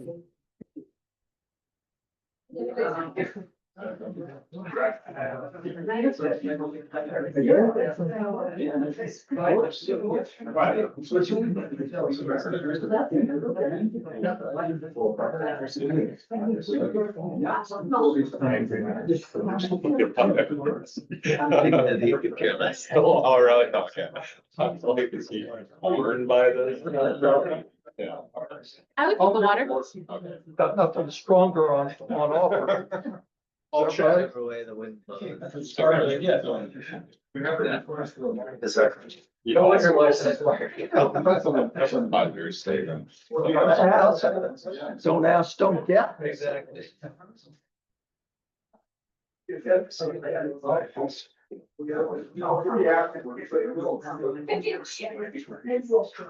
Oh, really? Okay. I'm like, is he burned by this? Yeah. I would put the water. Got nothing stronger on offer. I'll try. Away the wind blows. Started, yeah. Is that? You Don't let your know, license. that's an understatement. Don't ask, don't get. Exactly.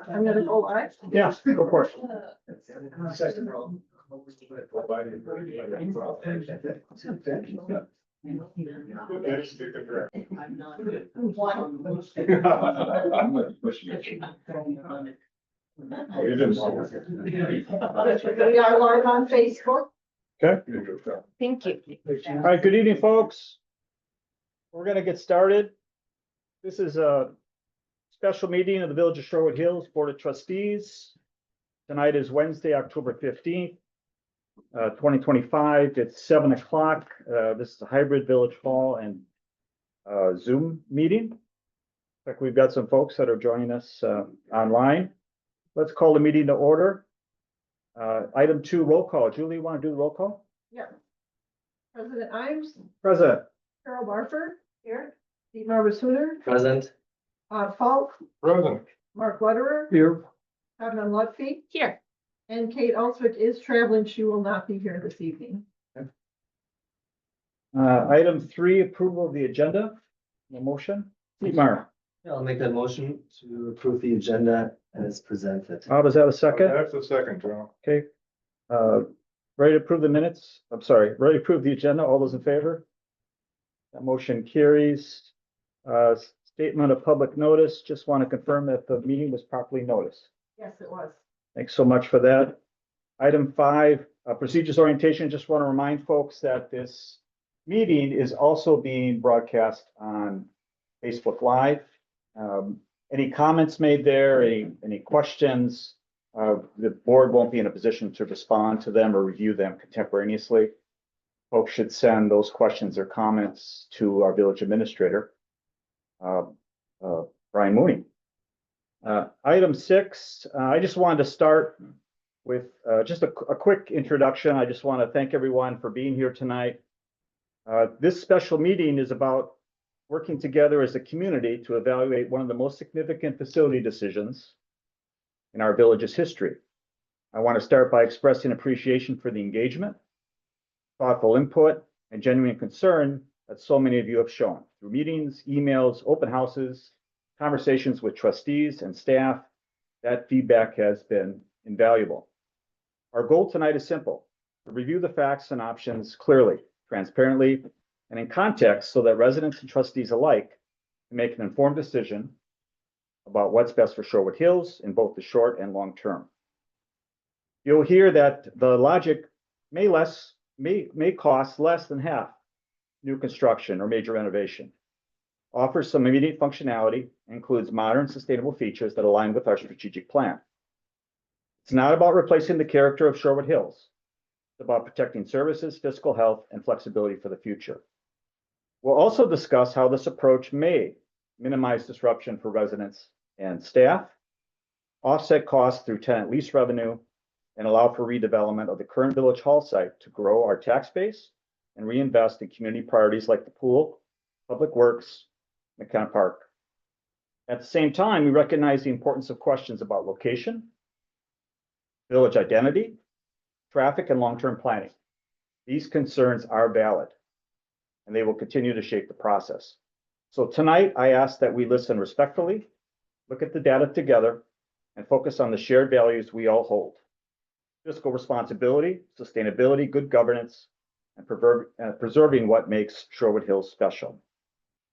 I'm gonna go live. Yeah, go for I'm gonna push you. Oh, you didn't want it. We are live on Facebook. Okay. Thank you. All right, good evening, folks. We're gonna get started. This is a special meeting of the Village of Sherwood Hills Board of Trustees. Tonight is Wednesday, October 15th, 2025. It's 7 o'clock. This is a hybrid Village Hall and Zoom meeting. In fact, we've got some folks that are joining us online. Let's call the meeting to order. Item 2, roll call. Julie, you want to do the roll call? Yeah. President Ives, Present. Carol Barford, here, Steve Marvisooter, Present. Falk, Present. Mark Lederer, Here. Adnan Lutfi, Here. and Kate Elswick is traveling. She will not be here this evening. Item 3, approval of the agenda. No motion. Dietmar, Yeah, I'll make that motion to approve the agenda as presented. how does that a second? That's the second, John. Okay. Ready to approve the minutes? I'm sorry, ready to approve the agenda? All those in favor? That motion carries. Statement of public notice. Just want to confirm that the meeting was properly noticed. Yes, it was. Thanks so much for that. Item 5, procedures orientation. Just want to remind folks that this meeting is also being broadcast on Facebook Live. Any comments made there, any questions? The board won't be in a position to respond to them or review them contemporaneously. Folks should send those questions or comments to our village administrator, Brian Mooney. Item 6, I just wanted to start with just a quick introduction. I just want to thank everyone for being here tonight. This special meeting is about working together as a community to evaluate one of the most significant facility decisions in our village's history. I want to start by expressing appreciation for the engagement, thoughtful input, and genuine concern that so many of you have shown through meetings, emails, open houses, conversations with trustees and staff. That feedback has been invaluable. Our goal tonight is simple: to review the facts and options clearly, transparently, and in context so that residents and trustees alike can make an informed decision about what's best for Sherwood Hills in both the short and long term. You'll hear that the logic may cost less than half new construction or major renovation, offers some immediate functionality, includes modern sustainable features that align with our strategic plan. It's not about replacing the character of Sherwood Hills. It's about protecting services, fiscal health, and flexibility for the future. We'll also discuss how this approach may minimize disruption for residents and staff, offset costs through tenant lease revenue, and allow for redevelopment of the current Village Hall site to grow our tax base and reinvest in community priorities like the pool, public works, McKenna Park. At the same time, we recognize the importance of questions about location, village identity, traffic, and long-term planning. These concerns are valid, and they will continue to shape the process. So tonight, I ask that we listen respectfully, look at the data together, and focus on the shared values we all hold: fiscal responsibility, sustainability, good governance, and preserving what makes Sherwood Hills special.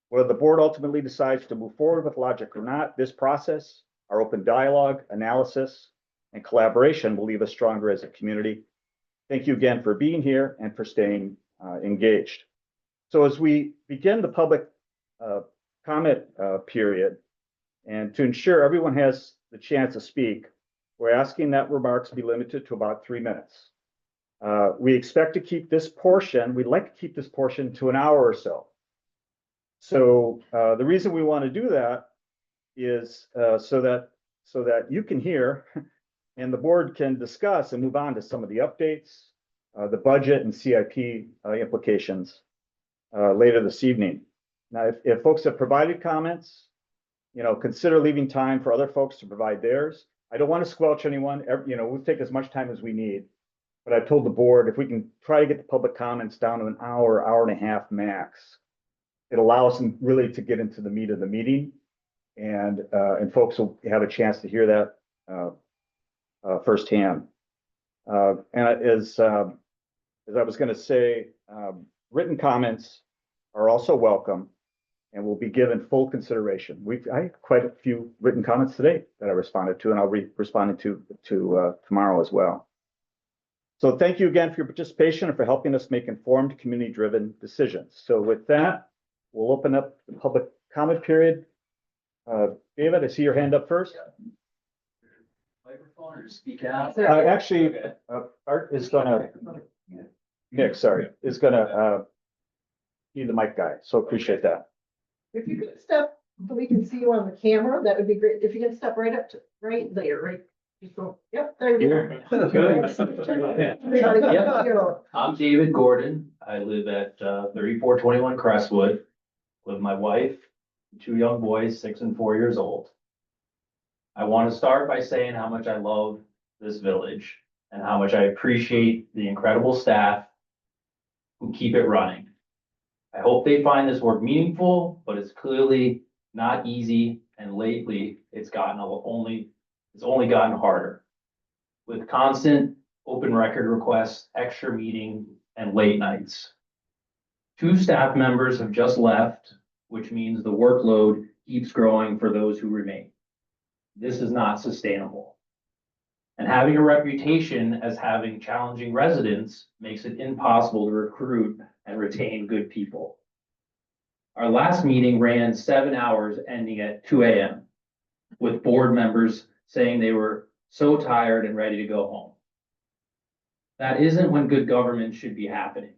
Whether the board ultimately decides to move forward with logic or not, this process, our open dialogue, analysis, and collaboration will leave us stronger as a community. Thank you again for being here and for staying engaged. So as we begin the public comment period, and to ensure everyone has the chance to speak, we're asking that remarks be limited to about 3 minutes. We expect to keep this portion, we'd like to keep this portion to an hour or so. So the reason we want to do that is so that you can hear and the board can discuss and move on to some of the updates, the budget and CIP implications later this evening. Now, if folks have provided comments, consider leaving time for other folks to provide theirs. I don't want to squelch anyone. We'll take as much time as we need. But I've told the board, if we can try to get the public comments down to an hour, hour and a half max, it allows them really to get into the meat of the meeting, and folks will have a chance to hear that firsthand. And as I was going to say, written comments are also welcome and will be given full consideration. I had quite a few written comments today that I responded to, and I'll be responding to tomorrow as well. So thank you again for your participation and for helping us make informed, community-driven decisions. So with that, we'll open up the public comment period. David, I see your hand up first. Microphone or speak out? Actually, Art is gonna, Nick, sorry, is gonna be the mic guy, so appreciate that. If you could step, so we can see you on the camera, that would be great. If you can step right up to, right there, right? Just go, yep, there you go. Good. I'm David Gordon. I live at 3421 Crestwood with my wife, 2 young boys, 6 and 4 years old. I want to start by saying how much I love this village and how much I appreciate the incredible staff who keep it running. I hope they find this work meaningful, but it's clearly not easy, and lately it's only gotten harder with constant open record requests, extra meeting, and late nights. 2 staff members have just left, which means the workload keeps growing for those who remain. This is not sustainable. And having a reputation as having challenging residents makes it impossible to recruit and retain good people. Our last meeting ran 7 hours, ending at 2 a.m. with board members saying they were so tired and ready to go home. That isn't when good government should be happening.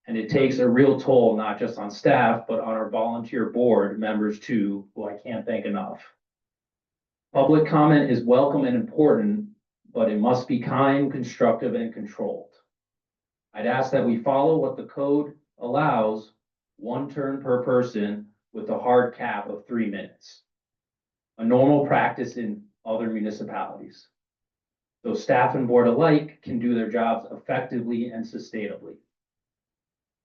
And it takes a real toll, not just on staff, but on our volunteer board members too, who I can't thank enough. Public comment is welcome and important, but it must be kind, constructive, and controlled. I'd ask that we follow what the code allows, 1 turn per person with a hard cap of 3 minutes. A normal practice in other municipalities. So staff and board alike can do their jobs effectively and sustainably.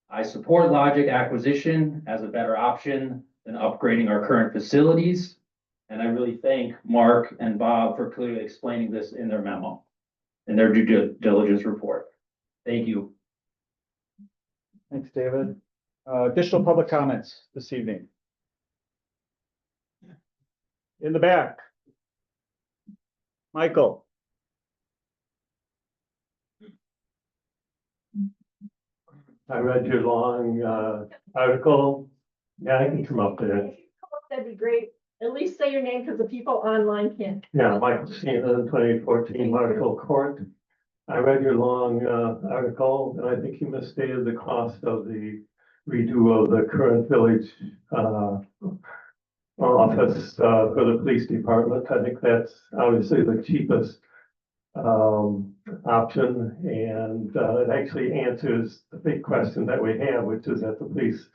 I support Logic acquisition as a better option than upgrading our current facilities. And I really thank Mark and Bob for clearly explaining this in their memo, in their due diligence report. Thank you. Thanks, David. Additional public comments this evening? In the back. Michael. I read your long article. Yeah, I can come up there. That'd be great. At least say your name because the people online can't. Yeah, Michael Sheehan, 2014 Marshall Court. I read your long article, and I think you misstated the cost of the redo of the current village office for the police department. I think that's obviously the cheapest option, and it actually answers the big question that we have, which is that the police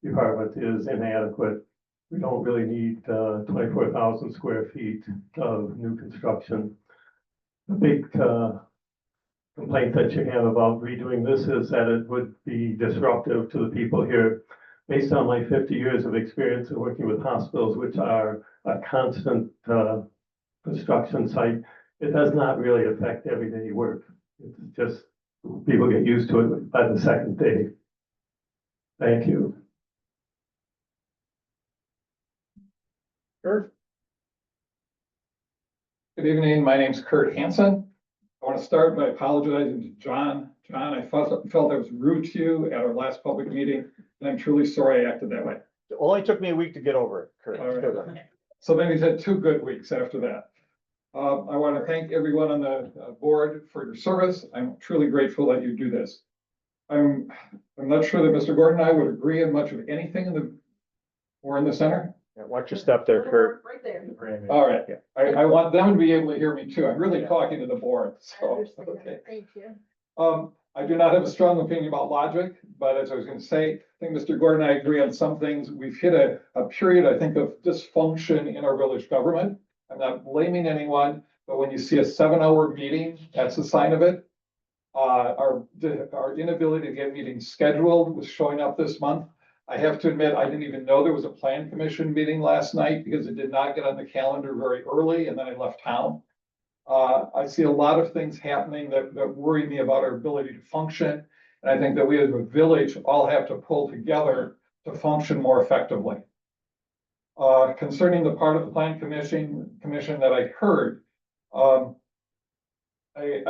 department is inadequate. We don't really need 24,000 square feet of new construction. The big complaint that you have about redoing this is that it would be disruptive to the people here. Based on my 50 years of experience in working with hospitals, which are a constant construction site, it does not really affect everyday work. It's just people get used to it by the second day. Thank you. Sure. Good Good evening. My name's Kurt Hansen. I want to start by apologizing to John. John, I felt I was rude to you at our last public meeting, and I'm truly sorry I acted that way. It only took me a week to get over it, Kurt. All right. So then we've had 2 good weeks after that. I want to thank everyone on the board for your service. I'm truly grateful that you do this. I'm not sure that Mr. Gordon and I would agree on much of anything we're in the center. Yeah, watch your step there, Kurt. Right there. All right. Yeah. I want them to be able to hear me too. I'm really talking to the board, I so, understand. okay. Thank you. I do not have a strong opinion about logic, but as I was gonna say, I think Mr. Gordon and I agree on some things. We've hit a period, I think, of dysfunction in our village government. I'm not blaming anyone, but when you see a 7-hour meeting, that's a sign of it. Our inability to get meetings scheduled was showing up this month. I have to admit, I didn't even know there was a plan commission meeting last night because it did not get on the calendar very early, and then I left town. I see a lot of things happening that worry me about our ability to function. And I think that we as a village all have to pull together to function more effectively. Concerning the part of the plan commission that I heard, I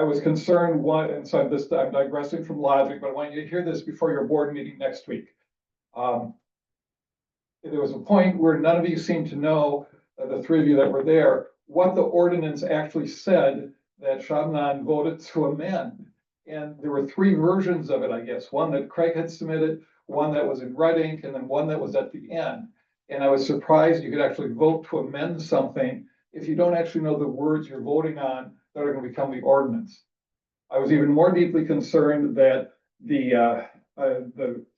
was concerned and so I'm digressing from logic, but I want you to hear this before your board meeting next week. There was a point where none of you seemed to know, the 3 of you that were there, what the ordinance actually said that Shabnan voted to amend. And there were 3 versions of it, I guess. One that Craig had submitted, one that was in red ink, and then one that was at the end. And I was surprised you could actually vote to amend something if you don't actually know the words you're voting on that are going to become the ordinance. I was even more deeply concerned that the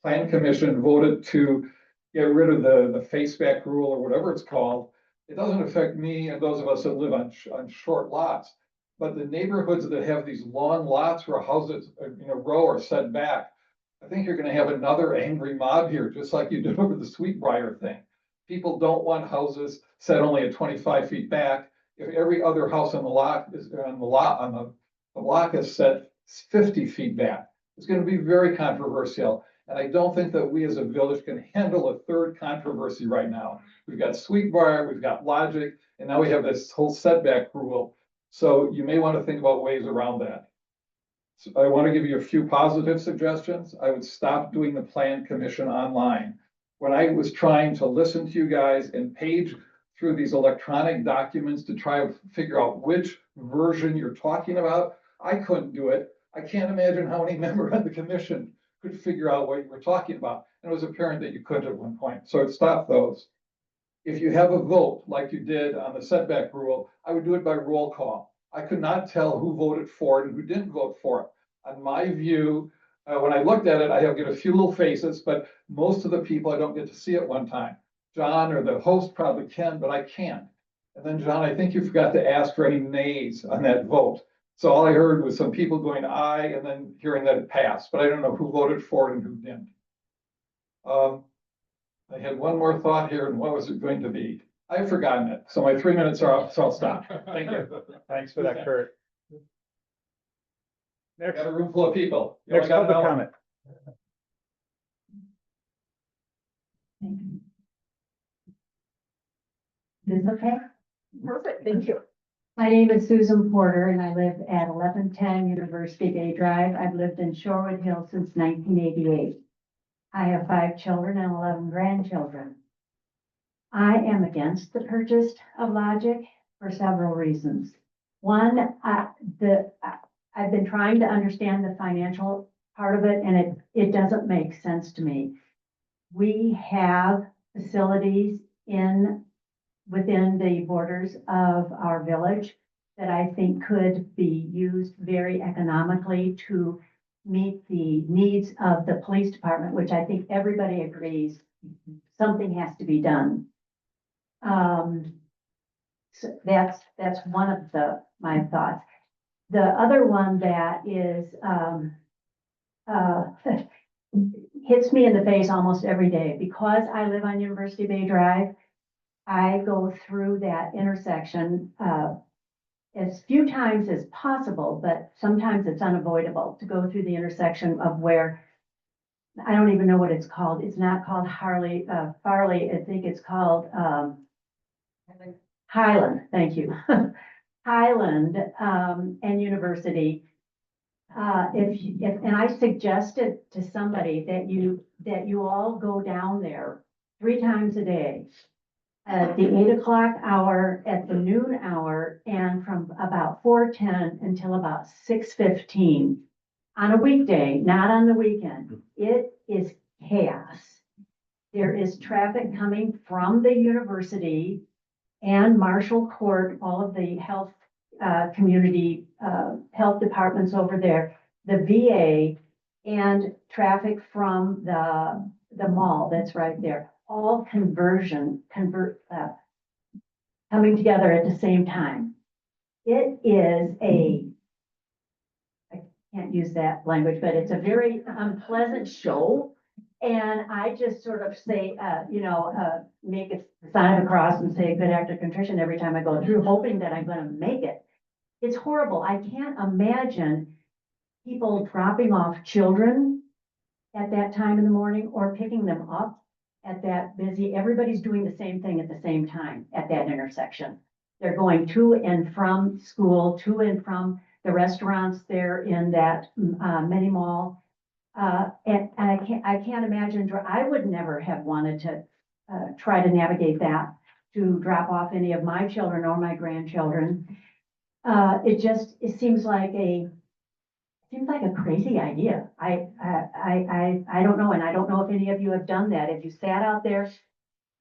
plan commission voted to get rid of the faceback rule or whatever it's called. It doesn't affect me and those of us that live on short lots, but the neighborhoods that have these long lots where houses in a row are set back, I think you're going to have another angry mob here, just like you did over the Sweetbriar thing. People don't want houses set only at 25 feet back. If every other house on the block is set 50 feet back, it's going to be very controversial. And I don't think that we as a village can handle a 3rd controversy right now. We've got Sweetbriar, we've got logic, and now we have this whole setback rule. So you may want to think about ways around that. So I want to give you a few positive suggestions. I would stop doing the plan commission online. When I was trying to listen to you guys and page through these electronic documents to try to figure out which version you're talking about, I couldn't do it. I can't imagine how any member of the commission could figure out what you were talking about. And it was apparent that you couldn't at one point. So I'd stop those. If you have a vote like you did on the setback rule, I would do it by roll call. I could not tell who voted for it and who didn't vote for it. On my view, when I looked at it, I get a few little faces, but most of the people I don't get to see at one time. John or the host probably can, but I can't. And then John, I think you forgot to ask for any nays on that vote. So all I heard was some people going aye and then hearing that it passed, but I don't know who voted for it and who didn't. I had one more thought here, and what was it going to be? I've forgotten it. So my 3 minutes are up, so I'll stop. Thank you. Thanks for that, Kurt. I Next, got a room full of people. You next only got public an hour. comment. Is this okay? Perfect. Thank you. My name is Susan Porter and I live at 1110 University Bay Drive. I've lived in Shorewood Hills since 1988. I have 5 children and 11 grandchildren. I am against the purchase of Logic for several reasons. One, I've been trying to understand the financial part of it and it doesn't make sense to me. We have facilities within the borders of our village that I think could be used very economically to meet the needs of the police department, which I think everybody agrees something has to be done. So that's one of my thoughts. The other one that is hits me in the face almost every day because I live on University Bay Drive. I go through that intersection as few times as possible, but sometimes it's unavoidable to go through the intersection of where I don't even know what it's called. It's not called Farley. I think it's called Highland. Thank you. Highland, and University. And I suggested to somebody that you all go down there 3 times a day. At the 8 o'clock hour, at the noon hour, and from about 4:10 until about 6:15. On a weekday, not on the weekend. It is chaos. There is traffic coming from the university and Marshall Court, all of the health, community, health departments over there, the VA, and traffic from the mall that's right there, all coming together at the same time. It is I can't use that language, but it's a very unpleasant show. And I just sort of say, make a sign of the cross and say good act of contrition every time I go through, hoping that I'm gonna make it. It's horrible. I can't imagine people dropping off children at that time in the morning or picking them up at that busy. Everybody's doing the same thing at the same time at that intersection. They're going to and from school, to and from the restaurants there in that mini mall. And I can't imagine, I would never have wanted to try to navigate that, to drop off any of my children or my grandchildren. It seems like a crazy idea. I don't know, and I don't know if any of you have done that. If you sat out there,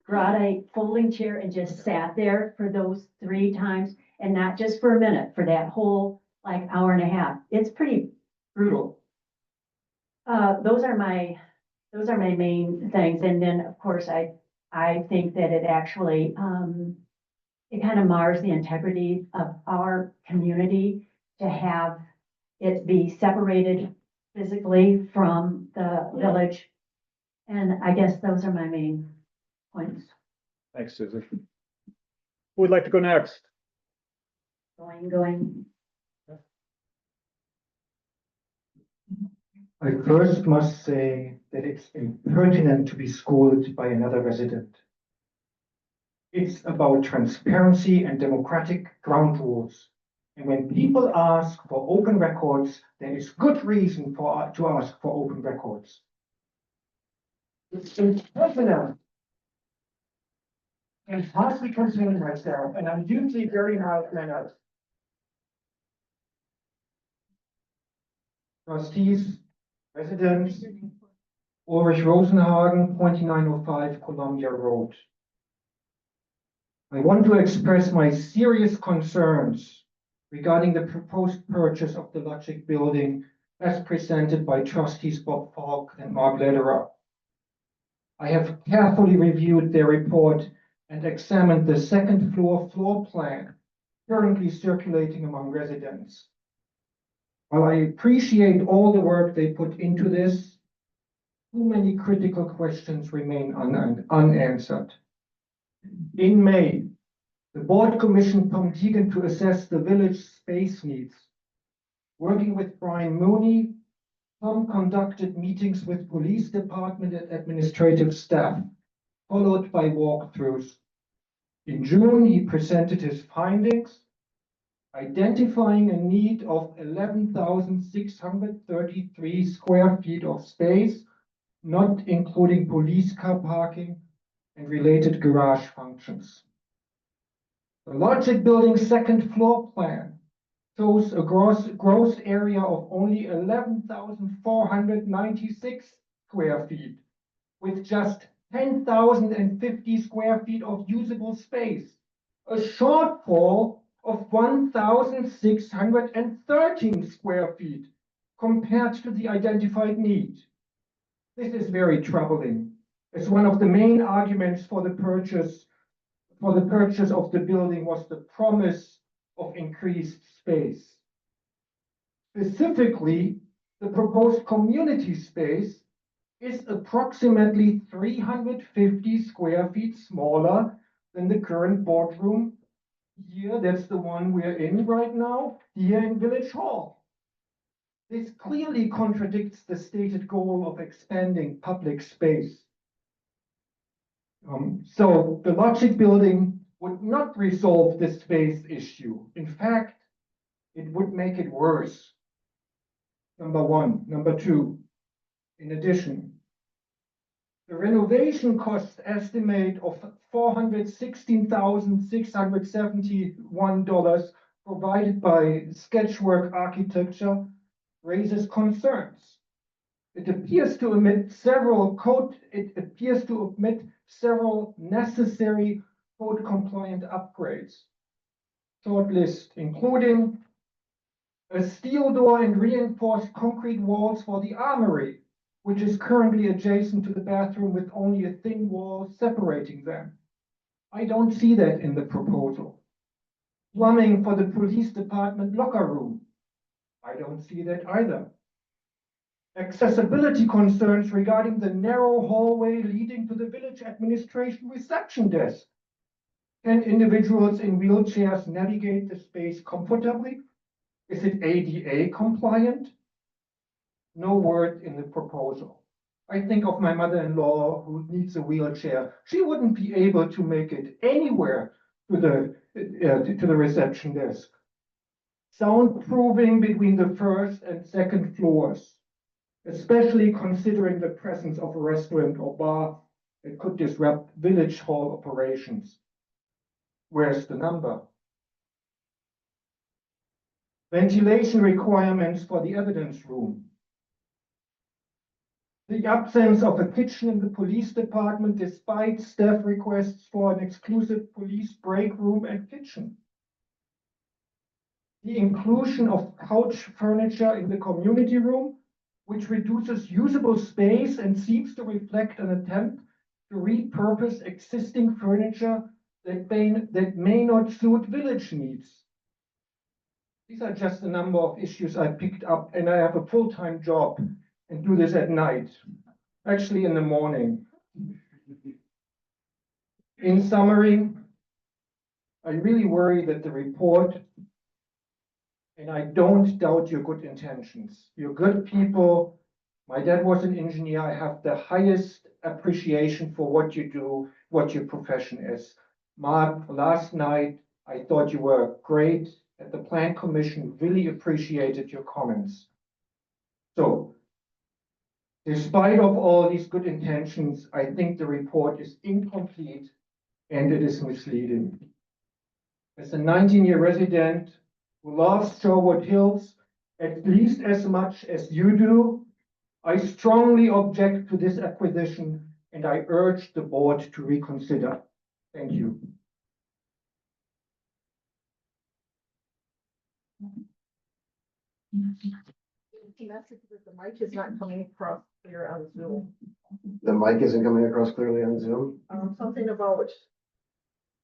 brought a folding chair and just sat there for those 3 times, and not just for a minute, for that whole like hour and a half. It's pretty brutal. Those are my main things. And then, of course, I think that it actually, it kind of mars the integrity of our community to have it be separated physically from the village. And I guess those are my main points. Thanks, Susan. Who would like to go next? Going. I first must say that it's impertinent to be scolded by another resident. It's about transparency and democratic ground rules. And when people ask for open records, there is good reason to ask for open records. It's impertinent. And hardly contain myself, and I'm usually very mild-mannered. Trustees, residents, Ulrich Rosenhagen, 2905 Columbia Road. I want to express my serious concerns regarding the proposed purchase of the Logic building as presented by trustees Bob Falk and Mark Lederer. I have carefully reviewed their report and examined the 2nd floor plan currently circulating among residents. While I appreciate all the work they put into this, too many critical questions remain unanswered. In May, the board commissioned Tom Teagan to assess the village space needs. Working with Brian Mooney, Tom conducted meetings with police department and administrative staff, followed by walkthroughs. In June, he presented his findings, identifying a need of 11,633 square feet of space, not including police car parking and related garage functions. The Logic building's 2nd floor plan shows a gross area of only 11,496 square feet, with just 10,050 square feet of usable space, a shortfall of 1,613 square feet compared to the identified need. This is very troubling, as one of the main arguments for the purchase of the building was the promise of increased space. Specifically, the proposed community space is approximately 350 square feet smaller than the current boardroom here. That's the one we're in right now, here in Village Hall. This clearly contradicts the stated goal of expanding public space. So the Logic building would not resolve the space issue. In fact, it would make it worse. Number one. Number two, in addition, the renovation cost estimate of $416,671 provided by Sketchwork Architecture raises concerns. It appears to omit several necessary code compliant upgrades. Short list, including a steel door and reinforced concrete walls for the armory, which is currently adjacent to the bathroom with only a thin wall separating them. I don't see that in the proposal. Plumbing for the police department locker room. I don't see that either. Accessibility concerns regarding the narrow hallway leading to the village administration reception desk. Can individuals in wheelchairs navigate the space comfortably? Is it ADA compliant? No word in the proposal. I think of my mother-in-law who needs a wheelchair. She wouldn't be able to make it anywhere to the reception desk. Soundproofing between the first and second floors, especially considering the presence of a restaurant or bar that could disrupt village hall operations. Where's the number? Ventilation requirements for the evidence room. The absence of a kitchen in the police department despite staff requests for an exclusive police break room and kitchen. The inclusion of couch furniture in the community room, which reduces usable space and seems to reflect an attempt to repurpose existing furniture that may not suit village needs. These are just a number of issues I picked up, and I have a full-time job and do this at night, actually in the morning. In summary, I really worry that the report, and I don't doubt your good intentions. You're good people. My dad was an engineer. I have the highest appreciation for what you do, what your profession is. Mark, last night, I thought you were great at the Plan Commission, really appreciated your comments. So, despite of all these good intentions, I think the report is incomplete and it is misleading. As a 19-year resident who loves Shorewood Hills at least as much as you do, I strongly object to this acquisition and I urge the board to reconsider. Thank you. Message that the mic is not coming across clear on Zoom. The mic isn't coming across clearly on Zoom. Something about.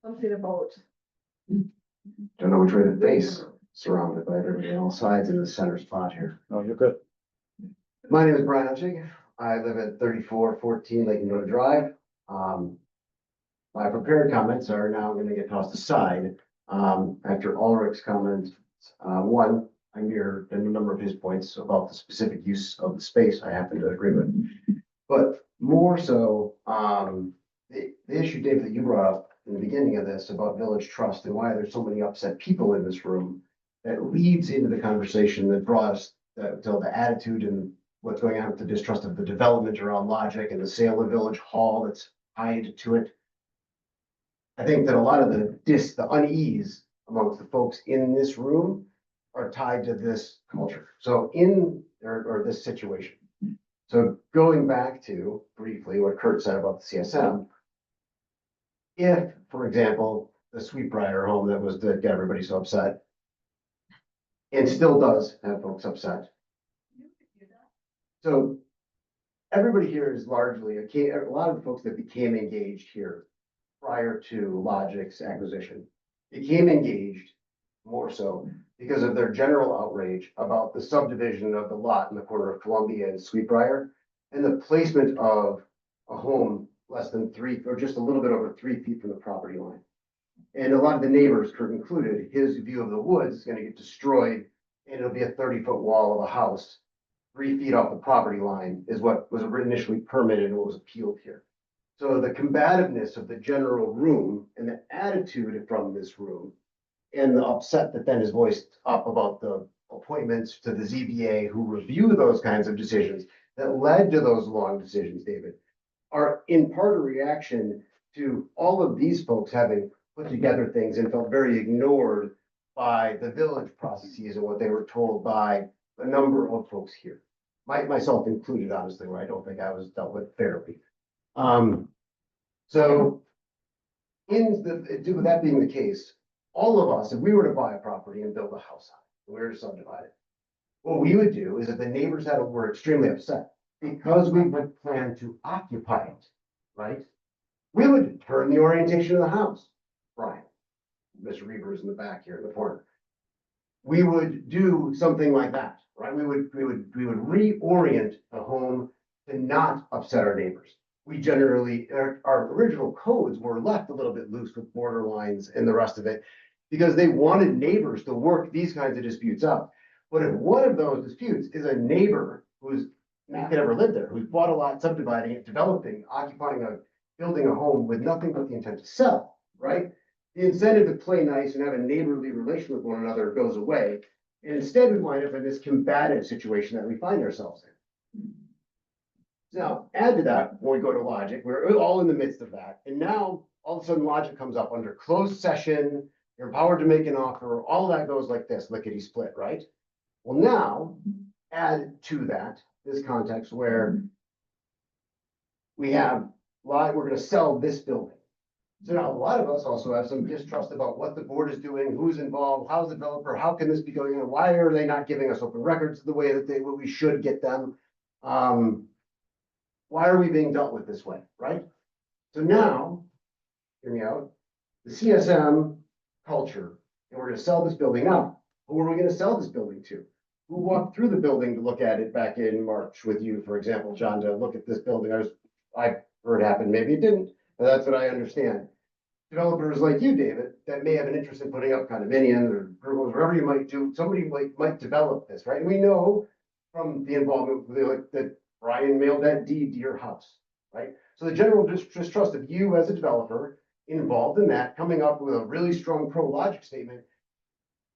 Don't know which way to face, surrounded by everybody on all sides in the center spot here. No, you're good. My name is Brian Hutching. I live at 3414 Lake Dakota Drive. My prepared comments are now going to get tossed aside after Ulrich's comments. One, I mirrored a number of his points about the specific use of the space I happen to agree with. But more so, the issue, David, that you brought up in the beginning of this about village trust and why there's so many upset people in this room, that leads into the conversation that brought us to the attitude and what's going on with the distrust of the development around Logic and the sale of Village Hall that's tied to it. I think that a lot of the unease amongst the folks in this room are tied to this culture. So or this situation. So going back to briefly what Kurt said about the CSM, if, for example, the Sweetbriar home that got everybody so upset, and still does have folks upset. So everybody here is largely a lot of the folks that became engaged here prior to Logic's acquisition became engaged more so because of their general outrage about the subdivision of the lot in the corner of Columbia and Sweetbriar and the placement of a home less than 3 or just a little bit over 3 feet from the property line. And a lot of the neighbors, Kurt included, his view of the woods is going to get destroyed and it'll be a 30-foot wall of a house 3 feet off the property line is what was initially permitted and what was appealed here. So the combativeness of the general room and the attitude from this room and the upset that then is voiced up about the appointments to the ZBA who review those kinds of decisions that led to those long decisions, David, are in part a reaction to all of these folks having put together things and felt very ignored by the village processes and what they were told by a number of folks here. Myself included, honestly, where I don't think I was dealt with fairly. So with that being the case, all of us, if we were to buy a property and build a house on it, and we were to subdivide it, what we would do is if the neighbors were extremely upset because we would plan to occupy it, right? We would turn the orientation of the house, Brian. Mr. Reaver is in the back here in the corner. We would do something like that, right? We would reorient the home to not upset our neighbors. We generally, our original codes were left a little bit loose with border lines and the rest of it because they wanted neighbors to work these kinds of disputes out. But if one of those disputes is a neighbor who's not gonna ever live there, who's bought a lot, subdividing it, developing, building a home with nothing but the intent to sell, right? The incentive to play nice and have a neighborly relation with one another goes away. And instead we wind up in this combative situation that we find ourselves in. Now, add to that, when we go to logic, we're all in the midst of that. And now all of a sudden logic comes up under closed session, you're empowered to make an offer, all of that goes like this, lickety split, right? Well, now add to that this context where we have, we're gonna sell this building. So now a lot of us also have some distrust about what the board is doing, who's involved, how's the developer, how can this be going on? Why are they not giving us open records the way that we should get them? Why are we being dealt with this way, right? So now, hear me out, the CSM culture, and we're gonna sell this building now. Who are we gonna sell this building to? Who walked through the building to look at it back in March with you, for example, John, to look at this building? I heard it happen, maybe it didn't, but that's what I understand. Developers like you, David, that may have an interest in putting up condominiums or whatever you might do, somebody might develop this, right? And we know from the involvement with that Brian mailed that deed to your house, right? So the general distrust of you as a developer involved in that, coming up with a really strong pro-logic statement.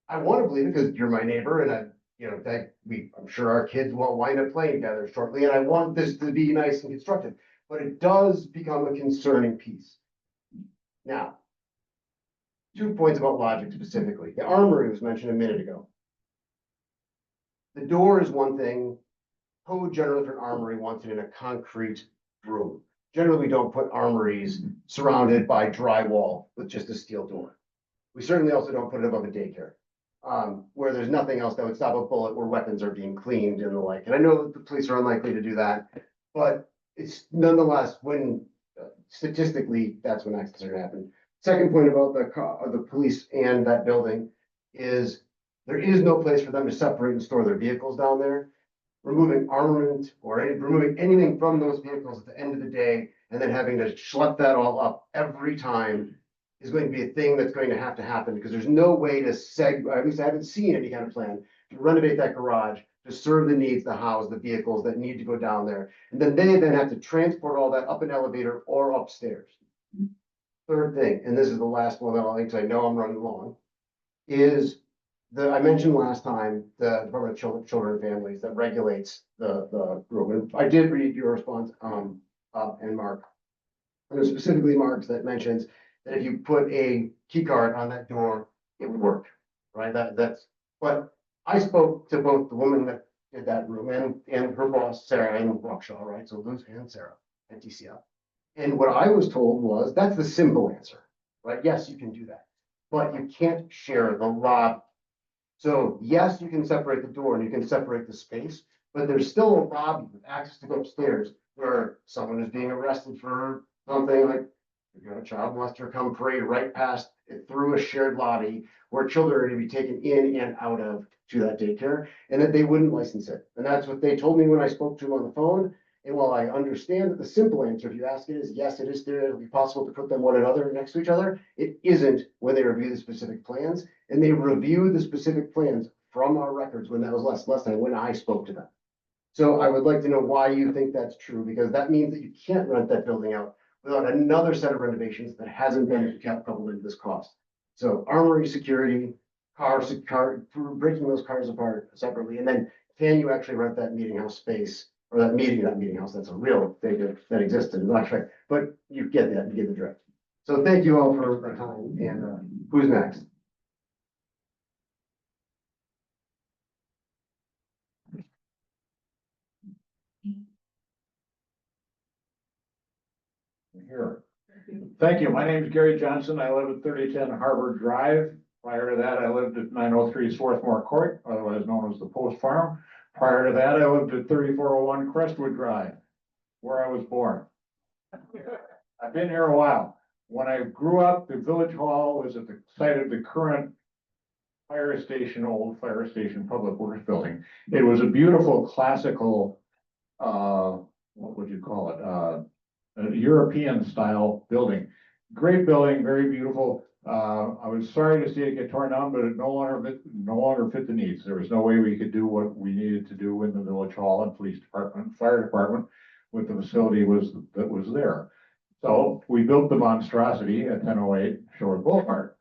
I want to believe it because you're my neighbor and I'm sure our kids will wind up playing together shortly, and I want this to be nice and constructive, but it does become a concerning piece. Now, 2 points about logic specifically. The armory was mentioned a minute ago. The door is one thing. Code generally for an armory wants it in a concrete room. Generally, we don't put armories surrounded by drywall with just a steel door. We certainly also don't put it above a daycare, where there's nothing else that would stop a bullet, where weapons are being cleaned and the like. And I know that the police are unlikely to do that, but it's nonetheless when statistically, that's when accidents are gonna happen. Second point about the police and that building is there is no place for them to separate and store their vehicles down there. Removing armament or removing anything from those vehicles at the end of the day and then having to schlep that all up every time is going to be a thing that's going to happen because there's no way to at least I haven't seen any kind of plan to renovate that garage to serve the needs, to house the vehicles that need to go down there. And then they have to transport all that up an elevator or upstairs. Third thing, and this is the last one that I'll because I know I'm running long, is I mentioned last time, the Department of Children and Families that regulates the room. And I did read your response, and Mark. And there's specifically Mark's that mentions that if you put a key card on that door, it would work, right? But I spoke to both the woman that did that room and her boss, Sarah, in Waukesha, right? So Luz and Sarah at DCL. And what I was told was that's the simple answer, right? Yes, you can do that, but you can't share the lobby. So yes, you can separate the door and you can separate the space, but there's still a lobby with access to go upstairs where someone is being arrested for something like if you have a child molester come parade right past it through a shared lobby where children are going to be taken in and out of to that daycare and that they wouldn't license it. And that's what they told me when I spoke to them on the phone. And while I understand that the simple answer, if you ask it, is yes, it is theoretically possible to put them one another next to each other, it isn't when they review the specific plans. And they review the specific plans from our records when that was last time when I spoke to them. So I would like to know why you think that's true, because that means that you can't rent that building out without another set of renovations that hasn't been kept coupled into this cost. So armory security, car, for breaking those cars apart separately, and then can you actually rent that meeting house space or that meeting house? That's a real thing that exists in Electric, but you get that, you get the drift. So thank you all for the time, and who's next? Here. Thank you. My name is Gary Johnson. I live at 3010 Harvard Drive. Prior to that, I lived at 903 Swarthmore Court, otherwise known as the Post Farm. Prior to that, I lived at 3401 Crestwood Drive, where I was born. I've been here a while. When I grew up, the village hall was at the site of the current fire station, old fire station public works building. It was a beautiful classical, what would you call it? A European style building. Great building, very beautiful. I was sorry to see it get torn down, but it no longer fit the needs. There was no way we could do what we needed to do in the village hall and police department, fire department with the facility that was there. So we built the monstrosity at 1008 Shore Boulevard,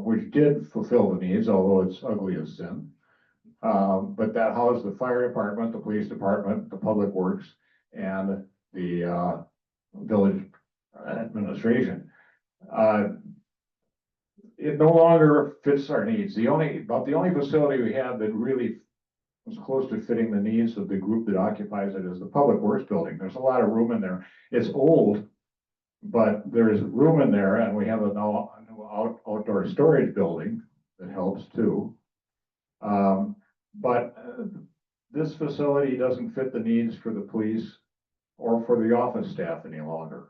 which did fulfill the needs, although it's ugly as sin. But that housed the fire department, the police department, the public works, and the village administration. It no longer fits our needs. The only facility we have that really was close to fitting the needs of the group that occupies it is the public works building. There's a lot of room in there. It's old, but there's room in there, and we have a new outdoor storage building that helps too. But this facility doesn't fit the needs for the police or for the office staff any longer.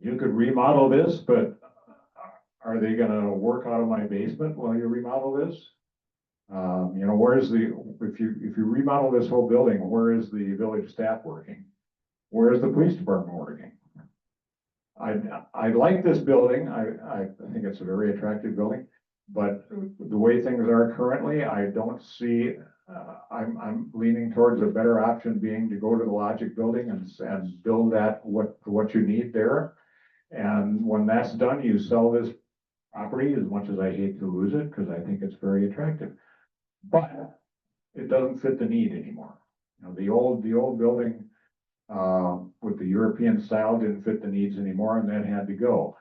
You could remodel this, but are they gonna work out of my basement while you remodel this? You know, if you remodel this whole building, where is the village staff working? Where is the police department working? I like this building. I think it's a very attractive building, but the way things are currently, I don't see, I'm leaning towards a better option being to go to the Logic building and build that what you need there. And when that's done, you sell this property, as much as I hate to lose it, because I think it's very attractive. But it doesn't fit the need anymore. You know, the old building with the European style didn't fit the needs anymore, and that had to go.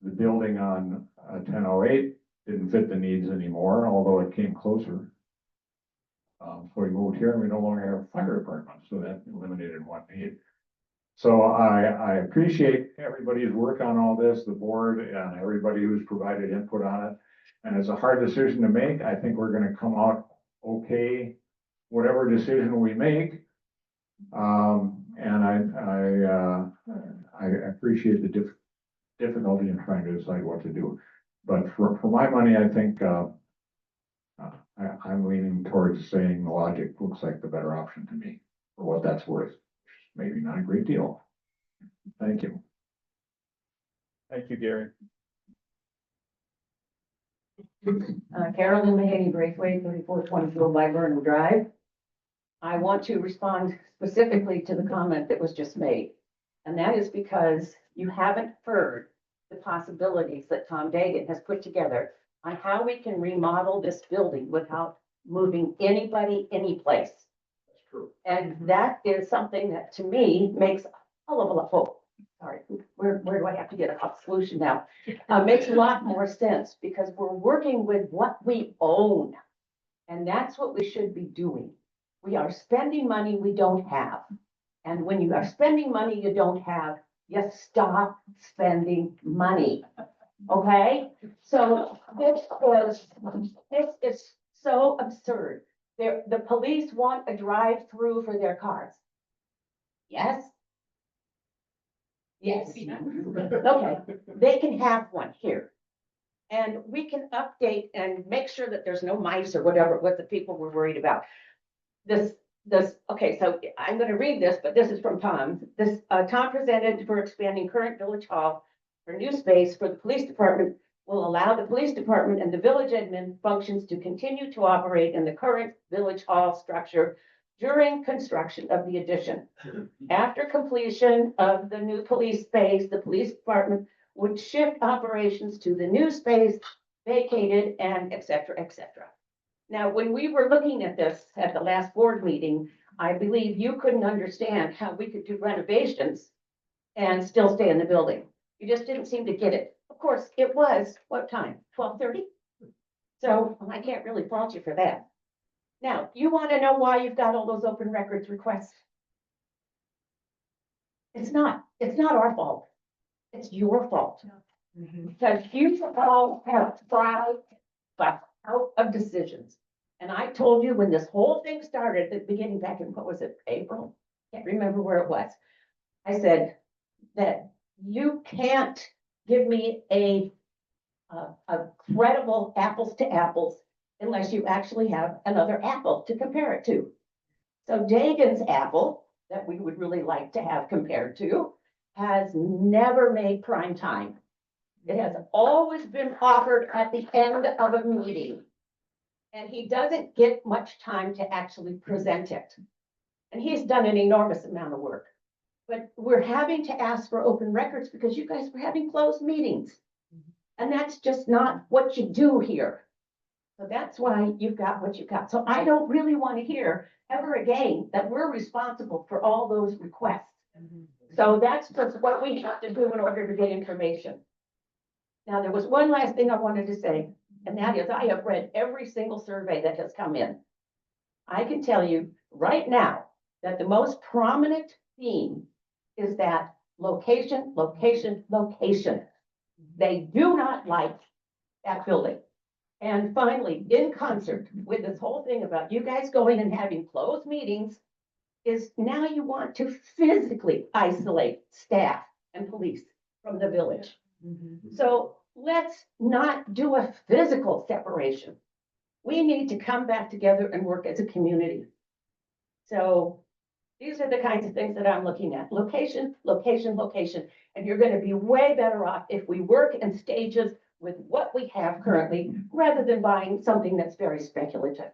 The building on 1008 didn't fit the needs anymore, although it came closer. So we moved here, and we no longer have a fire department, so that eliminated one need. So I appreciate everybody's work on all this, the board and everybody who's provided input on it. And it's a hard decision to make. I think we're gonna come out okay, whatever decision we make. And I appreciate the difficulty in trying to decide what to do. But for my money, I think I'm leaning towards saying the Logic looks like the better option to me for what that's worth. Maybe not a great deal. Thank you. Thank you, Gary. Carolyn Mahaney, Braithwaite, 3424 Viburnum Drive. I want to respond specifically to the comment that was just made. And that is because you haven't heard the possibilities that Tom Dagan has put together on how we can remodel this building without moving anybody, anyplace. That's true. And that is something that to me makes a hell of a lot, oh, sorry, where do I have to get a solution now? Makes a lot more sense because we're working with what we own. And that's what we should be doing. We are spending money we don't have. And when you are spending money you don't have, you stop spending money. Okay? So this is so absurd. The police want a drive-through for their cars. Yes? Yes. Okay, they can have one here. And we can update and make sure that there's no mice or whatever, what the people were worried about. Okay, so I'm gonna read this, but this is from Tom. Tom presented for expanding current village hall for new space for the police department will allow the police department and the village admin functions to continue to operate in the current village hall structure during construction of the addition. After completion of the new police space, the police department would shift operations to the new space vacated and et cetera, et cetera. Now, when we were looking at this at the last board meeting, I believe you couldn't understand how we could do renovations and still stay in the building. You just didn't seem to get it. Of course, it was, what time? 12:30? So I can't really fault you for that. Now, you want to know why you've got all those open records requests? It's not our fault. It's your fault. Because you all have tried, but out of decisions. And I told you when this whole thing started at the beginning back in, what was it, April? Can't remember where it was. I said that you can't give me a credible apples to apples unless you actually have another apple to compare it to. So Dagan's apple that we would really like to have compared to has never made prime time. It has always been offered at the end of a meeting. And he doesn't get much time to actually present it. And he's done an enormous amount of work. But we're having to ask for open records because you guys were having closed meetings. And that's just not what you do here. So that's why you've got what you've got. So I don't really want to hear ever again that we're responsible for all those requests. So that's just what we have to do in order to get information. Now, there was one last thing I wanted to say, and that is I have read every single survey that has come in. I can tell you right now that the most prominent theme is that location, location, location. They do not like that building. And finally, in concert with this whole thing about you guys going and having closed meetings, is now you want to physically isolate staff and police from the village. So let's not do a physical separation. We need to come back together and work as a community. So these are the kinds of things that I'm looking at. Location, location, location. And you're going to be way better off if we work in stages with what we have currently, rather than buying something that's very speculative.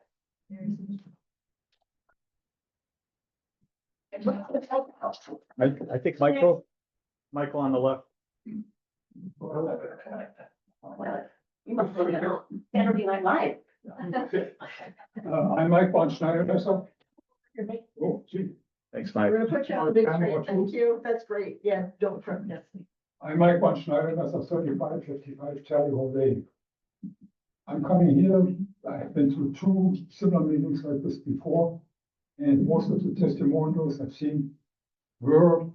I think Michael on the left. Well, you must be on Saturday Night Live. I'm Mike von Schneider, myself. Oh, gee. Thanks, Mike. We're gonna put you on the big screen. Thank you. That's great. Yeah, don't forget. I'm Mike von Schneider, that's a 3555 Charlie Hall Lane. I'm coming here, I have been to 2 similar meetings like this before, and most of the testimonials I've seen were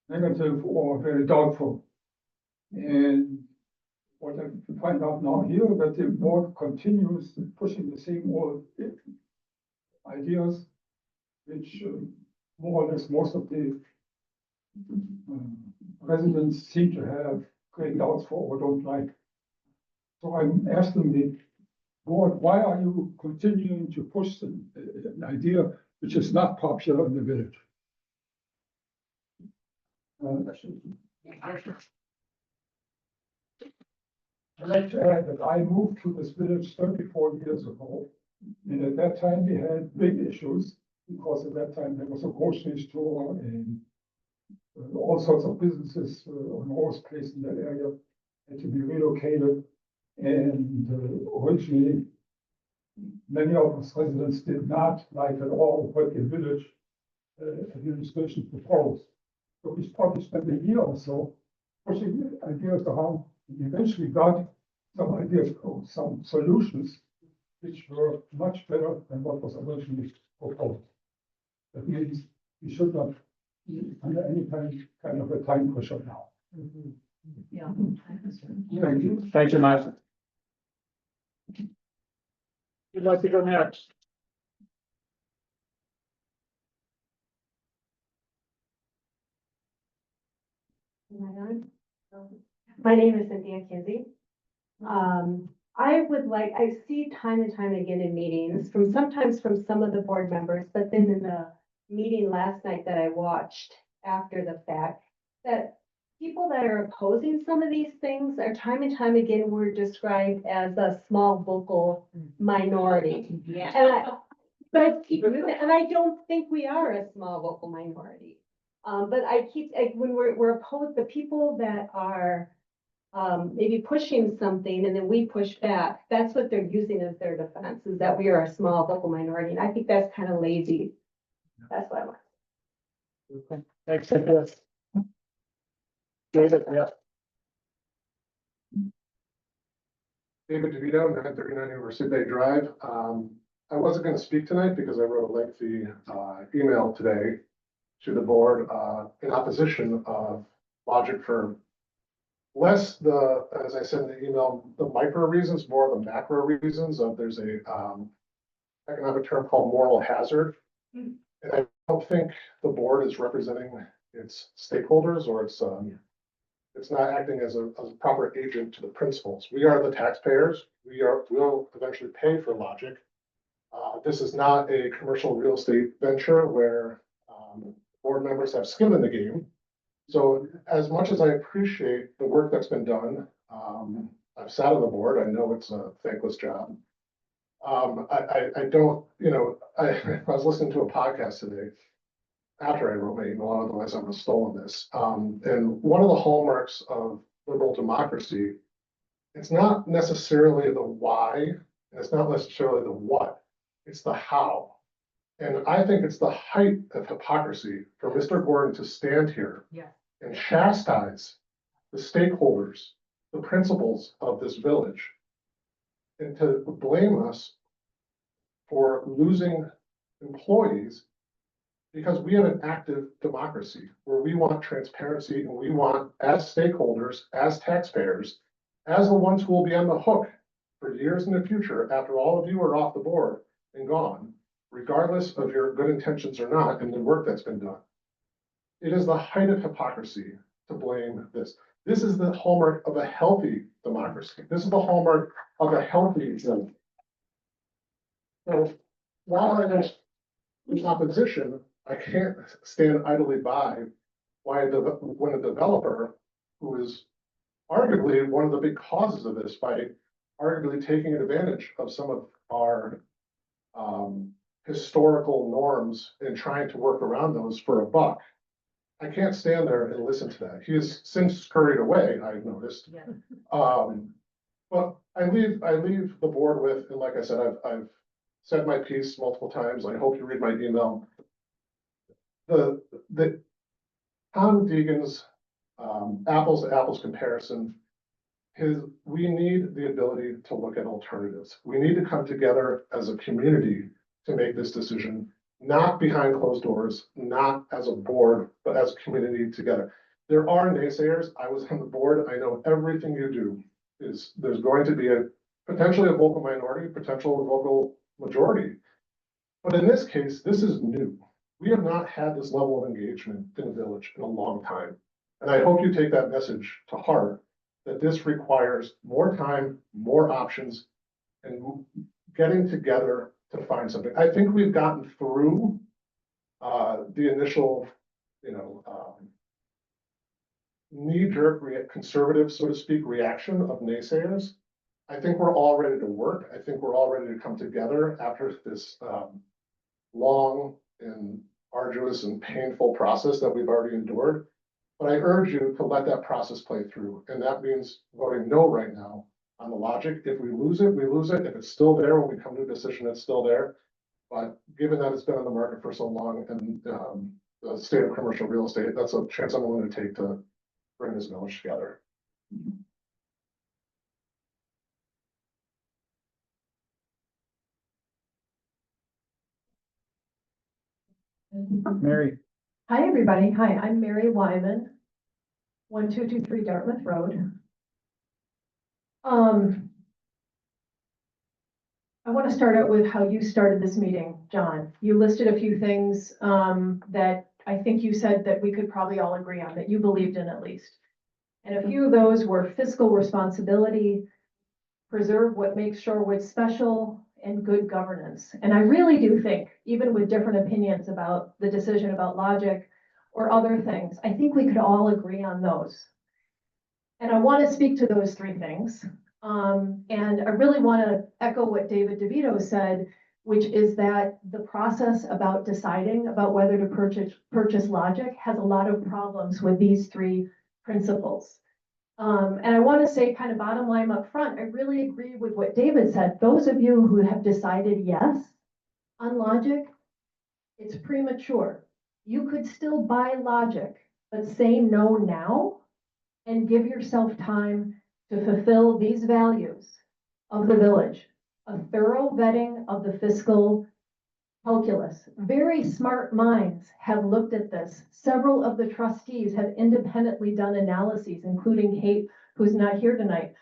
negative or very doubtful. And what I find out now here, that the board continues pushing the same old ideas, which more or less most of the residents seem to have great doubts for or don't like. So I'm asking the board, why are you continuing to push an idea which is not popular in the village? I'd like to add that I moved to this village 34 years ago. And at that time, we had big issues because at that time there was a grocery store and all sorts of businesses on horse place in that area had to be relocated. And originally, many of us residents did not like at all what the village administration proposed. So we probably spent a year or so pushing ideas around. We eventually got some ideas, some solutions, which were much better than what was originally proposed. That means we should not be under any kind of a time pressure now. Yeah. Thank you. Thank you, Mike. Who'd like to go next? My name is Cynthia Kinsey. I would like, I see time and time again in meetings sometimes from some of the board members, but then in the meeting last night that I watched after the fact, that people that are opposing some of these things are time and time again were described as a small vocal minority. Yeah. And But, and I don't think we are a small vocal minority. But I keep, when we're opposed, the people that are maybe pushing something and then we push back, that's what they're using as their defense, is that we are a small vocal minority. And I think that's kind of lazy. That's what I want. Thanks, Cynthia. David, yeah. David DeVito, 939 University Bay Drive. I wasn't going to speak tonight because I wrote a lengthy email today to the board in opposition of Logic for less the, as I said in the email, the micro reasons, more the macro reasons of there's a economic term called moral hazard. And I don't think the board is representing its stakeholders or it's not acting as a proper agent to the principals. We are the taxpayers. We'll eventually pay for Logic. This is not a commercial real estate venture where board members have skin in the game. So as much as I appreciate the work that's been done, I've sat on the board. I know it's a thankless job. I don't, I was listening to a podcast today after I wrote my email, otherwise I would have stolen this. And one of the hallmarks of liberal democracy, it's not necessarily the why, and it's not necessarily the what, it's the how. And I think it's the height of hypocrisy for Mr. Gordon to stand here and chastise the stakeholders, the principals of this village, and to blame us for losing employees because we have an active democracy where we want transparency and we want, as stakeholders, as taxpayers, as the ones who will be on the hook for years in the future after all of you are off the board and gone, regardless of your good intentions or not, and the work that's been done. It is the height of hypocrisy to blame this. This is the hallmark of a healthy democracy. This is the hallmark of a healthy zone. So while I was in opposition, I can't stand idly by when a developer who is arguably one of the big causes of this by arguably taking advantage of some of our historical norms and trying to work around those for a buck. I can't stand there and listen to that. He has since scurried away, I've noticed. But I leave the board with, and like I said, I've said my piece multiple times. I hope you read my email. The Tom Deegan's apples to apples comparison we need the ability to look at alternatives. We need to come together as a community to make this decision, not behind closed doors, not as a board, but as a community together. There are naysayers. I was on the board. I know everything you do there's going to be potentially a vocal minority, potential vocal majority. But in this case, this is new. We have not had this level of engagement in the village in a long time. And I hope you take that message to heart, that this requires more time, more options, and getting together to find something. I think we've gotten through the initial, knee-jerk conservative, so to speak, reaction of naysayers. I think we're all ready to work. I think we're all ready to come together after this long and arduous and painful process that we've already endured. But I urge you to let that process play through. And that means voting no right now on the Logic. If we lose it, we lose it. If it's still there, when we come to a decision, it's still there. But given that it's been on the market for so long and the state of commercial real estate, that's a chance I'm willing to take to bring this village together. Mary. Hi, everybody. Hi, I'm Mary Wyman, 1223 Dartmouth Road. I want to start out with how you started this meeting, John. You listed a few things that I think you said that we could probably all agree on, that you believed in at least. And a few of those were fiscal responsibility, preserve what makes Shorewood special, and good governance. And I really do think, even with different opinions about the decision about Logic or other things, I think we could all agree on those. And I want to speak to those three things. And I really want to echo what David DeVito said, which is that the process about deciding about whether to purchase Logic has a lot of problems with these three principles. And I want to say kind of bottom line up front, I really agree with what David said. Those of you who have decided yes on Logic, it's premature. You could still buy Logic, but say no now and give yourself time to fulfill these values of the village. A thorough vetting of the fiscal calculus. Very smart minds have looked at this. Several of the trustees have independently done analyses, including Kate, who's not here tonight.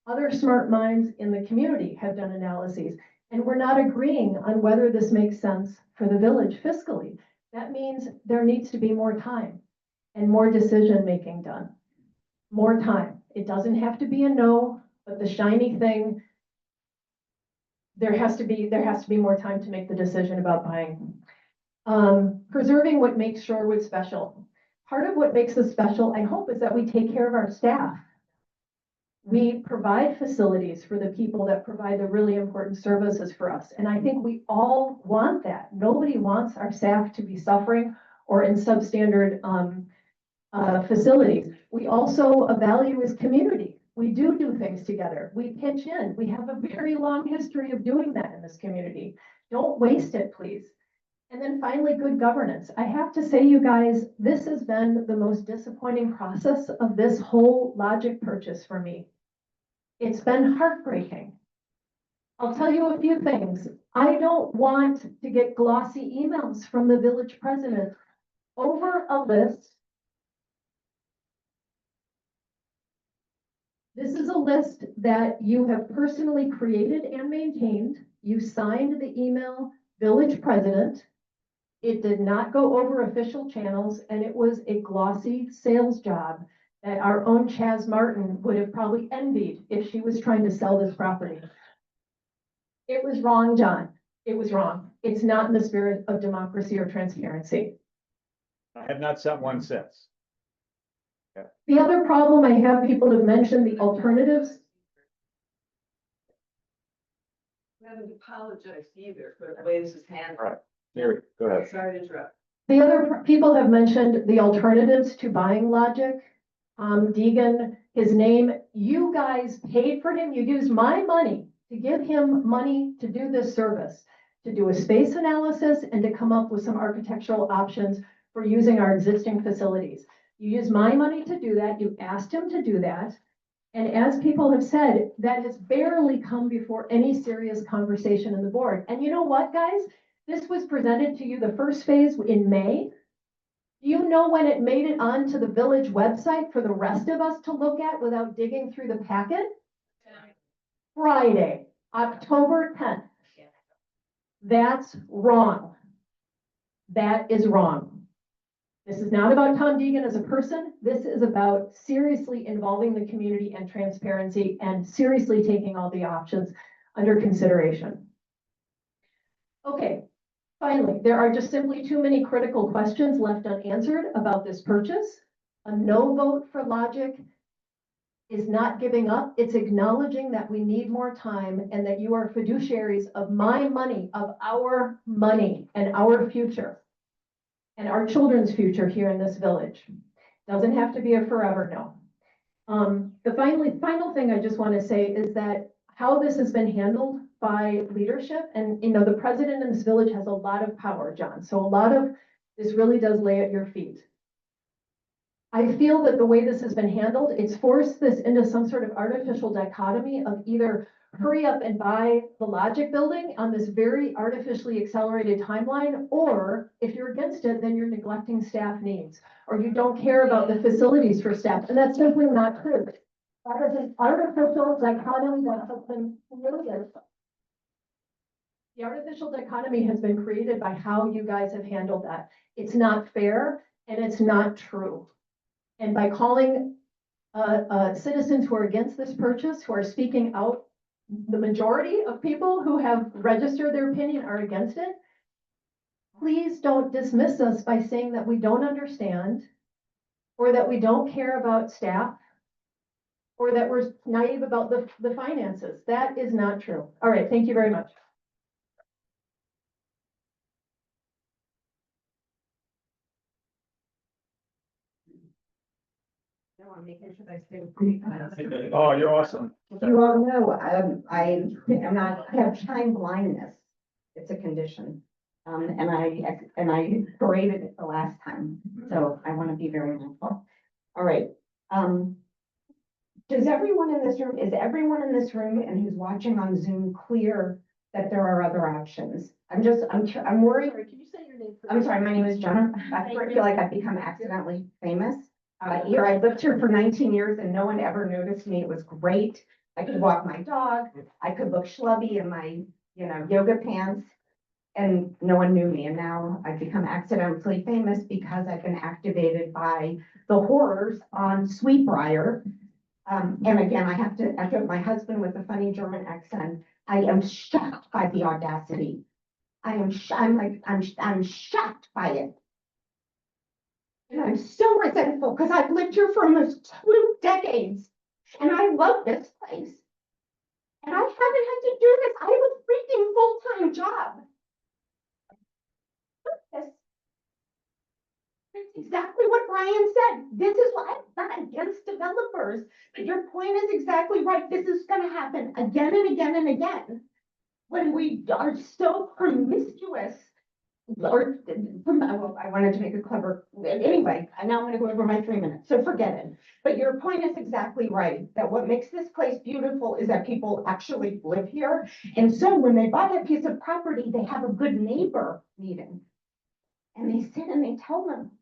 Other smart minds in the community have done analyses, and we're not agreeing on whether this makes sense for the village fiscally. That means there needs to be more time and more decision-making done. More time. It doesn't have to be a no, but the shiny thing, there has to be more time to make the decision about buying. Preserving what makes Shorewood special. Part of what makes us special, I hope, is that we take care of our staff. We provide facilities for the people that provide the really important services for us. And I think we all want that. Nobody wants our staff to be suffering or in substandard facilities. We also value as community. We do things together. We pitch in. We have a very long history of doing that in this community. Don't waste it, please. And then finally, good governance. I have to say, you guys, this has been the most disappointing process of this whole Logic purchase for me. It's been heartbreaking. I'll tell you a few things. I don't want to get glossy emails from the village president over a list. This is a list that you have personally created and maintained. You signed the email, village president. It did not go over official channels, and it was a glossy sales job that our own Chaz Martin would have probably envied if she was trying to sell this property. It was wrong, John. It was wrong. It's not in the spirit of democracy or transparency. I have not sent one since. The other problem I have, people have mentioned the alternatives. I haven't apologized either for the way this is handled. All right, Mary, go ahead. Sorry to interrupt. The other people have mentioned the alternatives to buying Logic. Deegan, his name, you guys paid for him. You used my money to give him money to do this service, to do a space analysis and to come up with some architectural options for using our existing facilities. You used my money to do that. You asked him to do that. And as people have said, that has barely come before any serious conversation in the board. And you know what, guys? This was presented to you, the first phase, in May. Do you know when it made it onto the village website for the rest of us to look at without digging through the packet? Friday, October 10th. That's wrong. That is wrong. This is not about Tom Deegan as a person. This is about seriously involving the community and transparency and seriously taking all the options under consideration. Okay, finally, there are just simply too many critical questions left unanswered about this purchase. A no vote for Logic is not giving up. It's acknowledging that we need more time and that you are fiduciaries of my money, of our money and our future. And our children's future here in this village. Doesn't have to be a forever no. The final thing I just want to say is that how this has been handled by leadership, and the president in this village has a lot of power, John. So a lot of this really does lay at your feet. I feel that the way this has been handled, it's forced this into some sort of artificial dichotomy of either hurry up and buy the Logic building on this very artificially accelerated timeline, or if you're against it, then you're neglecting staff needs, or you don't care about the facilities for staff, and that's simply not true. That is an artificial dichotomy that has been created. The artificial dichotomy has been created by how you guys have handled that. It's not fair, and it's not true. And by calling citizens who are against this purchase, who are speaking out, the majority of people who have registered their opinion are against it. Please don't dismiss us by saying that we don't understand, or that we don't care about staff, or that we're naive about the finances. That is not true. All right, thank you very much. No, I'm making sure I stay with. Oh, you're awesome. You all know, I am not, I have time blindness. It's a condition. And I paraded it the last time, so I want to be very mindful. All right. Is everyone in this room and who's watching on Zoom clear that there are other options? I'm worried. Sorry, can you say your name? I'm sorry, my name is Jennifer. I feel like I've become accidentally famous. Here, I lived here for 19 years and no one ever noticed me. It was great. I could walk my dog. I could look schlubby in my, yoga pants. And no one knew me. And now I've become accidentally famous because I've been activated by the horrors on Sweetbriar. And again, I have to echo my husband with a funny German accent. I am shocked by the audacity. I'm shocked by it. And I'm so resentful because I've lived here for almost 2 decades and I love this place. And I haven't had to do this. I have a freaking full-time job. This. That's exactly what Brian said. This is why I'm not against developers. But your point is exactly right. This is going to happen again and again and again. When we are so promiscuous, or I wanted to make it clever. Anyway, now I'm going to go over my 3 minutes, so forget it. But your point is exactly right, that what makes this place beautiful is that people actually live here. And so when they buy a piece of property, they have a good neighbor meeting. And they sit and they tell them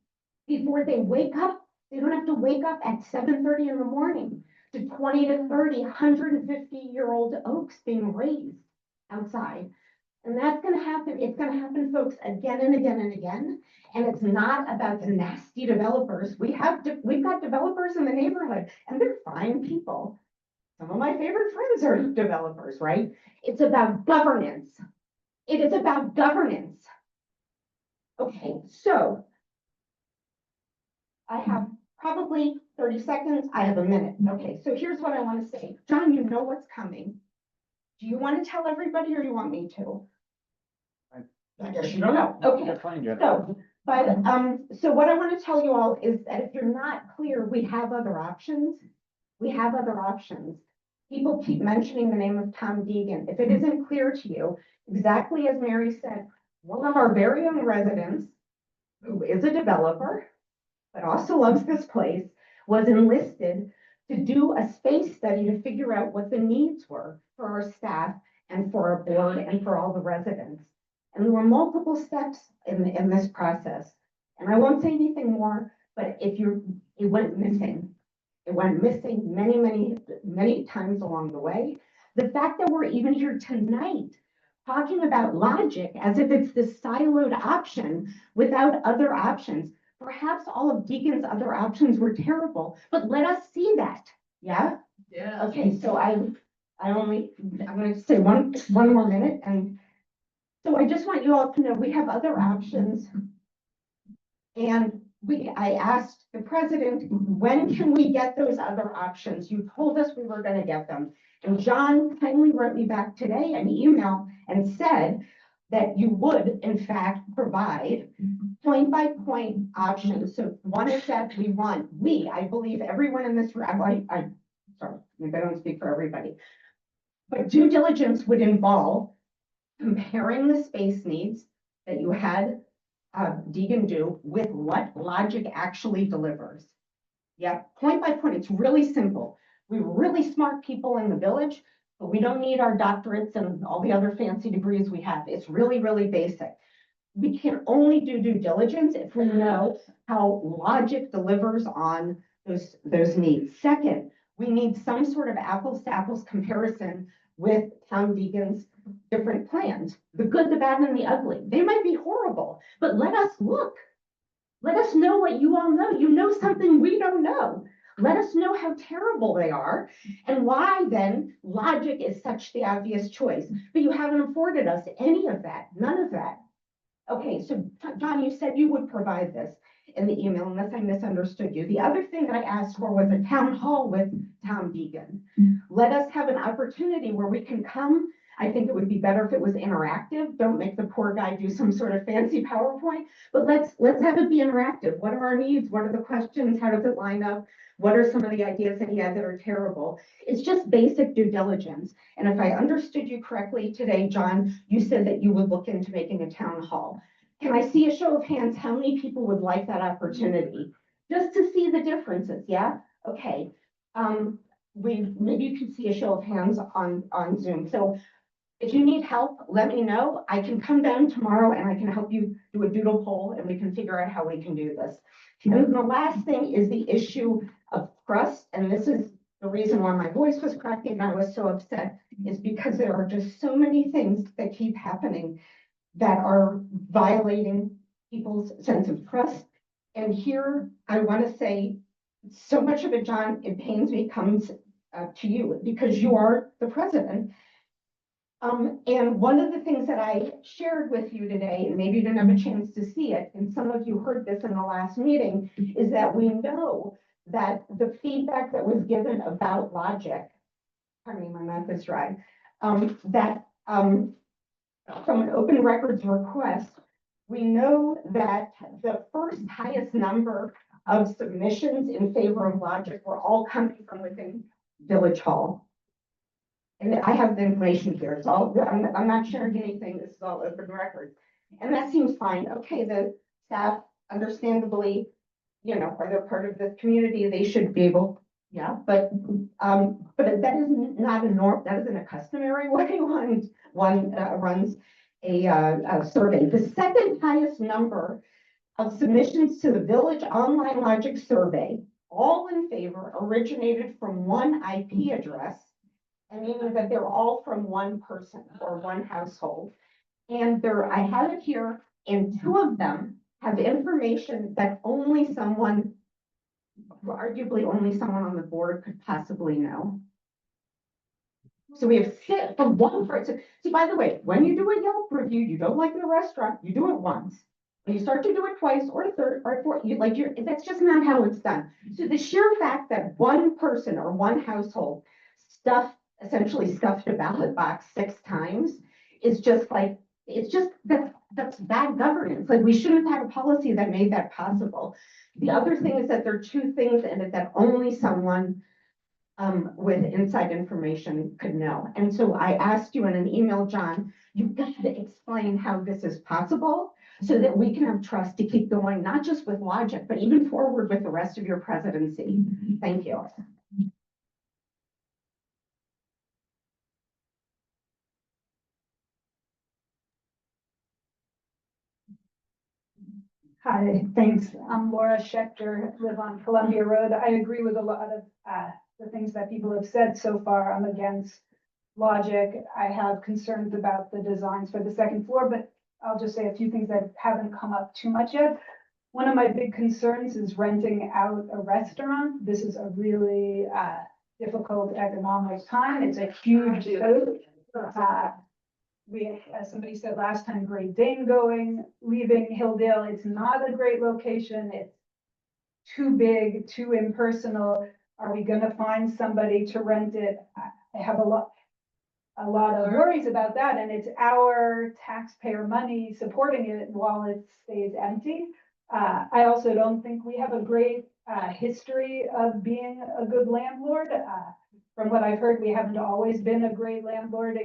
before they wake up, they don't have to wake up at 7:30 in the morning to 20 to 30, 150-year-old oaks being raised outside. And that's going to happen. It's going to happen, folks, again and again and again. And it's not about the nasty developers. We've got developers in the neighborhood and they're fine people. Some of my favorite friends are developers, right? It's about governance. It is about governance. Okay, so I have probably 30 seconds. I have a minute. Okay, so here's what I want to say. John, you know what's coming. Do you want to tell everybody or you want me to? I guess you don't know. Okay. You're fine, Jen. So, so what I want to tell you all is that if you're not clear, we have other options. We have other options. People keep mentioning the name of Tom Deegan. If it isn't clear to you, exactly as Mary said, one of our very own residents, who is a developer, but also loves this place, was enlisted to do a space study to figure out what the needs were for our staff and for our board and for all the residents. And there were multiple steps in this process. And I won't say anything more, but it went missing. It went missing many, many, many times along the way. The fact that we're even here tonight talking about logic as if it's this siloed option without other options. Perhaps all of Deacon's other options were terrible, but let us see that. Yeah? Yeah. Okay, so I'm going to say one more minute. And so I just want you all to know we have other options. And I asked the president, when can we get those other options? You told us we were going to get them. And John kindly wrote me back today an email and said that you would, in fact, provide point-by-point options. So one is that I believe everyone in this room, sorry, maybe I don't speak for everybody, but due diligence would involve comparing the space needs that you had Deegan do with what logic actually delivers. Yeah, point by point, it's really simple. We're really smart people in the village, but we don't need our doctorates and all the other fancy degrees we have. It's really, really basic. We can only do due diligence if we know how logic delivers on those needs. Second, we need some sort of apples to apples comparison with Tom Deegan's different plans, the good, the bad, and the ugly. They might be horrible, but let us look. Let us know what you all know. You know something we don't know. Let us know how terrible they are and why then logic is such the obvious choice. But you haven't afforded us any of that, none of that. Okay, so John, you said you would provide this in the email unless I misunderstood you. The other thing that I asked for was a town hall with Tom Deegan. Let us have an opportunity where we can come. I think it would be better if it was interactive. Don't make the poor guy do some sort of fancy PowerPoint, but let's have it be interactive. What are our needs? What are the questions? How does it line up? What are some of the ideas that he had that are terrible? It's just basic due diligence. And if I understood you correctly today, John, you said that you would look into making a town hall. Can I see a show of hands? How many people would like that opportunity? Just to see the differences, yeah? Okay. Maybe you can see a show of hands on Zoom. So if you need help, let me know. I can come down tomorrow and I can help you do a doodle poll and we can figure out how we can do this. And the last thing is the issue of trust. And this is the reason why my voice was cracking and I was so upset, is because there are just so many things that keep happening that are violating people's sense of trust. And here I want to say, so much of it, John, it pains me, comes to you because you are the president. And one of the things that I shared with you today, and maybe you didn't have a chance to see it, and some of you heard this in the last meeting, is that we know that the feedback that was given about Logic, pardon me, my mouth is dry, that from an open records request, we know that the first highest number of submissions in favor of Logic were all coming from within Village Hall. And I have the information here. It's all, I'm not sharing anything. This is all open record. And that seems fine. Okay, the staff understandably, you know, are they part of the community? They should be able, yeah, but that is not a norm, that isn't a customary way one runs a survey. The second highest number of submissions to the Village Online Logic Survey, all in favor, originated from one IP address, and meaning that they're all from one person or one household. And I have it here, and two of them have information that only someone, arguably only someone on the board could possibly know. So we have six from one person. See, by the way, when you do a Yelp review, you don't like the restaurant, you do it once. When you start to do it twice or a third or fourth, that's just not how it's done. So the sheer fact that one person or one household essentially stuffed a ballot box 6 times is just like, it's just, that's bad governance. Like, we shouldn't have had a policy that made that possible. The other thing is that there are two things in it that only someone with inside information could know. And so I asked you in an email, John, you've got to explain how this is possible so that we can have trust to keep going, not just with Logic, but even forward with the rest of your presidency. Thank you. Hi, thanks. I'm Laura Schechter, live on Columbia Road. I agree with a lot of the things that people have said so far. I'm against Logic. I have concerns about the designs for the second floor, but I'll just say a few things that haven't come up too much yet. One of my big concerns is renting out a restaurant. This is a really difficult economic time. It's a huge we, as somebody said last time, Great Dane leaving Hilldale. It's not a great location. It's too big, too impersonal. Are we going to find somebody to rent it? I have a lot of worries about that. And it's our taxpayer money supporting it while it stays empty. I also don't think we have a great history of being a good landlord. From what I've heard, we haven't always been a great landlord.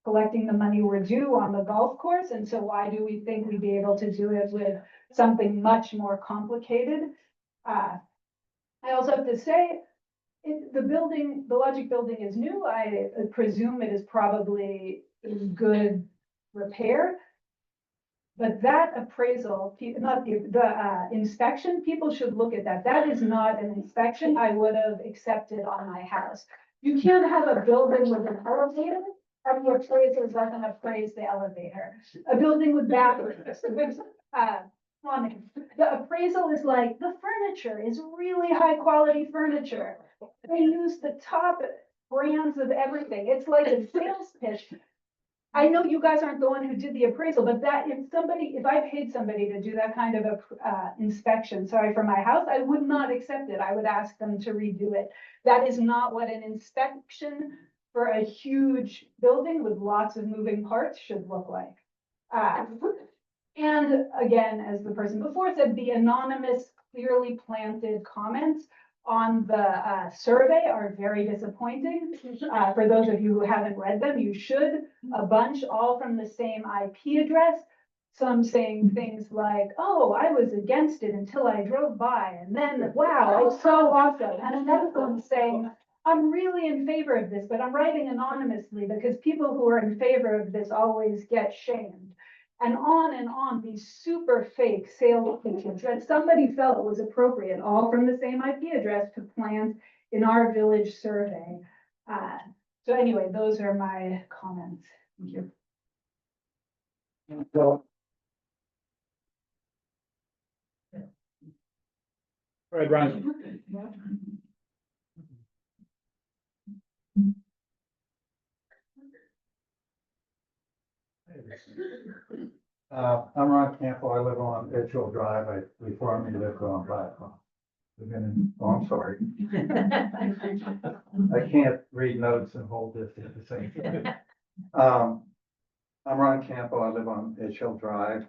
Collecting the money we're due on the golf course. And so why do we think we'd be able to do it with something much more complicated? I also have to say, the Logic building is new. I presume it is probably in good repair. But that appraisal, not the inspection, people should look at that. That is not an inspection I would have accepted on my house. You can't have a building with an elevator and the appraiser doesn't appraise the elevator. A building with bathrooms, plumbing. The appraisal is like, the furniture is really high quality furniture. They use the top brands of everything. It's like a sales pitch. I know you guys aren't the one who did the appraisal, but if I paid somebody to do that kind of a inspection, for my house, I would not accept it. I would ask them to redo it. That is not what an inspection for a huge building with lots of moving parts should look like. And again, as the person before said, the anonymous, clearly planted comments on the survey are very disappointing. For those of you who haven't read them, you should. A bunch, all from the same IP address. Some saying things like, oh, I was against it until I drove by, and then, wow, it's so awesome. And another one saying, I'm really in favor of this, but I'm writing anonymously because people who are in favor of this always get shamed. And on, these super fake sales pitches that somebody felt was appropriate, all from the same IP address to plant in our village survey. So anyway, those are my comments. Thank you. Go ahead, Ron. I'm Ron Campbell. I live on Edgehill Drive. We formerly lived on Blackwell. I'm sorry. I can't read notes and hold this at the same time. I'm Ron Campbell. I live on Edgehill Drive,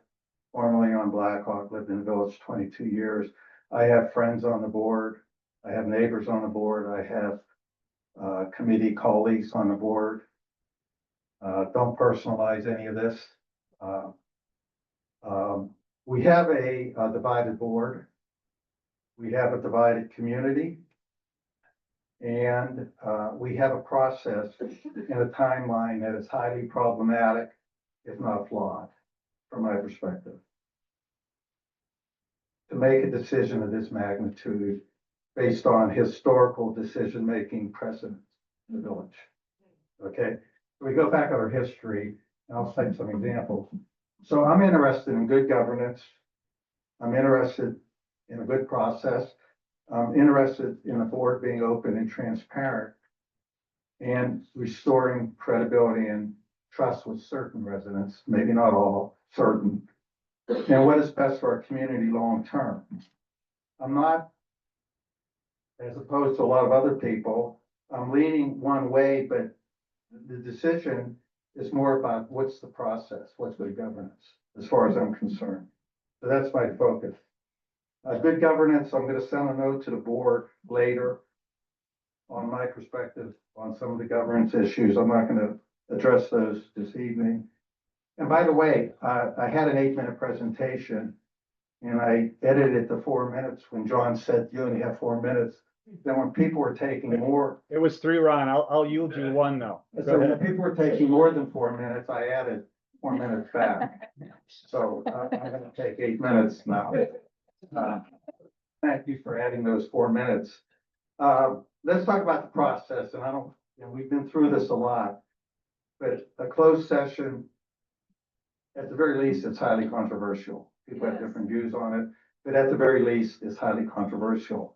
formerly on Blackhawk, lived in the village 22 years. I have friends on the board. I have neighbors on the board. I have committee colleagues on the board. Don't personalize any of this. We have a divided board. We have a divided community. And we have a process and a timeline that is highly problematic, if not flawed, from my perspective. To make a decision of this magnitude based on historical decision-making precedents in the village. Okay, we go back over history, and I'll cite some examples. So I'm interested in good governance. I'm interested in a good process. I'm interested in a board being open and transparent and restoring credibility and trust with certain residents, maybe not all, certain, and what is best for our community long-term. I'm not, as opposed to a lot of other people, I'm leaning one way, but the decision is more about what's the process, what's good governance, as far as I'm concerned. So that's my focus. Good governance, I'm gonna send a note to the board later on my perspective on some of the governance issues. I'm not gonna address those this evening. And by the way, I had an 8-minute presentation and I edited it to 4 minutes when John said you only have 4 minutes. Then when people were taking more. It was 3, Ron. I'll yield you 1 though. So when people were taking more than 4 minutes, I added 4 minutes back. So I'm gonna take 8 minutes now. Thank you for adding those 4 minutes. Let's talk about the process, and we've been through this a lot, but a closed session, at the very least, it's highly controversial. People have different views on it, but at the very least, it's highly controversial.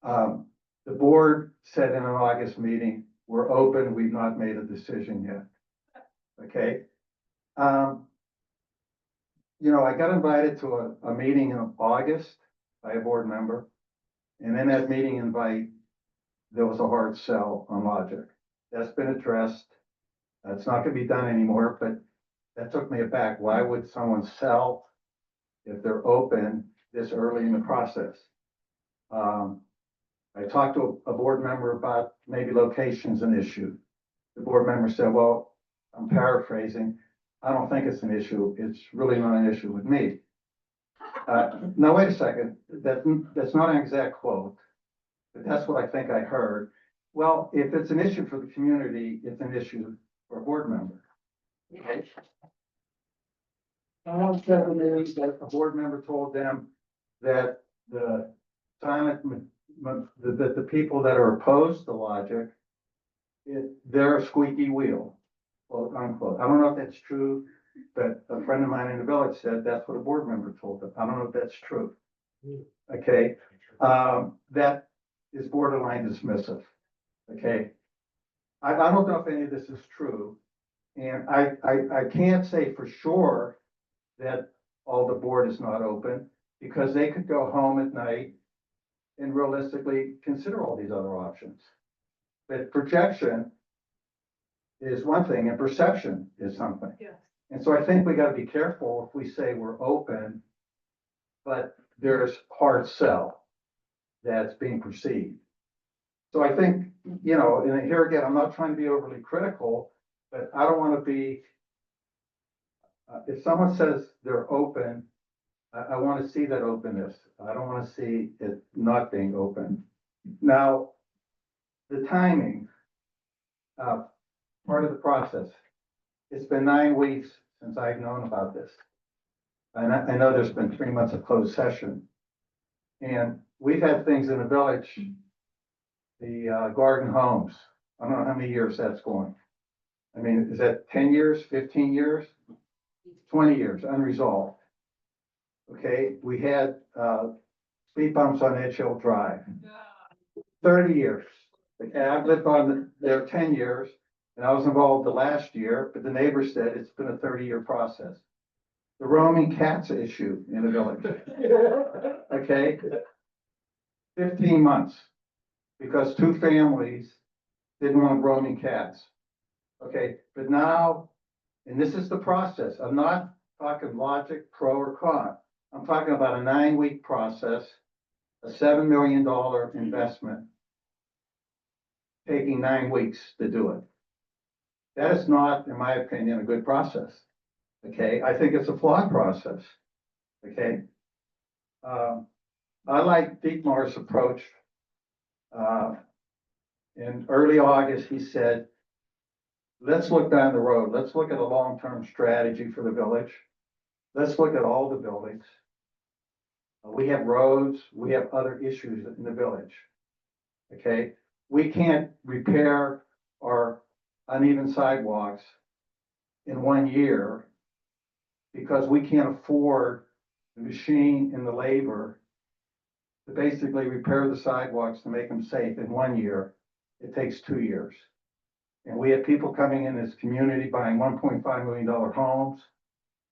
The board said in an August meeting, we're open, we've not made a decision yet. Okay. I got invited to a meeting in August by a board member. And in that meeting invite, there was a hard sell on logic. That's been addressed. That's not gonna be done anymore, but that took me aback. Why would someone sell if they're open this early in the process? I talked to a board member about maybe location's an issue. The board member said, well, I'm paraphrasing. I don't think it's an issue. It's really not an issue with me. Now, wait a second. That's not an exact quote, but that's what I think I heard. Well, if it's an issue for the community, it's an issue for a board member. Okay. Someone said to me that a board member told them that the people that are opposed to logic, they're a squeaky wheel, quote unquote. I don't know if that's true, but a friend of mine in the village said that's what a board member told them. I don't know if that's true. Okay, that is borderline dismissive. Okay, I don't know if any of this is true, and I can't say for sure that all the board is not open, because they could go home at night and realistically consider all these other options. But projection, is one thing and perception is something. Yes. And so I think we gotta be careful if we say we're open, but there's hard sell that's being perceived. So I think, you know, and here again, I'm not trying to be overly critical, but I don't wanna be, if someone says they're open, I wanna see that openness. I don't wanna see it not being open. Now, the timing, part of the process. It's been 9 weeks since I've known about this. And I know there's been 3 months of closed session. And we've had things in the village, the garden homes. I don't know how many years that's going. I mean, is that 10 years, 15 years, 20 years unresolved? Okay, we had speed bumps on Edge Hill Drive. 30 years. Okay, I've lived on there 10 years, and I was involved the last year, but the neighbor said it's been a 30-year process. The roaming cats issue in the village. Okay? 15 months, because 2 families didn't want roaming cats. Okay, but now, and this is the process, I'm not talking logic, pro or con. I'm talking about a 9-week process, a $7 million investment, taking 9 weeks to do it. That is not, in my opinion, a good process. Okay, I think it's a flawed process. Okay. I like Dietmar's approach. In early August, he said, let's look down the road. Let's look at a long-term strategy for the village. Let's look at all the buildings. We have roads, we have other issues in the village. Okay, we can't repair our uneven sidewalks in 1 year because we can't afford the machine and the labor to basically repair the sidewalks to make them safe in 1 year. It takes 2 years. And we have people coming in this community buying $1.5 million homes.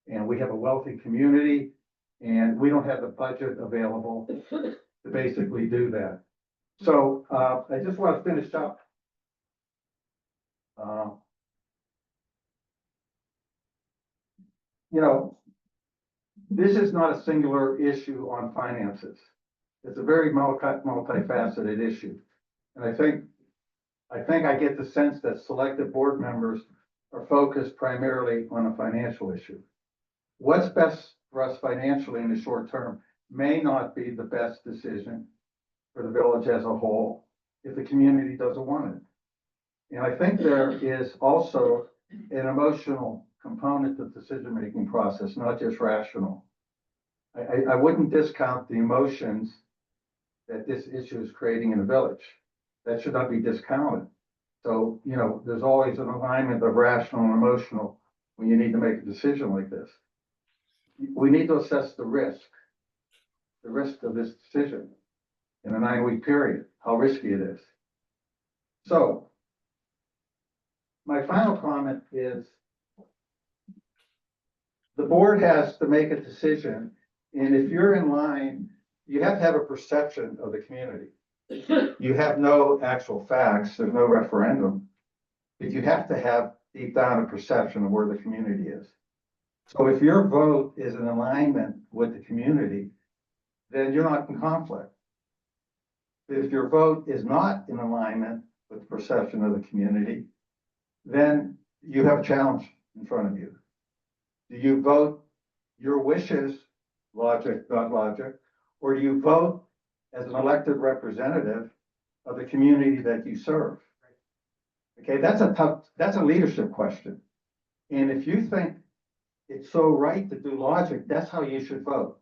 And we have a wealthy community and we don't have the budget available to basically do that. So I just want to finish up. You know, this is not a singular issue on finances. It's a very multifaceted issue. And I think I get the sense that selected board members are focused primarily on a financial issue. What's best for us financially in the short term may not be the best decision for the village as a whole if the community doesn't want it. And I think there is also an emotional component to the decision-making process, not just rational. I wouldn't discount the emotions that this issue is creating in the village. That should not be discounted. So, you know, there's always an alignment of rational and emotional when you need to make a decision like this. We need to assess the risk of this decision in a 9-week period, how risky it is. So, my final comment is the board has to make a decision, and if you're in line, you have to have a perception of the community. You have no actual facts, there's no referendum, but you have to have deep down a perception of where the community is. So if your vote is in alignment with the community, then you're not in conflict. If your vote is not in alignment with the perception of the community, then you have a challenge in front of you. Do you vote your wishes, logic, not logic, or do you vote as an elected representative of the community that you serve? Okay, that's a leadership question. And if you think it's so right to do logic, that's how you should vote.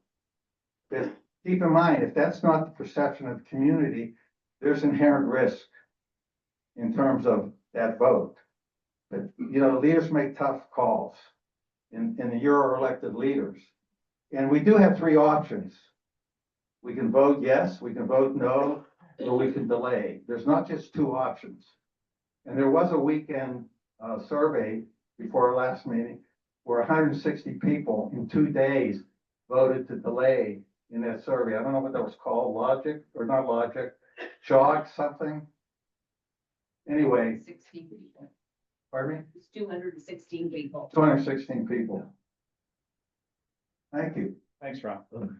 But keep in mind, if that's not the perception of the community, there's inherent risk in terms of that vote. But, you know, leaders make tough calls, and you're elected leaders. And we do have 3 options. We can vote yes, we can vote no, or we can delay. There's not just 2 options. And there was a weekend survey before our last meeting where 160 people in 2 days voted to delay in that survey. I don't know what that was called, logic or not logic, jog something. Anyway. 60 people. Pardon me? It's 216 people. 216 people. Thank you. Thanks, Ron. Okay.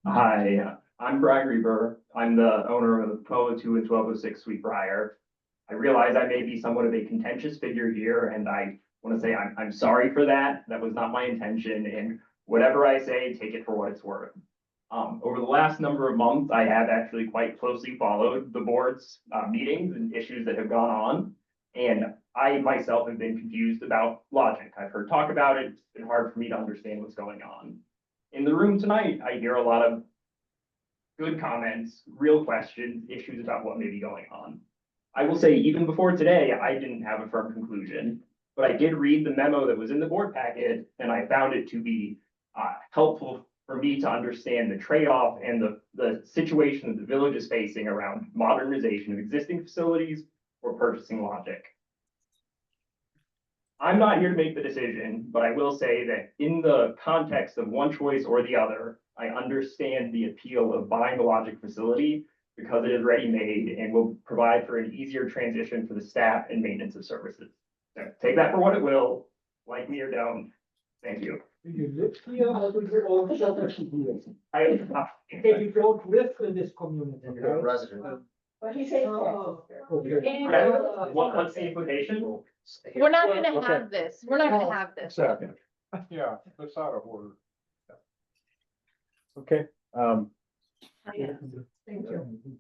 Hi, I'm Brian Reber. I'm the owner of 1202 and 1206 Sweet Briar. I realize I may be somewhat of a contentious figure here, and I want to say I'm sorry for that. That was not my intention, and whatever I say, take it for what it's worth. Over the last number of months, I have actually quite closely followed the board's meetings and issues that have gone on. And I myself have been confused about logic. I've heard talk about it. It's been hard for me to understand what's going on. In the room tonight, I hear a lot of good comments, real questions, issues about what may be going on. I will say, even before today, I didn't have a firm conclusion, but I did read the memo that was in the board packet, and I found it to be helpful for me to understand the trade-off and the situation that the village is facing around modernization of existing facilities or purchasing logic. I'm not here to make the decision, but I will say that in the context of one choice or the other, I understand the appeal of buying a logic facility because it is ready-made and will provide for an easier transition for the staff and maintenance of services. So take that for what it will, like me or don't. Thank you. Do you live here or do you own property here? I, You don't live in this community, right? Resident. But he said. Okay. what's the implication? We're not gonna Okay. have this. We're not gonna have this. Second. Yeah, that's out of order. Okay, Thank you.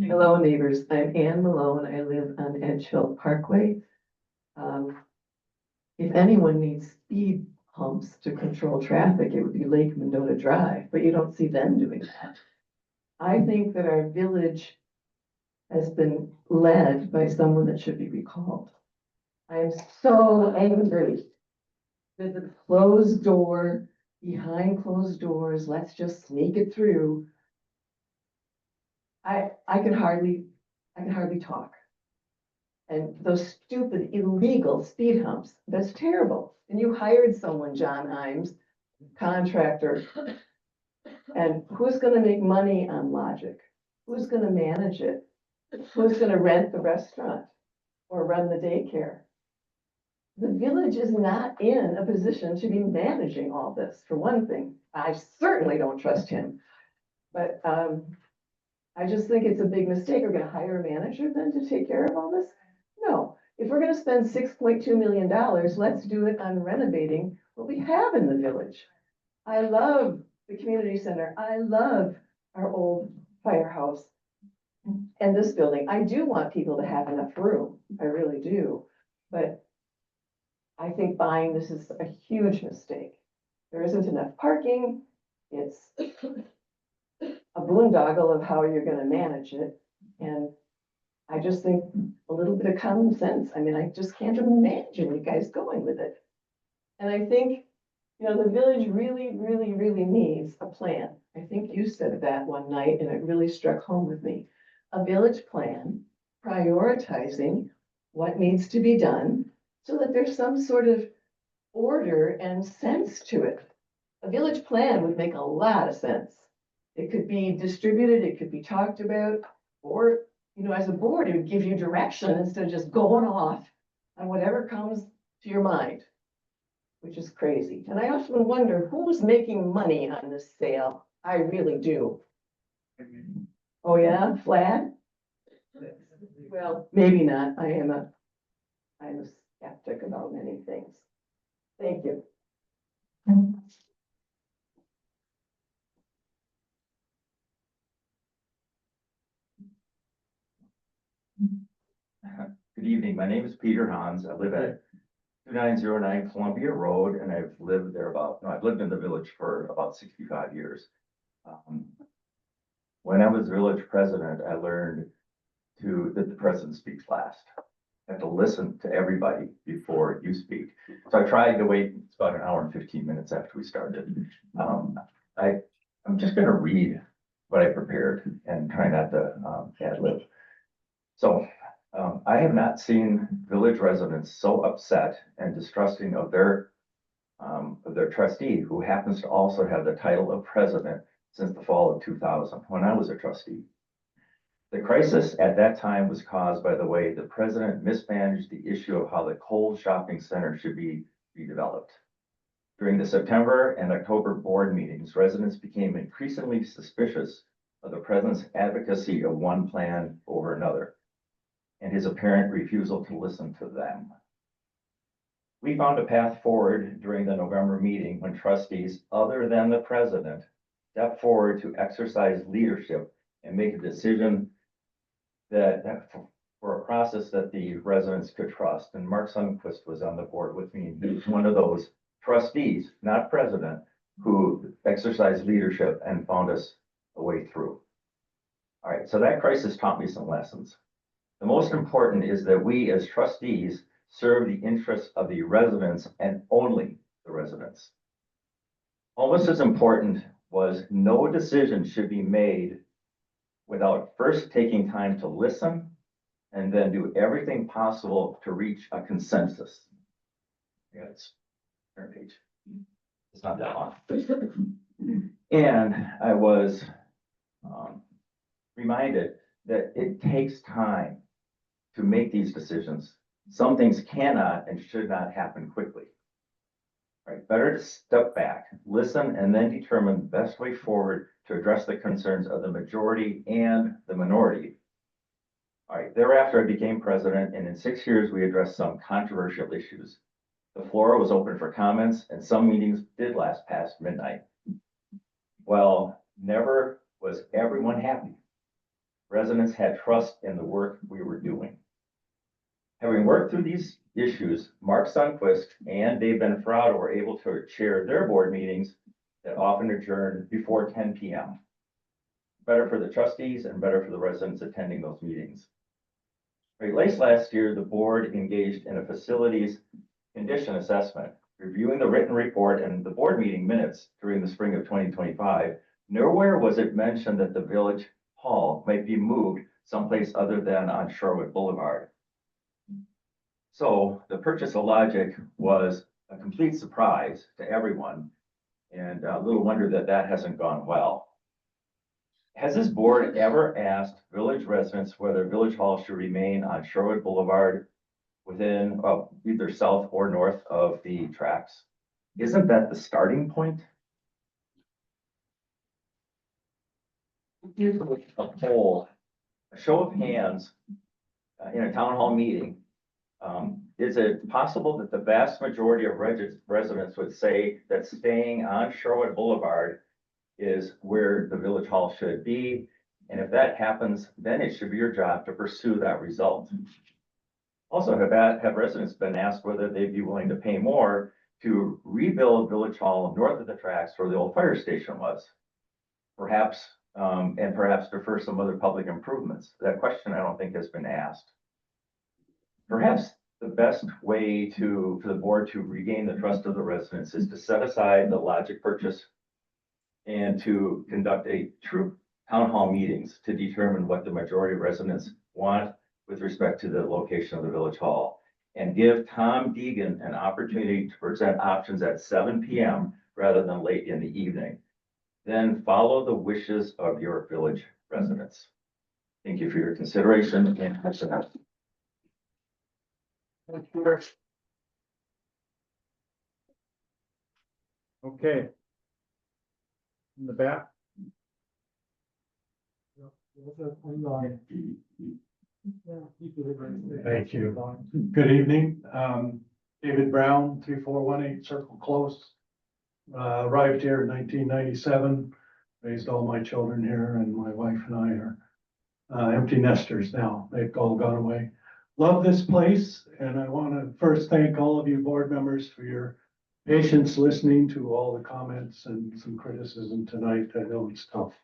Hello, neighbors. I'm Ann Malone. I live on Edge Hill Parkway. If anyone needs speed humps to control traffic, it would be Lake Mendota Drive, but you don't see them doing that. I think that our village has been led by someone that should be recalled. I am so angry that the closed door, behind closed doors, let's just sneak it through. I can hardly talk. And those stupid illegal speed humps, that's terrible. And you hired someone, John Imes, contractor. And who's gonna make money on logic? Who's gonna manage it? Who's gonna rent the restaurant or run the daycare? The village is not in a position to be managing all this, for one thing. I certainly don't trust him. But, I just think it's a big mistake. We're gonna hire a manager then to take care of all this? No, if we're gonna spend $6.2 million, let's do it on renovating what we have in the village. I love the community center. I love our old firehouse and this building. I do want people to have enough room. I really do. But I think buying this is a huge mistake. There isn't enough parking. It's a boondoggle of how you're gonna manage it. And I just think a little bit of common sense. I mean, I just can't imagine you guys going with it. And I think, you know, the village really, really, really needs a plan. I think you said that one night and it really struck home with me. A village plan prioritizing what needs to be done so that there's some sort of order and sense to it. A village plan would make a lot of sense. It could be distributed, it could be talked about, or, you know, as a board, it would give you direction instead of just going off on whatever comes to your mind, which is crazy. And I often wonder who's making money on this sale. I really do. Oh, yeah, Vlad? Well, maybe not. I'm a skeptic about many things. Thank you. Good evening. My name is Peter Hans. I live at 2909 Columbia Road, and I've lived there I've lived in the village for about 65 years. When I was village president, I learned that the president speaks last. I have to listen to everybody before you speak. So I tried to wait. It's about an hour and 15 minutes after we started. I'm just going to read what I prepared and try not to ad lib. So, I have not seen village residents so upset and distrusting of their trustee, who happens to also have the title of president since the fall of 2000, when I was a trustee. The crisis at that time was caused by the way the president mismanaged the issue of how the Kohl's Shopping Center should be redeveloped. During the September and October board meetings, residents became increasingly suspicious of the president's advocacy of one plan over another, and his apparent refusal to listen to them. We found a path forward during the November meeting when trustees, other than the president, stepped forward to exercise leadership and make a decision that for a process that the residents could trust. And Mark Sundquist was on the board with me. He was one of those trustees, not president, who exercised leadership and found us a way through. All right, so that crisis taught me some lessons. The most important is that we as trustees serve the interests of the residents and only the residents. Almost as important was no decision should be made without first taking time to listen and then do everything possible to reach a consensus. Yeah, it's turn page. It's not that long. And I was reminded that it takes time to make these decisions. Some things cannot and should not happen quickly. Right, better to step back, listen, and then determine the best way forward to address the concerns of the majority and the minority. All right, thereafter I became president, and in 6 years we addressed some controversial issues. The floor was open for comments, and some meetings did last past midnight. Well, never was everyone happy. Residents had trust in the work we were doing. Having worked through these issues, Mark Sundquist and Dave Benfrado were able to chair their board meetings that often adjourned before 10 p.m. Better for the trustees and better for the residents attending those meetings. Right, late last year, the board engaged in a facilities condition assessment, reviewing the written report and the board meeting minutes during the spring of 2025. Nowhere was it mentioned that the village hall might be moved someplace other than on Shorewood Boulevard. So the purchase of Logic was a complete surprise to everyone, and a little wonder that that hasn't gone well. Has this board ever asked village residents whether Village Hall should remain on Shorewood Boulevard within either south or north of the tracks? Isn't that the starting point? Here's a poll, a show of hands in a town hall meeting. Is it possible that the vast majority of residents would say that staying on Shorewood Boulevard is where the village hall should be? And if that happens, then it should be your job to pursue that result. Also, have residents been asked whether they'd be willing to pay more to rebuild Village Hall north of the tracks where the old fire station was? Perhaps, and perhaps defer some other public improvements. That question I don't think has been asked. Perhaps the best way for the board to regain the trust of the residents is to set aside the Logic purchase and to conduct a true town hall meetings to determine what the majority of residents want with respect to the location of the village hall, and give Tom Deegan an opportunity to present options at 7 p.m. rather than late in the evening. Then follow the wishes of your village residents. Thank you for your consideration and attention. Okay. In the back. Thank you. Good evening. David Brown, 3418 Circle Close. Arrived here in 1997, raised all my children here, and my wife and I are empty nesters now. They've all gone away. Love this place, and I want to first thank all of you board members for your patience listening to all the comments and some criticism tonight. I know it's tough.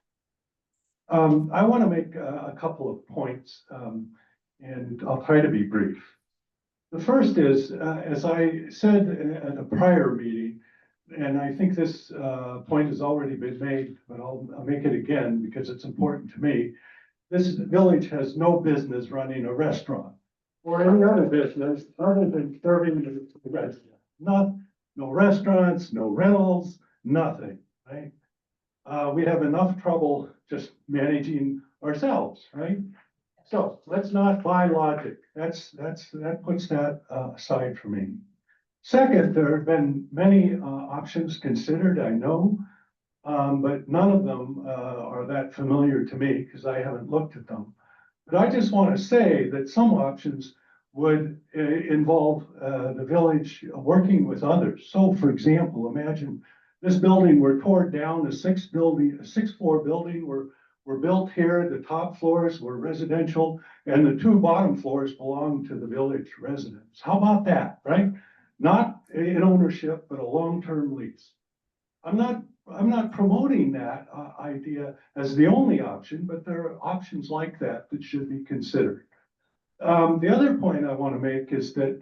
I want to make a couple of points, and I'll try to be brief. The first is, as I said at a prior meeting, and I think this point has already been made, but I'll make it again because it's important to me. this village has no business running a restaurant or any other business other than serving the residents. No restaurants, no rentals, nothing, right? We have enough trouble just managing ourselves, right? So let's not buy logic. That puts that aside for me. Second, there have been many options considered, I know, but none of them are that familiar to me because I haven't looked at them. But I just want to say that some options would involve the village working with others. So for example, imagine this building were torn down, a six-floor building were built here, the top floors were residential, and the two bottom floors belong to the village residents. How about that, right? Not in ownership, but a long-term lease. I'm not promoting that idea as the only option, but there are options like that that should be considered. The other point I want to make is that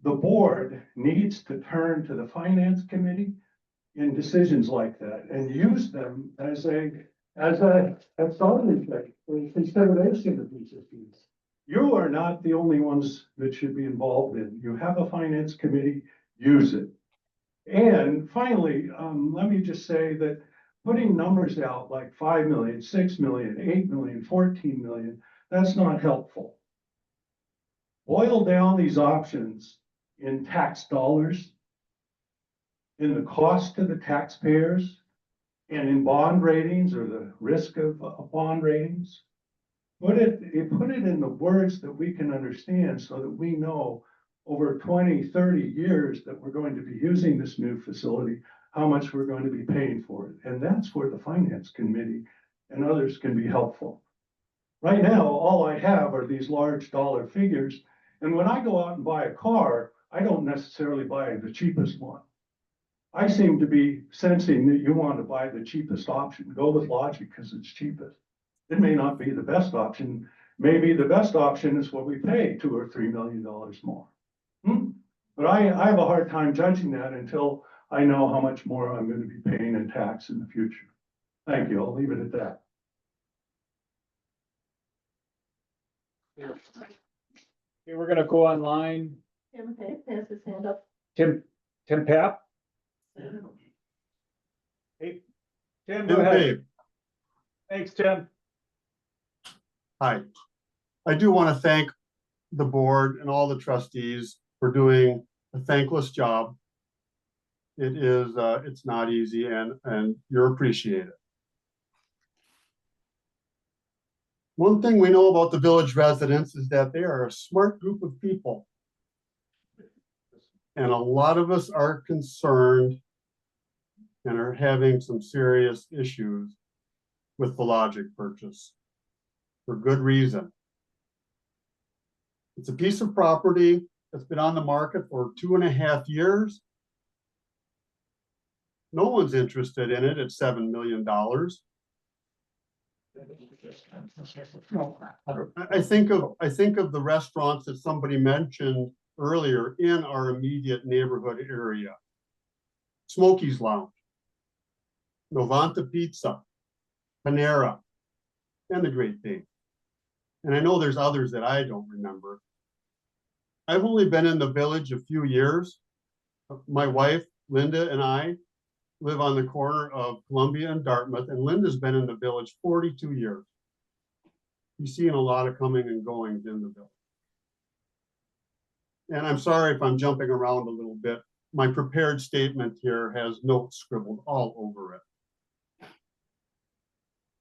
the board needs to turn to the finance committee in decisions like that and use them as a starting point for consideration of these issues. You are not the only ones that should be involved in. You have a finance committee, use it. And finally, let me just say that putting numbers out like 5 million, 6 million, 8 million, 14 million, that's not helpful. Boil down these options in tax dollars, in the cost to the taxpayers, and in bond ratings or the risk of bond ratings. Put it in the words that we can understand so that we know over 20, 30 years that we're going to be using this new facility, how much we're going to be paying for it. And that's where the finance committee and others can be helpful. Right now, all I have are these large dollar figures. And when I go out and buy a car, I don't necessarily buy the cheapest one. I seem to be sensing that you want to buy the cheapest option. Go with logic because it's cheapest. It may not be the best option. Maybe the best option is what we pay, $2 or $3 million more. But I have a hard time judging that until I know how much more I'm going to be paying in tax in the future. Thank you. I'll leave it at that. Okay, we're gonna go online. Tim has his hand up. Tim Papp? Hey, Tim, go ahead. Thanks, Tim. Hi, I do want to thank the board and all the trustees for doing a thankless job. It is, it's not easy and you're appreciated. One thing we know about the village residents is that they are a smart group of people. And a lot of us are concerned and are having some serious issues with the Logic purchase for good reason. It's a piece of property that's been on the market for 2.5 years. No one's interested in it at $7 million. I think of the restaurants that somebody mentioned earlier in our immediate neighborhood area. Smokey's Lounge, Novanta Pizza, Panera, and the Great Dane. And I know there's others that I don't remember. I've only been in the village a few years. My wife, Linda, and I live on the corner of Columbia and Dartmouth, and Linda's been in the village 42 years. You've seen a lot of coming and goings in the village. And I'm sorry if I'm jumping around a little bit. My prepared statement here has notes scribbled all over it.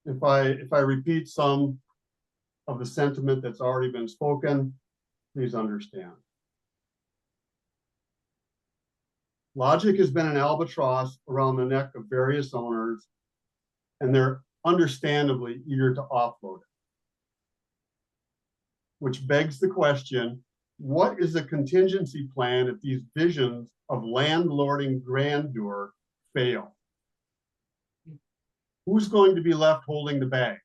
If I repeat some of the sentiment that's already been spoken, please understand. Logic has been an albatross around the neck of various owners, and they're understandably eager to offload it. Which begs the question, what is a contingency plan if these visions of landlording grandeur fail? Who's going to be left holding the bag?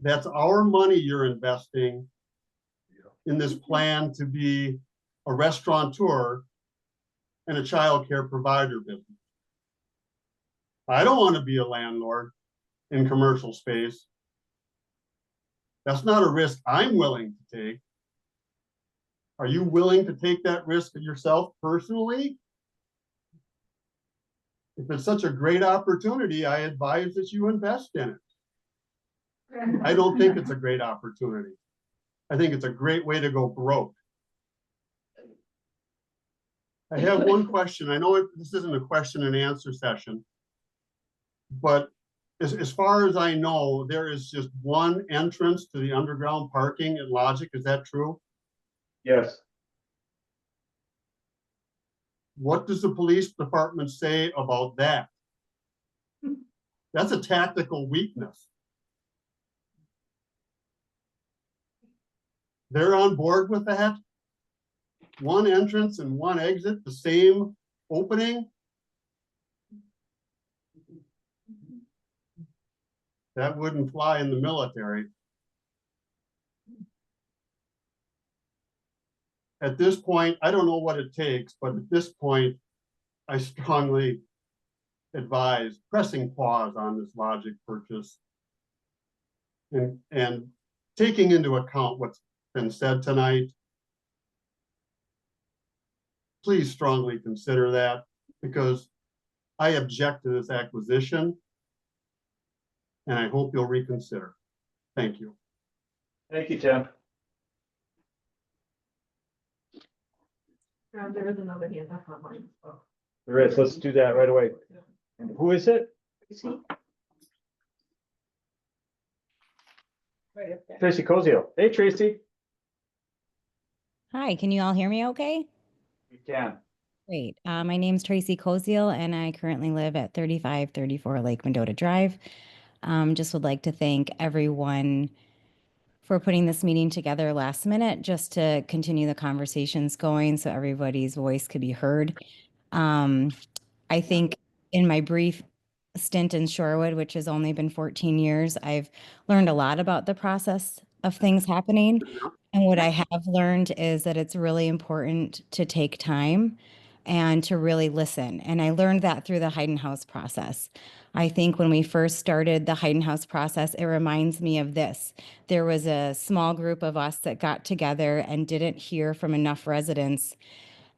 That's our money you're investing in this plan to be a restaurateur and a child care provider business. I don't want to be a landlord in commercial space That's not a risk I'm willing to take. Are you willing to take that risk yourself personally? If it's such a great opportunity, I advise that you invest in it. I don't think it's a great opportunity. I think it's a great way to go broke. I have one question. I know this isn't a question and answer session, but as far as I know, there is just one entrance to the underground parking at Logic. Is that true? Yes. What does the police department say about that? That's a tactical weakness. They're on board with that? One entrance and one exit, the same opening? That wouldn't fly in the military. At this point, I don't know what it takes, but at this point, I strongly advise pressing pause on this Logic purchase. And taking into account what's been said tonight, please strongly consider that, because I object to this acquisition, and I hope you'll reconsider. Thank you. Thank you, Tim. There is another hand up on mine. There is. Let's do that right away. And who is it? Right up there. Tracy Cozio. Hey, Tracy. Hi, can you all hear me okay? You can. Great. My name's Tracy Koziel, and I currently live at 3534 Lake Mendota Drive. Just would like to thank everyone for putting this meeting together last minute, just to continue the conversations going so everybody's voice could be heard. I think in my brief stint in Shorewood, which has only been 14 years, I've learned a lot about the process of things happening. And what I have learned is that it's really important to take time and to really listen. And I learned that through the Hayden House process. I think when we first started the Hayden House process, it reminds me of this. There was a small group of us that got together and didn't hear from enough residents.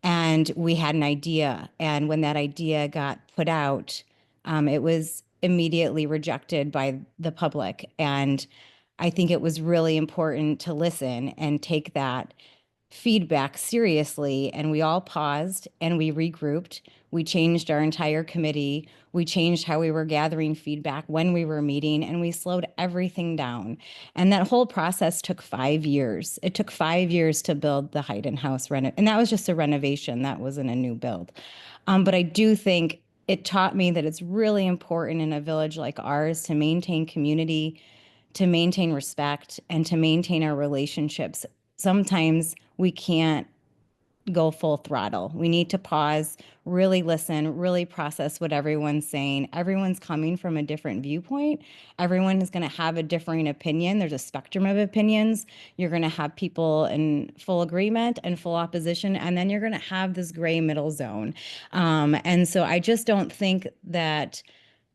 And we had an idea. And when that idea got put out, it was immediately rejected by the public. And I think it was really important to listen and take that feedback seriously. And we all paused and we regrouped. We changed our entire committee. We changed how we were gathering feedback when we were meeting, and we slowed everything down. And that whole process took 5 years. It took 5 years to build the Hayden House and that was just a renovation. That wasn't a new build. But I do think it taught me that it's really important in a village like ours to maintain community, to maintain respect, and to maintain our relationships. Sometimes we can't go full throttle. We need to pause, really listen, really process what everyone's saying. Everyone's coming from a different viewpoint. Everyone is going to have a differing opinion. There's a spectrum of opinions. You're going to have people in full agreement and full opposition, and then you're going to have this gray middle zone. And so I just don't think that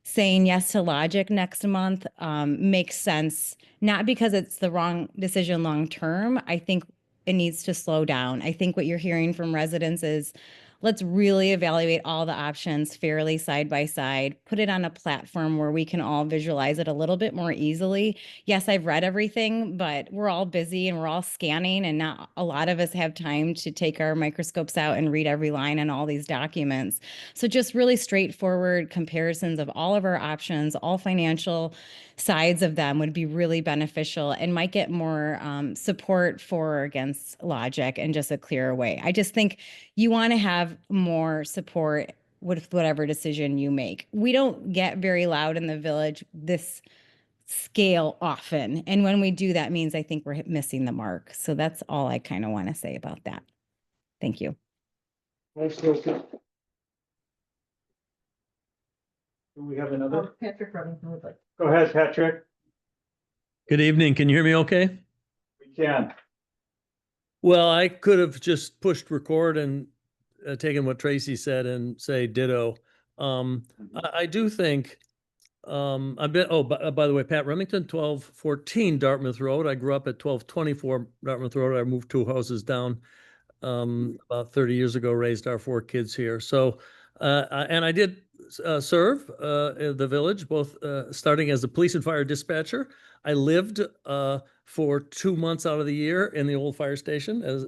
saying yes to Logic next month makes sense, not because it's the wrong decision long term. I think it needs to slow down. I think what you're hearing from residents is, let's really evaluate all the options fairly side by side, put it on a platform where we can all visualize it a little bit more easily. Yes, I've read everything, but we're all busy and we're all scanning, and not a lot of us have time to take our microscopes out and read every line in all these documents. So just really straightforward comparisons of all of our options, all financial sides of them would be really beneficial and might get more support for or against Logic in just a clearer way. I just think you want to have more support with whatever decision you make. We don't get very loud in the village this scale often. And when we do, that means I think we're missing the mark. So that's all I kind of want to say about that. Thank you. Thanks, Tracy. Do we have another? Patrick Remington would like. Go ahead, Patrick. Good evening. Can you hear me okay? We can. Well, I could have just pushed record and taken what Tracy said and say ditto. I do think I've been, oh, by the way, Pat Remington, 1214 Dartmouth Road. I grew up at 1224 Dartmouth Road. I moved 2 houses down about 30 years ago, raised our 4 kids here. So, and I did serve in the village, both starting as a police and fire dispatcher. I lived for 2 months out of the year in the old fire station as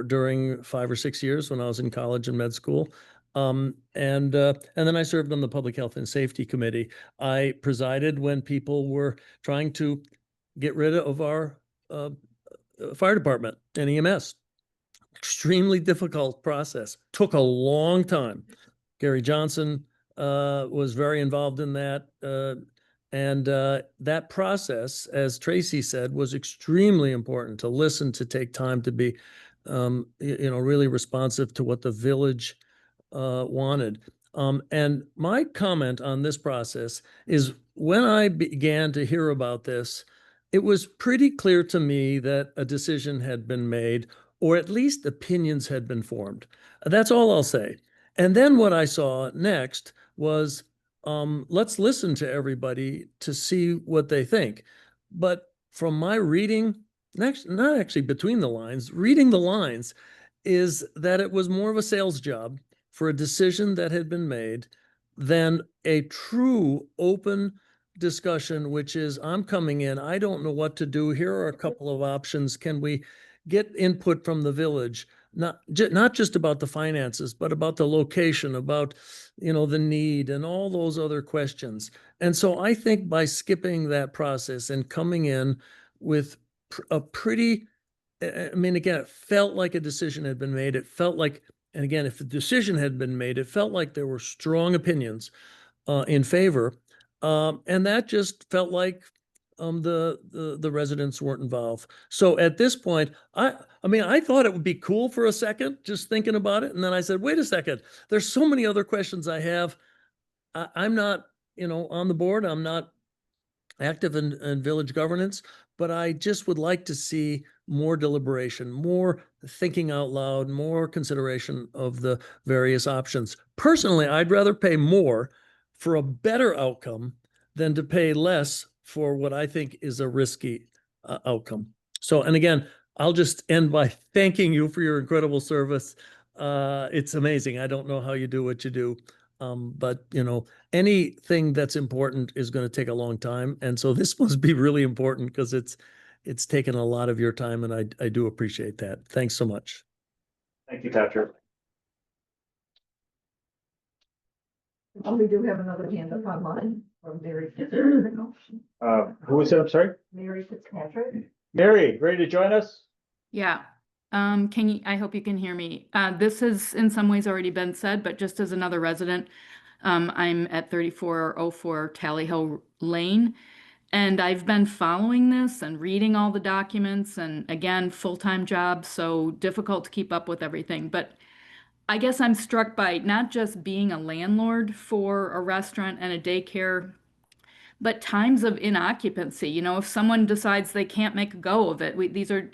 during 5 or 6 years when I was in college and med school. And then I served on the Public Health and Safety Committee. I presided when people were trying to get rid of our fire department and EMS. Extremely difficult process. Took a long time. Gary Johnson was very involved in that. And that process, as Tracy said, was extremely important to listen, to take time, to be, really responsive to what the village wanted. And my comment on this process is when I began to hear about this, it was pretty clear to me that a decision had been made, or at least opinions had been formed. That's all I'll say. And then what I saw next was, let's listen to everybody to see what they think. But from my reading, not actually between the lines, reading the lines, is that it was more of a sales job for a decision that had been made than a true open discussion, which is, I'm coming in, I don't know what to do. Here are a couple of options. Can we get input from the village? Not just about the finances, but about the location, about, the need and all those other questions. And so I think by skipping that process and coming in with a pretty, again, it felt like a decision had been made. It felt like, and again, if the decision had been made, it felt like there were strong opinions in favor. And that just felt like the residents weren't involved. So at this point, I thought it would be cool for a second, just thinking about it. And then I said, wait a second, there's so many other questions I have. I'm not, on the board. I'm not active in village governance, but I just would like to see more deliberation, more thinking out loud, more consideration of the various options. Personally, I'd rather pay more for a better outcome than to pay less for what I think is a risky outcome. So, and again, I'll just end by thanking you for your incredible service. It's amazing. I don't know how you do what you do. But anything that's important is going to take a long time. And so this must be really important because it's taken a lot of your time, and I do appreciate that. Thanks so much. Thank you, Patrick. We do have another hand up online from Mary. Who is it? I'm sorry. Mary Fitzpatrick. Mary, ready to join us? Yeah. I hope you can hear me. This has in some ways already been said, but just as another resident, I'm at 3404 Tally Hill Lane. And I've been following this and reading all the documents, and again, full-time job, so difficult to keep up with everything. But I guess I'm struck by not just being a landlord for a restaurant and a daycare, but times of inoccupancy. If someone decides they can't make a go of it, these are,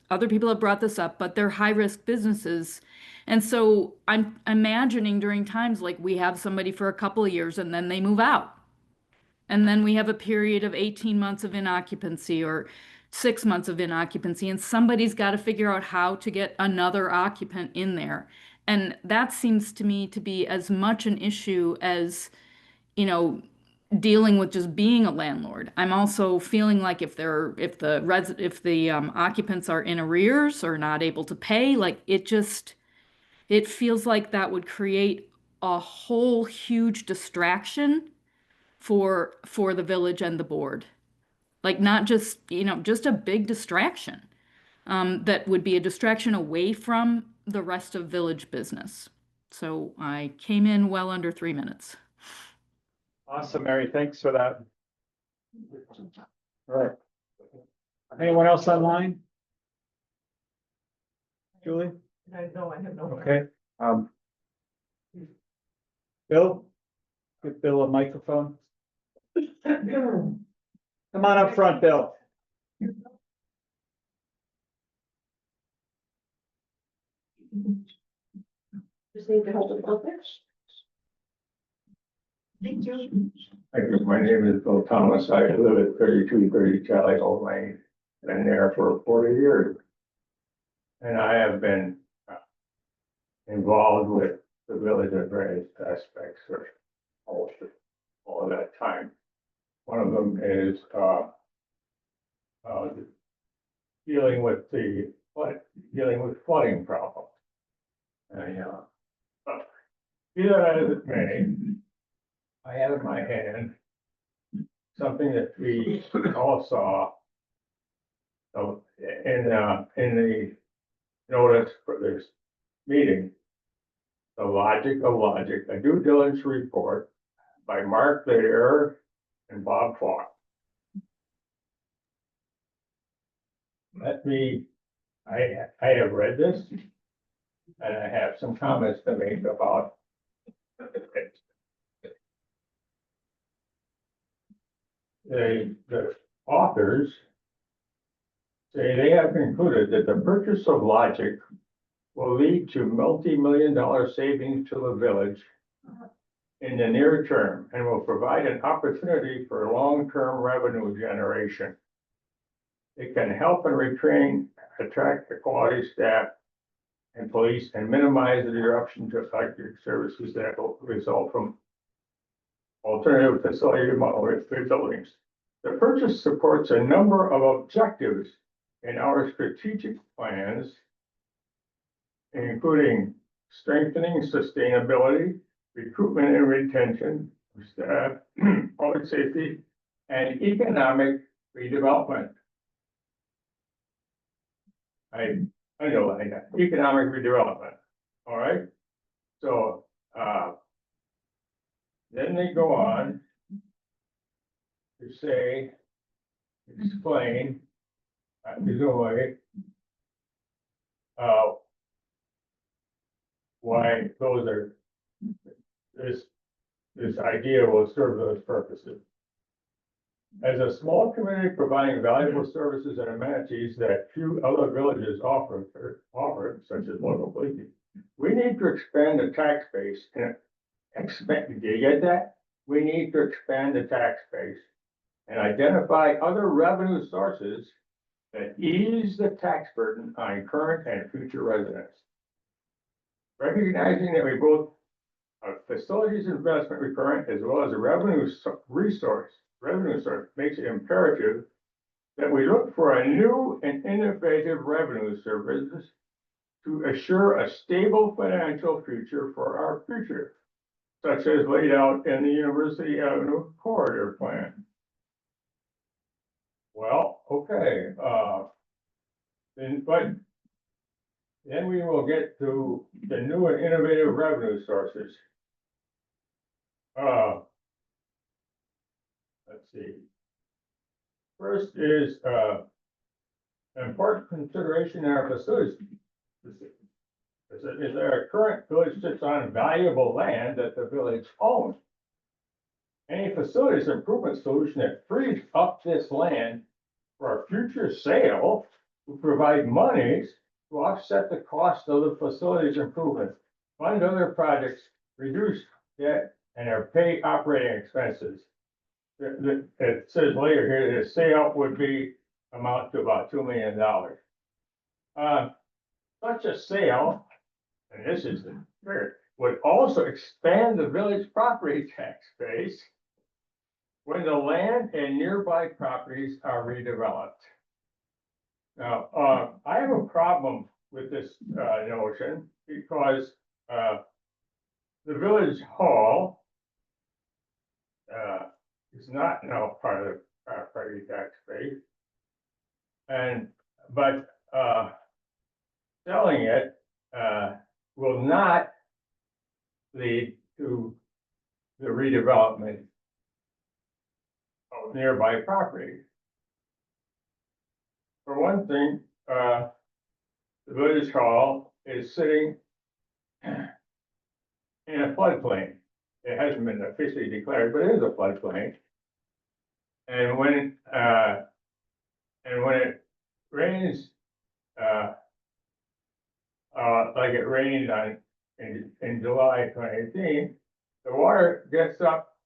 other people have brought this up, but they're high-risk businesses. And so I'm imagining during times like we have somebody for a couple of years and then they move out. And then we have a period of 18 months of inoccupancy or 6 months of inoccupancy, and somebody's got to figure out how to get another occupant in there. And that seems to me to be as much an issue as, dealing with just being a landlord. I'm also feeling like if the occupants are in arrears or not able to pay, like it feels like that would create a whole huge distraction for the village and the board. Like not just, just a big distraction that would be a distraction away from the rest of village business. So I came in well under 3 minutes. Awesome, Mary. Thanks for that. All right. Anyone else online? Julie? No, I have no. Okay. Bill? Give Bill a microphone. Come on up front, Bill. Just need to hold it up there. Thank you. My name is Bill Thomas. I live at 3230 Charlie Hill Lane. Been there for 40 years. And I have been involved with the village at various aspects for all of that time. One of them is dealing with flooding problems. And be that as it may, I have in my hand something that we all saw in the notice for this meeting, The Logic of Logic, a due diligence report by Mark Lear and Bob Falk. I have read this, and I have some comments to make about it. The authors say they have concluded that the purchase of Logic will lead to multi-million-dollar savings to the village in the near term and will provide an opportunity for long-term revenue generation. It can help and attract the quality staff and police and minimize the disruption to electric services that will result from alternative facility buildings. The purchase supports a number of objectives in our strategic plans, including strengthening sustainability, recruitment and retention, staff, public safety, and economic redevelopment. I underline that, economic redevelopment, all right? So, then they go on to say, explain, presumably, why this idea will serve those purposes. As a small community providing valuable services and amenities that few other villages offer, such as local policing, we need to expand the tax base and do you get that? We need to expand the tax base and identify other revenue sources that ease the tax burden on current and future residents. Recognizing that we both have facilities investment recurrent as well as a revenue source makes it imperative that we look for a new and innovative revenue services to assure a stable financial future for our future, such as laid out in the University Avenue Corridor Plan. Well, okay, then we will get to the new and innovative revenue sources. Let's see. First is an important consideration in our facilities. Is there a current village sits on valuable land that the village owns? Any facilities improvement solution that frees up this land for a future sale will provide monies to offset the cost of the facilities improvement, fund other projects, reduce debt, and pay operating expenses. It says later here, the sale would amount to about $2 million. Such a sale, and this is the spirit, would also expand the village property tax base when the land and nearby properties are redeveloped. Now, I have a problem with this notion because the village hall is not now part of the property tax base, but selling it will not lead to the redevelopment of nearby property. For one thing, the village hall is sitting in a floodplain. It hasn't been officially declared, but it is a floodplain. And when it rains, like it rained in July 2018, the water gets up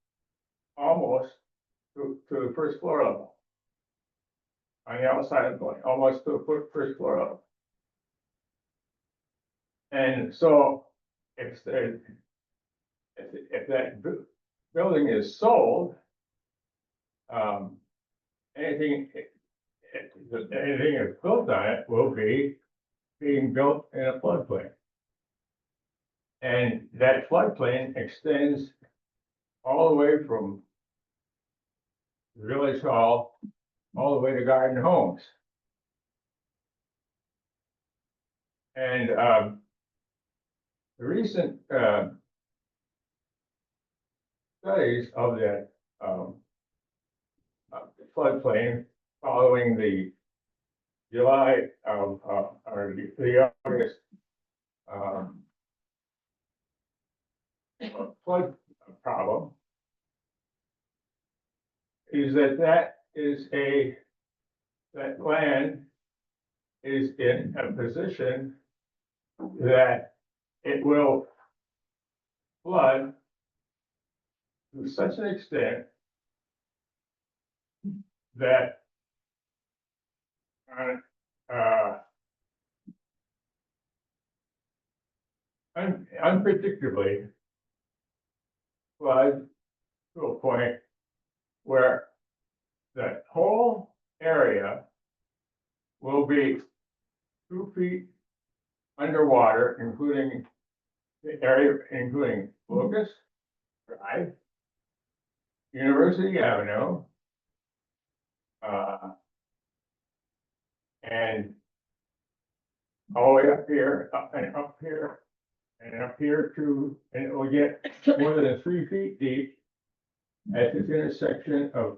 almost to the first floor level. On the outside of the building, almost to the first floor level. And so if that building is sold, anything that's built on it will be being built in a floodplain. And that floodplain extends all the way from the Village Hall all the way to Garden Homes. And the recent studies of that floodplain following the July of or the August flood problem is that land is in a position that it will flood to such an extent that unpredictably flood to a point where that whole area will be 2 feet underwater, including the area, including Locust Drive, University Avenue, and all the way up here, and up here, and up here too, and it will get more than 3 feet deep at this intersection of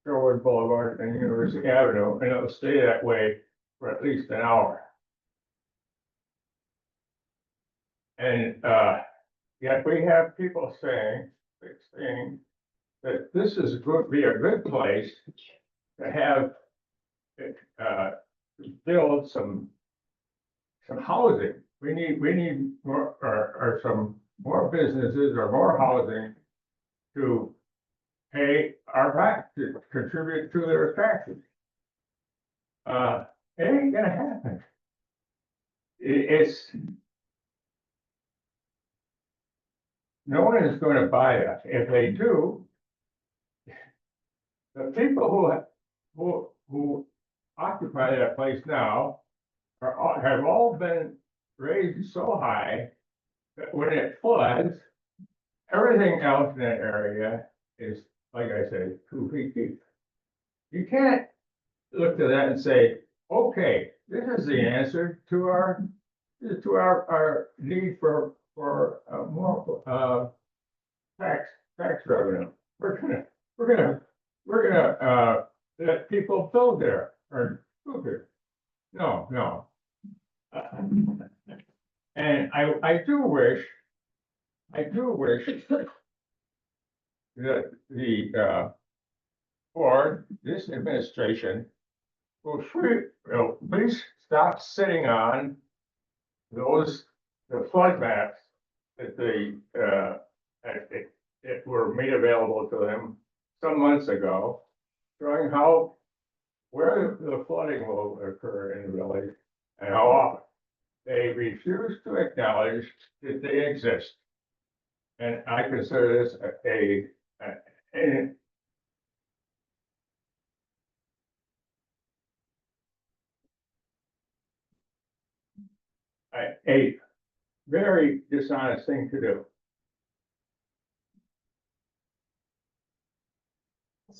Sherwood Boulevard and University Avenue, and it'll stay that way for at least an hour. And yet we have people saying that this is going to be a good place to have build some housing. We need more or some more businesses or more housing to pay our back, to contribute to their taxes. It ain't gonna happen. No one is going to buy it. If they do, the people who occupy that place now have all been raised so high that when it floods, everything else in that area is, like I said, 2 feet deep. You can't look to that and say, okay, this is the answer to our need for more tax revenue. We're gonna let people build there or move here. No. And I do wish that the board, this administration, will please stop sitting on the flood maps that that were made available to them some months ago, showing where the flooding will occur in the village and how often. They refuse to acknowledge that they exist. And I consider this a very dishonest thing to do.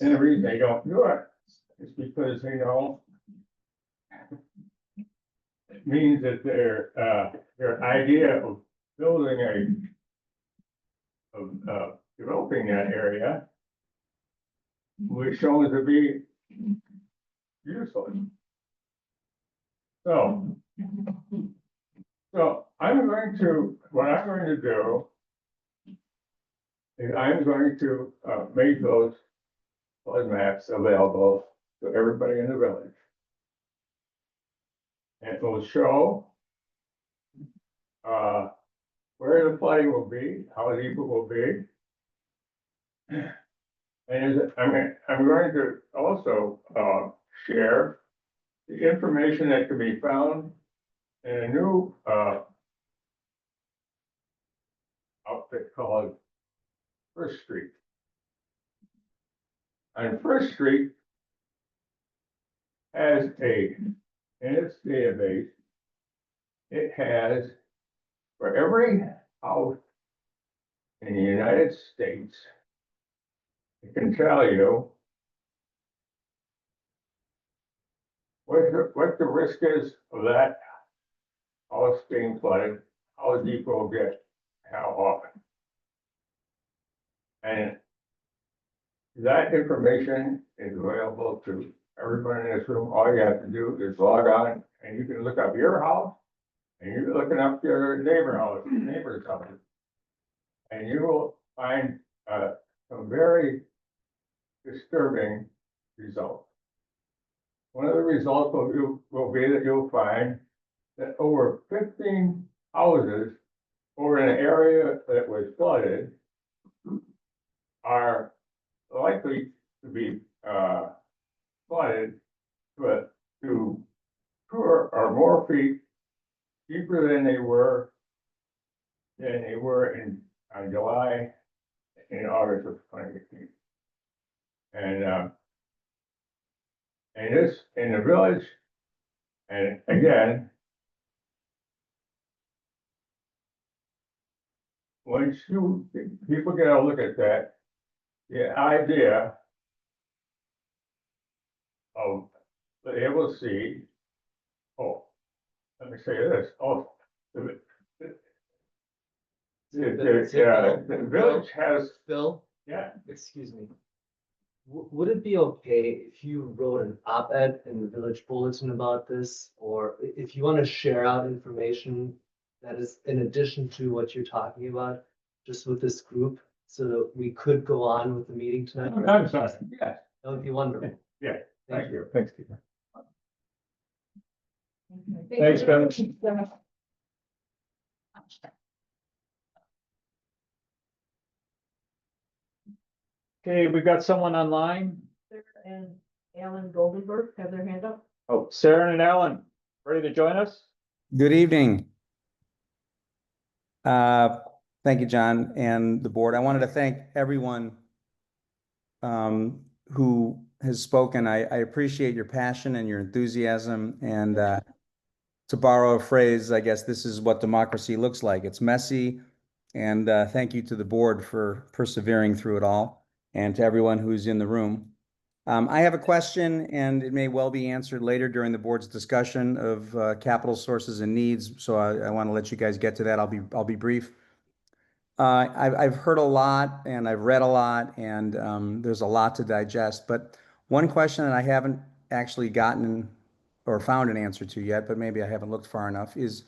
And the reason they don't do it is because they know it means that their idea of building developing that area was shown to be useless. So what I'm going to do is I'm going to make those flood maps available to everybody in the village. And it will show where the flooding will be, how deep it will be, And I'm going to also, share the information that can be found in a new, outfit called First Street. And First Street has in its database, it has for every house in the United States, it can tell you what the risk is of that house being flooded, how deep it will get, how often. And that information is available to everybody in this room. All you have to do is log on and you can look up your house and you're looking up your neighbor's house. And you will find some very disturbing results. One of the results will be that you'll find that over 15 houses over an area that was flooded are likely to be flooded to 2 or more feet deeper than they were in July and August of 2018. And this in the village, and again, once people get a look at that, the idea of being able to see, oh, let me say this, the village has. Bill? Yeah. Excuse me. Would it be okay if you wrote an op-ed in the village bulletin about this? Or if you want to share out information that is in addition to what you're talking about, just with this group, so that we could go on with the meeting tonight? I'm sorry, yeah. That would be wonderful. Yeah, thank you. Thanks, Stephen. Thanks, Ben. Okay, we've got someone online. And Alan Goldenberg have their hand up. Oh, Sarah and Alan, ready to join us? Good evening. Thank you, John, and the board. I wanted to thank everyone who has spoken. I appreciate your passion and your enthusiasm. And to borrow a phrase, I guess this is what democracy looks like. It's messy. And thank you to the board for persevering through it all, and to everyone who's in the room. I have a question, and it may well be answered later during the board's discussion of capital sources and needs. So I want to let you guys get to that. I'll be brief. I've heard a lot and I've read a lot, and there's a lot to digest. But one question that I haven't actually gotten or found an answer to yet, but maybe I haven't looked far enough, is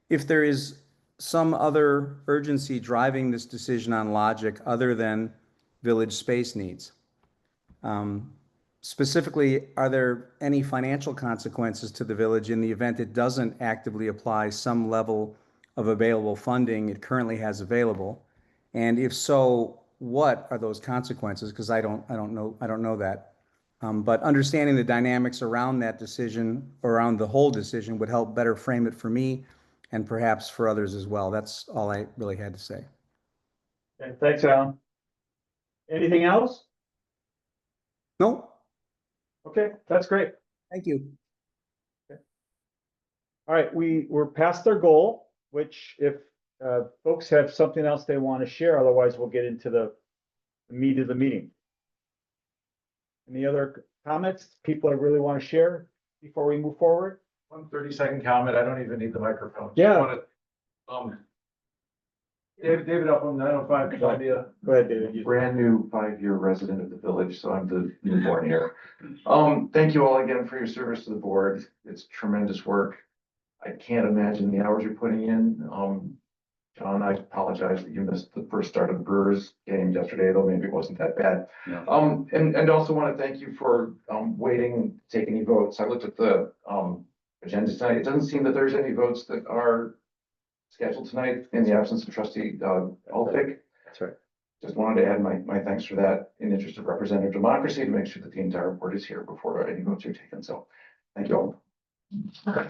if there is some other urgency driving this decision on logic other than village space needs. Specifically, are there any financial consequences to the village in the event it doesn't actively apply some level of available funding it currently has available? And if so, what are those consequences? Because I don't know that. But understanding the dynamics around that decision, around the whole decision, would help better frame it for me and perhaps for others as well. That's all I really had to say. Okay, thanks, Alan. Anything else? No. Okay, that's great. Thank you. Okay. All right, we're past our goal, which if folks have something else they want to share, otherwise we'll get into the meat of the meeting. Any other comments people that really want to share before we move forward? 1 30-second comment. I don't even need the microphone. Yeah. David Upham, 905 Columbia. Go ahead, David. Brand new 5-year resident of the village, so I'm the newborn here. Thank you all again for your service to the board. It's tremendous work. I can't imagine the hours you're putting in. John, I apologize that you missed the first start of the Brewers game yesterday, though maybe it wasn't that bad. Yeah. And also want to thank you for waiting to take any votes. I looked at the agenda tonight. It doesn't seem that there's any votes that are scheduled tonight in the absence of trustee Alpick. That's right. just wanted to add my thanks for that in the interest of representative democracy to make sure that the entire board is here before any votes are taken. So thank you all. I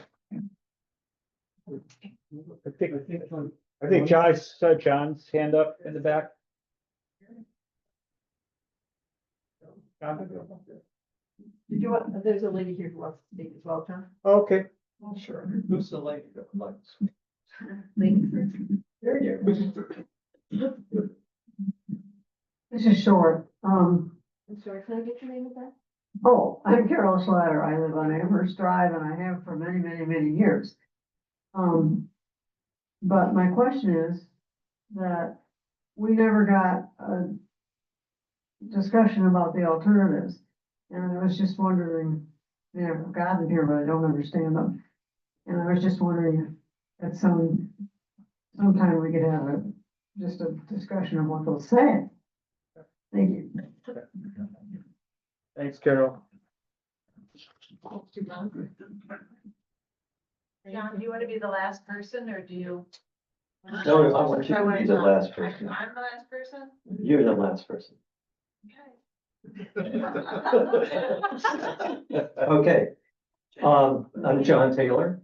think John's hand up in the back. Did you want, there's a lady here who wants to speak as well, John? Okay. Oh, sure. Who's the lady that likes? Lady first. There you go. This is short. I'm sorry, can I get your name again? Oh, I'm Carol Schlatter. I live on Amherst Drive and I have for many, many, many years. But my question is that we never got a discussion about the alternatives. And I was just wondering, I've gotten here, but I don't understand them. And I was just wondering at sometime we could have just a discussion of what they'll say. Thank you. Thanks, Carol. John, do you want to be the last person or do you? No, I want you to be the last person. I'm the last person? You're the last person. Okay. I'm John Taylor.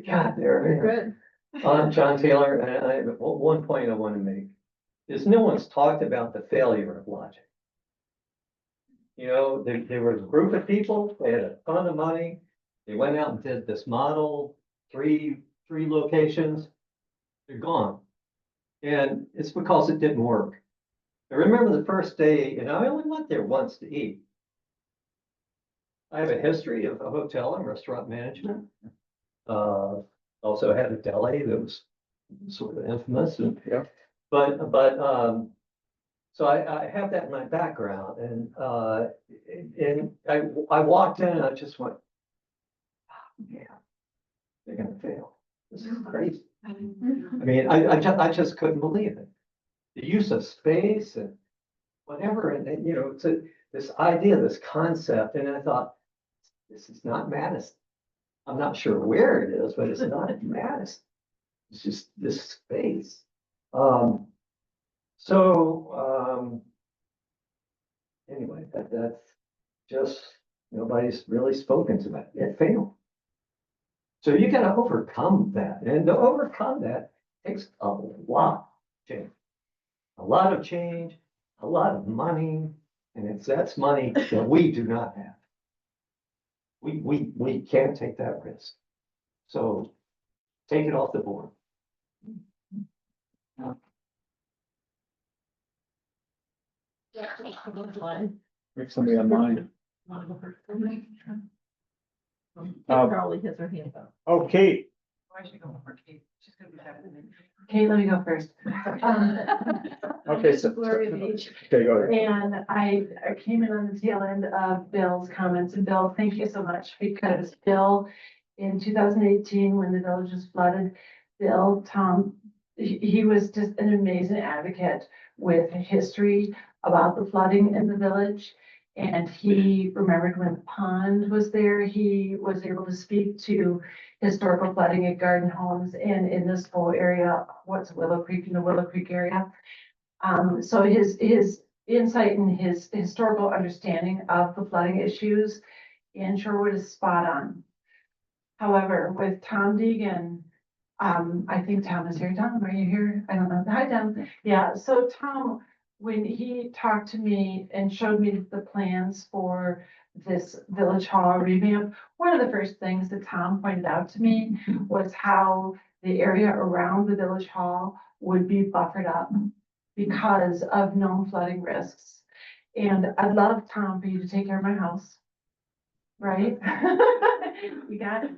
God, there. Good. I'm John Taylor, and I have one point I want to make is no one's talked about the failure of Logic. You know, there was a group of people, they had a ton of money. They went out and did this model, three locations. They're gone. And it's because it didn't work. I remember the first day, and I only went there once to eat. I have a history of a hotel and restaurant management. Also had a deli that was sort of infamous. And, yeah. But so I have that in my background, and I walked in and I just went, oh, man, they're gonna fail. This is crazy. I mean, I just couldn't believe it. The use of space and whatever, and you know, it's this idea, this concept, and I thought, this is not Madison. I'm not sure where it is, but it's not Madison. It's just this space. Anyway, that's just, nobody's really spoken to that. It failed. So you gotta overcome that. And to overcome that takes a lot of change. A lot of change, a lot of money, and that's money that we do not have. We can't take that risk. So take it off the board. If somebody online. Carly has her hand up. Oh, Kate. Why should go for Kate? She's gonna be happy. Kate, let me go first. Okay, so. Gloria Beach. Okay, go ahead. And I came in on the tail end of Bill's comments, and Bill, thank you so much, because Bill, in 2018, when the village was flooded, Tom, he was just an amazing advocate with history about the flooding in the village. And he remembered when the pond was there, he was able to speak to historical flooding at Garden Homes and in this whole area, what's Willow Creek, in the Willow Creek area. So his insight and his historical understanding of the flooding issues in Sherwood is spot on. However, with Tom Deegan, I think Tom is here. Tom, are you here? I don't know. Hi, Tom. Yeah, so Tom, when he talked to me and showed me the plans for this village hall revamp, one of the first things that Tom pointed out to me was how the area around the village hall would be buffered up because of known flooding risks. And I'd love, Tom, for you to take care of my house. Right? You got it.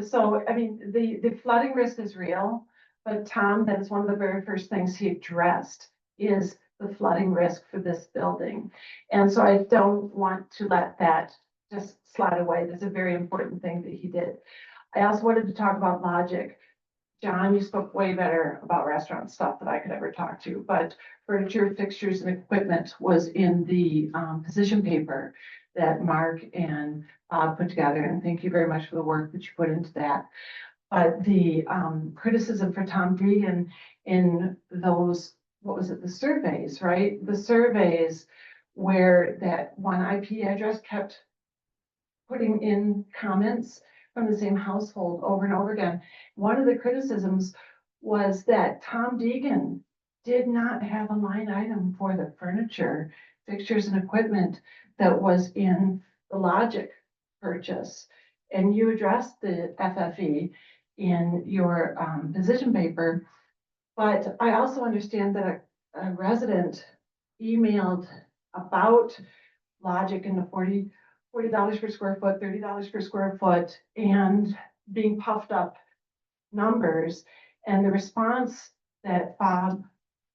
So, I mean, the flooding risk is real, but Tom, that is one of the very first things he addressed is the flooding risk for this building. And so I don't want to let that just slide away. That's a very important thing that he did. I also wanted to talk about Logic. John, you spoke way better about restaurant stuff than I could ever talk to, but furniture, fixtures, and equipment was in the position paper that Mark and Bob put together. And thank you very much for the work that you put into that. But the criticism for Tom Deegan in those, what was it, the surveys, right? The surveys where that one IP address kept putting in comments from the same household over and over again. One of the criticisms was that Tom Deegan did not have a line item for the furniture, fixtures and equipment that was in the Logic purchase. And you addressed the FFE in your position paper. But I also understand that a resident emailed about Logic and the $40 per square foot, $30 per square foot, and being puffed up numbers. And the response that Bob,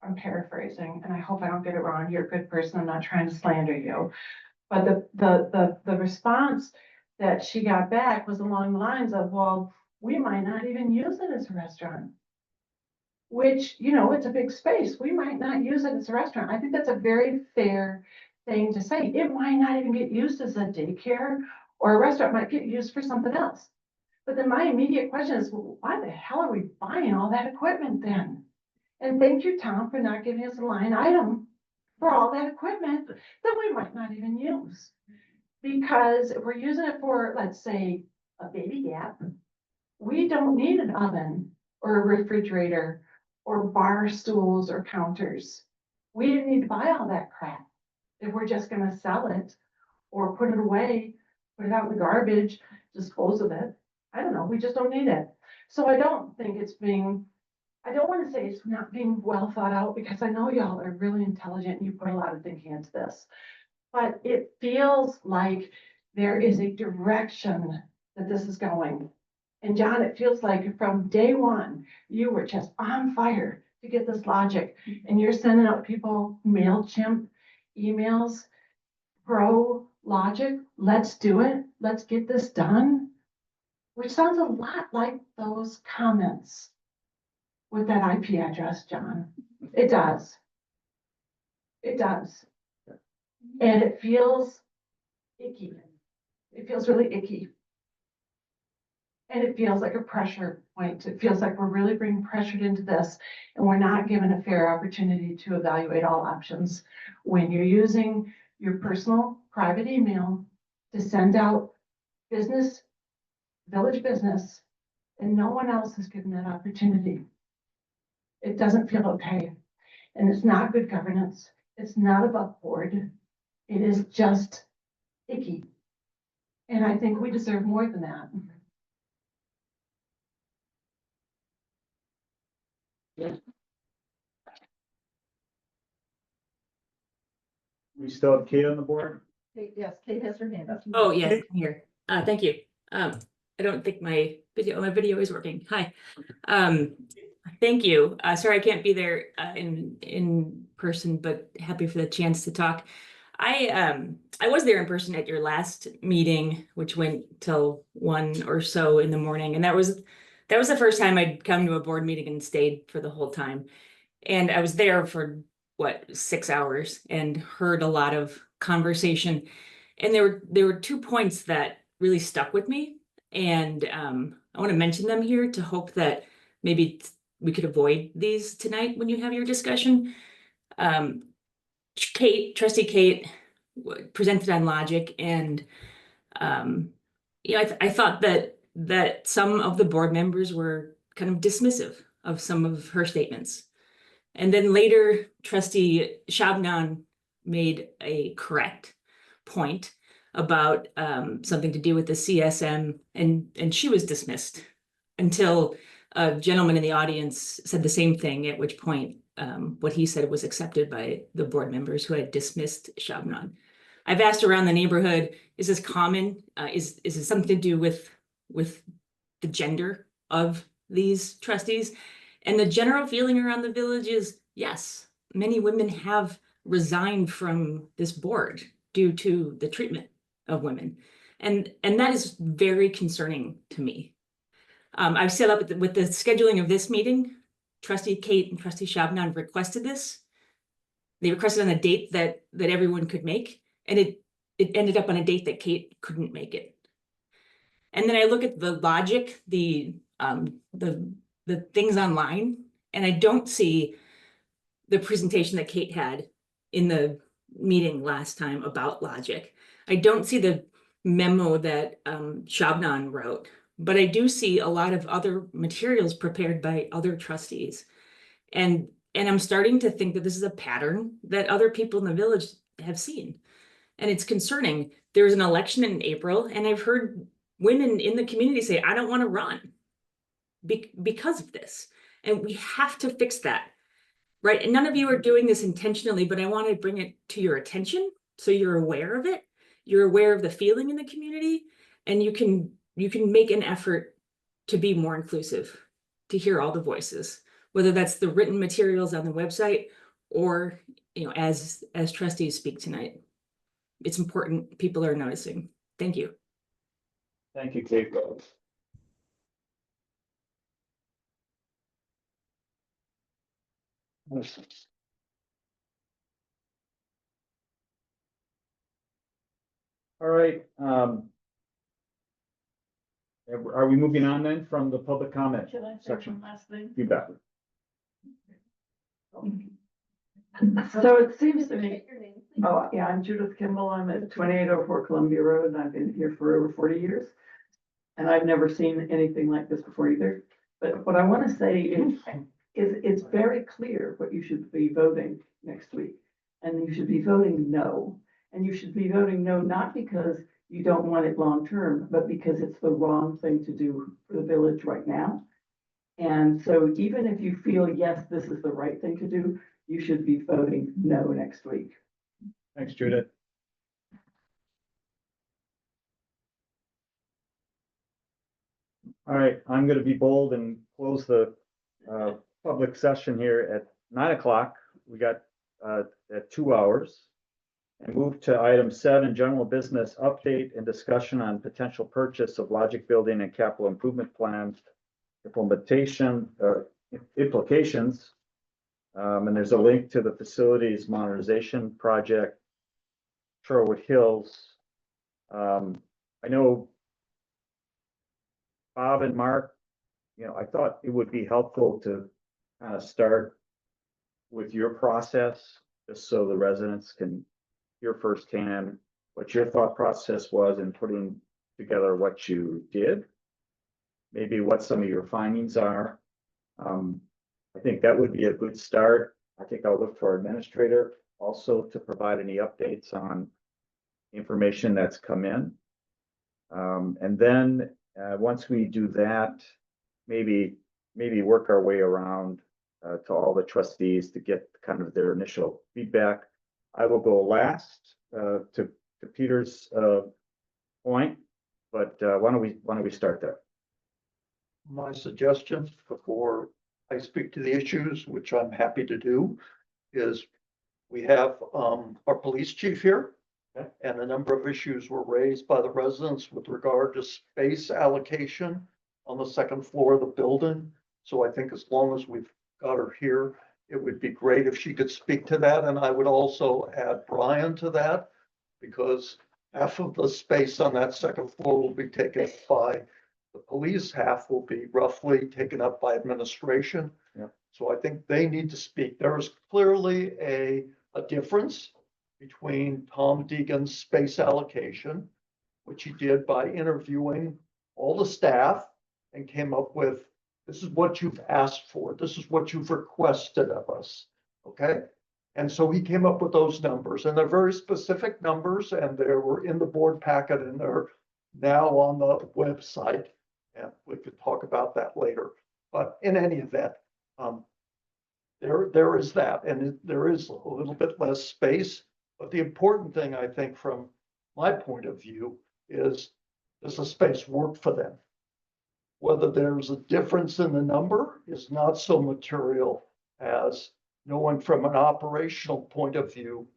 I'm paraphrasing, and I hope I don't get it wrong, you're a good person, I'm not trying to slander you. But the response that she got back was along the lines of, well, we might not even use it as a restaurant. Which, you know, it's a big space. We might not use it as a restaurant. I think that's a very fair thing to say. It might not even get used as a daycare, or a restaurant might get used for something else. But then my immediate question is, well, why the hell are we buying all that equipment then? And thank you, Tom, for not giving us a line item for all that equipment that we might not even use. Because if we're using it for, let's say, a baby gap, we don't need an oven or a refrigerator or bar stools or counters. We didn't need to buy all that crap. If we're just gonna sell it or put it away, put it out in the garbage, dispose of it. I don't know, we just don't need it. So I don't think it's being, I don't wanna say it's not being well thought out, because I know y'all are really intelligent and you put a lot of thinking into this. But it feels like there is a direction that this is going. And John, it feels like from day one, you were just on fire to get this Logic, and you're sending out people MailChimp emails, pro Logic, let's do it, let's get this done, which sounds a lot like those comments with that IP address, John. It does. It does. And it feels icky. It feels really icky. And it feels like a pressure point. It feels like we're really being pressured into this, and we're not given a fair opportunity to evaluate all options. When you're using your personal private email to send out business, village business, and no one else is given that opportunity, it doesn't feel okay. And it's not good governance. It's not above board. It is just icky. And I think we deserve more than that. Yeah. We still have Kate on the board? Yes, Kate has her hand up. Oh, yes, I'm here. Thank you. I don't think my video is working. Hi. Thank you. Sorry I can't be there in person, but happy for the chance to talk. I was there in person at your last meeting, which went till 1 or so in the morning, and that was the first time I'd come to a board meeting and stayed for the whole time. And I was there for what, 6 hours, and heard a lot of conversation. And there were 2 points that really stuck with me, and I want to mention them here to hope that maybe we could avoid these tonight when you have your discussion. Trustee Kate presented on Logic, and I thought that some of the board members were kind of dismissive of some of her statements. And then later, Trustee Shabnan made a correct point about something to do with the CSM, and she was dismissed until a gentleman in the audience said the same thing, at which point what he said was accepted by the board members who had dismissed Shabnan. I've asked around the neighborhood, is this common? Is it something to do with the gender of these trustees? And the general feeling around the village is, yes, many women have resigned from this board due to the treatment of women. And that is very concerning to me. I've set up with the scheduling of this meeting, Trustee Kate and Trustee Shabnan requested this. They requested on a date that everyone could make, and it ended up on a date that Kate couldn't make it. And then I look at the Logic, the the things online, and I don't see the presentation that Kate had in the meeting last time about logic. I don't see the memo that Shabnan wrote, but I do see a lot of other materials prepared by other trustees. And I'm starting to think that this is a pattern that other people in the village have seen. And it's concerning. There was an election in April, and I've heard women in the community say, I don't want to run because of this. And we have to fix that. Right. And none of you are doing this intentionally, but I want to bring it to your attention so you're aware of it. You're aware of the feeling in the community, and you can make an effort to be more inclusive, to hear all the voices, whether that's the written materials on the website or, you know, as trustees speak tonight. It's important. People are noticing. Thank you. Thank you, Kate. All right, are we moving on then from the public comment Should I say section? one last thing? You bet. So it seems to me, oh, yeah, I'm Judith Kimball. I'm at 2804 Columbia Road, and I've been here for over 40 years. And I've never seen anything like this before either. But what I want to say is it's very clear what you should be voting next week. And you should be voting no. And you should be voting no, not because you don't want it long-term, but because it's the wrong thing to do for the village right now. And so even if you feel, yes, this is the right thing to do, you should be voting no next week. Thanks, Judith. All right, I'm going to be bold and close the public session here at 9 o'clock. We got at 2 hours. And move to item 7, general business update and discussion on potential purchase of logic building and capital improvement plans, implementation, implications. And there's a link to the facilities modernization project, Sherwood Hills. I know Bob and Mark, you know, I thought it would be helpful to kind of start with your process, just so the residents can hear firsthand what your thought process was in putting together what you did, maybe what some of your findings are. I think that would be a good start. I think I'll look for our administrator also to provide any updates on information that's come in. And then once we do that, maybe work our way around to all the trustees to get kind of their initial feedback. I will go last to Peter's point, but why don't we start there? My suggestion before I speak to the issues, which I'm happy to do, is we have our police chief here. Okay. And a number of issues were raised by the residents with regard to space allocation on the second floor of the building. So I think as long as we've got her here, it would be great if she could speak to that. And I would also add Brian to that, because half of the space on that second floor will be taken by the police, half will be roughly taken up by administration. Yeah. So I think they need to speak. There is clearly a difference between Tom Deegan's space allocation, which he did by interviewing all the staff and came up with, this is what you've asked for. This is what you've requested of us. Okay. And so he came up with those numbers, and they're very specific numbers, and they were in the board packet, and they're now on the website. And we could talk about that later. But in any event, there is that, and there is a little bit less space. But the important thing, I think, from my point of view, is does the space work for them? Whether there's a difference in the number is not so material as knowing from an operational point of view,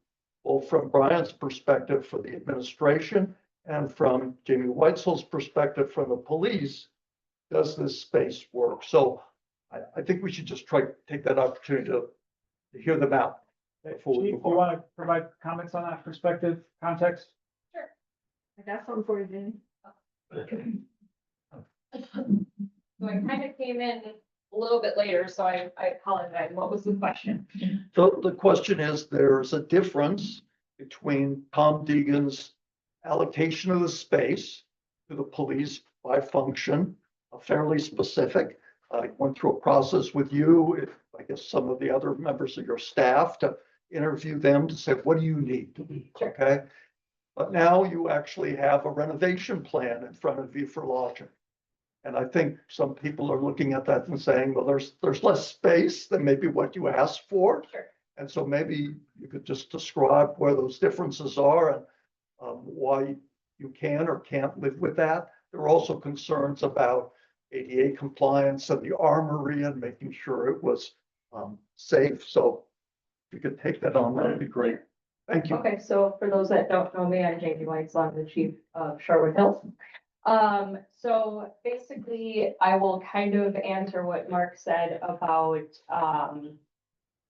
both from Brian's perspective for the administration and from Jamie Weitzel's perspective from the police, does this space work? So I think we should just try to take that opportunity to hear them out. Chief, you want to provide comments on that perspective, context? Sure. I got something for you, Jenny. So I kind of came in a little bit later, so I apologize. What was the question? The question is, there's a difference between Tom Deegan's allocation of the space to the police by function, fairly specific. I went through a process with you, I guess some of the other members of your staff, to interview them to say, what do you need? Okay? But now you actually have a renovation plan in front of you for Logic. And I think some people are looking at that and saying, well, there's less space than maybe what you asked for. Sure. And so maybe you could just describe where those differences are and why you can or can't live with that. There are also concerns about ADA compliance and the armory and making sure it was safe. So if you could take that on, that'd be great. Thank you. Okay, so for those that don't know me, I'm Jamie White, I'm the chief of Sherwood Hills. So basically, I will kind of answer what Mark said about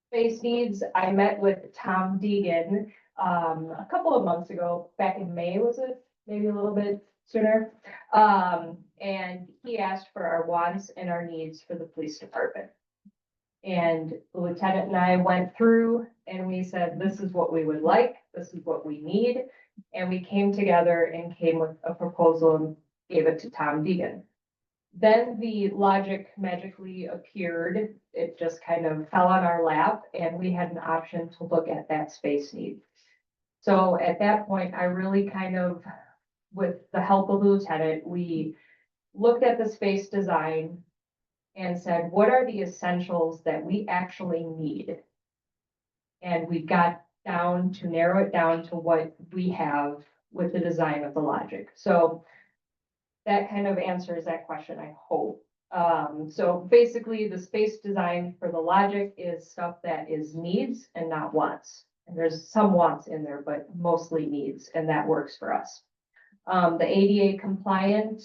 space needs. I met with Tom Deegan a couple of months ago, back in May, was it? Maybe a little bit sooner. And he asked for our wants and our needs for the police department. And the lieutenant and I went through and we said, this is what we would like, this is what we need. And we came together and came with a proposal and gave it to Tom Deegan. Then the Logic magically appeared. It just kind of fell on our lap and we had an option to look at that space need. So at that point, I really kind of, with the help of the lieutenant, we looked at the space design and said, what are the essentials that we actually need? And we got down to narrow it down to what we have with the design of the Logic. So that kind of answers that question, I hope. So basically the space design for the Logic is stuff that is needs and not wants. And there's some wants in there, but mostly needs, and that works for us. The ADA compliant,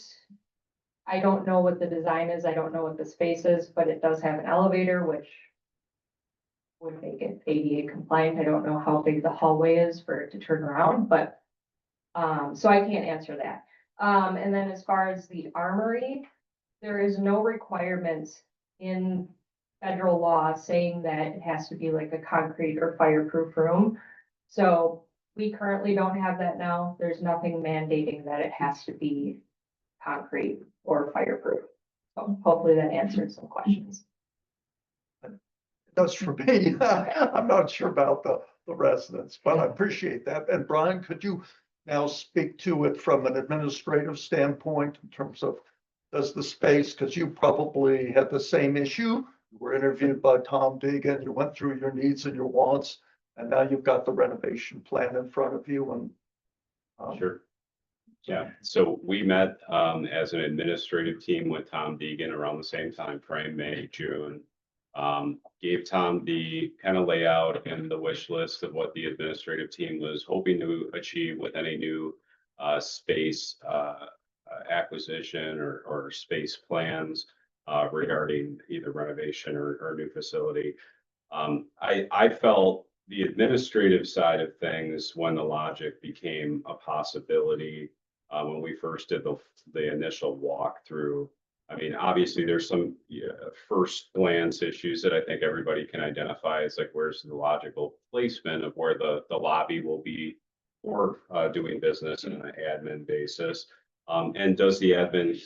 I don't know what the design is, I don't know what the space is, but it does have an elevator, which would make it ADA compliant. I don't know how big the hallway is for it to turn around, but, so I can't answer that. And then as far as the armory, there is no requirements in federal law saying that it has to be like a concrete or fireproof room. So we currently don't have that now. There's nothing mandating that it has to be concrete or fireproof. So hopefully that answered some questions. That's for me. I'm not sure about the residents, but I appreciate that. And Brian, could you now speak to it from an administrative standpoint in terms of does the space, because you probably had the same issue. You were interviewed by Tom Deegan, you went through your needs and your wants, and now you've got the renovation plan in front of you and Sure. Yeah, so we met as an administrative team with Tom Deegan around the same time frame, May, June. Gave Tom the kind of layout and the wish list of what the administrative team was hoping to achieve with any new space acquisition or space plans regarding either renovation or new facility. I felt the administrative side of things, when the Logic became a possibility, when we first did the initial walkthrough. I mean, obviously there's some first glance issues that I think everybody can identify. It's like, where's the logical placement of where the lobby will be for doing business on an admin basis? And does the admin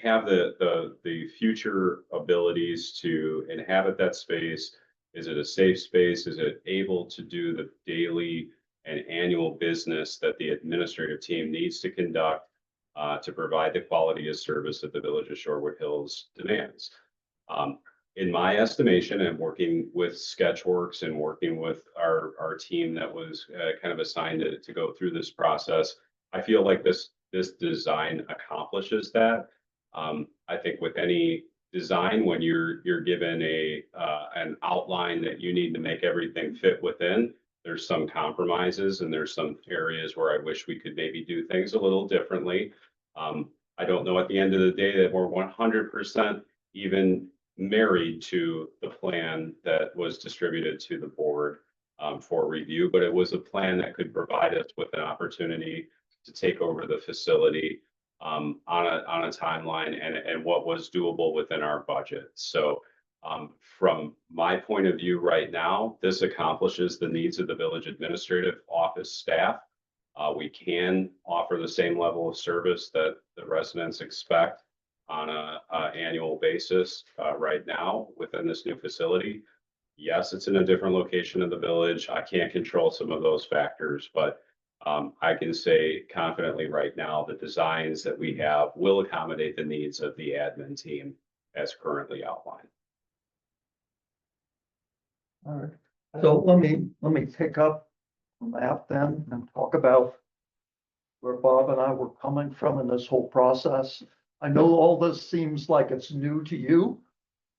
have the future abilities to inhabit that space? Is it a safe space? Is it able to do the daily and annual business that the administrative team needs to conduct to provide the quality of service that the Village of Sherwood Hills demands? In my estimation, and working with Sketchworks and working with our team that was kind of assigned to go through this process, I feel like this design accomplishes that. I think with any design, when you're given an outline that you need to make everything fit within, there's some compromises and there's some areas where I wish we could maybe do things a little differently. I don't know at the end of the day that we're 100% even married to the plan that was distributed to the board for review, but it was a plan that could provide us with an opportunity to take over the facility on a timeline and what was doable within our budget. So from my point of view right now, this accomplishes the needs of the village administrative office staff. We can offer the same level of service that the residents expect on a annual basis right now within this new facility. Yes, it's in a different location of the village. I can't control some of those factors, but I can say confidently right now, the designs that we have will accommodate the needs of the admin team as currently outlined. All right, so let me pick up on that then and talk about where Bob and I were coming from in this whole process. I know all this seems like it's new to you,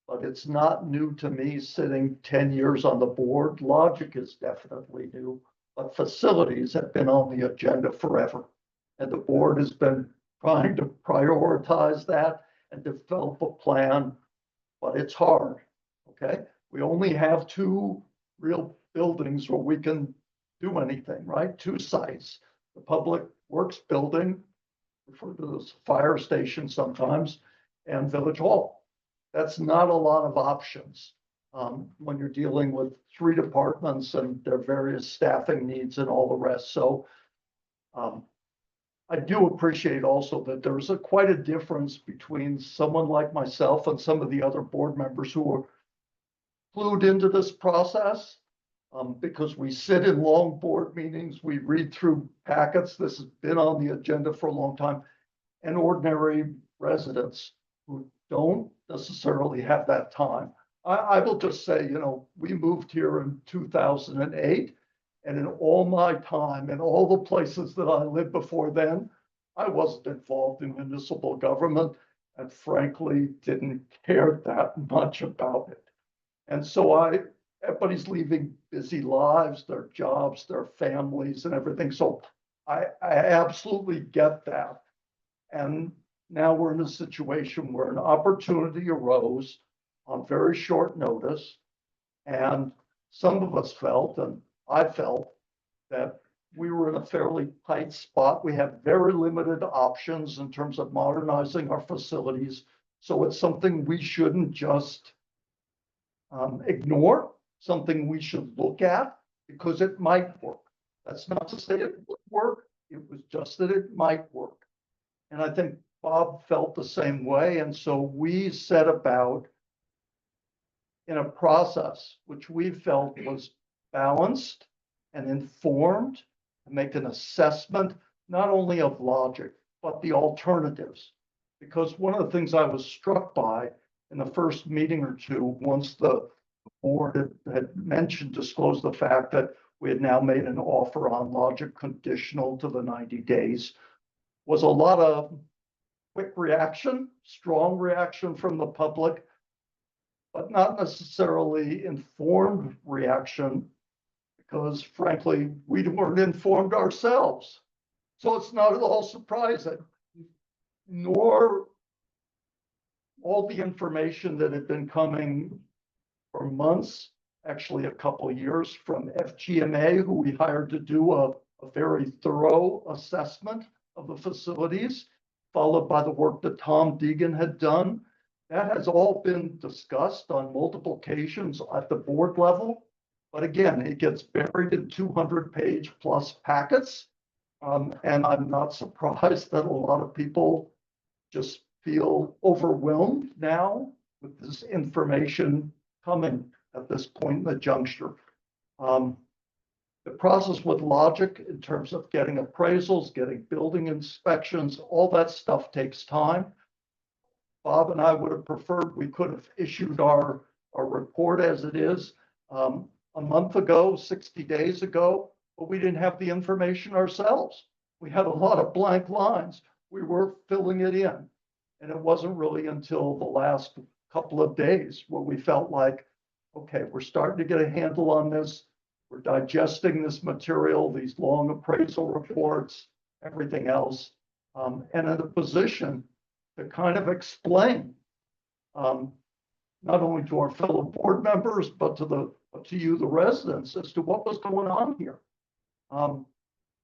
but it's not new to me sitting 10 years on the board. Logic is definitely new, but facilities have been on the agenda forever. And the board has been trying to prioritize that and develop a plan, but it's hard, okay? We only have 2 real buildings where we can do anything, right? 2 sites, the Public Works Building, referred to as fire station sometimes, and Village Hall. That's not a lot of options when you're dealing with 3 departments and their various staffing needs and all the rest. So I do appreciate also that there's quite a difference between someone like myself and some of the other board members who are clued into this process because we sit in long board meetings, we read through packets. This has been on the agenda for a long time, and ordinary residents who don't necessarily have that time. I will just say, you know, we moved here in 2008, and in all my time, in all the places that I lived before then, I wasn't involved in municipal government and frankly didn't care that much about it. And so everybody's leaving busy lives, their jobs, their families and everything. So I absolutely get that. And now we're in a situation where an opportunity arose on very short notice. And some of us felt, and I felt, that we were in a fairly tight spot. We have very limited options in terms of modernizing our facilities. So it's something we shouldn't just ignore, something we should look at because it might work. That's not to say it would work. It was just that it might work. And I think Bob felt the same way. And so we set about in a process which we felt was balanced and informed to make an assessment, not only of logic, but the alternatives. Because one of the things I was struck by in the first meeting or two, once the board had disclosed the fact that we had now made an offer on logic conditional to the 90 days, was a lot of quick reaction, strong reaction from the public, but not necessarily informed reaction because frankly, we weren't informed ourselves. So it's not at all surprising, nor all the information that had been coming for months, actually a couple of years from FGMA, who we hired to do a very thorough assessment of the facilities, followed by the work that Tom Deegan had done. That has all been discussed on multiple occasions at the board level. But again, it gets buried in 200-page plus packets. And I'm not surprised that a lot of people just feel overwhelmed now with this information coming at this point in the juncture. The process with logic in terms of getting appraisals, getting building inspections, all that stuff takes time. Bob and I would have preferred we could have issued our report as it is a month ago, 60 days ago, but we didn't have the information ourselves. We had a lot of blank lines. We were filling it in. And it wasn't really until the last couple of days where we felt like, okay, we're starting to get a handle on this. We're digesting this material, these long appraisal reports, everything else, and in a position to kind of explain not only to our fellow board members, but to you, the residents, as to what was going on here.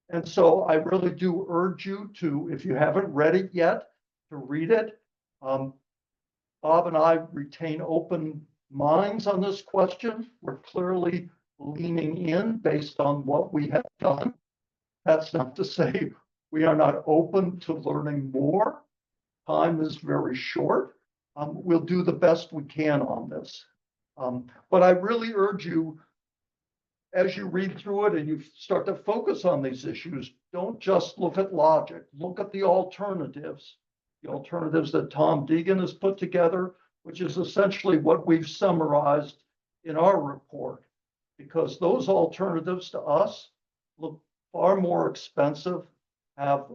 And so I really do urge you to, if you haven't read it yet, to read it. Bob and I retain open minds on this question. We're clearly leaning in based on what we have done. That's not to say we are not open to learning more. Time is very short. We'll do the best we can on this. But I really urge you, as you read through it and you start to focus on these issues, don't just look at logic, look at the alternatives that Tom Deegan has put together, which is essentially what we've summarized in our report, because those alternatives to us look far more expensive, have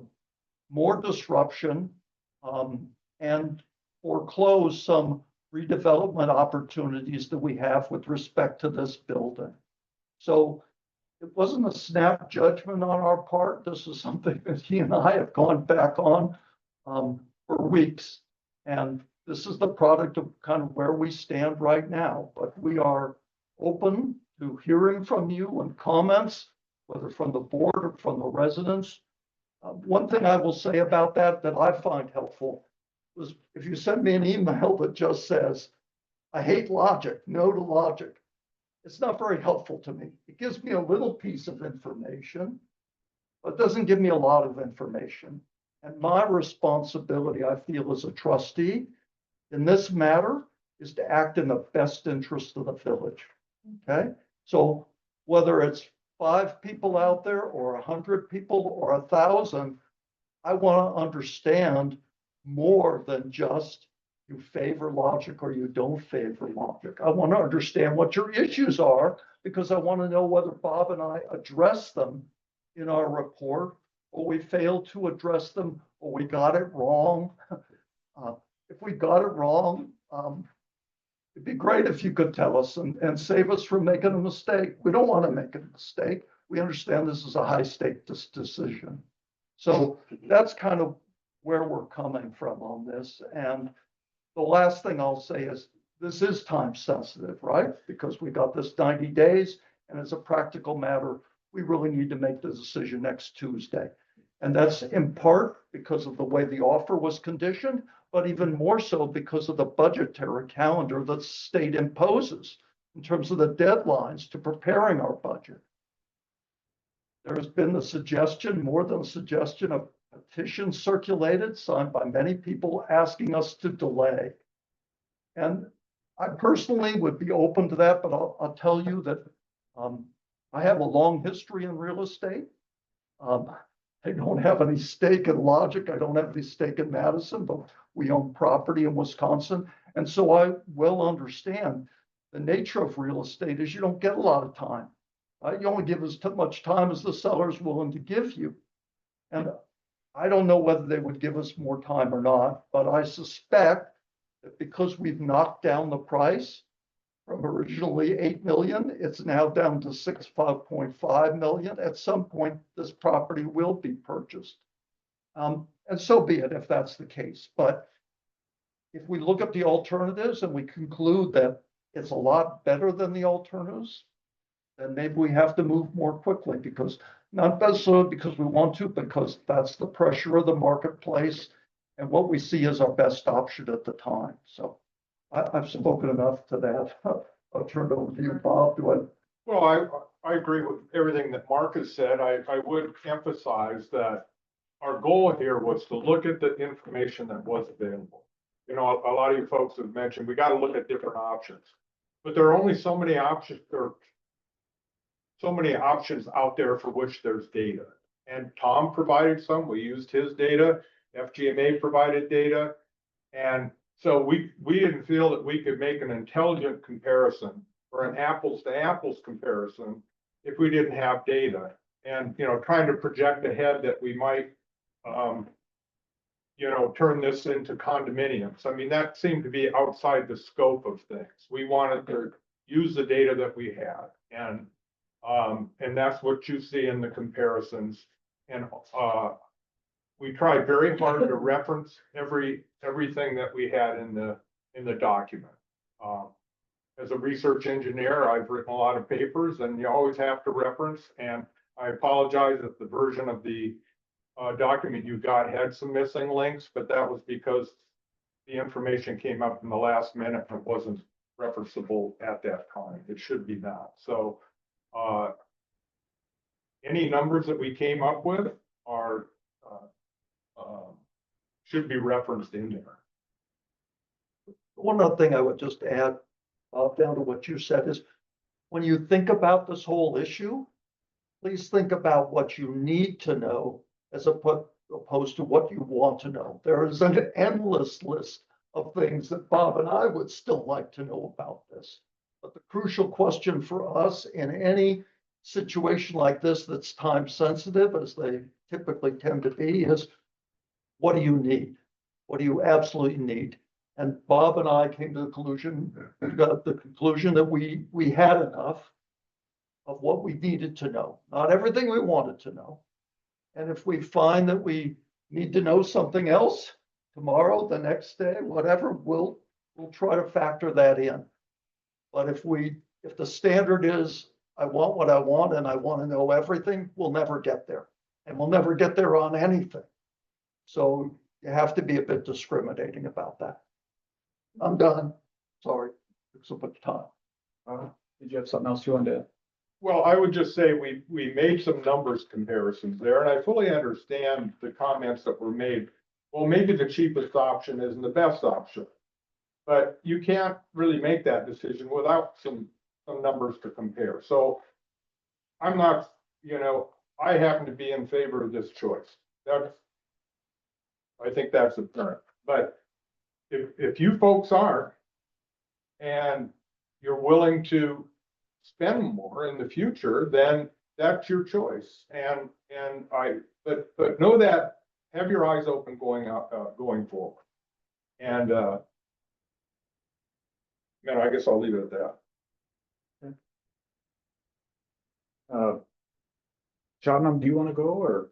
more disruption, and foreclose some redevelopment opportunities that we have with respect to this building. So it wasn't a snap judgment on our part. This is something that he and I have gone back on for weeks. And this is the product of kind of where we stand right now. But we are open to hearing from you and comments, whether from the board or from the residents. One thing I will say about that I find helpful was if you send me an email that just says, I hate logic, no to logic, it's not very helpful to me. It gives me a little piece of information, but it doesn't give me a lot of information. And my responsibility, I feel, as a trustee in this matter is to act in the best interest of the village. Okay? So whether it's 5 people out there or 100 people or 1,000, I want to understand more than just you favor logic or you don't favor logic. I want to understand what your issues are because I want to know whether Bob and I address them in our report or we failed to address them or we got it wrong. If we got it wrong, it'd be great if you could tell us and save us from making a mistake. We don't want to make a mistake. We understand this is a high stake decision. So that's kind of where we're coming from on this. And the last thing I'll say is this is time sensitive, right? Because we got this 90 days and as a practical matter, we really need to make the decision next Tuesday. And that's in part because of the way the offer was conditioned, but even more so because of the budgetary calendar that the state imposes in terms of the deadlines to preparing our budget. There has been the suggestion, more than a suggestion, of petitions circulated, signed by many people asking us to delay. And I personally would be open to that, but I'll tell you that I have a long history in real estate. I don't have any stake in logic. I don't have any stake in Madison, but we own property in Wisconsin. And so I well understand the nature of real estate is you don't get a lot of time. You only give as much time as the seller is willing to give you. And I don't know whether they would give us more time or not, but I suspect that because we've knocked down the price from originally 8 million, it's now down to 5.5 million. At some point, this property will be purchased. And so be it if that's the case. But if we look at the alternatives and we conclude that it's a lot better than the alternatives, then maybe we have to move more quickly because not necessarily because we want to, because that's the pressure of the marketplace and what we see as our best option at the time. So I've spoken enough to that. I'll turn it over to you, Bob. Well, I agree with everything that Mark has said. I would emphasize that our goal here was to look at the information that was available. You know, a lot of you folks have mentioned, we got to look at different options, but there are only so many options. There are so many options out there for which there's data. And Tom provided some, we used his data, FGMA provided data. And so we didn't feel that we could make an intelligent comparison or an apples to apples comparison if we didn't have data. And, you know, trying to project ahead that we might, you know, turn this into condominiums. I mean, that seemed to be outside the scope of things. We wanted to use the data that we had. And that's what you see in the comparisons. And we tried very hard to reference everything that we had in the document. As a research engineer, I've written a lot of papers, and you always have to reference. And I apologize if the version of the document you got had some missing links, but that was because the information came up in the last minute and it wasn't referenceable at that time. It should be now. So any numbers that we came up with are should be referenced in there. One other thing I would just add, down to what you said is, when you think about this whole issue, please think about what you need to know as opposed to what you want to know. There is an endless list of things that Bob and I would still like to know about this. But the crucial question for us in any situation like this that's time sensitive, as they typically tend to be, is what do you need? What do you absolutely need? And Bob and I came to the conclusion that we had enough of what we needed to know, not everything we wanted to know. And if we find that we need to know something else tomorrow, the next day, whatever, we'll try to factor that in. But if the standard is, I want what I want and I want to know everything, we'll never get there. And we'll never get there on anything. So you have to be a bit discriminating about that. I'm done. Sorry, took so much time. Did you have something else you wanted to? Well, I would just say we made some numbers comparisons there, and I fully understand the comments that were made. Well, maybe the cheapest option isn't the best option, but you can't really make that decision without some numbers to compare. So I'm not, I happen to be in favor of this choice. I think that's apparent. But if you folks are, and you're willing to spend more in the future, then that's your choice. But know that, have your eyes open going forward. And I guess I'll leave it at that. Shabnam, do you want to go or?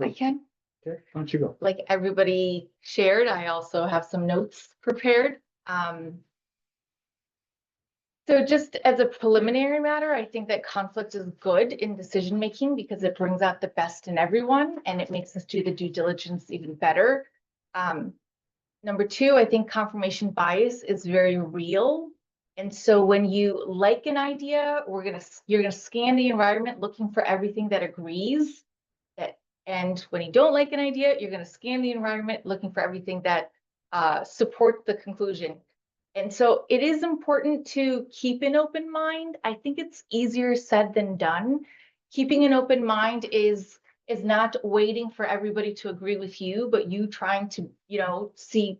I can. Okay, why don't you go? Like everybody shared, I also have some notes prepared. So just as a preliminary matter, I think that conflict is good in decision making because it brings out the best in everyone and it makes us do the due diligence even better. Number two, I think confirmation bias is very real. And so when you like an idea, you're gonna scan the environment looking for everything that agrees. And when you don't like an idea, you're gonna scan the environment looking for everything that supports the conclusion. And so it is important to keep an open mind. I think it's easier said than done. Keeping an open mind is not waiting for everybody to agree with you, but you trying to, see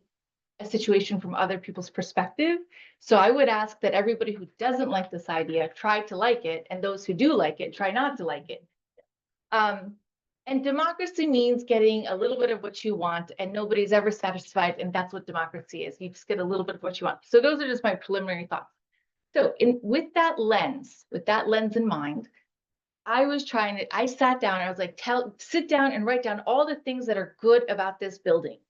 a situation from other people's perspective. So I would ask that everybody who doesn't like this idea try to like it, and those who do like it, try not to like it. And democracy means getting a little bit of what you want, and nobody's ever satisfied, and that's what democracy is. You just get a little bit of what you want. So those are just my preliminary thoughts. So with that lens in mind, I sat down, I was like, sit down and write down all the things that are good about this building.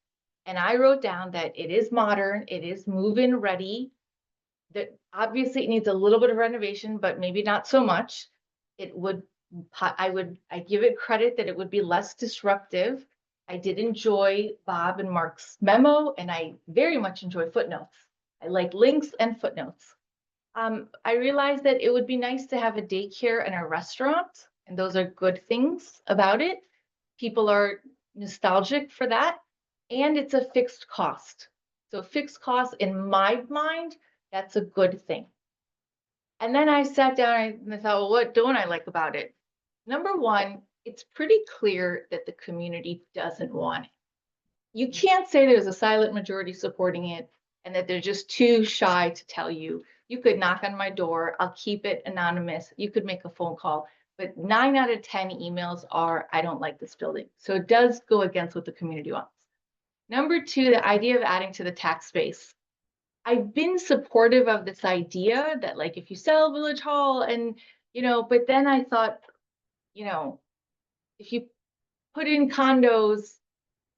And I wrote down that it is modern, it is move-in ready, that obviously it needs a little bit of renovation, but maybe not so much. I give it credit that it would be less disruptive. I did enjoy Bob and Mark's memo, and I very much enjoy footnotes. I like links and footnotes. I realized that it would be nice to have a daycare and a restaurant, and those are good things about it. People are nostalgic for that, and it's a fixed cost. So fixed cost, in my mind, that's a good thing. And then I sat down and I thought, well, what don't I like about it? Number one, it's pretty clear that the community doesn't want it. You can't say there's a silent majority supporting it and that they're just too shy to tell you. You could knock on my door, I'll keep it anonymous. You could make a phone call, but 9 out of 10 emails are, I don't like this building. So it does go against what the community wants. Number two, the idea of adding to the tax base. I've been supportive of this idea that like if you sell Village Hall and, but then I thought, if you put in condos,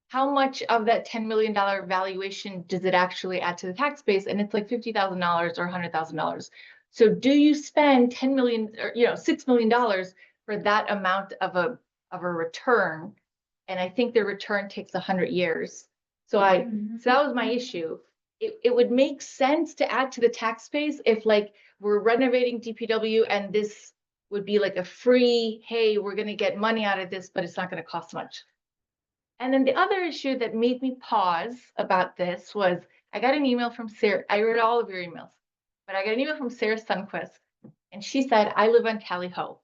how much of that $10 million valuation does it actually add to the tax base? And it's like $50,000 or $100,000. So do you spend $10 million or $6 million for that amount of a return. And I think the return takes 100 years. So that was my issue. It would make sense to add to the tax base if like we're renovating DPW and this would be like a free, hey, we're gonna get money out of this, but it's not gonna cost much. And then the other issue that made me pause about this was I got an email from Sarah. I read all of your emails, but I got an email from Sarah Sunquist, and she said, I live on Tally Ho,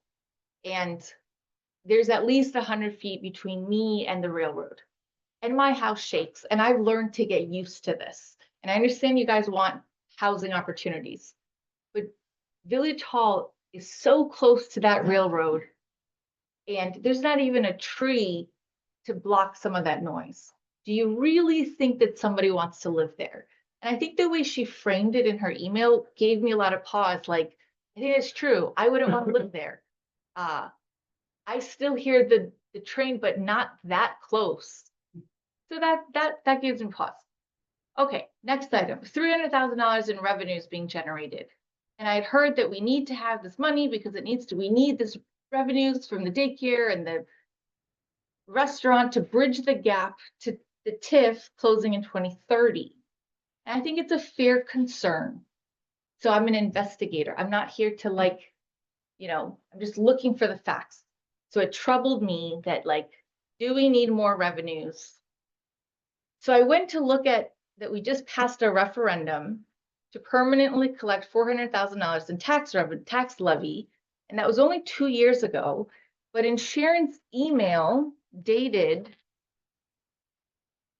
and there's at least 100 feet between me and the railroad. And my house shakes, and I've learned to get used to this. And I understand you guys want housing opportunities, but Village Hall is so close to that railroad, and there's not even a tree to block some of that noise. Do you really think that somebody wants to live there? And I think the way she framed it in her email gave me a lot of pause. Like, I think it's true. I wouldn't want to live there. I still hear the train, but not that close. So that gives me pause. Okay, next item, $300,000 in revenues being generated. And I'd heard that we need to have this money because we need this revenues from the daycare and the restaurant to bridge the gap to the TIF closing in 2030. And I think it's a fair concern. So I'm an investigator. I'm not here to like, I'm just looking for the facts. So it troubled me that like, do we need more revenues? So I went to look at that we just passed a referendum to permanently collect $400,000 in tax levy. And that was only 2 years ago. But in Sharon's email dated,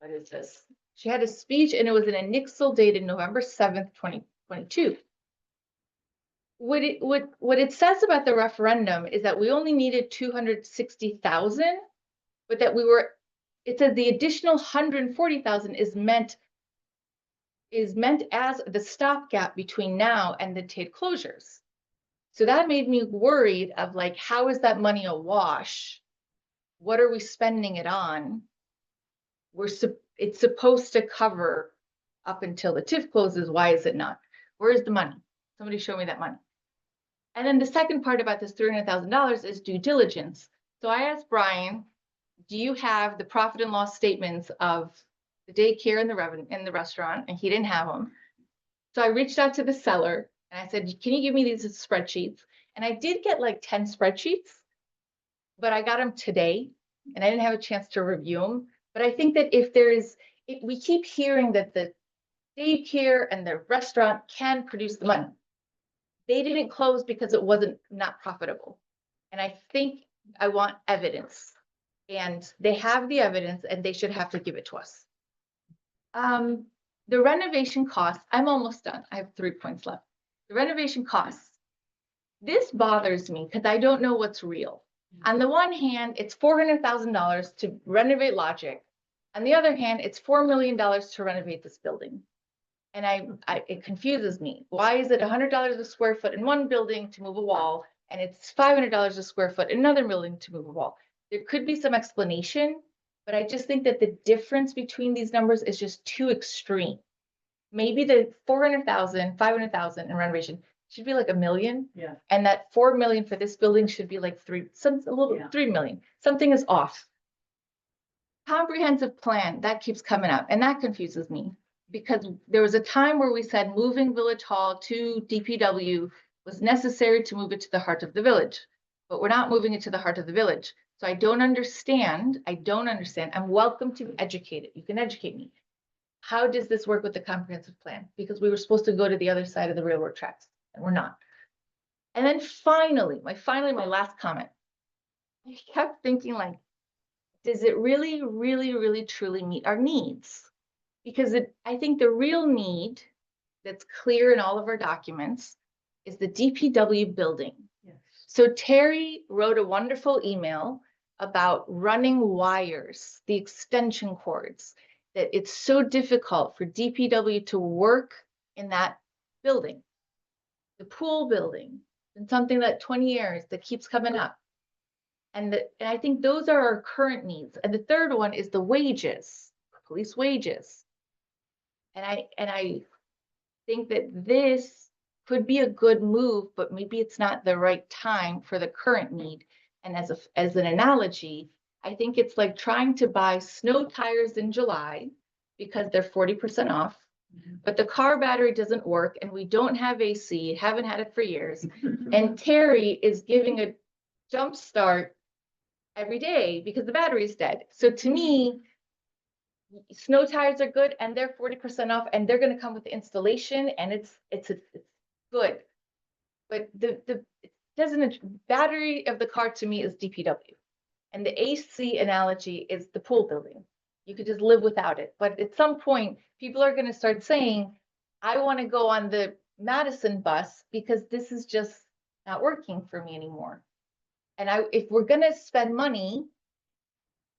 what is this? She had a speech and it was in a Nixle dated November 7th, 2022. What it says about the referendum is that we only needed 260,000, but that it says the additional 140,000 is meant as the stopgap between now and the TID closures. So that made me worried of like, how is that money a wash? What are we spending it on? It's supposed to cover up until the TIF closes. Why is it not? Where is the money? Somebody show me that money. And then the second part about this $300,000 is due diligence. So I asked Brian, do you have the profit and loss statements of the daycare and the revenue in the restaurant? And he didn't have them. So I reached out to the seller and I said, can you give me these spreadsheets? And I did get like 10 spreadsheets, but I got them today and I didn't have a chance to review them. But I think that we keep hearing that the daycare and the restaurant can produce the money. They didn't close because it wasn't not profitable. And I think I want evidence, and they have the evidence and they should have to give it to us. The renovation costs, I'm almost done. I have 3 points left. The renovation costs. This bothers me because I don't know what's real. On the one hand, it's $400,000 to renovate Logic. On the other hand, it's $4 million to renovate this building. And it confuses me. Why is it $100 a square foot in one building to move a wall, and it's $500 a square foot in another building to move a wall? There could be some explanation, but I just think that the difference between these numbers is just too extreme. Maybe the 400,000, 500,000 in renovation should be like $1 million. Yeah. And that 4 million for this building should be like 3 million. Something is off. Comprehensive plan, that keeps coming up, and that confuses me because there was a time where we said moving Village Hall to DPW was necessary to move it to the heart of the village, but we're not moving it to the heart of the village. So I don't understand. I'm welcome to be educated. You can educate me. How does this work with the comprehensive plan? Because we were supposed to go to the other side of the railroad tracks and we're not. And then finally, my last comment. I kept thinking like, does it really, really, really, truly meet our needs? Because I think the real need that's clear in all of our documents is the DPW building. Yes. So Terry wrote a wonderful email about running wires, the extension cords, that it's so difficult for DPW to work in that building. The pool building, and something that 20 years that keeps coming up. And I think those are our current needs. And the third one is the wages, police wages. And I think that this could be a good move, but maybe it's not the right time for the current need. And as an analogy, I think it's like trying to buy snow tires in July because they're 40% off, but the car battery doesn't work and we don't have AC, haven't had it for years. And Terry is giving a jump start every day because the battery is dead. So to me, snow tires are good and they're 40% off and they're gonna come with the installation and it's good. But the battery of the car to me is DPW. And the AC analogy is the pool building. You could just live without it. But at some point, people are gonna start saying, I wanna go on the Madison bus because this is just not working for me anymore. And if we're gonna spend money,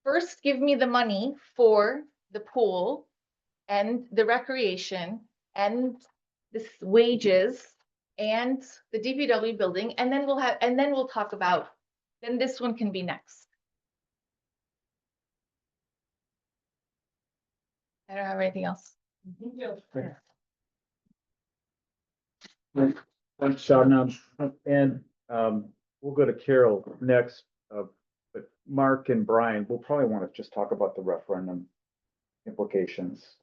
first give me the money for the pool and the recreation and the wages and the DPW building, and then we'll talk about, then this one can be next. I don't have anything else. Thanks, Shabnam. And we'll go to Carol next. But Mark and Brian, we'll probably want to just talk about the referendum implications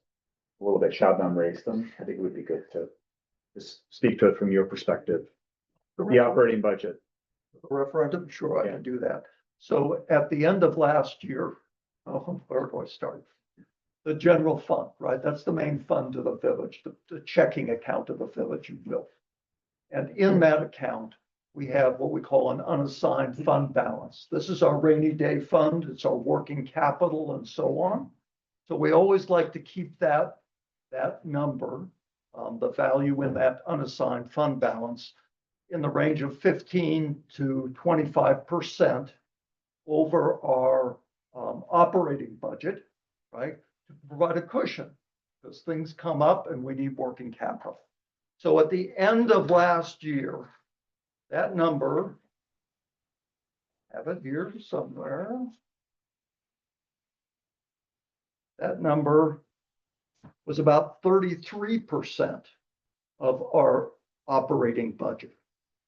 a little bit. Shabnam raised them. I think it would be good to just speak to it from your perspective. The operating budget. Referendum, sure, I can do that. So at the end of last year, where do I start? The general fund, right? That's the main fund of the village, the checking account of the village, you will. And in that account, we have what we call an unassigned fund balance. This is our rainy day fund. It's our working capital and so on. So we always like to keep that number, the value in that unassigned fund balance, in the range of 15 to 25% over our operating budget, right? To provide a cushion because things come up and we need working capital. So at the end of last year, that number, have it here somewhere. That number was about 33% of our operating budget.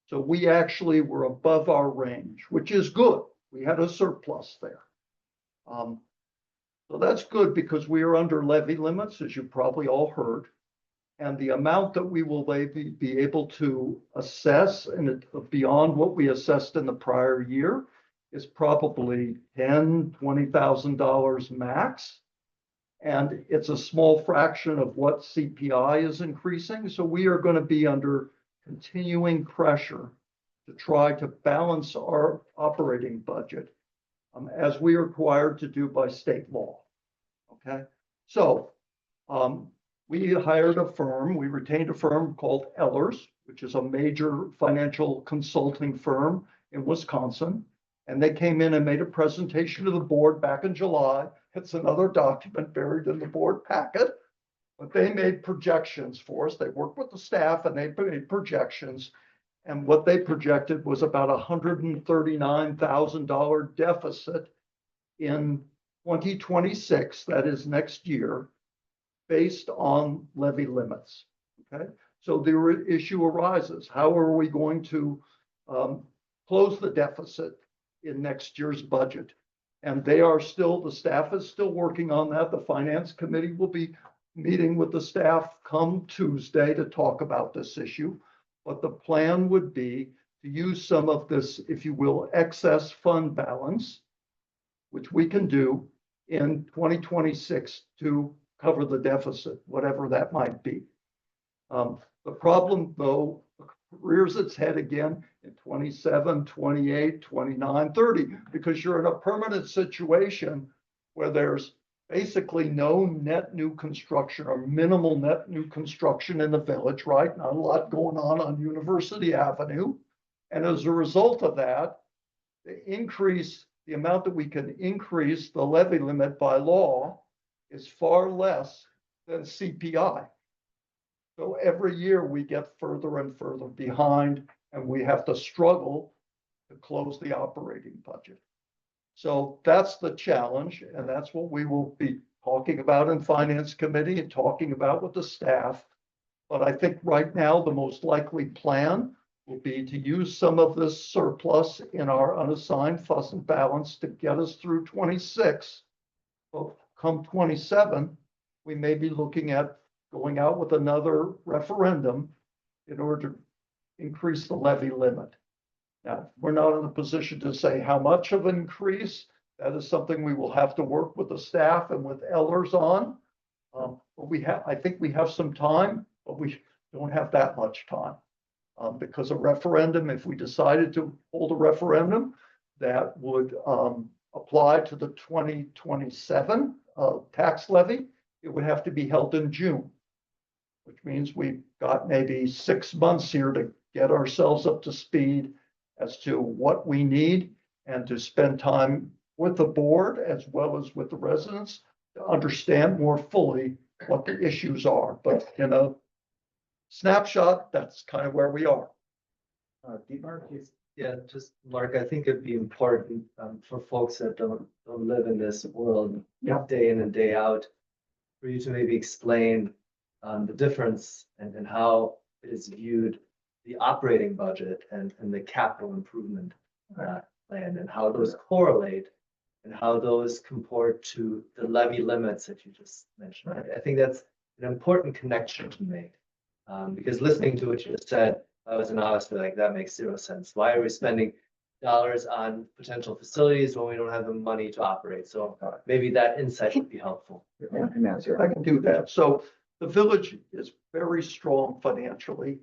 So we actually were above our range, which is good. We had a surplus there. So that's good because we are under levy limits, as you probably all heard. And the amount that we will be able to assess and beyond what we assessed in the prior year is probably $10,000-$20,000 max. And it's a small fraction of what CPI is increasing. So we are going to be under continuing pressure to try to balance our operating budget as we are required to do by state law. Okay, so we hired a firm, we retained a firm called Ehlers, which is a major financial consulting firm in Wisconsin. And they came in and made a presentation to the board back in July. It's another document buried in the board packet. But they made projections for us. They worked with the staff and they made projections. And what they projected was about $139,000 deficit in 2026, that is next year, based on levy limits. Okay, so the issue arises: how are we going to close the deficit in next year's budget? And the staff is still working on that. The finance committee will be meeting with the staff come Tuesday to talk about this issue. But the plan would be to use some of this, if you will, excess fund balance, which we can do in 2026 to cover the deficit, whatever that might be. The problem, though, rears its head again in 27, 28, 29, 30, because you're in a permanent situation where there's basically no net new construction or minimal net new construction in the village, right? Not a lot going on University Avenue. And as a result of that, the amount that we can increase the levy limit by law is far less than CPI. So every year we get further and further behind and we have to struggle to close the operating budget. So that's the challenge, and that's what we will be talking about in Finance Committee and talking about with the staff. But I think right now the most likely plan will be to use some of this surplus in our unassigned fund balance to get us through 26. Well, come 27, we may be looking at going out with another referendum in order to increase the levy limit. Now, we're not in a position to say how much of an increase. That is something we will have to work with the staff and with Ellers on. But I think we have some time, but we don't have that much time. Because a referendum, if we decided to hold a referendum, that would apply to the 2027 tax levy, it would have to be held in June, which means we've got maybe 6 months here to get ourselves up to speed as to what we need and to spend time with the board as well as with the residents to understand more fully what the issues are. But in a snapshot, that's kind of where we are. Dietmar? Yeah, just Mark, I think it'd be important for folks that don't live in this world day in and day out, for you to maybe explain the difference and how it is viewed, the operating budget and the capital improvement plan, and how those correlate and how those comport to the levy limits that you just mentioned. I think that's an important connection to make. Because listening to what you just said, I was an honest, like, that makes zero sense. Why are we spending dollars on potential facilities when we don't have the money to operate? So maybe that insight would be helpful. I can do that. So the village is very strong financially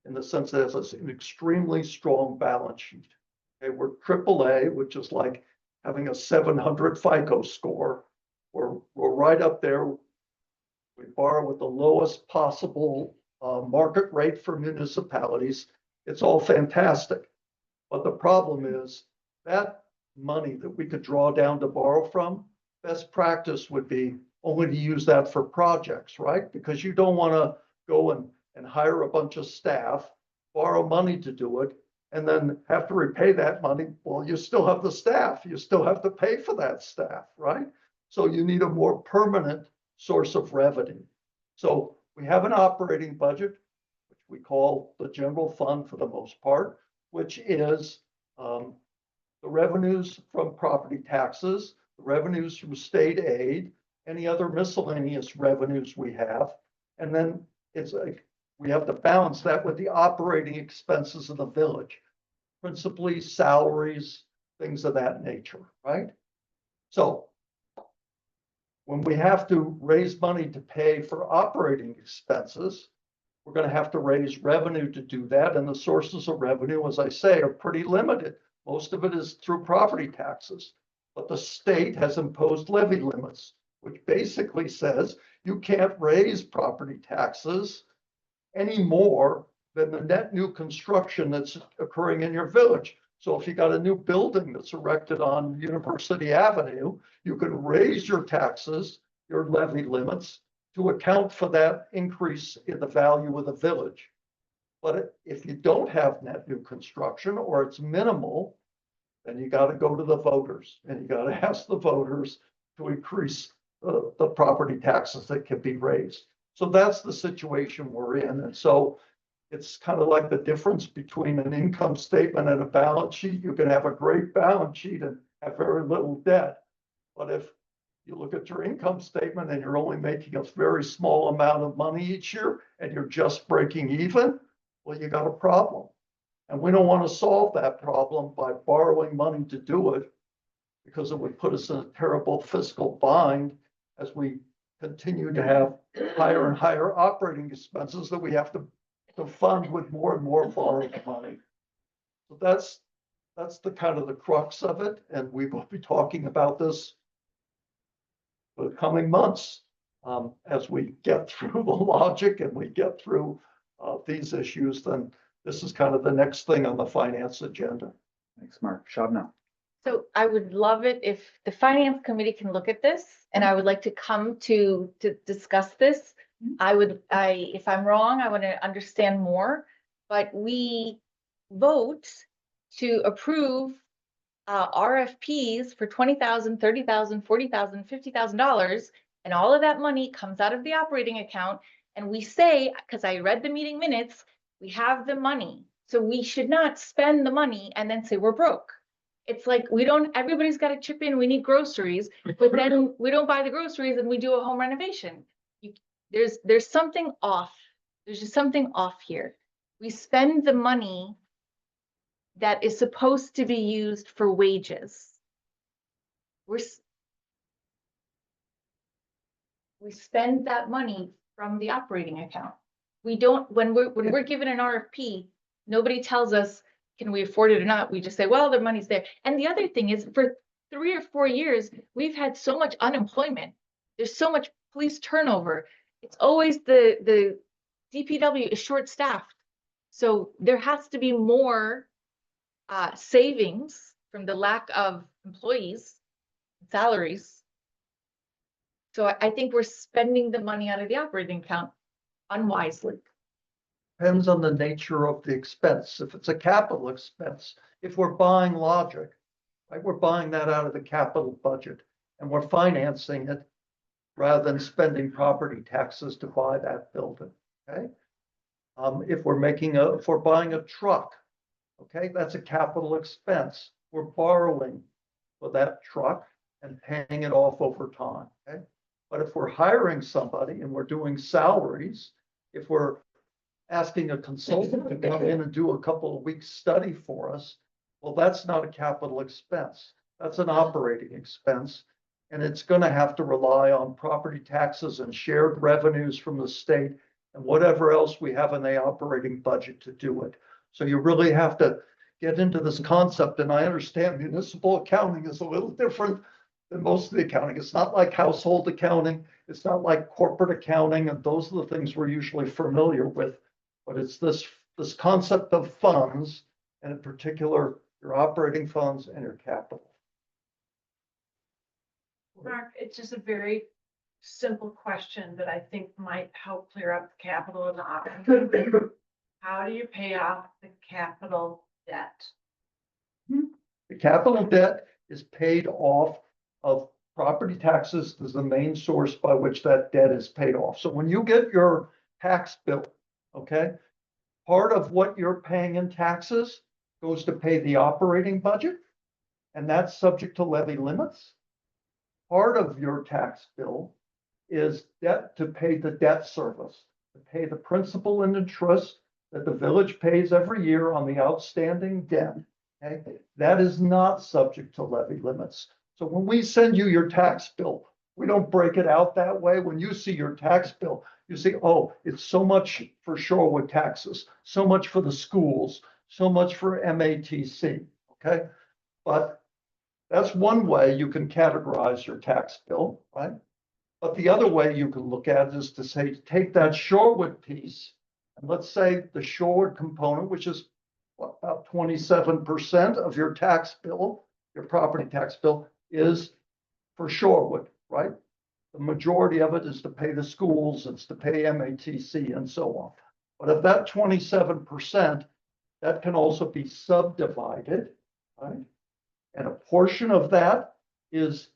in the sense that it's an extremely strong balance sheet. Okay, we're AAA, which is like having a 700 FICO score. We're right up there. We borrow with the lowest possible market rate for municipalities. It's all fantastic. But the problem is that money that we could draw down to borrow from, best practice would be only to use that for projects, right? Because you don't want to go and hire a bunch of staff, borrow money to do it, and then have to repay that money. Well, you still have the staff. You still have to pay for that staff, right? So you need a more permanent source of revenue. So we have an operating budget, which we call the general fund for the most part, which is the revenues from property taxes, the revenues from state aid, any other miscellaneous revenues we have. And then it's like we have to balance that with the operating expenses of the village, principally salaries, things of that nature, right? So when we have to raise money to pay for operating expenses, we're going to have to raise revenue to do that. And the sources of revenue, as I say, are pretty limited. Most of it is through property taxes. But the state has imposed levy limits, which basically says you can't raise property taxes any more than the net new construction that's occurring in your village. So if you got a new building that's erected on University Avenue, you can raise your taxes, your levy limits, to account for that increase in the value of the village. But if you don't have net new construction or it's minimal, then you got to go to the voters and you got to ask the voters to increase the property taxes that can be raised. So that's the situation we're in. And so it's kind of like the difference between an income statement and a balance sheet. You can have a great balance sheet and have very little debt. But if you look at your income statement and you're only making a very small amount of money each year and you're just breaking even, well, you got a problem. And we don't want to solve that problem by borrowing money to do it, because it would put us in a terrible fiscal bind as we continue to have higher and higher operating expenses that we have to fund with more and more borrowed money. So that's the kind of the crux of it. And we will be talking about this for the coming months as we get through the logic and we get through these issues. Then this is kind of the next thing on the finance agenda. Thanks, Mark. Shabna. So I would love it if the finance committee can look at this, and I would like to come to discuss this. If I'm wrong, I want to understand more, but we vote to approve RFPs for $20,000, $30,000, $40,000, $50,000, and all of that money comes out of the operating account. And we say, because I read the meeting minutes, we have the money. So we should not spend the money and then say we're broke. It's like, everybody's got to chip in, we need groceries, but then we don't buy the groceries and we do a home renovation. There's something off. There's just something off here. We spend the money that is supposed to be used for wages. We spend that money from the operating account. We don't, when we're given an RFP, nobody tells us, can we afford it or not? We just say, well, the money's there. And the other thing is, for 3 or 4 years, we've had so much unemployment. There's so much police turnover. It's always the DPW is short-staffed. So there has to be more savings from the lack of employees, salaries. So I think we're spending the money out of the operating account unwisely. Depends on the nature of the expense. If it's a capital expense, if we're buying Logic, right, we're buying that out of the capital budget and we're financing it rather than spending property taxes to buy that building, okay? If we're buying a truck, okay, that's a capital expense. We're borrowing for that truck and paying it off over time, okay? But if we're hiring somebody and we're doing salaries, if we're asking a consultant to come in and do a couple of weeks study for us, well, that's not a capital expense. That's an operating expense. And it's going to have to rely on property taxes and shared revenues from the state and whatever else we have in the operating budget to do it. So you really have to get into this concept. And I understand municipal accounting is a little different than most of the accounting. It's not like household accounting. It's not like corporate accounting. And those are the things we're usually familiar with. But it's this concept of funds, and in particular, your operating funds and your capital. Mark, it's just a very simple question that I think might help clear up the capital and the operating. How do you pay off the capital debt? The capital debt is paid off of property taxes is the main source by which that debt is paid off. So when you get your tax bill, okay, part of what you're paying in taxes goes to pay the operating budget, and that's subject to levy limits. Part of your tax bill is debt to pay the debt service, to pay the principal and interest that the village pays every year on the outstanding debt. Okay, that is not subject to levy limits. So when we send you your tax bill, we don't break it out that way. When you see your tax bill, you see, oh, it's so much for Shorewood taxes, so much for the schools, so much for MATC, okay? But that's one way you can categorize your tax bill, right? But the other way you can look at it is to say, take that Shorewood piece, and let's say the Shorewood component, which is what, about 27% of your tax bill, your property tax bill, is for Shorewood, right? The majority of it is to pay the schools, it's to pay MATC and so on. But of that 27%, that can also be subdivided, right? And a portion of that is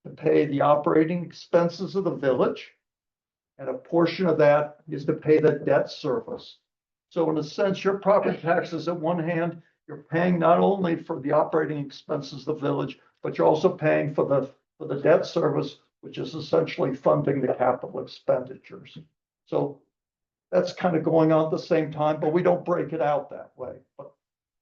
to pay the operating expenses of the village. And a portion of that is to pay the debt service. So in a sense, your property taxes at one hand, you're paying not only for the operating expenses of the village, but you're also paying for the debt service, which is essentially funding the capital expenditures. So that's kind of going on at the same time, but we don't break it out that way. But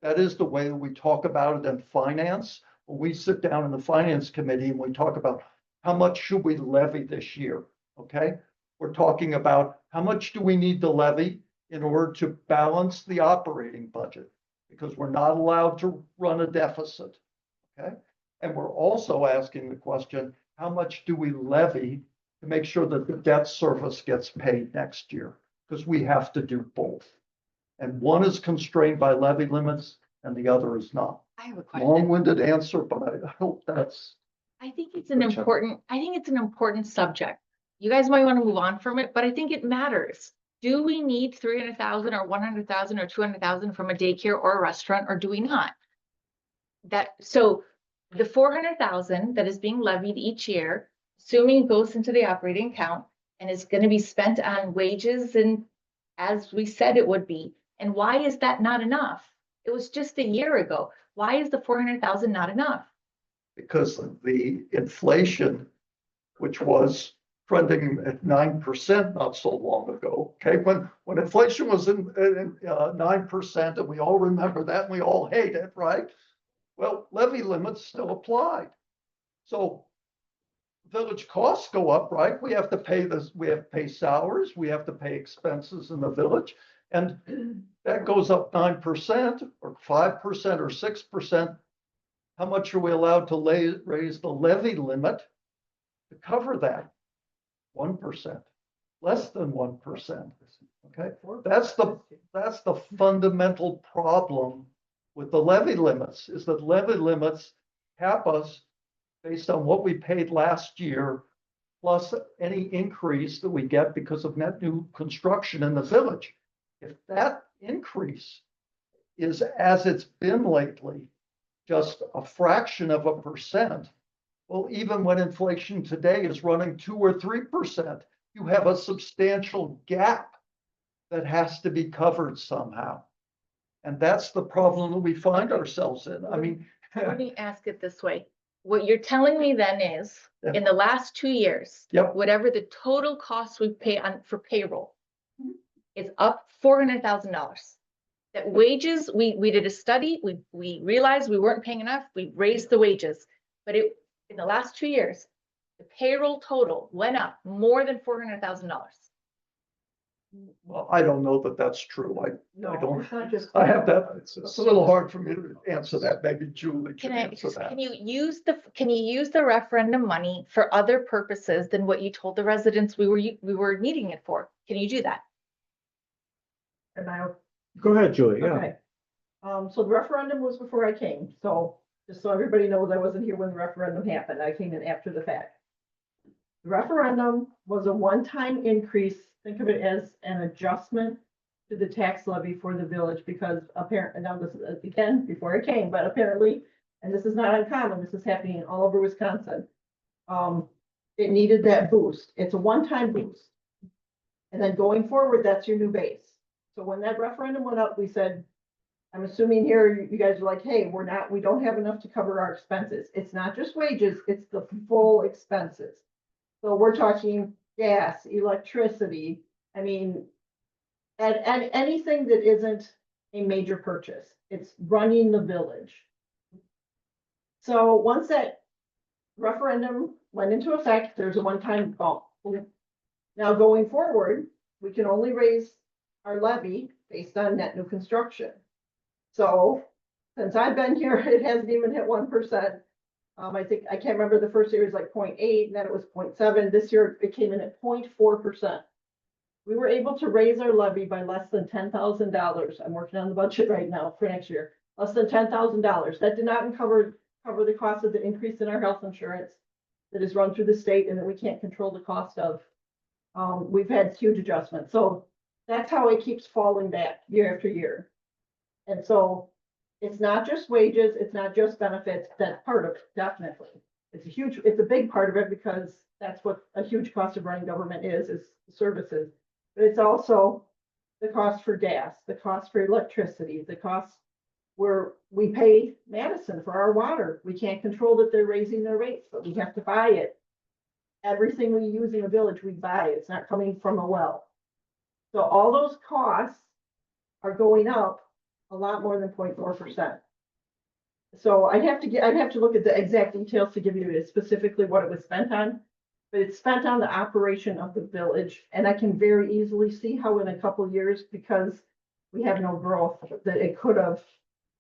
that is the way that we talk about it in finance. When we sit down in the finance committee and we talk about how much should we levy this year, okay? We're talking about how much do we need to levy in order to balance the operating budget, because we're not allowed to run a deficit, okay? And we're also asking the question, how much do we levy to make sure that the debt service gets paid next year? Because we have to do both. And one is constrained by levy limits and the other is not. I have a question. Long-winded answer, but I hope that's. I think it's an important subject. You guys might want to move on from it, but I think it matters. Do we need 300,000 or 100,000 or 200,000 from a daycare or a restaurant, or do we not? So the 400,000 that is being levied each year, assuming it goes into the operating account and is going to be spent on wages, and as we said it would be, And why is that not enough? It was just a year ago. Why is the 400,000 not enough? Because of the inflation, which was trending at 9% not so long ago. Okay, when inflation was in 9%, and we all remember that, and we all hate it, right? Well, levy limits still applied. So village costs go up, right? We have to pay this, we have to pay salaries, we have to pay expenses in the village. And that goes up 9% or 5% or 6%. How much are we allowed to raise the levy limit to cover that? 1%, less than 1%. Okay, that's the fundamental problem with the levy limits, is that levy limits cap us based on what we paid last year, plus any increase that we get because of net new construction in the village. If that increase is, as it's been lately, just a fraction of a percent, well, even when inflation today is running 2 or 3%, you have a substantial gap that has to be covered somehow. And that's the problem that we find ourselves in. I mean, Let me ask it this way. What you're telling me then is, in the last 2 years, whatever the total cost we pay for payroll is up $400,000. That wages, we did a study, we realized we weren't paying enough, we raised the wages, but in the last 2 years, the payroll total went up more than $400,000. well, I don't know that that's true. I don't, It's not just. I have that, it's a little hard for me to answer that. Maybe Julie can Can answer that. you use the referendum money for other purposes than what you told the residents we were needing it for? Can you do that? And I, Go ahead, Julie, yeah. okay. So the referendum was before I came, so just so everybody knows, I wasn't here when the referendum happened. I came in after the fact. The referendum was a one-time increase. Think of it as an adjustment to the tax levy for the village, because apparently, now this is again before I came, but apparently, and this is not uncommon, this is happening all over Wisconsin. It needed that boost. It's a one-time boost. And then going forward, that's your new base. So when that referendum went up, we said, I'm assuming here, you guys are like, hey, we don't have enough to cover our expenses. It's not just wages, it's the full expenses. So we're talking gas, electricity, I mean, and anything that isn't a major purchase, it's running the village. So once that referendum went into effect, there's a one-time bump. Now going forward, we can only raise our levy based on net new construction. So since I've been here, it hasn't even hit 1%. I think, I can't remember, the first year was like 0.8, and then it was 0.7. This year it came in at 0.4%. We were able to raise our levy by less than $10,000. I'm working on the budget right now for next year. Less than $10,000. That did not cover the cost of the increase in our health insurance that is run through the state and that we can't control the cost of. We've had huge adjustments. So that's how it keeps falling back year after year. And so it's not just wages, it's not just benefits, that's part of it, definitely. It's a big part of it, because that's what a huge cost of running government is services. But it's also the cost for gas, the cost for electricity, the cost where we pay Madison for our water. We can't control that they're raising their rates, but we have to buy it. Everything we use in the village, we buy. It's not coming from a well. So all those costs are going up a lot more than 0.4%. So I'd have to look at the exact details to give you specifically what it was spent on, but it's spent on the operation of the village. And I can very easily see how in a couple of years, because we have no growth, that it could have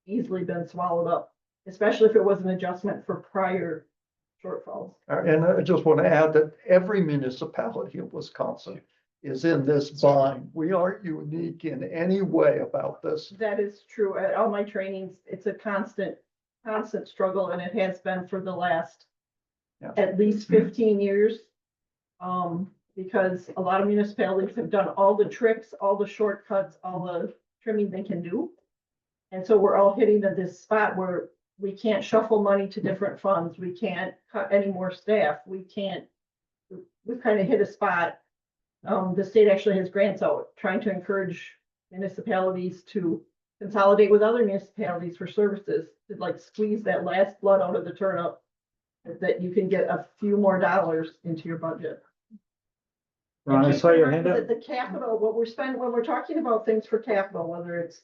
easily been swallowed up, especially if it was an adjustment for prior shortfalls. And I just want to add that every municipality in Wisconsin is in this bind. We aren't unique in any way about this. That is true. At all my trainings, it's a constant struggle, and it has been for the last at least 15 years. Because a lot of municipalities have done all the tricks, all the shortcuts, all the trimming they can do. And so we're all hitting at this spot where we can't shuffle money to different funds. We can't cut any more staff. We've kind of hit a spot. The state actually has grants out trying to encourage municipalities to consolidate with other municipalities for services, to like squeeze that last blood out of the turnip, that you can get a few more dollars into your budget. Ron, I And saw keep in your mind hand up. that the capital, what we're spending, when we're talking about things for capital, whether it's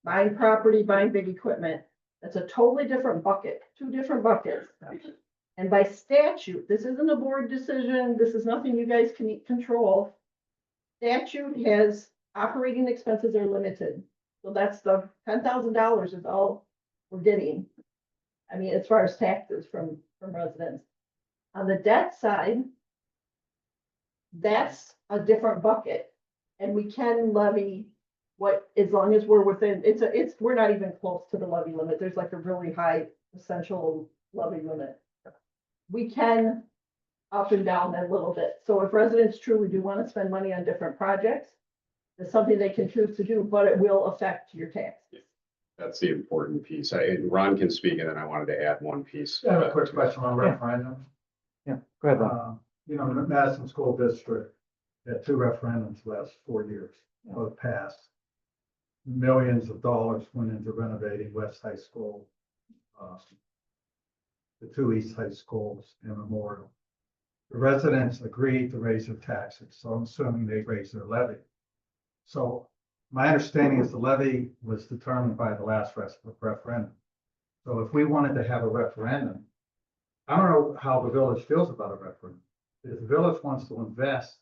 buying property, buying big equipment, that's a totally different bucket, two different buckets. And by statute, this isn't a board decision, this is nothing you guys can control. Statute has operating expenses are limited, so that's the $10,000 is all we're getting. I mean, as far as taxes from residents. On the debt side, that's a different bucket, and we can levy what, as long as we're within, we're not even close to the levy limit, there's like a really high essential levy limit. We can up and down that little bit, so if residents truly do want to spend money on different projects, it's something they can choose to do, but it will affect your taxes. That's the important piece. And Ron can speak, and then I wanted to add one piece. I have a quick question on referendum. Yeah, go ahead, Ron. You know, the Madison School District had 2 referendums last 4 years, both passed. Millions of dollars went into renovating West High School, the 2 East High Schools and Memorial. The residents agreed to raise their taxes, so I'm assuming they raised their levy. So my understanding is the levy was determined by the last referendum. So if we wanted to have a referendum, I don't know how the village feels about a referendum. If the village wants to invest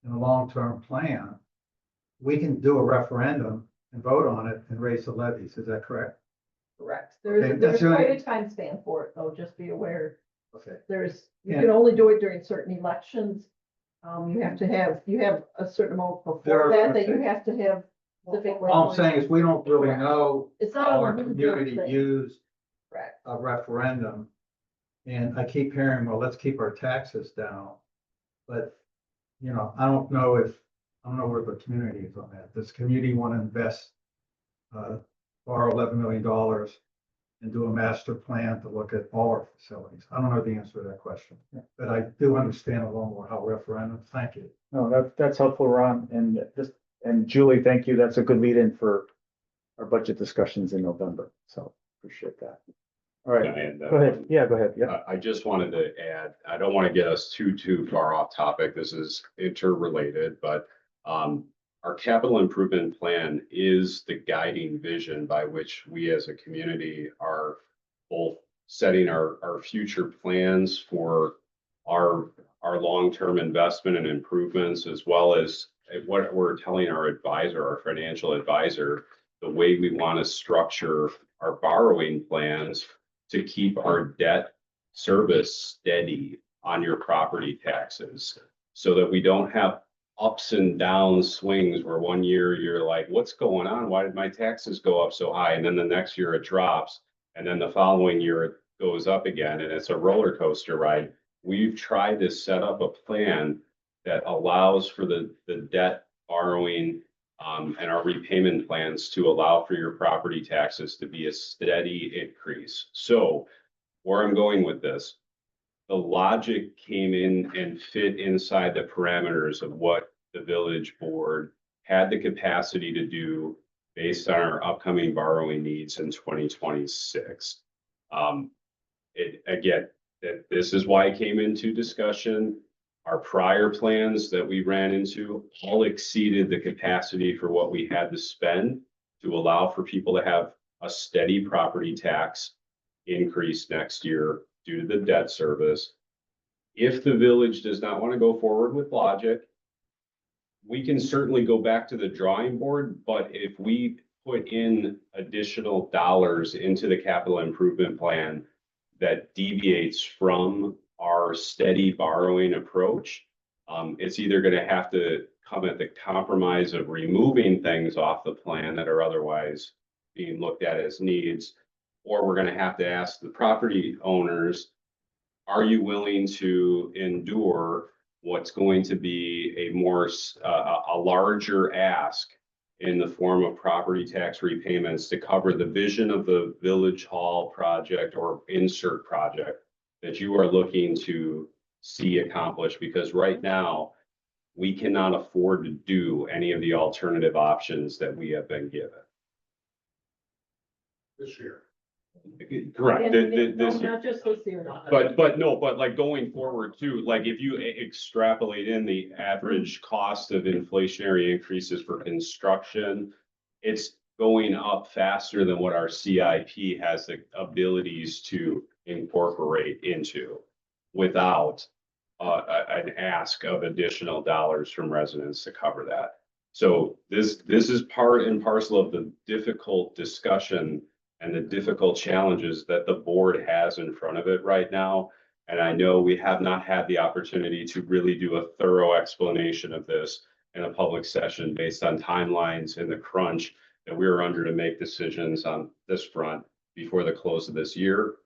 in a long-term plan, we can do a referendum and vote on it and raise the levies. Is that correct? Correct. Okay, There's that's the only- quite a time span for it, though, just be aware. Okay. You And- can only do it during certain elections. You have a certain amount before that you have to have specific. All I'm saying is we don't really know It's not how a our really community good thing. used Correct. a referendum. And I keep hearing, well, let's keep our taxes down. But, you know, I don't know where the community is on that. Does community want to invest, borrow $11 million and do a master plan to look at all our facilities? I don't know the answer to that question, but I do understand a little more how referendums. Thank you. No, that's helpful, Ron, and Julie, thank you. That's a good lead in for our budget discussions in November, so appreciate that. All right, And, go ahead. Yeah, go ahead. Yeah. I just wanted to add, I don't want to get us too far off topic. This is interrelated, but our capital improvement plan is the guiding vision by which we as a community are both setting our future plans for our long-term investment and improvements, as well as what we're telling our advisor, our financial advisor, the way we want to structure our borrowing plans to keep our debt service steady on your property taxes, so that we don't have ups and down swings where one year you're like, what's going on? Why did my taxes go up so high? And then the next year it drops. And then the following year it goes up again. And it's a roller coaster ride. We've tried to set up a plan that allows for the debt borrowing and our repayment plans to allow for your property taxes to be a steady increase. So where I'm going with this, the logic came in and fit inside the parameters of what the village board had the capacity to do based on our upcoming borrowing needs in 2026. This is why it came into discussion. Our prior plans that we ran into all exceeded the capacity for what we had to spend to allow for people to have a steady property tax increase next year due to the debt service. If the village does not want to go forward with logic, we can certainly go back to the drawing board, but if we put in additional dollars into the capital improvement plan that deviates from our steady borrowing approach, it's either going to have to come at the compromise of removing things off the plan that are otherwise being looked at as needs, or we're going to have to ask the property owners, are you willing to endure what's going to be a larger ask in the form of property tax repayments to cover the vision of the village hall project or insert project that you are looking to see accomplished? Because right now, we cannot afford to do any of the alternative options that we have been given. This year. Correct. And This year. not just this year. But like going forward too, like if you extrapolate in the average cost of inflationary increases for construction, it's going up faster than what our CIP has the abilities to incorporate into without an ask of additional dollars from residents to cover that. So this is part and parcel of the difficult discussion and the difficult challenges that the board has in front of it right now. And I know we have not had the opportunity to really do a thorough explanation of this in a public session based on timelines and the crunch that we are under to make decisions on this front before the close of this year.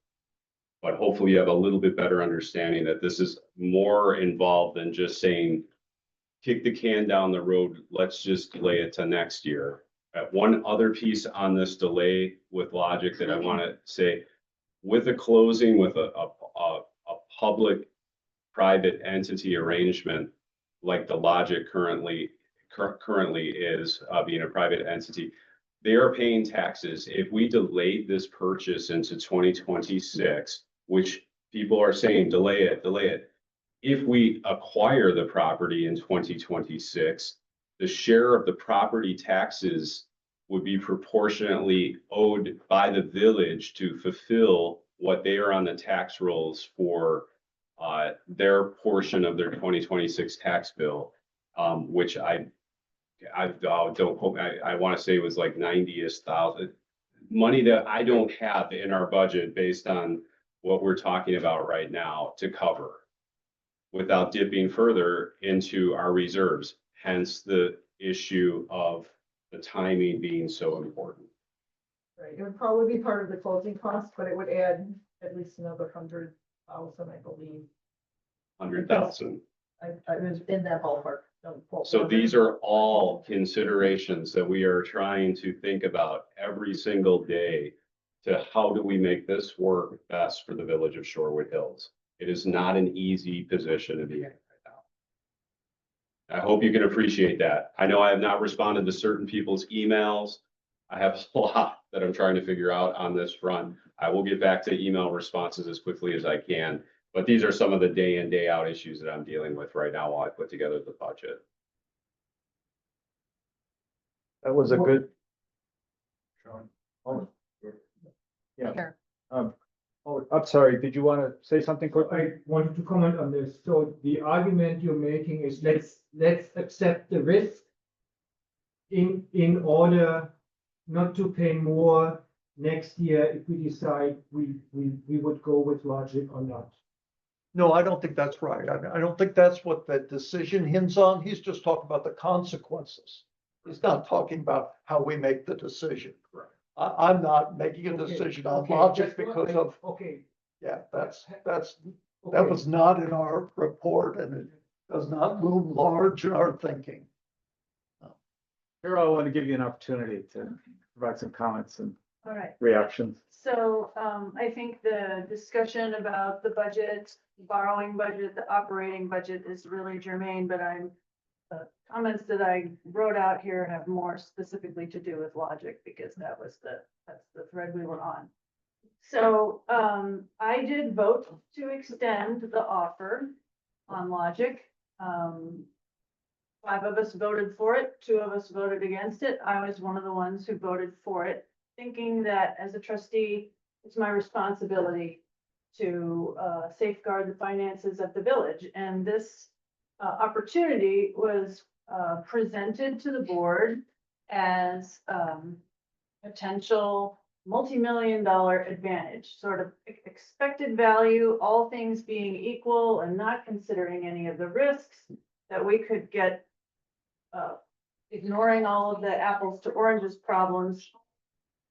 But hopefully you have a little bit better understanding that this is more involved than just saying, kick the can down the road, let's just delay it to next year. One other piece on this delay with Logic that I want to say, with the closing with a public-private entity arrangement, like the Logic currently is being a private entity, they are paying taxes. If we delayed this purchase into 2026, which people are saying, delay it. If we acquire the property in 2026, the share of the property taxes would be proportionately owed by the village to fulfill what they are on the tax rolls for their portion of their 2026 tax bill, which I don't quote me, I want to say it was like 90-ish thousand, money that I don't have in our budget based on what we're talking about right now to cover without dipping further into our reserves, hence the issue of the timing being so important. Right, it would probably be part of the closing cost, but it would add at least another 100,000, I believe. 100,000. I was in that ballpark. Don't quote me So on these it. are all considerations that we are trying to think about every single day to how do we make this work best for the village of Shorewood Hills. It is not an easy position to be in right now. I hope you can appreciate that. I know I have not responded to certain people's emails. I have a lot that I'm trying to figure out on this front. I will get back to email responses as quickly as I can, but these are some of the day in, day out issues that I'm dealing with right now while I put together the budget. That was a good. Yeah. Sure. I'm sorry, did you want to say something quickly? I wanted to comment on this. So the argument you're making is let's accept the risk in order not to pay more next year if we decide we would go with Logic or not. No, I don't think that's right. I don't think that's what that decision hints on. He's just talking about the consequences. He's not talking about how we make the decision. I'm not making a decision on Logic because of. Okay. Yeah, that was not in our report and it does not loom large in our thinking. Here, I want to give you an opportunity to provide some comments and All right. reactions. So I think the discussion about the budget, borrowing budget, the operating budget is really germane, but the comments that I wrote out here have more specifically to do with Logic because that's the thread we were on. So I did vote to extend the offer on Logic. 5 of us voted for it, 2 of us voted against it. I was one of the ones who voted for it, thinking that as a trustee, it's my responsibility to safeguard the finances of the village. And this opportunity was presented to the board as potential multi-million-dollar advantage, sort of expected value, all things being equal and not considering any of the risks that we could get, ignoring all of the apples to oranges problems,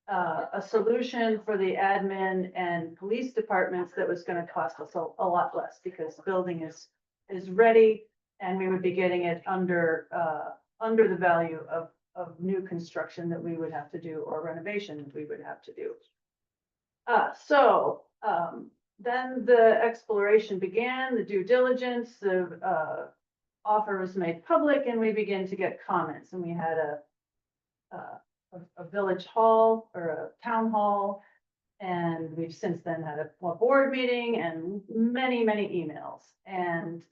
a solution for the admin and police departments that was going to cost us a lot less because the building is ready and we would be getting it under the value of new construction that we would have to do or renovation that we would have to do. Then the exploration began, the due diligence, offer was made public and we began to get comments, and we had a village hall or a town hall. And we've since then had a board meeting and many, many emails. And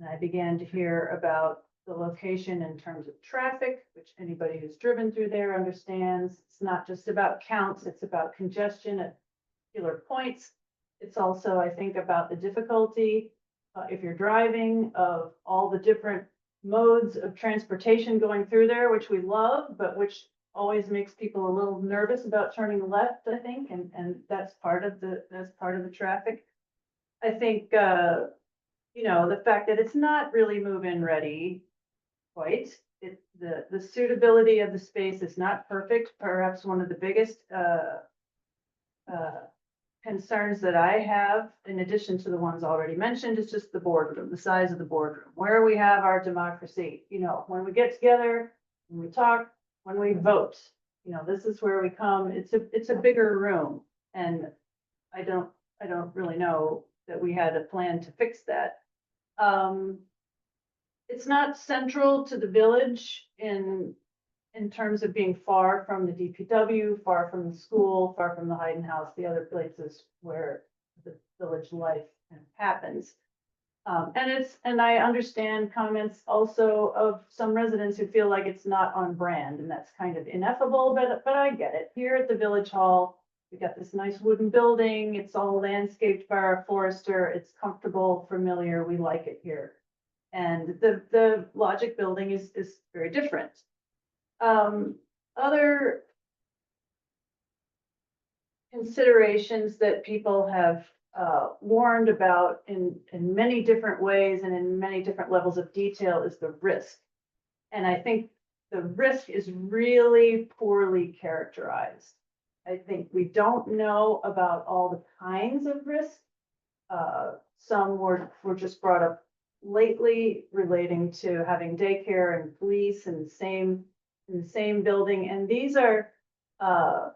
I began to hear about the location in terms of traffic, which anybody who's driven through there understands. It's not just about counts, it's about congestion at particular points. It's also, I think, about the difficulty, if you're driving, of all the different modes of transportation going through there, which we love, but which always makes people a little nervous about turning left, I think, and that's part of the traffic. I think, you know, the fact that it's not really move-in ready quite. The suitability of the space is not perfect. Perhaps one of the biggest concerns that I have, in addition to the ones already mentioned, is just the boardroom, the size of the boardroom, where we have our democracy. You know, when we get together, when we talk, when we vote, you know, this is where we come. It's a bigger room, and I don't really know that we had a plan to fix that. It's not central to the village in terms of being far from the DPW, far from the school, far from the Hayden House, the other places where the village life happens. And I understand comments also of some residents who feel like it's not on brand, and that's kind of ineffable, but I get it. Here at the village hall, we got this nice wooden building. It's all landscaped by our forester. It's comfortable, familiar. We like it here. And the Logic building is very different. Other considerations that people have warned about in many different ways and in many different levels of detail is the risk. And I think the risk is really poorly characterized. I think we don't know about all the kinds of risk. Some were just brought up lately relating to having daycare and police in the same building. And these are the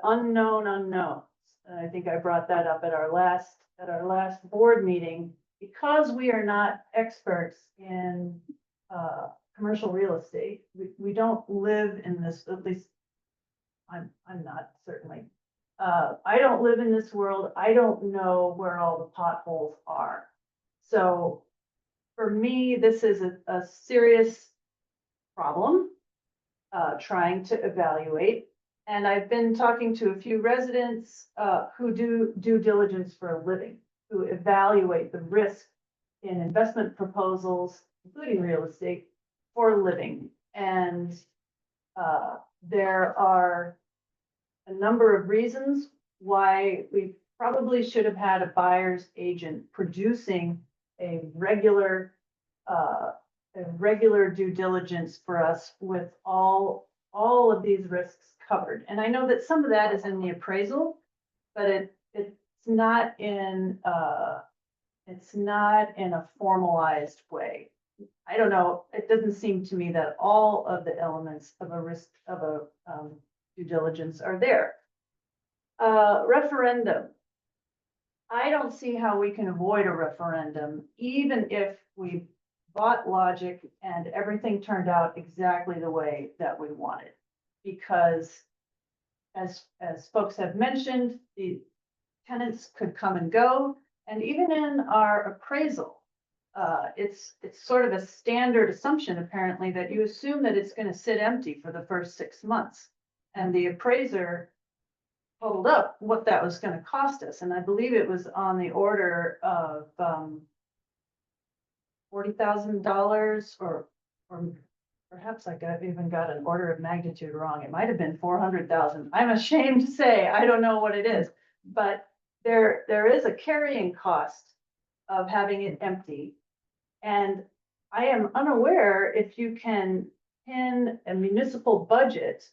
unknown unknowns. I think I brought that up at our last board meeting, because we are not experts in commercial real estate. We don't live in this, at least I'm not, certainly. I don't live in this world. I don't know where all the potholes are. So for me, this is a serious problem, trying to evaluate. And I've been talking to a few residents who do due diligence for a living, who evaluate the risk in investment proposals, including real estate, for a living. And there are a number of reasons why we probably should have had a buyer's agent producing a regular due diligence for us with all of these risks covered. And I know that some of that is in the appraisal, but it's not in a formalized way. I don't know. It doesn't seem to me that all of the elements of a risk of a due diligence are there. Referendum. I don't see how we can avoid a referendum, even if we bought Logic and everything turned out exactly the way that we wanted. Because as folks have mentioned, the tenants could come and go. And even in our appraisal, it's sort of a standard assumption, apparently, that you assume that it's going to sit empty for the first 6 months. And the appraiser totaled up what that was going to cost us. And I believe it was on the order of $40,000, or perhaps I even got an order of magnitude wrong. It might have been 400,000. I'm ashamed to say, I don't know what it is, but there is a carrying cost of having it empty. And I am unaware if you can pin a municipal budget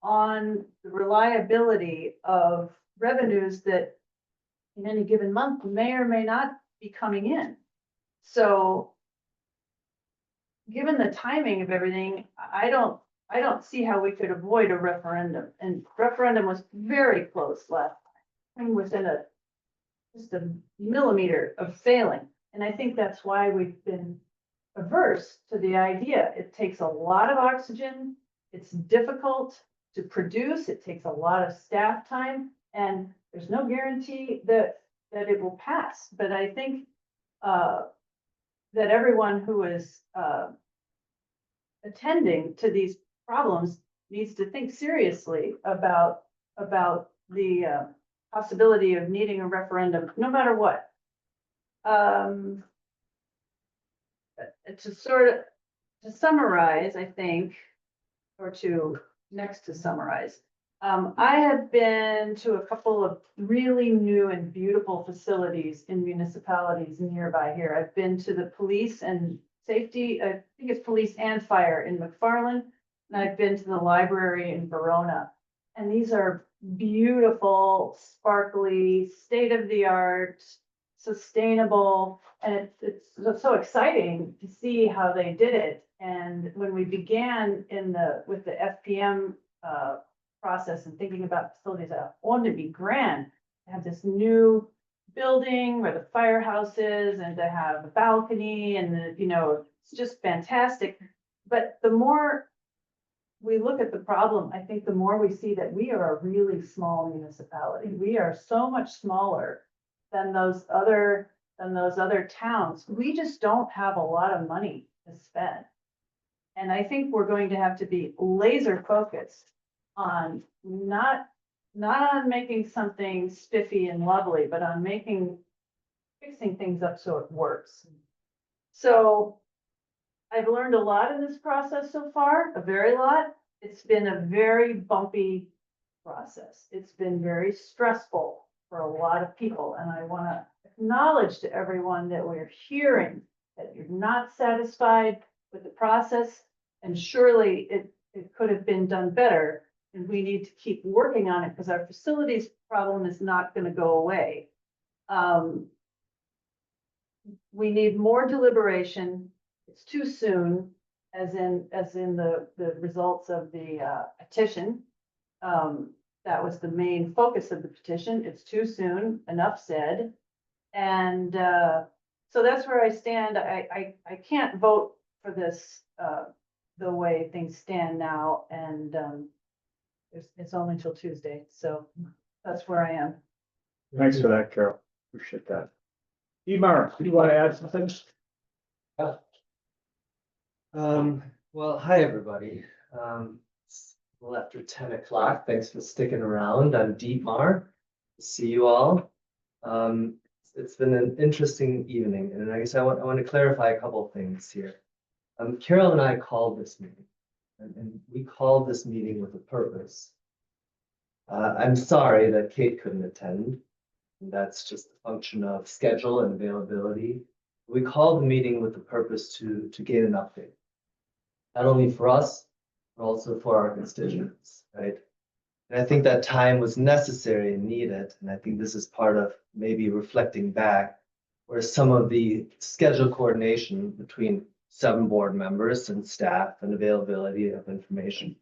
on the reliability of revenues that in any given month may or may not be coming in. So given the timing of everything, I don't see how we could avoid a referendum. And referendum was very close last time, and within just a millimeter of failing. And I think that's why we've been averse to the idea. It takes a lot of oxygen. It's difficult to produce. It takes a lot of staff time, and there's no guarantee that it will pass. But I think that everyone who is attending to these problems needs to think seriously about the possibility of needing a referendum, no matter what. To summarize, I think, or next to summarize, I have been to a couple of really new and beautiful facilities in municipalities nearby here. I've been to the police and safety, I think it's police and fire in McFarland, and I've been to the library in Verona. And these are beautiful, sparkly, state-of-the-art, sustainable, and it's so exciting to see how they did it. And when we began with the FPM process and thinking about facilities, I wanted to be grand, to have this new building where the firehouse is, and to have a balcony, and it's just fantastic. But the more we look at the problem, I think the more we see that we are a really small municipality. We are so much smaller than those other towns. We just don't have a lot of money to spend. And I think we're going to have to be laser focused on not on making something spiffy and lovely, but on fixing things up so it works. So I've learned a lot in this process so far, a very lot. It's been a very bumpy process. It's been very stressful for a lot of people. And I want to acknowledge to everyone that we're hearing that you're not satisfied with the process. And surely it could have been done better. And we need to keep working on it because our facilities problem is not going to go away. We need more deliberation. It's too soon, as in the results of the petition. That was the main focus of the petition. It's too soon, enough said. And so that's where I stand. I can't vote for this the way things stand now, and it's only till Tuesday. So that's where I am. Thanks for that, Carol. Appreciate that. Emer, do you want to add some things? Well, hi, everybody. It's a little after 10 o'clock. Thanks for sticking around. I'm Dietmar. See you all. It's been an interesting evening, and I guess I want to clarify a couple of things here. Carol and I called this meeting, and we called this meeting with a purpose. I'm sorry that Kate couldn't attend. That's just a function of schedule and availability. We called the meeting with the purpose to gain an update, not only for us, but also for our constituents, right? And I think that time was necessary and needed. And I think this is part of maybe reflecting back where some of the schedule coordination between 7 board members and staff and availability of information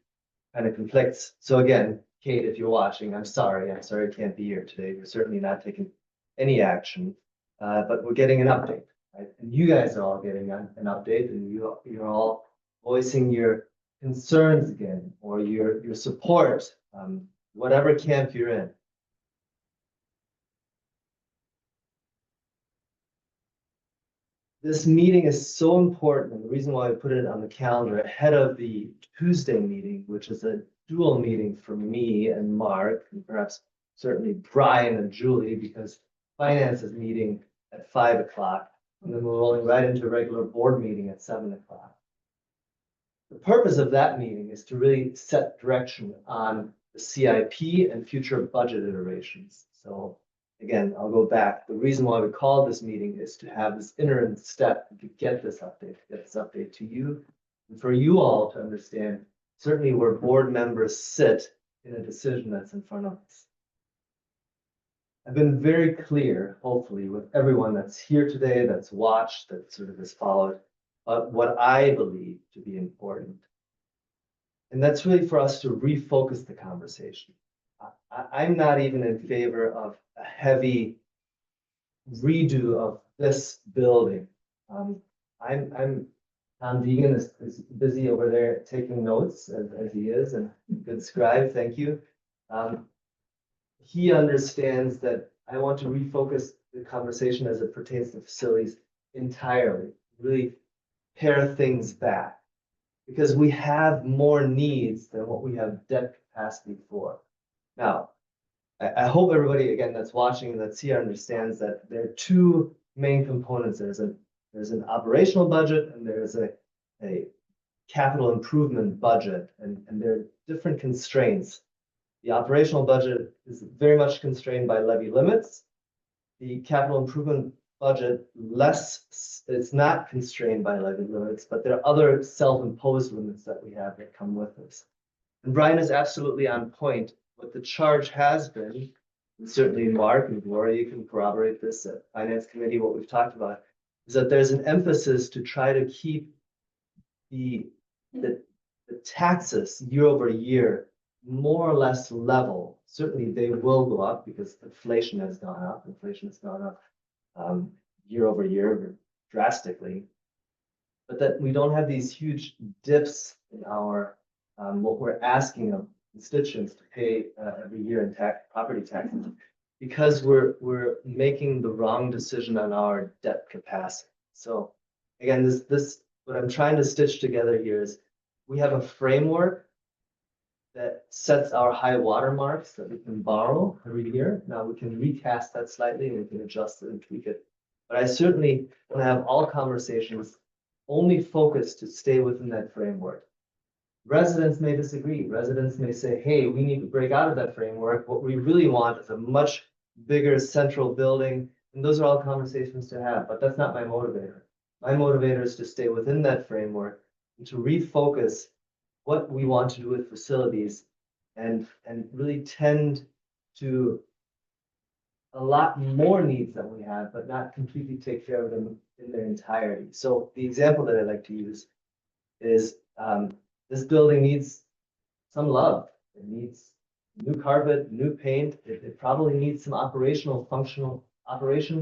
kind of conflicts. So again, Kate, if you're watching, I'm sorry I can't be here today. We're certainly not taking any action, but we're getting an update, right? And you guys are all getting an update, and you're all voicing your concerns again, or your support, whatever camp you're in. This meeting is so important, and the reason why I put it on the calendar ahead of the Tuesday meeting, which is a dual meeting for me and Mark, and perhaps certainly Brian and Julie, because finance is meeting at 5 o'clock, and then we're rolling right into a regular board meeting at 7 o'clock. The purpose of that meeting is to really set direction on the CIP and future budget iterations. So again, I'll go back. The reason why we called this meeting is to have this interim step to get this update to you, and for you all to understand certainly where board members sit in a decision that's in front of us. I've been very clear, hopefully, with everyone that's here today, that's watched, that sort of has followed, what I believe to be important. And that's really for us to refocus the conversation. I'm not even in favor of a heavy redo of this building. I'm Tom Deegan is busy over there taking notes as he is, and good scribe, thank you. He understands that I want to refocus the conversation as it pertains to facilities entirely, really pare things back. Because we have more needs than what we have debt capacity for. Now, I hope everybody, again, that's watching and that's here understands that there are two main components. There's an operational budget and there's a capital improvement budget, and there are different constraints. The operational budget is very much constrained by levy limits. The capital improvement budget it's not constrained by levy limits, but there are other self-imposed limits that we have that come with this. And Brian is absolutely on point. What the charge has been, and certainly Mark and Gloria, you can corroborate this at Finance Committee, what we've talked about, is that there's an emphasis to try to keep the taxes year over year more or less level. Certainly they will go up because inflation has gone up. Year over year drastically, but that we don't have these huge dips in our what we're asking of constituents to pay every year in property taxes, because we're making the wrong decision on our debt capacity. So again, this what I'm trying to stitch together here is we have a framework that sets our high water marks that we can borrow every year. Now we can recast that slightly and we can adjust it and tweak it. But I certainly want to have all conversations only focused to stay within that framework. Residents may disagree. Residents may say, hey, we need to break out of that framework. What we really want is a much bigger central building. And those are all conversations to have, but that's not my motivator. My motivator is to stay within that framework and to refocus what we want to do with facilities and really tend to a lot more needs than we have, but not completely take care of them in their entirety. So the example that I like to use is this building needs some love. It needs new carpet, new paint. It probably needs some functional updates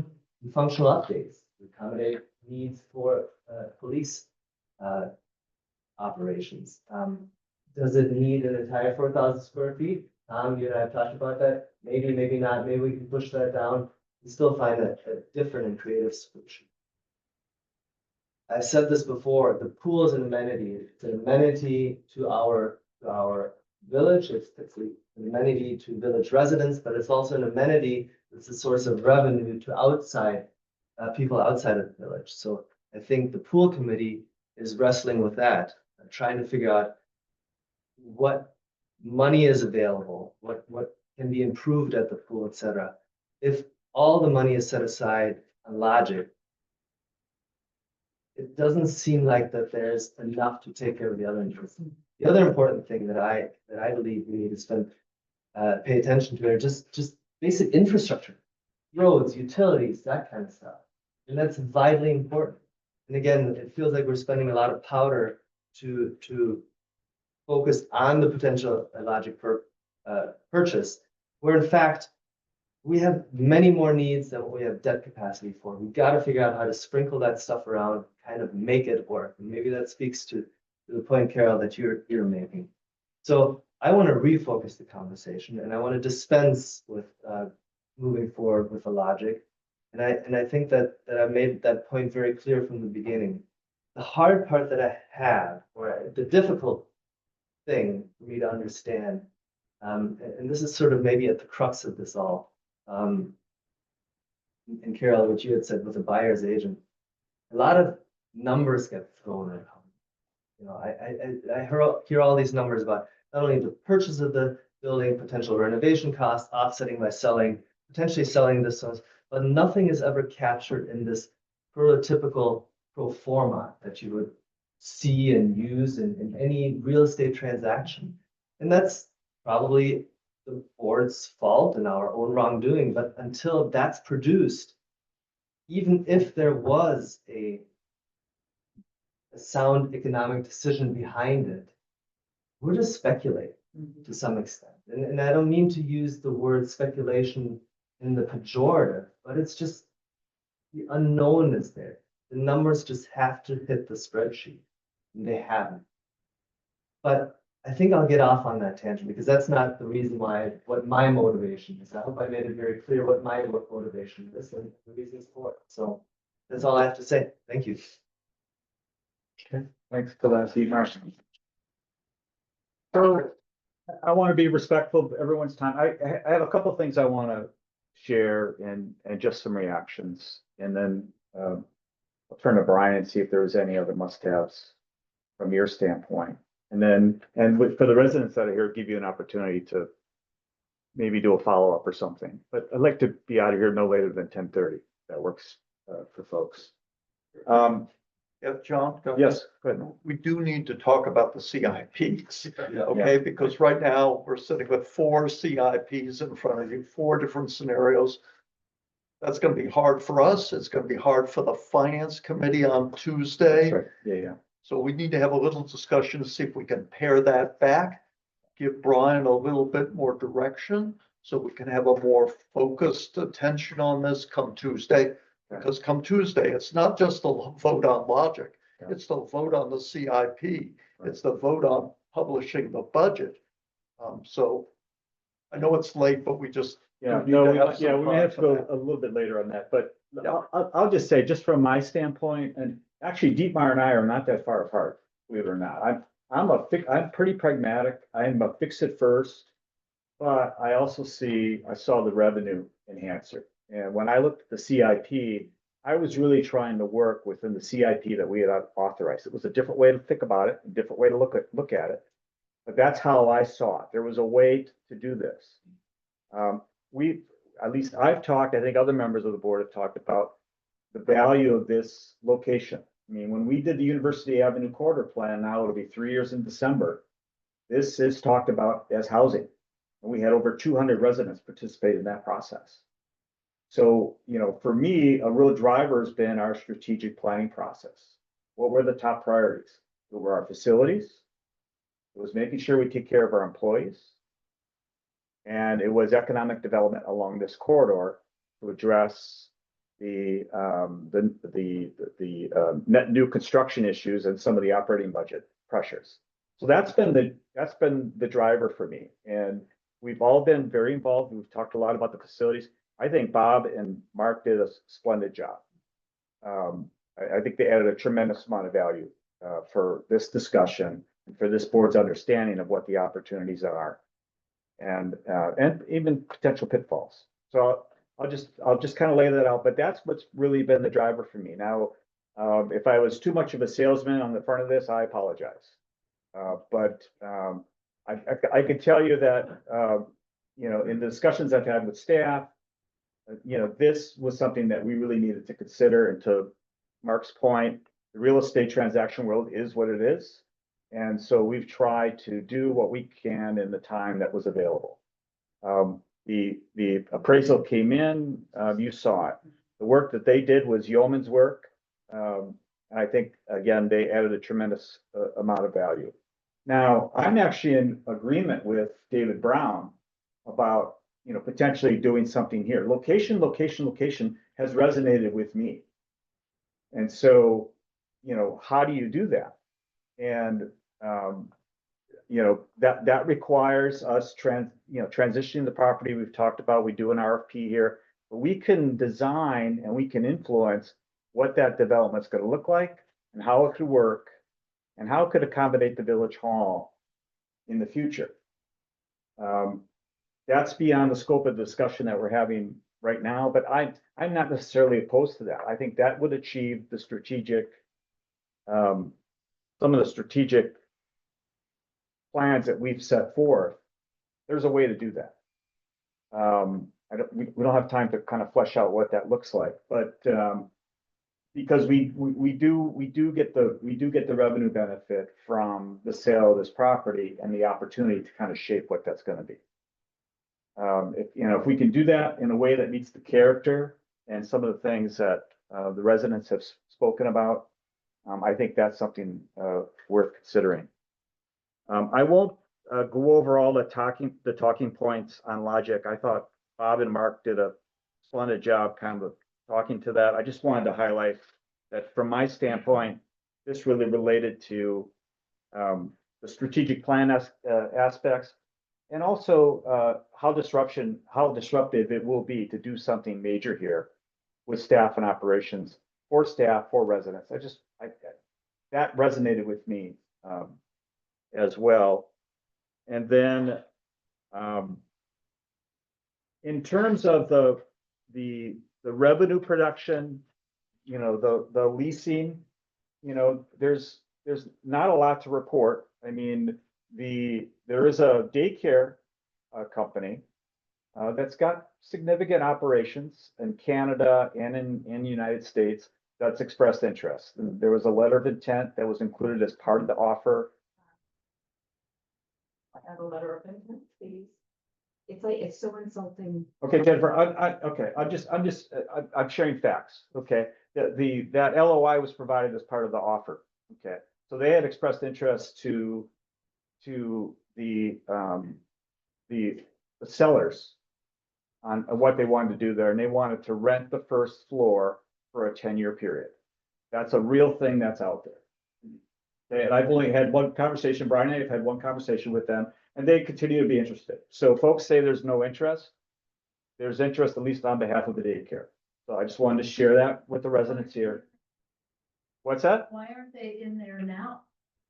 to accommodate needs for police operations. Does it need an entire 4,000 square feet? You and I have talked about that. Maybe, maybe not. Maybe we can push that down and still find a different and creative solution. I've said this before, the pool is an amenity. It's an amenity to our village. It's an amenity to village residents, but it's also an amenity that's a source of revenue to people outside of the village. So I think the pool committee is wrestling with that, trying to figure out what money is available, what can be improved at the pool, etc. If all the money is set aside on logic, it doesn't seem like that there's enough to take care of the other interests. The other important thing that I believe we need to pay attention to are just basic infrastructure, roads, utilities, that kind of stuff. And that's vitally important. And again, it feels like we're spending a lot of powder to focus on the potential logic purchase, where in fact, we have many more needs than what we have debt capacity for. We've got to figure out how to sprinkle that stuff around, kind of make it work. And maybe that speaks to the point, Carol, that you're making. So I want to refocus the conversation, and I want to dispense with moving forward with the logic. And I think that I made that point very clear from the beginning. The hard part that I have, or the difficult thing for me to understand, and this is sort of maybe at the crux of this all, and Carol, what you had said with a buyer's agent, a lot of numbers get thrown at home. You know, I hear all these numbers about not only the purchase of the building, potential renovation costs, offsetting by potentially selling this one, but nothing is ever captured in this prototypical pro forma that you would see and use in any real estate transaction. And that's probably the board's fault and our own wrongdoing, but until that's produced, even if there was a sound economic decision behind it, we're just speculating to some extent. And I don't mean to use the word speculation in the pejorative, but it's just the unknown is there. The numbers just have to hit the spreadsheet. and they haven't. But I think I'll get off on that tangent because that's not the reason why, what my motivation is. I hope I made it very clear what my motivation is and the reasons for it. So that's all I have to say. Thank you. Okay, thanks for that, Dietmar. So I want to be respectful of everyone's time. I have a couple of things I want to share and just some reactions. And then I'll turn to Brian and see if there's any other must-haves from your standpoint. And then, for the residents that are here, give you an opportunity to maybe do a follow-up or something. But I'd like to be out of here no later than 10:30. That works for folks. Yeah, John? go ahead. Yes, go ahead. We do need to talk about the CIPs, Yeah. okay? Because right now, we're sitting with 4 CIPs in front of you, 4 different scenarios. That's gonna be hard for us. It's gonna be hard for the finance committee on Tuesday. That's right. Yeah. So we need to have a little discussion to see if we can pare that back, give Brian a little bit more direction, so we can have a more focused attention on this come Tuesday. Because come Tuesday, it's not just the vote on logic, it's the vote on the CIP, it's the vote on publishing the budget. So I know it's late, but we just. Yeah, need no, to we have some may have to thoughts on go that. a little bit later on that, but I'll just say, just from my standpoint, and actually Dietmar and I are not that far apart, believe it or not. I'm pretty pragmatic. I'm a fix it first. But I also I saw the revenue enhancer. And when I looked at the CIP, I was really trying to work within the CIP that we had authorized. It was a different way to think about it, a different way to look at it. But that's how I saw it. There was a way to do this. At least I've talked, I think other members of the board have talked about the value of this location. I mean, when we did the University Avenue Corridor Plan, now it'll be 3 years in December. This is talked about as housing. And we had over 200 residents participate in that process. So, for me, a real driver has been our strategic planning process. What were the top priorities? What were our facilities? It was making sure we take care of our employees. And it was economic development along this corridor to address the net new construction issues and some of the operating budget pressures. So that's been the driver for me. And we've all been very involved. We've talked a lot about the facilities. I think Bob and Mark did a splendid job. I think they added a tremendous amount of value for this discussion and for this board's understanding of what the opportunities are and even potential pitfalls. So I'll just kind of lay that out, but that's what's really been the driver for me. Now, if I was too much of a salesman on the front of this, I apologize. But I can tell you that, in the discussions I've had with staff, this was something that we really needed to consider. And to Mark's point, the real estate transaction world is what it is. And so we've tried to do what we can in the time that was available. The appraisal came in, you saw it. The work that they did was yeoman's work. And I think, again, they added a tremendous amount of value. Now, I'm actually in agreement with David Brown about, potentially doing something here. Location has resonated with me. And so, how do you do that? And, that requires us transitioning the property we've talked about. We do an RFP here, but we can design and we can influence what that development's going to look like and how it could work and how it could accommodate the village hall in the future. That's beyond the scope of the discussion that we're having right now, but I'm not necessarily opposed to that. I think that would achieve the strategic, some of the strategic plans that we've set forth. There's a way to do that. We don't have time to kind of flesh out what that looks like, but because we do get the revenue benefit from the sale of this property and the opportunity to kind of shape what that's going to be. If we can do that in a way that meets the character and some of the things that the residents have spoken about, I think that's something worth considering. I won't go over all the talking points on logic. I thought Bob and Mark did a splendid job kind of talking to that. I just wanted to highlight that from my standpoint, this really related to the strategic plan aspects, and also how disruptive it will be to do something major here with staff and operations, for staff, for residents. That resonated with me as well. And then in terms of the revenue production, you know, the leasing, you know, there's not a lot to report. I mean, there is a daycare company that's got significant operations in Canada and in the United States that's expressed interest. And there was a letter of intent that was included as part of the offer. I have a letter of intent, please. It's like, it's so insulting. Okay, Jennifer, I'm sharing facts, okay? That LOI was provided as part of the offer, okay? So they had expressed interest to the sellers on what they wanted to do there, and they wanted to rent the first floor for a 10-year period. That's a real thing that's out there. And I've only had one conversation, Brian and I have had one conversation with them, and they continue to be interested. So folks say there's no interest. There's interest, at least on behalf of the daycare. So I just wanted to share that with the residents here. What's that? Why aren't they in there now?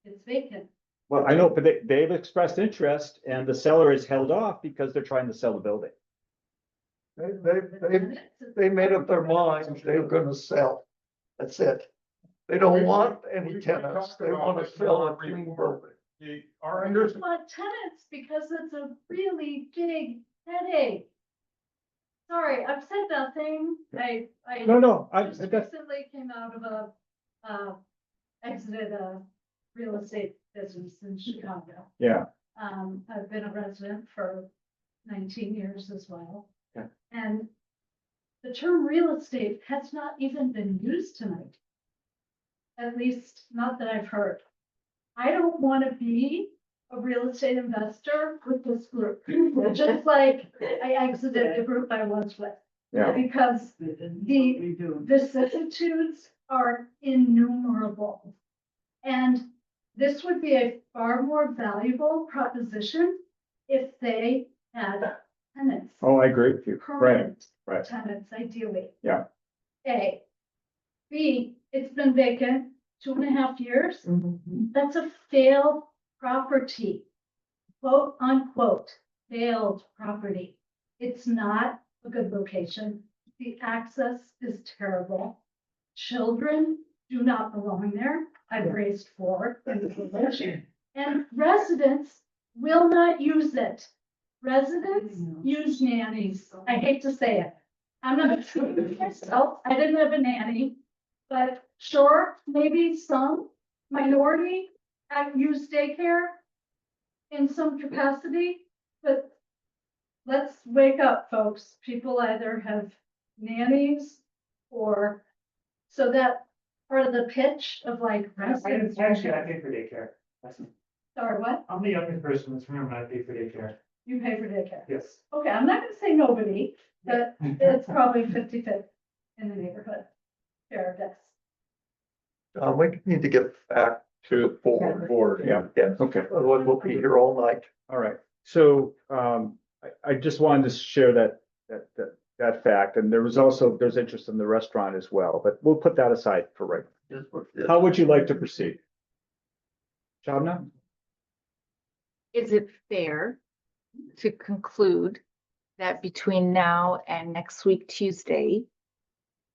It's vacant. Well, I know, but they've expressed interest, and the seller is held off because they're trying to sell the building. They made up their minds, they were gonna sell. That's it. They don't want any tenants. They want to fill a clean building. Our I just want tenants because it's a really big headache. Sorry, I've said nothing. I just recently came out of exited a real estate business in Chicago. Yeah. I've been a resident for 19 years as well. Yeah. And the term real estate has not even been used tonight. At least not that I've heard. I don't want to be a real estate investor with this group, just like I exited the group I was with. Yeah. Because the vicissitudes are innumerable. And this would be a far more valuable proposition if they had tenants. Oh, I agree with you. Right, Permanent right. tenants ideally. Yeah. A. B, it's been vacant 2.5 years. That's a failed property. Quote unquote, failed property. It's not a good location. The access is terrible. Children do not belong there. I've raised 4 in the village. And residents will not use it. Residents use nannies. I hate to say it. I'm not myself. I didn't have a nanny, but sure, maybe some minority use daycare in some capacity, but let's wake up, folks. People either have nannies or, so that part of the pitch of like residents. Actually, I pay for daycare. Sorry, what? I'm the youngest person in this room, and I pay for daycare. You pay for daycare? Yes. Okay, I'm not gonna say nobody, but it's probably 50-50 in the neighborhood. Fair guess. We need to get back to the board. Yeah. Okay. Otherwise we'll be here all night. All right. So I just wanted to share that fact, and there's interest in the restaurant as well, but we'll put that aside for right now. How would you like to proceed? Shabna? Is it fair to conclude that between now and next week, Tuesday,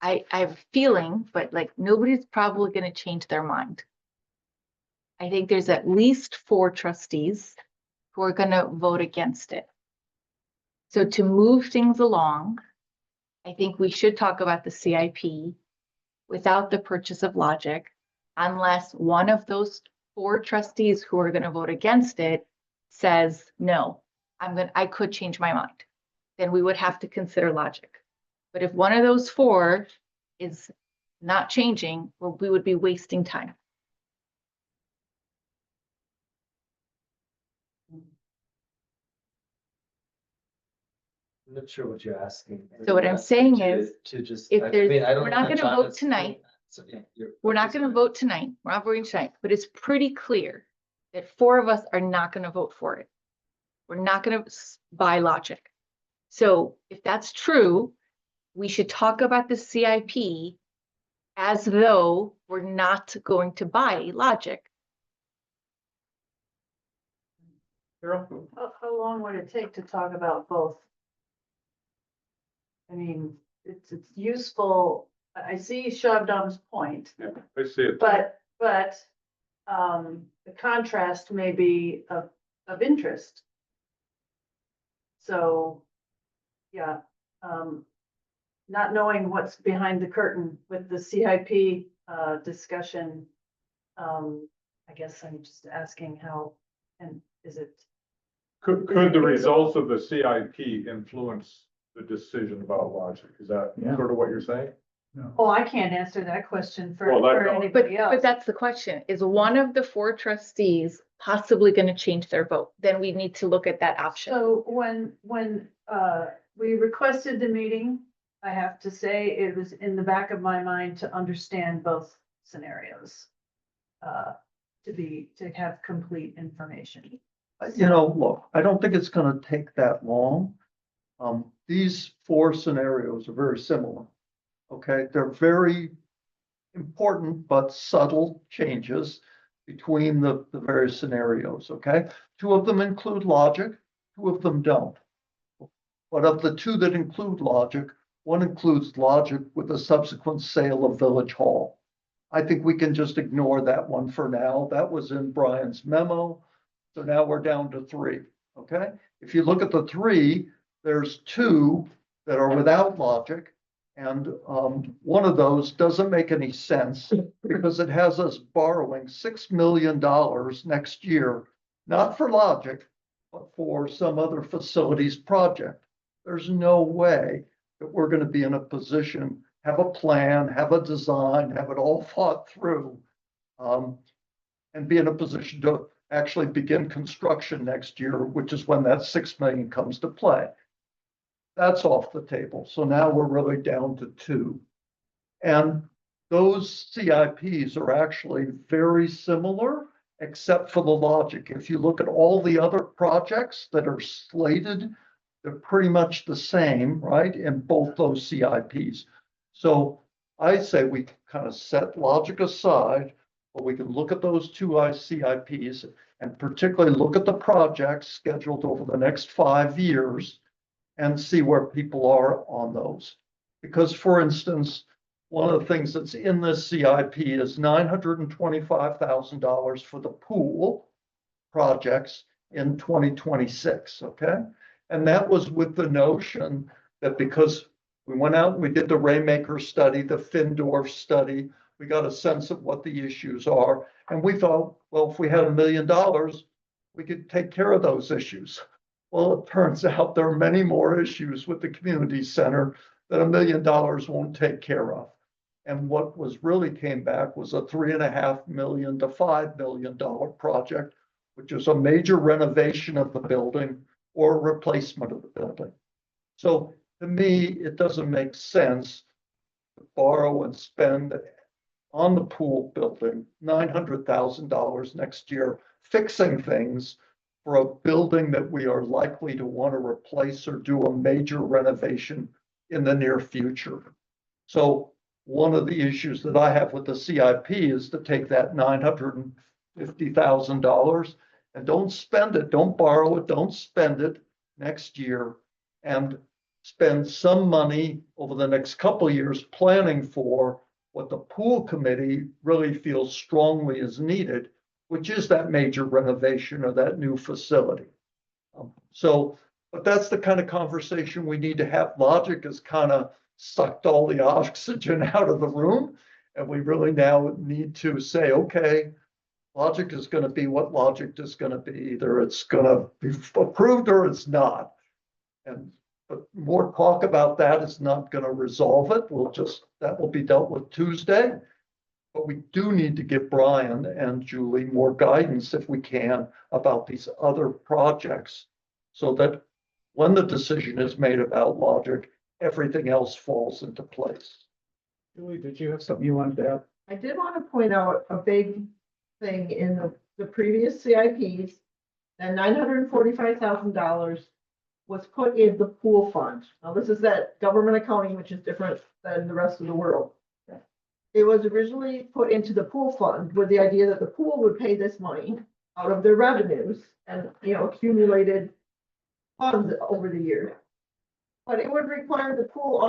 I have a feeling, but like nobody's probably going to change their mind. I think there's at least 4 trustees who are going to vote against it. So to move things along, I think we should talk about the CIP without the purchase of Logic, unless one of those 4 trustees who are going to vote against it says, no, I could change my mind. Then we would have to consider Logic. But if one of those 4 is not changing, well, we would be wasting time. I'm not sure what you're asking. So what I'm saying is, To just, if I there's, mean, I don't we're know not that gonna John vote is tonight. So, yeah, you're. We're not gonna vote tonight. We're not voting tonight, but it's pretty clear that 4 of us are not gonna vote for it. We're not gonna buy Logic. So if that's true, we should talk about the CIP as though we're not going to buy Logic. Carol? How long would it take to talk about both? I mean, it's useful. I see Shabnam's point, Yeah, I see it. but, the contrast may be of interest. So, yeah, not knowing what's behind the curtain with the CIP, discussion. I guess I'm just asking how, and is it? Could the results of the CIP influence the decision about Logic? Is that Yeah. sort of what you're saying? Oh, I can't answer that question for, Well, that- for But, anybody else. but that's the question. Is one of the 4 trustees possibly gonna change their vote? Then we need to look at that option. So when we requested the meeting, I have to say it was in the back of my mind to understand both scenarios. To have complete information. You know, look, I don't think it's gonna take that long. These 4 scenarios are very similar. Okay, they're very important but subtle changes between the various scenarios, okay? 2 of them include Logic, 2 of them don't. But of the 2 that include Logic, one includes Logic with a subsequent sale of Village Hall. I think we can just ignore that one for now. That was in Brian's memo. So now we're down to 3, okay? If you look at the 3, there's 2 that are without Logic. And one of those doesn't make any sense because it has us borrowing $6 million next year, not for Logic, but for some other facilities project. There's no way that we're going to be in a position, have a plan, have a design, have it all thought through, and be in a position to actually begin construction next year, which is when that $6 million comes to play. That's off the table. So now we're really down to 2. And those CIPs are actually very similar, except for the Logic. If you look at all the other projects that are slated, they're pretty much the same, right, in both those CIPs. So I say we kind of set Logic aside, but we can look at those 2 CIPs and particularly look at the projects scheduled over the next 5 years and see where people are on those. Because for instance, one of the things that's in this CIP is $925,000 for the pool projects in 2026, okay? And that was with the notion that because we went out and we did the Rainmaker study, the Findorf study, we got a sense of what the issues are. And we thought, well, if we had $1 million, we could take care of those issues. Well, it turns out there are many more issues with the community center that $1 million won't take care of. And what was really came back was a $3.5 million to $5 million project, which is a major renovation of the building or a replacement of the building. So to me, it doesn't make sense to borrow and spend on the pool building $900,000 next year, fixing things for a building that we are likely to want to replace or do a major renovation in the near future. So one of the issues that I have with the CIP is to take that $950,000 and don't spend it, don't borrow it, don't spend it next year, and spend some money over the next couple of years planning for what the pool committee really feels strongly is needed, which is that major renovation of that new facility. But that's the kind of conversation we need to have. Logic has kind of sucked all the oxygen out of the room. And we really now need to say, okay, Logic is going to be what Logic is going to be. Either it's going to be approved or it's not. But more talk about that is not going to resolve it. That will be dealt with Tuesday. But we do need to give Brian and Julie more guidance if we can about these other projects so that when the decision is made about Logic, everything else falls into place. Julie, did you have something you wanted to add? I did want to point out a big thing in the previous CIPs. That $945,000 was put in the pool fund. Now, this is that government accounting, which is different than the rest of the world. It was originally put into the pool fund with the idea that the pool would pay this money out of their revenues and, accumulated funds over the years. But it would require the pool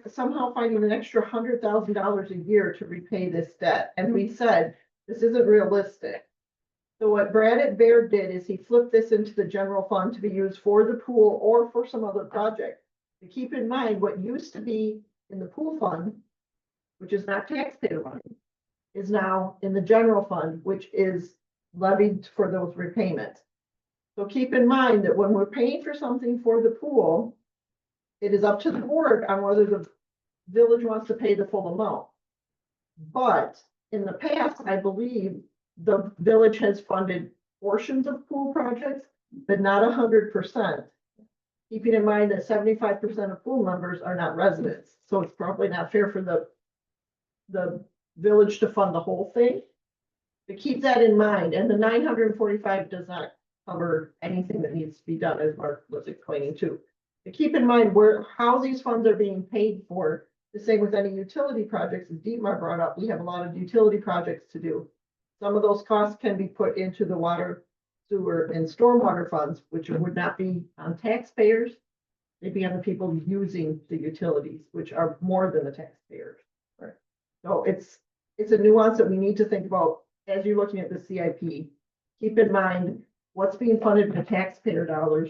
somehow finding an extra $100,000 a year to repay this debt. And we said, this isn't realistic. So what Brad Baird did is he flipped this into the general fund to be used for the pool or for some other project. To keep in mind, what used to be in the pool fund, which is not taxpayer money, is now in the general fund, which is levied for those repayments. So keep in mind that when we're paying for something for the pool, it is up to the board on whether the village wants to pay the full amount. But in the past, I believe the village has funded portions of pool projects, but not 100%. Keeping in mind that 75% of pool members are not residents, so it's probably not fair for the village to fund the whole thing. But keep that in mind, and the 945 does not cover anything that needs to be done, as Mark was explaining too. But keep in mind how these funds are being paid for. The same with any utility projects, as Dietmar brought up, we have a lot of utility projects to do. Some of those costs can be put into the water, sewer, and stormwater funds, which would not be on taxpayers. They'd be on the people using the utilities, which are more than the taxpayers. Right. So it's a nuance that we need to think about as you're looking at the CIP. Keep in mind what's being funded with taxpayer dollars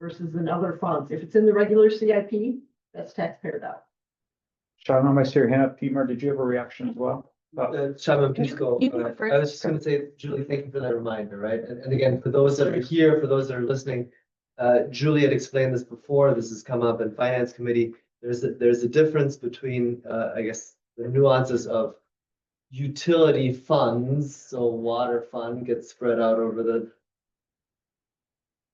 versus in other funds. If it's in the regular CIP, that's taxpayer dollars. Sean, I see your hand up. Dietmar, did you have a reaction as well? Shaman, please go. You go I first. was just gonna say, Julie, thank you for that reminder, right? And again, for those that are here, for those that are listening, Julie had explained this before, this has come up in finance committee. There's a difference between, I guess, the nuances of utility funds. So water fund gets spread out over the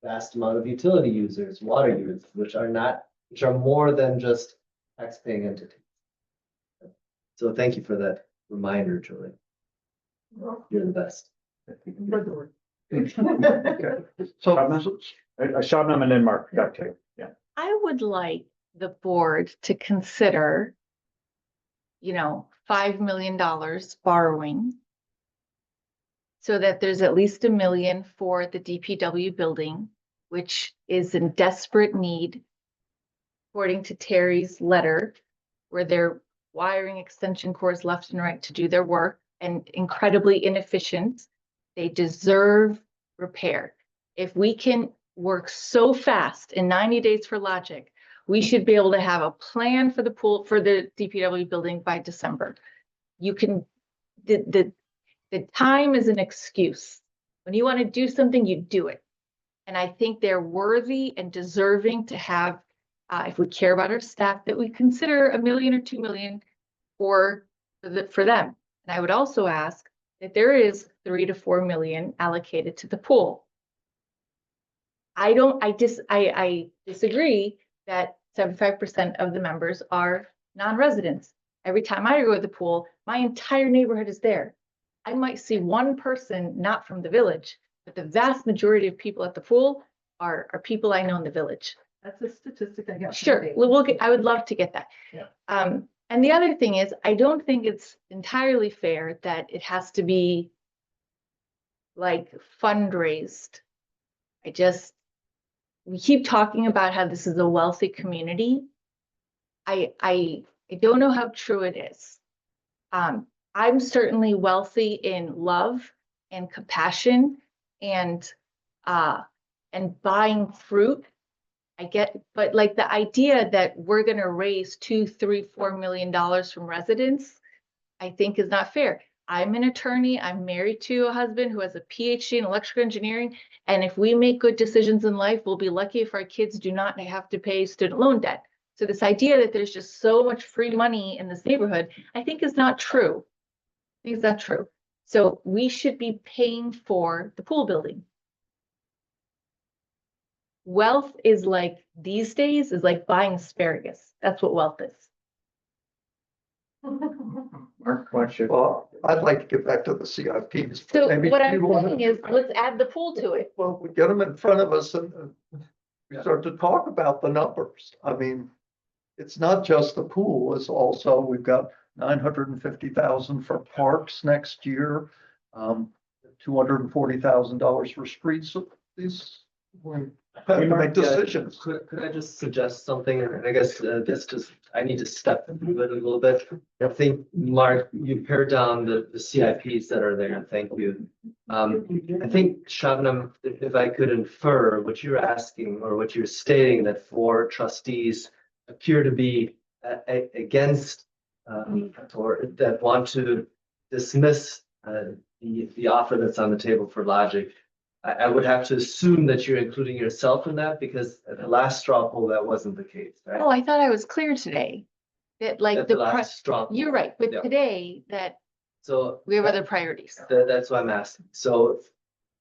vast amount of utility users, water users, which are more than just tax-paying entities. So thank you for that reminder, Julie. You're the best. Shabnam and then Mark, got to, yeah. I would like the board to consider, $5 million borrowing so that there's at least $1 million for the DPW building, which is in desperate need, according to Terry's letter, where they're wiring extension cords left and right to do their work and incredibly inefficient. They deserve repair. If we can work so fast in 90 days for logic, we should be able to have a plan for the pool, for the DPW building by December. The time is an excuse. When you want to do something, you do it. And I think they're worthy and deserving to have, if we care about our staff, that we consider $1 million or $2 million for them. And I would also ask that there is $3 to $4 million allocated to the pool. I disagree that 75% of the members are non-residents. Every time I go to the pool, my entire neighborhood is there. I might see one person not from the village, but the vast majority of people at the pool are people I know in the village. That's a statistic I got. Sure, I would love to get that. Yeah. And the other thing is, I don't think it's entirely fair that it has to be like fundraised. We keep talking about how this is a wealthy community. I don't know how true it is. I'm certainly wealthy in love and compassion and buying fruit. I get, but like the idea that we're going to raise $2, $3, $4 million from residents, I think is not fair. I'm an attorney. I'm married to a husband who has a PhD in electrical engineering. And if we make good decisions in life, we'll be lucky if our kids do not have to pay student loan debt. So this idea that there's just so much free money in this neighborhood, I think is not true. I think it's not true. So we should be paying for the pool building. Wealth is like, these days, is like buying asparagus. That's what wealth is. Mark, why don't you? Well, I'd like to get back to the CIPs. but So maybe what I'm you wanna- saying is, let's add the pool to it. Well, we get them in front of us and we start to talk about the numbers. I mean, it's not just the pool, it's also, we've got 950,000 for parks next year. $240,000 for streets. So these, we have to make decisions. Could I just suggest something? And I guess this just, I need to step into it a little bit. I think, Mark, you pared down the CIPs that are there, and thank you. I think, Shabnam, if I could infer what you're asking or what you're stating, that 4 trustees appear to be against or that want to dismiss the offer that's on the table for Logic. I would have to assume that you're including yourself in that, because at the last straw poll, that wasn't the case, right? Oh, I thought I was clear today. That like At the, the last straw poll. you're right, but Yeah. today that So we have other priorities. that's what I'm asking. So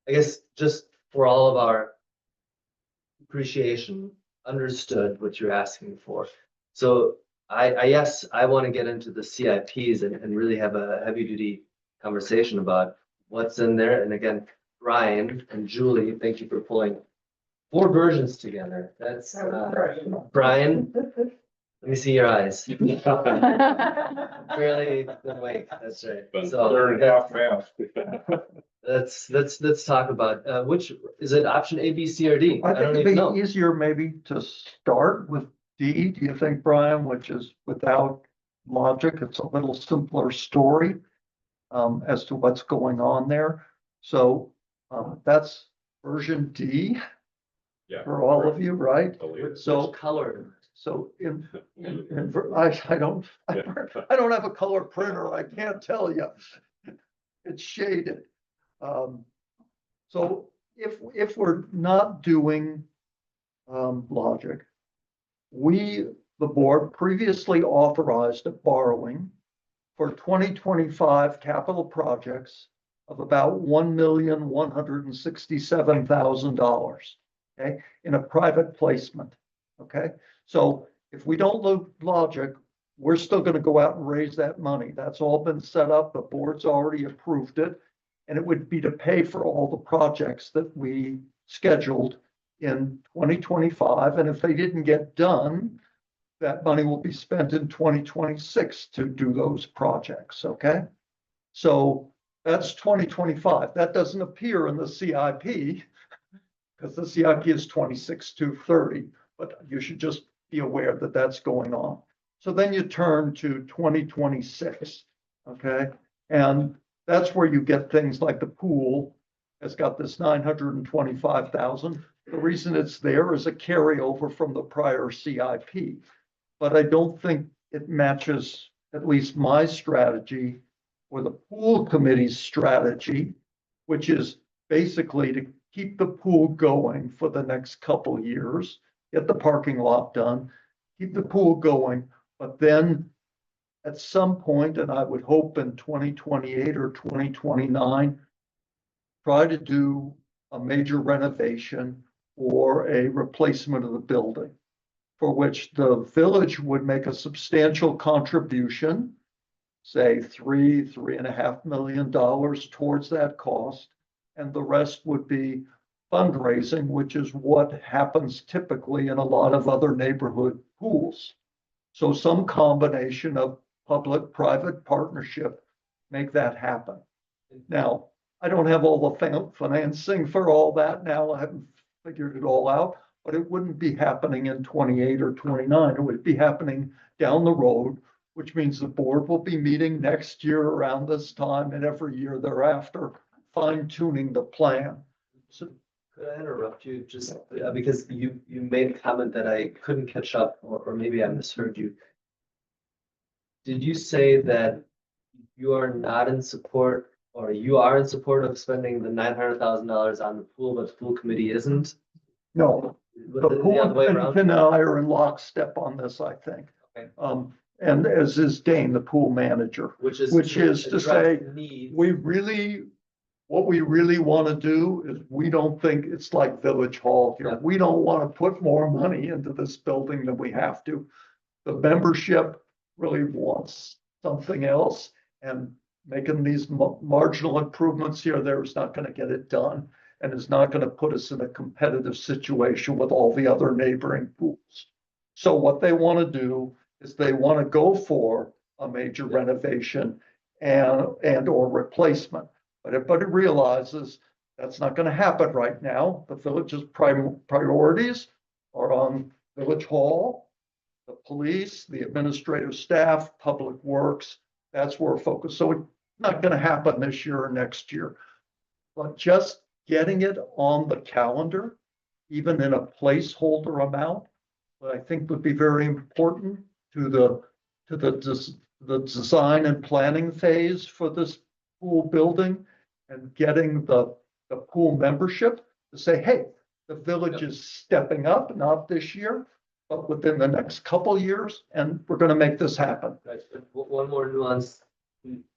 I guess just for all of our appreciation, understood what you're asking for. So yes, I want to get into the CIPs and really have a heavy duty conversation about what's in there. And again, Brian and Julie, thank you for pulling 4 versions together. That's Brian. Let me see your eyes. Barely awake. That's right. So Third half fast. let's talk about which is it, option A, B, C, or D? I don't think even know. it'd be easier maybe to start with D, do you think, Brian, which is without logic, it's a little simpler story as to what's going on there. So that's version D Yeah. for all of you, right? So Which color? So I don't have a color printer. I can't tell you. It's shaded. So if we're not doing logic, the board previously authorized a borrowing for 2025 capital projects of about $1,167,000, okay, in a private placement, okay? So if we don't do logic, we're still going to go out and raise that money. That's all been set up. The board's already approved it. And it would be to pay for all the projects that we scheduled in 2025. And if they didn't get done, that money will be spent in 2026 to do those projects, okay? So that's 2025. That doesn't appear in the CIP because the CIP is 26 to 30, but you should just be aware that that's going on. So then you turn to 2026, okay? And that's where you get things like the pool has got this 925,000. The reason it's there is a carryover from the prior CIP. But I don't think it matches at least my strategy or the pool committee's strategy, which is basically to keep the pool going for the next couple years, get the parking lot done, keep the pool going, but then at some point, and I would hope in 2028 or 2029, try to do a major renovation or a replacement of the building, for which the village would make a substantial contribution, say $3.5 million towards that cost. And the rest would be fundraising, which is what happens typically in a lot of other neighborhood pools. So some combination of public-private partnership make that happen. Now, I don't have all the financing for all that now. I haven't figured it all out, but it wouldn't be happening in 28 or 29. It would be happening down the road, which means the board will be meeting next year around this time and every year thereafter, fine-tuning the plan. So, could I interrupt you just because you made a comment that I couldn't catch up, or maybe I misheard you. Did you say that you are not in support, or you are in support of spending the $900,000 on the pool, but the pool committee isn't? no, the pool other way and around? and I are in lockstep on this, I think. Okay. And as is Dane, the pool manager, Which is to say, address needs. what we really want to do is we don't think it's like Village Hall here. Yeah. We don't want to put more money into this building than we have to. The membership really wants something else. and making these marginal improvements here, there is not gonna get it done. And is not gonna put us in a competitive situation with all the other neighboring pools. So what they wanna do is they wanna go for a major renovation and or replacement. But everybody realizes that's not gonna happen right now. The village's priorities are on Village Hall, the police, the administrative staff, public works. That's where we're focused. So it's not gonna happen this year or next year. But just getting it on the calendar, even in a placeholder amount, I think would be very important to the design and planning phase for this pool building, and getting the pool membership to say, hey, the village is stepping up, not this year, but within the next couple years, and we're gonna make this happen. Right, but one more nuance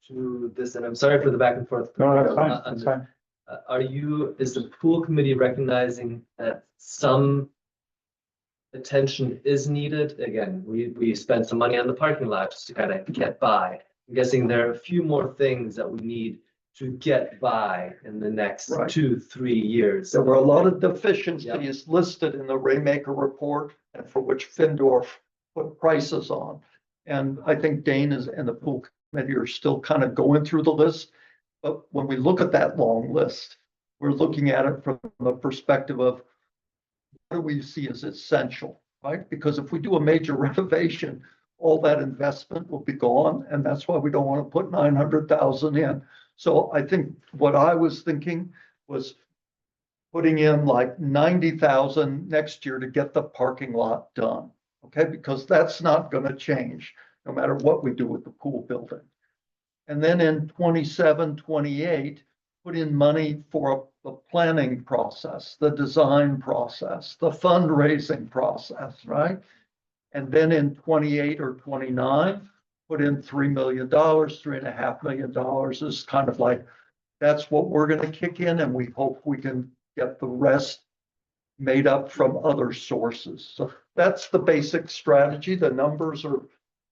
to this, and I'm sorry for the back and forth. No, that's fine, that's fine. Is the pool committee recognizing that some attention is needed? Again, we spent some money on the parking lot just to kind of get by. I'm guessing there are a few more things that we need to get by in the next Right. 2-3 years. There were a lot of deficiencies listed in the Raymaker report, and for which Findorf put prices on. And I think Dane and the pool committee are still kind of going through the list. But when we look at that long list, we're looking at it from the perspective of what do we see as essential, right? Because if we do a major renovation, all that investment will be gone, and that's why we don't want to put 900,000 in. So I think what I was thinking was putting in like 90,000 next year to get the parking lot done, okay? Because that's not going to change no matter what we do with the pool building. And then in 27, 28, put in money for the planning process, the design process, the fundraising process, right? And then in 28 or 29, put in $3 million, $3.5 million is kind of like, that's what we're going to kick in, and we hope we can get the rest made up from other sources. So that's the basic strategy. The numbers are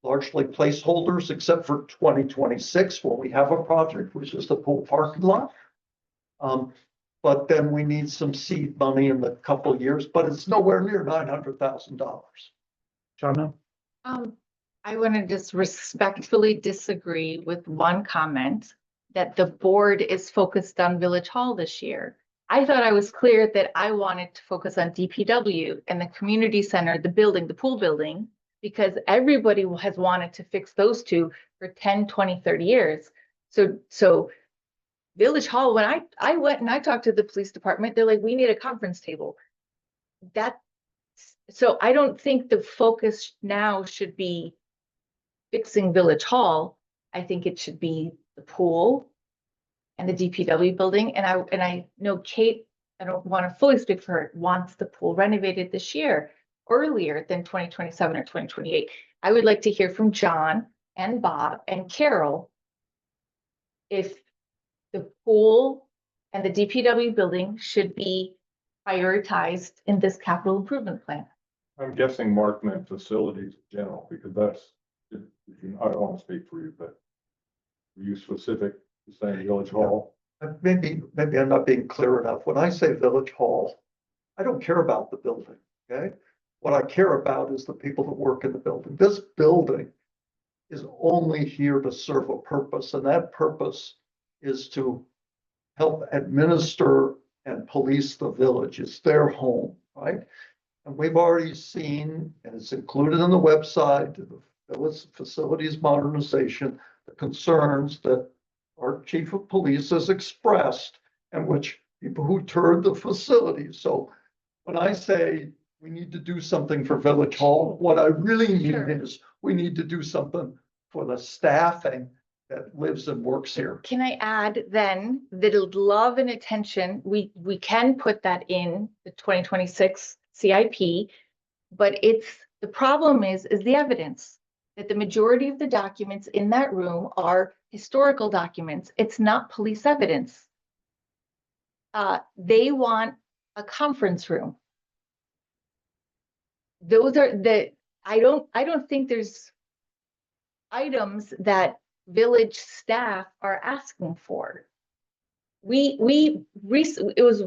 largely placeholders, except for 2026, when we have a project, which is the pool parking lot. But then we need some seed money in the couple of years, but it's nowhere near $900,000. Shabnam? I want to just respectfully disagree with one comment that the board is focused on Village Hall this year. I thought I was clear that I wanted to focus on DPW and the community center, the building, the pool building, because everybody has wanted to fix those two for 10, 20, 30 years. So Village Hall, when I went and I talked to the police department, they're like, we need a conference table. So I don't think the focus now should be fixing Village Hall. I think it should be the pool and the DPW building. And I know Kate, I don't want to fully speak for her, wants the pool renovated this year, earlier than 2027 or 2028. I would like to hear from John and Bob and Carol if the pool and the DPW building should be prioritized in this capital improvement plan. I'm guessing Mark meant facilities in general, because that's, I don't want to speak for you, but were you specific to saying Village Hall? Maybe I'm not being clear enough. When I say Village Hall, I don't care about the building, okay? What I care about is the people that work in the building. This building is only here to serve a purpose, and that purpose is to help administer and police the village. It's their home, right? And we've already seen, and it's included in the website, the village facilities modernization, the concerns that our chief of police has expressed, and which people who toured the facility. So when I say we need to do something for Village Hall, what I really mean is we need to do something for the staffing that lives and works here. Can I add then that love and attention, we can put that in the 2026 CIP, but the problem is the evidence that the majority of the documents in that room are historical documents. It's not police evidence. They want a conference room. Those are I don't think there's items that village staff are asking for. It was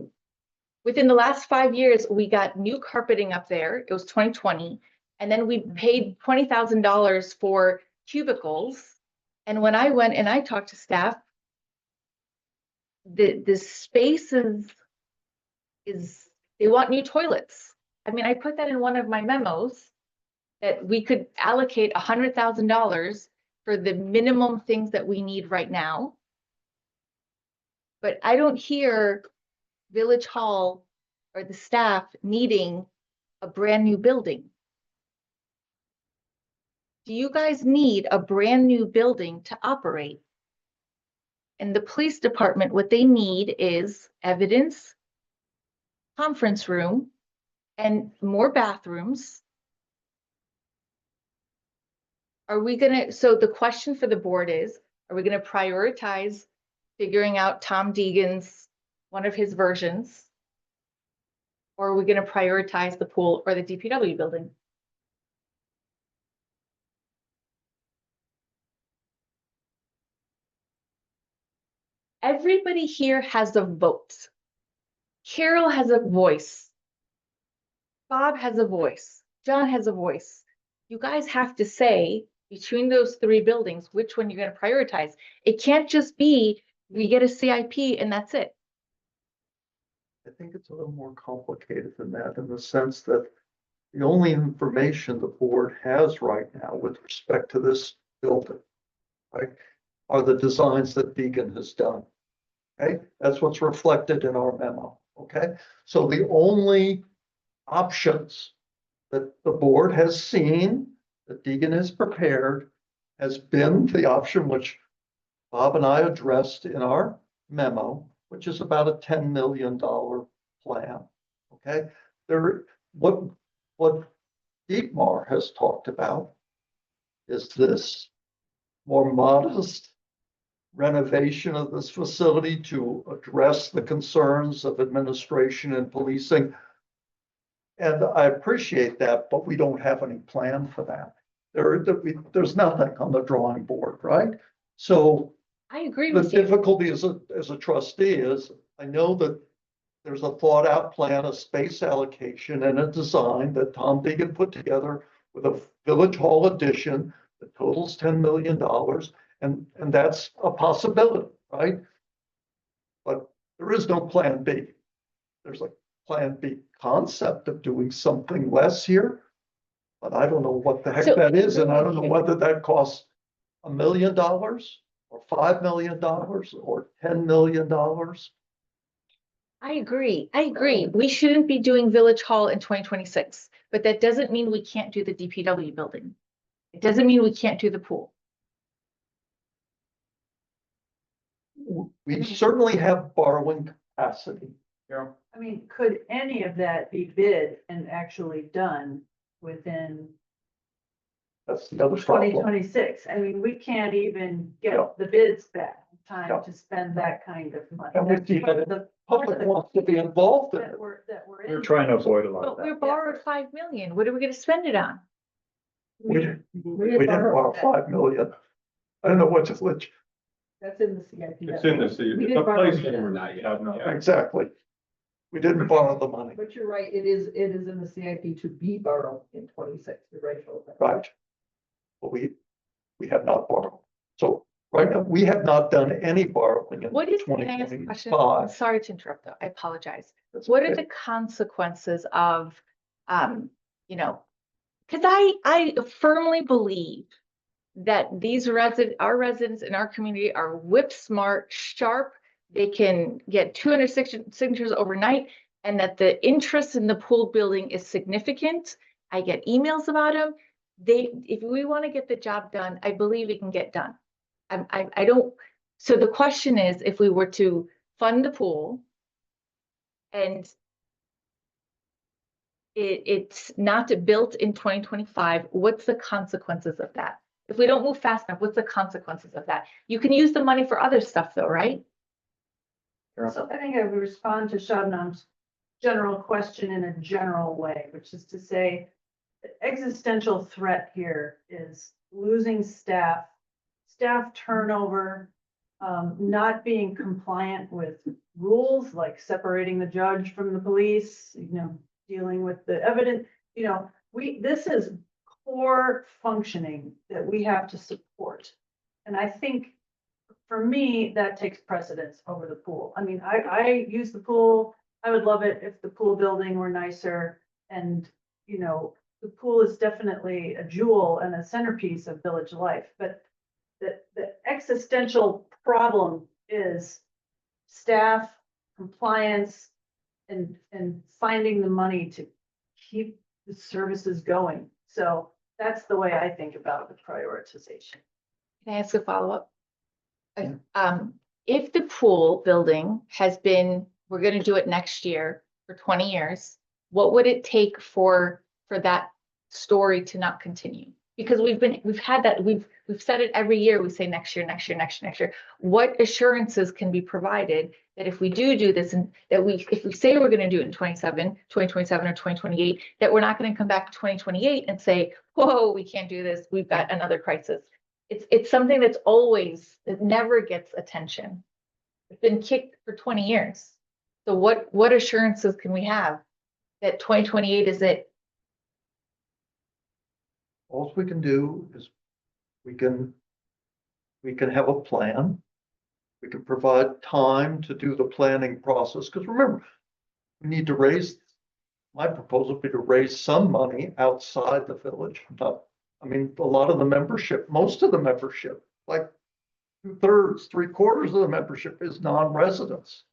within the last 5 years, we got new carpeting up there. It was 2020. And then we paid $20,000 for cubicles. And when I went and I talked to staff, the space is they want new toilets. I mean, I put that in one of my memos that we could allocate $100,000 for the minimum things that we need right now. But I don't hear Village Hall or the staff needing a brand new building. Do you guys need a brand new building to operate? And the police department, what they need is evidence, conference room, and more bathrooms. Are we gonna, so the question for the board is, are we gonna prioritize figuring out Tom Deegan's, one of his versions? Or are we gonna prioritize the pool or the DPW building? Everybody here has a vote. Carol has a voice. Bob has a voice. John has a voice. You guys have to say between those three buildings, which one you're going to prioritize. It can't just be we get a CIP and that's it. I think it's a little more complicated than that in the sense that the only information the board has right now with respect to this building, right, are the designs that Deegan has done. Okay, that's what's reflected in our memo. Okay, so the only options that the board has seen that Deegan has prepared has been the option which Bob and I addressed in our memo, which is about a $10 million plan. Okay, what Dietmar has talked about is this more modest renovation of this facility to address the concerns of administration and policing. And I appreciate that, but we don't have any plan for that. There's nothing on the drawing board, right? So I agree the with you. difficulty as a trustee is I know that there's a thought out plan, a space allocation and a design that Tom Deegan put together with a Village Hall addition that totals $10 million. And that's a possibility, right? But there is no plan B. There's a plan B concept of doing something less here, but I don't know what the heck that is. And I don't know whether that costs $1 million or $5 million or $10 million. I agree. I agree. We shouldn't be doing Village Hall in 2026, but that doesn't mean we can't do the DPW building. It doesn't mean we can't do the pool. We certainly have borrowing capacity. I mean, could any of that be bid and actually done within That's the other problem. 2026? I mean, we can't even Yeah. get the bids back in time Yeah. to spend that kind of money. And we That's see part that of the- Public wants to be involved in it. That we're We're in. trying to avoid a lot of But that. we're borrowed 5 million. What are we gonna spend it on? We didn't borrow 5 million. I don't know what to let you. That's in the CIP. It's in the city, We the did borrow placeholder, that. not yet. No. Exactly. We didn't borrow the money, But you're right, it is in the CIP to be borrowed in 26, you're right. Phil. right? But we have not borrowed. So right now, we have not done any borrowing in What is, can I ask a question? I'm 2025. sorry to interrupt though. I apologize. That's What are okay. the consequences of, you know, because I firmly believe that these our residents in our community are whip smart, sharp. They can get 200 signatures overnight, and that the interest in the pool building is significant. I get emails about them. If we want to get the job done, I believe it can get done. I don't. So the question is, if we were to fund the pool, and it's not built in 2025, what's the consequences of that? If we don't move fast enough, what's the consequences of that? You can use the money for other stuff though, right? So I think I would respond to Shabnam's general question in a general way, which is to say, the existential threat here is losing staff staff turnover, not being compliant with rules like separating the judge from the police, dealing with the evidence, this is core functioning that we have to support. And I think for me, that takes precedence over the pool. I mean, I use the pool. I would love it if the pool building were nicer. And, the pool is definitely a jewel and a centerpiece of village life. But the existential problem is staff compliance and finding the money to keep the services going. So that's the way I think about the prioritization. Can I ask a follow-up? If the pool building has been, we're gonna do it next year for 20 years, what would it take for that story to not continue? Because we've had that, we've said it every year, we say next year, next year, next year, next year. What assurances can be provided that if we do this and that if we say we're gonna do it in 2027 or 2028, that we're not gonna come back to 2028 and say, whoa, we can't do this, we've got another crisis. It's something that never gets attention. It's been kicked for 20 years. So what assurances can we have that 2028 is it? All we can do is we can have a plan. We can provide time to do the planning process. Because remember, we need to my proposal would be to raise some money outside the village. A lot of the membership, most of the membership, like 2/3, 3/4 of the membership is non-residents.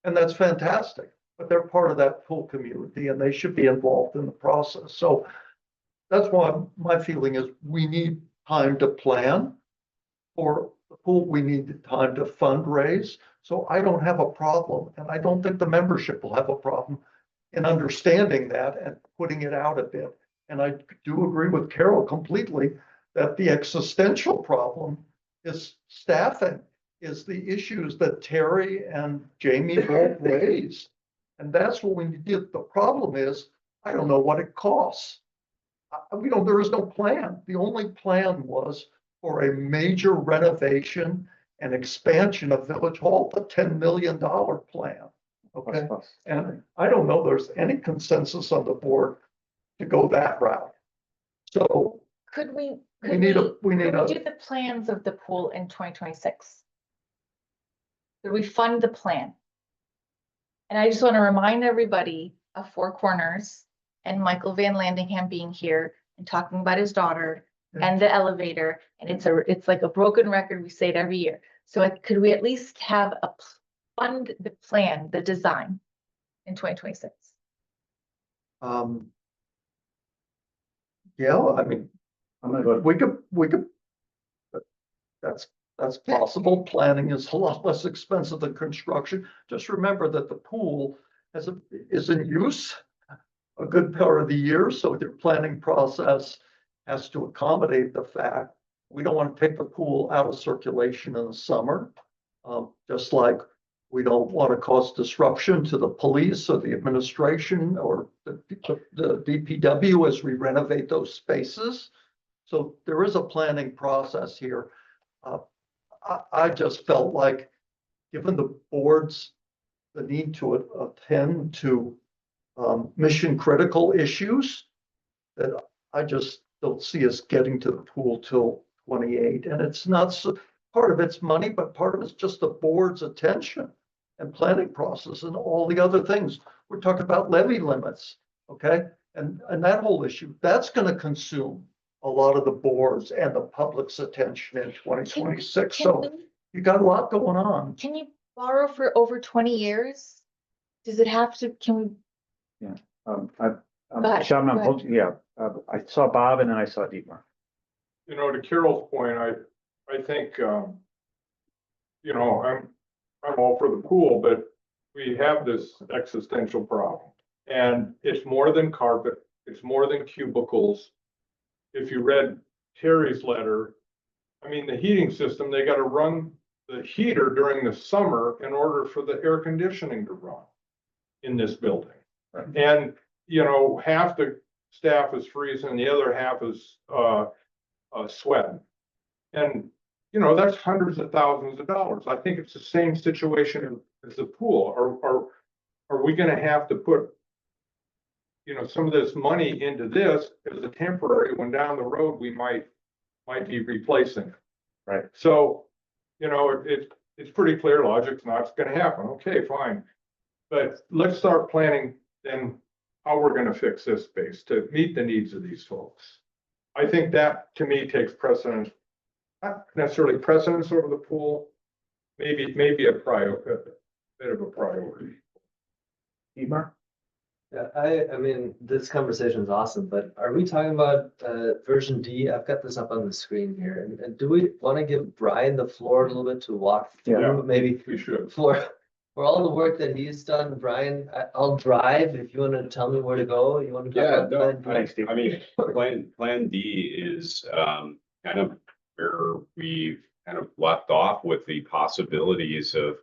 And that's fantastic, but they're part of that pool community and they should be involved in the process. So that's why my feeling is we need time to plan for the pool. We need time to fundraise. So I don't have a problem, and I don't think the membership will have a problem in understanding that and putting it out a bit. And I do agree with Carol completely that the existential problem is staffing, is the issues that Terry and Jamie both raised. And that's what we need. The problem is, I don't know what it costs. There is no plan. The only plan was for a major renovation and expansion of Village Hall, a $10 million plan. Okay. And I don't know there's any consensus on the board to go that route. So Could we need do a, the plans of the pool in 2026? Could we fund the plan? And I just want to remind everybody of Four Corners and Michael Van Landingham being here and talking about his daughter and the elevator. And it's like a broken record. We say it every year. So could we at least have fund the plan, the design in 2026? Yeah, we could, that's possible. Planning is a lot less expensive than construction. Just remember that the pool is in use a good part of the year, so their planning process has to accommodate the fact we don't want to take the pool out of circulation in the summer. Just like we don't want to cause disruption to the police or the administration or the DPW as we renovate those spaces. So there is a planning process here. I just felt like, given the board's the need to attend to mission critical issues, that I just don't see us getting to the pool till 28. And it's not part of it's money, but part of it's just the board's attention and planning process and all the other things. We're talking about levy limits, okay? And that whole issue, that's going to consume a lot of the board's and the public's attention in 2026. So you got a lot going on. Can you borrow for over 20 years? Does it have to, can we? Yeah. ahead. I saw Bob and then I saw Dietmar. To Carol's point, I think, I'm all for the pool, but we have this existential problem. And it's more than carpet, it's more than cubicles. If you read Terry's letter, the heating system, they got to run the heater during the summer in order for the air conditioning to run in this building. Right. And, half the staff is freezing, the other half is sweating. And you know, that's hundreds of thousands of dollars. I think it's the same situation as the pool. Are we gonna have to put, you know, some of this money into this as a temporary, when down the road we might be replacing it? Right. So, you know, it's pretty clear logic's not gonna happen. Okay, fine. But let's start planning then how we're gonna fix this space to meet the needs of these folks. I think that, to me, takes precedence, not necessarily precedence over the pool, maybe a bit of a priority. Dietmar? Yeah, I mean, this conversation is awesome, but are we talking about version D? I've got this up on the screen here, and do we want to give Brian the floor a little bit to walk Yeah, through, maybe we should. for all the work that he's done, Brian, I'll drive if you want to tell me where to go. You want to talk Yeah, about no, plan D? Thanks, Steve. I mean, plan D is kind of where we've kind of left off with the possibilities of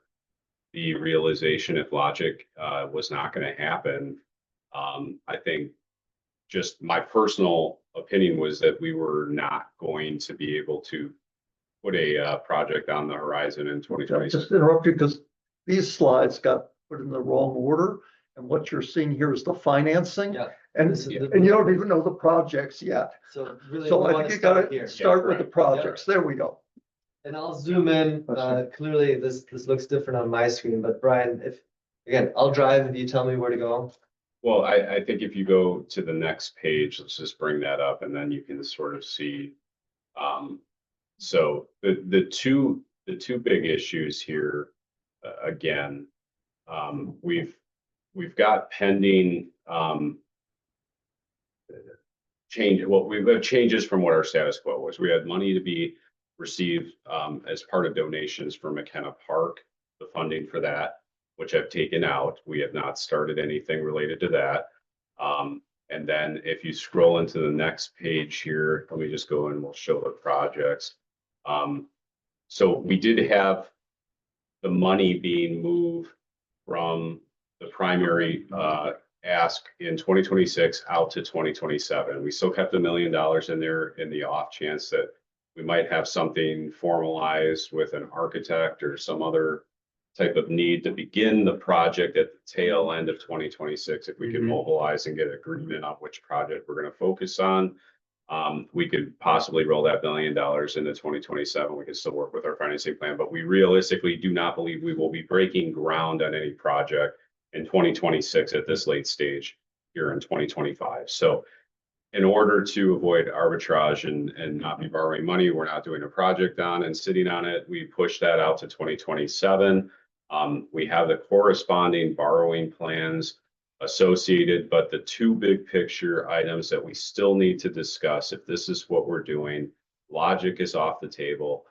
the realization if logic was not going to happen. I think just my personal opinion was that we were not going to be able to put a project on the horizon in 2026. Just interrupt you because these slides got put in the wrong order. And what you're seeing here is the financing. Yeah. And, This is the- and you don't even know the projects yet. So really, So we I want think to you start here. gotta start with the projects. There we go. And I'll zoom in. Clearly, this looks different on my screen, but Brian, again, I'll drive if you tell me where to go. Well, I think if you go to the next page, let's just bring that up and then you can sort of see. So the two big issues here, again, we've got pending we've got changes from what our status quo was. We had money to be received as part of donations for McKenna Park, the funding for that, which I've taken out. We have not started anything related to that. And then if you scroll into the next page here, let me just go and we'll show the projects. So we did have the money being moved from the primary ask in 2026 out to 2027. We still kept $1 million in there in the off chance that we might have something formalized with an architect or some other type of need to begin the project at the tail end of 2026. If we can mobilize and get agreement on which project we're going to focus on, we could possibly roll that $1 million into 2027. We can still work with our financing plan, but we realistically do not believe we will be breaking ground on any project in 2026 at this late stage here in 2025. So in order to avoid arbitrage and not be borrowing money, we're not doing a project on and sitting on it. We push that out to 2027. We have the corresponding borrowing plans associated, but the two big picture items that we still need to discuss, if this is what we're doing, logic is off the table.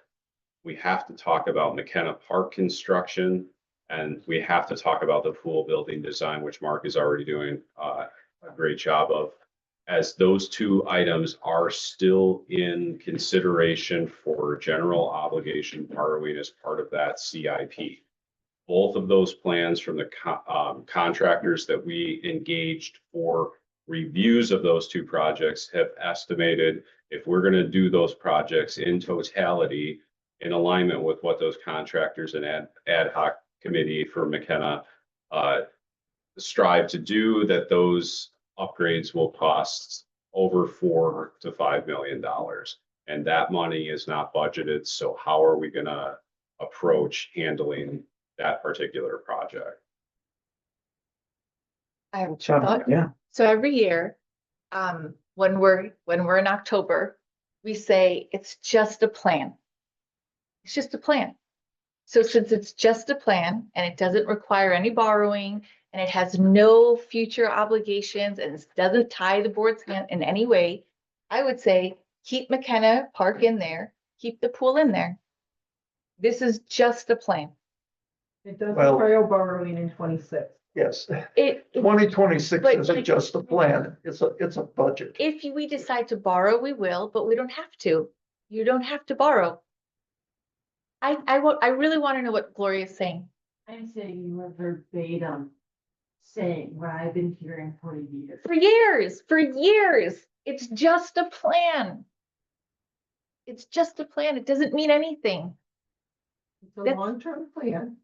We have to talk about McKenna Park construction, and we have to talk about the pool building design, which Mark is already doing a great job of, as those two items are still in consideration for general obligation borrowing as part of that CIP. Both of those plans from the contractors that we engaged for reviews of those two projects have estimated if we're going to do those projects in totality in alignment with what those contractors and ad hoc committee for McKenna strive to do, that those upgrades will cost over $4 to $5 million. And that money is not budgeted. So how are we going to approach handling that particular project? I have a thought. Yeah. So every year, when we're in October, we say it's just a plan. It's just a plan. So since it's just a plan and it doesn't require any borrowing and it has no future obligations and it doesn't tie the board's hand in any way, I would say keep McKenna Park in there, keep the pool in there. This is just a plan. It does Well- require borrowing in 26. Yes. It, 2026 But isn't like- just a plan. It's a budget. if we decide to borrow, we will, but we don't have to. You don't have to borrow. I really want to know what Gloria's saying. I'm saying you are verbatim saying what I've been hearing for years. For years, it's just a plan. It's just a plan. It doesn't mean anything. It's a That's- long-term plan.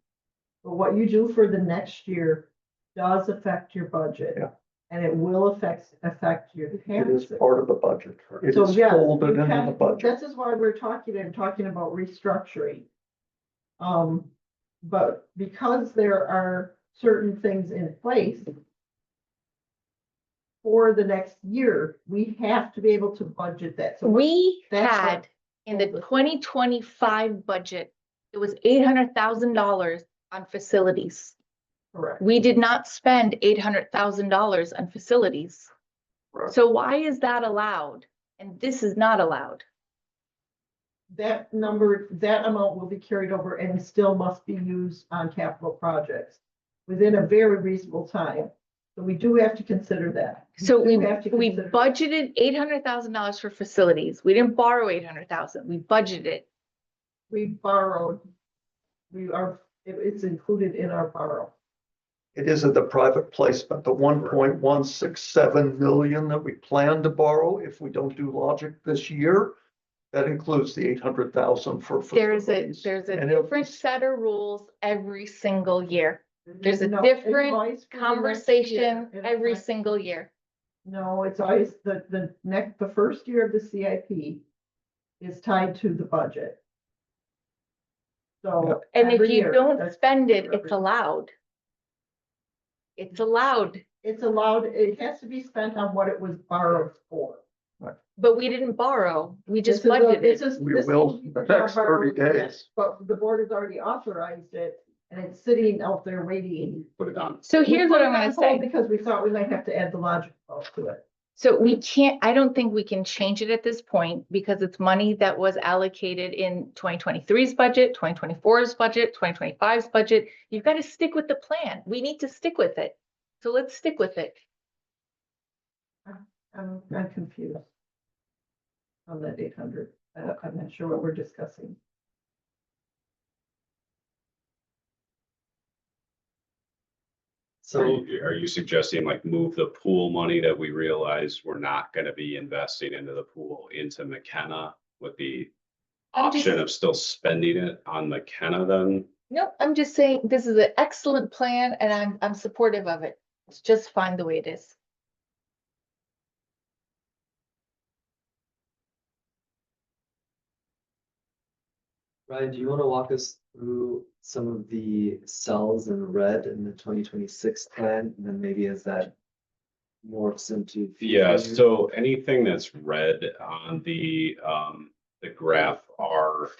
But what you do for the next year does affect your budget. Yeah. And it will affect your It is taxes. part of the budget. It So is yes, folded you into can- the budget. This is why we're talking about restructuring. But because there are certain things in place for the next year, we have to be able to budget that. So We that's what- had in the 2025 budget, it was $800,000 on facilities. Correct. We did not spend $800,000 on facilities. So why is that allowed? And this is not allowed. That number, that amount will be carried over and still must be used on capital projects within a very reasonable time. So we do have to consider that. So do we have to consider that. budgeted $800,000 for facilities. We didn't borrow 800,000. We budgeted. We borrowed. It's included in our borrow. It isn't the private placement, the 1.167 million that we plan to borrow if we don't do logic this year. That includes the 800,000 for There's facilities. a And it- different set of rules every single year. There's a No, it's always different for the next conversation year, and it's every not- single year. No, it's always the first year of the CIP is tied to the budget. So. And if every you year, don't that's- spend it, it's allowed. It's allowed, It's allowed, it has to be spent on what it was borrowed for. but we didn't borrow. We just This is a- budgeted. this is- We this will is- in the next 30 days. But the board has already authorized it and it's sitting out there waiting. Put it on. So We here's put what it I'm gonna on say. hold Because we thought we might have to add the logic bulb to it. So we can't, I don't think we can change it at this point because it's money that was allocated in 2023's budget, 2024's budget, 2025's budget. You've got to stick with the plan. We need to stick with it. So let's stick with it. I'm confused. On that 800, I'm not sure what we're discussing. So are you suggesting like move the pool money that we realized we're not gonna be investing into the pool into McKenna with the I'm just- option of still spending it on McKenna then? Nope, I'm just saying this is an excellent plan and I'm supportive of it. It's just fine the way it is. Ryan, do you want to walk us through some of the cells in red in the 2026 plan? And then maybe as that morphs into. Yeah, future- so anything that's red on the graph are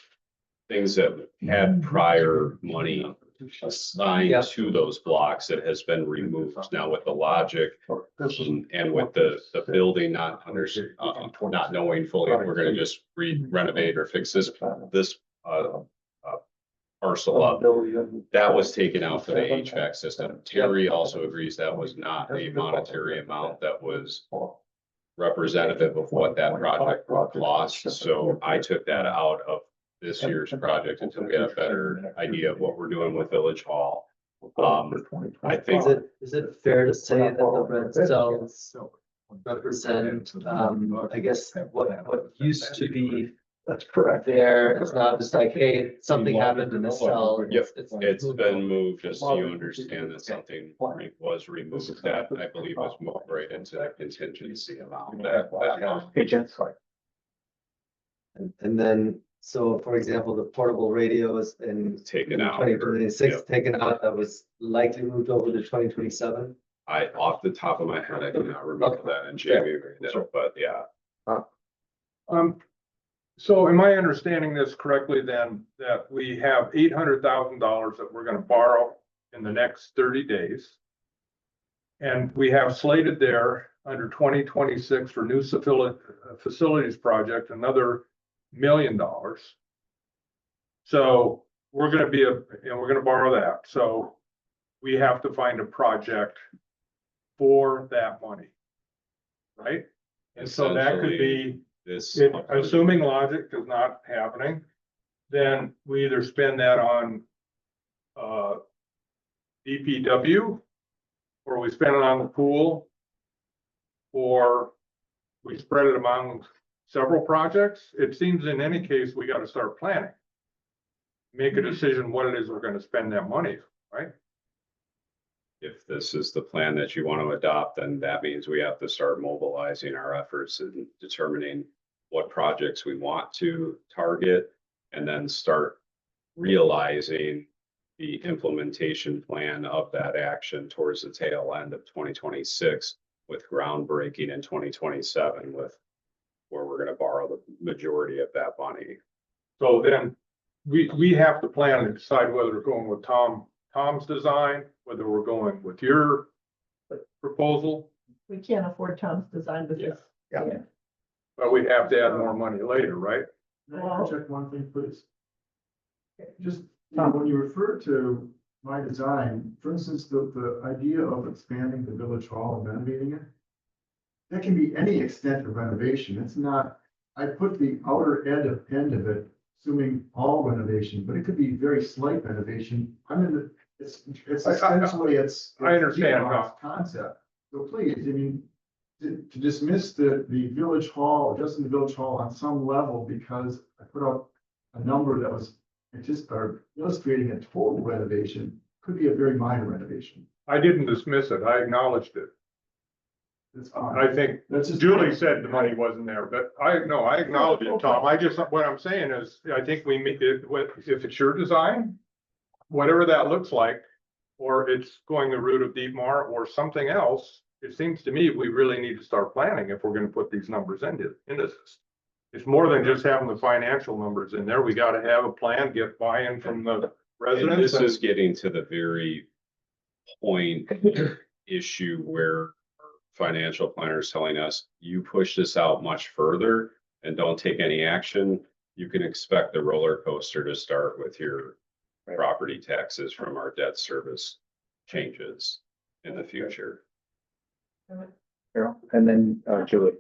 things that had prior money assigned to those blocks that has been removed now with the logic. And with the building not not knowing fully if we're gonna just renovate or fix this parcel up. That was taken out for the HVAC system. Terry also agrees that was not a monetary amount that was representative of what that project would cost. So I took that out of this year's project until we get a better idea of what we're doing with Village Hall. I think Is it fair to say that the red cells represent, I guess, what used to be That's correct. there? It's not just like, hey, something happened in the cell. Yep, it's been moved, just so you understand that something was removed that I believe was moved right into the contingency amount that. Hey, Jen, sorry. And then, so for example, the portable radios in Taken out. 2026 Yep. taken out, that was likely moved over to 2027. I, off the top of my head, I do not remember that, and Jamie agreed that, but yeah. So am I understanding this correctly then, that we have $800,000 that we're gonna borrow in the next 30 days? And we have slated there under 2026 for new facilities project, another $1 million. So we're gonna we're gonna borrow that, so we have to find a project for that money. Right? And so that could be, This. assuming logic is not happening, then we either spend that on DPW, or we spend it on the pool, or we spread it among several projects, it seems in any case, we gotta start planning. Make a decision what it is we're gonna spend that money, right? If this is the plan that you want to adopt, then that means we have to start mobilizing our efforts and determining what projects we want to target and then start realizing the implementation plan of that action towards the tail end of 2026 with groundbreaking in 2027 with where we're going to borrow the majority of that money. So then we have to plan and decide whether we're going with Tom's design, whether we're going with your proposal, We can't afford Tom's design with this. Yeah. but we have to add more money later, right? Can I interject one thing, please? Just, Tom, when you refer to my design, for instance, the idea of expanding the village hall and renovating it, that can be any extent of renovation. It's not, I put the outer end of it, assuming all renovation, but it could be very slight renovation. I'm in the, it's essentially, it's. I understand, it's concept. So please, I mean, to dismiss the village hall, adjusting the village hall on some level because I put out a number that was just illustrating a total renovation, could be a very minor renovation. I didn't dismiss it. I acknowledged it. That's fine. I think That's just- Julie said the money wasn't there, but I acknowledge it, Tom. I just, what I'm saying is, I think we make it, if it's your design, whatever that looks like, or it's going the route of Deepmar or something else, it seems to me we really need to start planning if we're gonna put these numbers into this. It's more than just having the financial numbers in there. We gotta have a plan, get buy-in from the And residents. this is getting to the very point issue where our financial planner is telling us, you push this out much further and don't take any action, you can expect the roller coaster to start with your property taxes from our debt service changes in the future. Carol, and then Julie.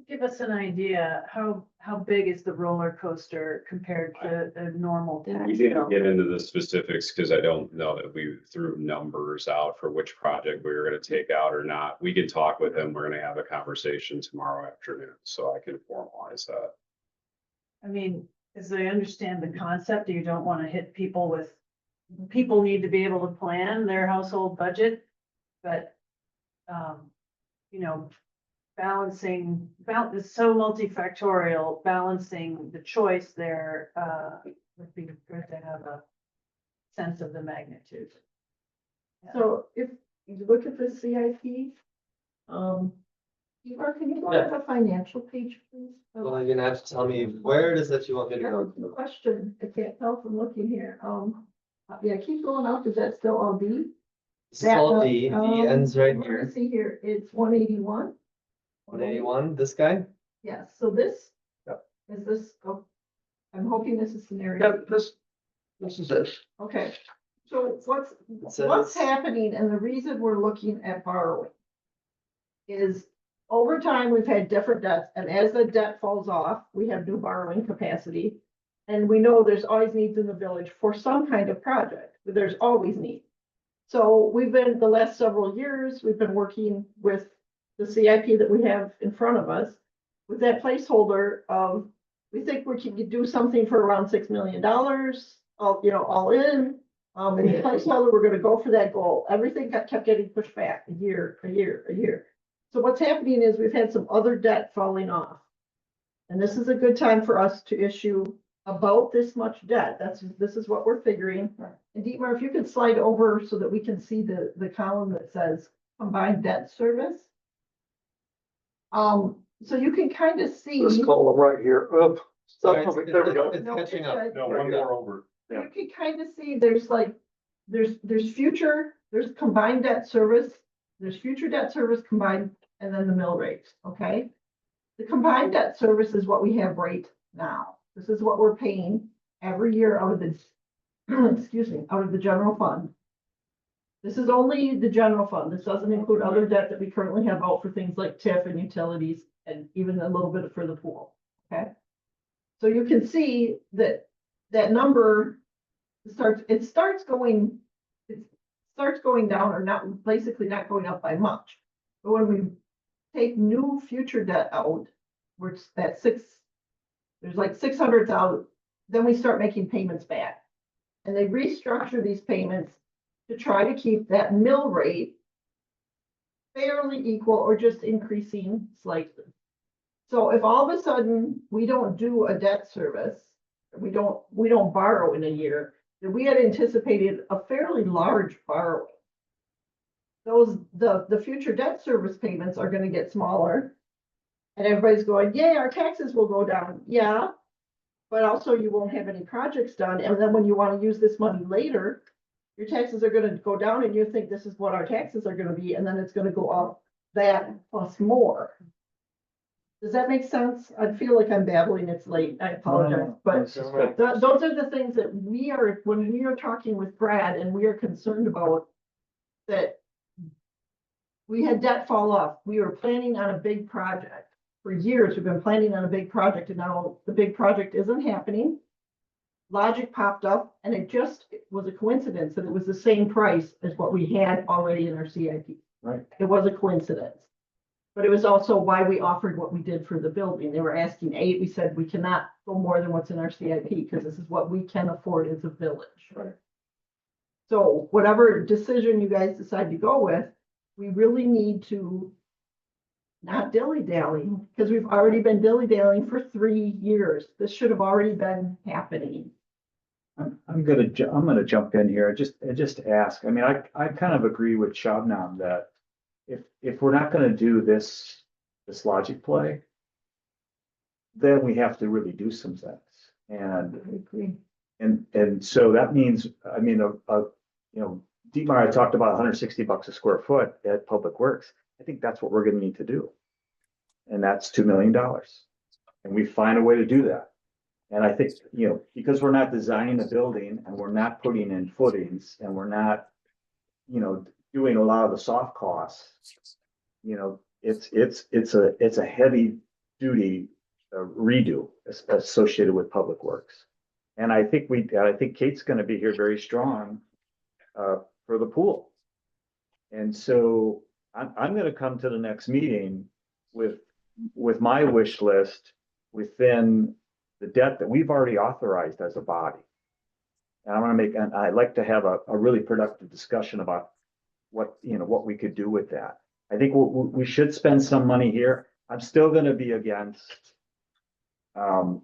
Give us an idea, how big is the roller coaster compared to a normal tax We didn't bill? get into the specifics because I don't know that we threw numbers out for which project we were gonna take out or not. We can talk with him. We're gonna have a conversation tomorrow afternoon, so I can formalize that. I mean, as I understand the concept, you don't want to hit people with, people need to be able to plan their household budget, but, you know, balancing, it's so multifactorial, balancing the choice there, would be good to have a sense of the magnitude. So if you look at the CIP, can you go to the financial page, please? Well, you're gonna have to tell me, where it is that you want me to go? The question, I can't tell from looking here, yeah, keep going up, is that still all D? This is all D, D ends right Let me here, see here, it's 181. 181, this guy? Yes, so this. Yep. Is this, I'm hoping this is scenario. Yeah, this is it. Okay, so what's says- happening and the reason we're looking at borrowing is over time, we've had different debts, and as the debt falls off, we have new borrowing capacity. And we know there's always needs in the village for some kind of project, but there's always need. So we've been, the last several years, we've been working with the CIP that we have in front of us with that placeholder of, we think we can do something for around $6 million, all in. And the placeholder, we're gonna go for that goal. Everything kept getting pushed back a year. So what's happening is we've had some other debt falling off. And this is a good time for us to issue about this much debt. This is what we're figuring. And Dietmar, if you could slide over so that we can see the column that says combined debt service. So you can kind of see. This column right here, up. Sorry, There we go. it's catching up. No, one more over. You can kind of see there's combined debt service, there's future debt service combined, and then the mill rate, okay? The combined debt service is what we have right now. This is what we're paying every year out of the, out of the general fund. This is only the general fund. This doesn't include other debt that we currently have out for things like TIF and utilities and even a little bit for the pool, okay? So you can see that number starts going down or not, basically not going up by much. But when we take new future debt out, we're at there's like 600,000, then we start making payments back. And they restructure these payments to try to keep that mill rate fairly equal or just increasing slightly. So if all of a sudden we don't do a debt service, we don't borrow in a year, then we had anticipated a fairly large borrowing. The future debt service payments are gonna get smaller. And everybody's going, yay, our taxes will go down. Yeah. But also you won't have any projects done. And then when you want to use this money later, your taxes are gonna go down and you think this is what our taxes are gonna be, and then it's gonna go up that plus more. Does that make sense? I feel like I'm babbling, it's late, I apologize, but those are the things that when we are talking with Brad and we are concerned about, that we had debt fall off. We were planning on a big project. For years, we've been planning on a big project, and now the big project isn't happening. Logic popped up, and it just was a coincidence that it was the same price as what we had already in our CIP. Right. It was a coincidence. But it was also why we offered what we did for the building. They were asking 8, we said we cannot go more than what's in our CIP, because this is what we can afford as a village. Right. So whatever decision you guys decide to go with, we really need to not dilly-dallying, because we've already been dilly-dallying for 3 years. This should have already been happening. I'm gonna jump in here, just ask, I mean, I kind of agree with Shabnam that if we're not gonna do this logic play, then we have to really do some things. And I agree. And so that means, I mean, Dietmar, I talked about $160 a square foot at Public Works. I think that's what we're gonna need to do. And that's $2 million. And we find a way to do that. And I think, because we're not designing a building and we're not putting in footings and we're not, doing a lot of the soft costs, it's a heavy duty redo associated with Public Works. And I think Kate's gonna be here very strong for the pool. And so I'm gonna come to the next meeting with my wish list within the debt that we've already authorized as a body. And I'd like to have a really productive discussion about what we could do with that. I think we should spend some money here. I'm still gonna be against, putting,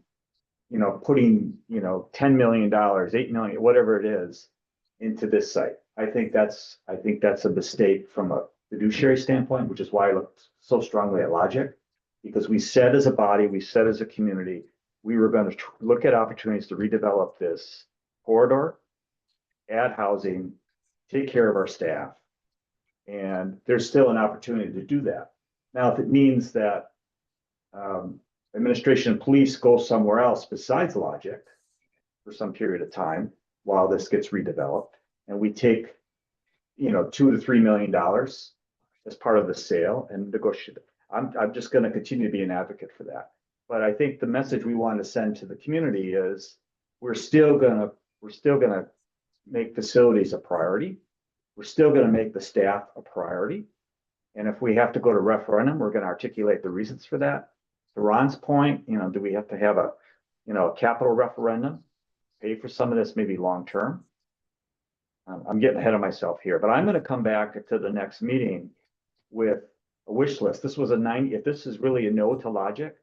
$10 million, $8 million, whatever it is, into this site. I think that's a mistake from a fiduciary standpoint, which is why I looked so strongly at logic. Because we said as a body, we said as a community, we were going to look at opportunities to redevelop this corridor, add housing, take care of our staff. And there's still an opportunity to do that. Now, if it means that administration and police go somewhere else besides logic for some period of time while this gets redeveloped, and we take, $2 to $3 million as part of the sale and negotiate. I'm just going to continue to be an advocate for that. But I think the message we want to send to the community is we're still gonna make facilities a priority. We're still going to make the staff a priority. And if we have to go to referendum, we're going to articulate the reasons for that. To Ron's point, do we have to have a capital referendum, pay for some of this maybe long term? I'm getting ahead of myself here, but I'm going to come back to the next meeting with a wish list. This was if this is really a no to logic,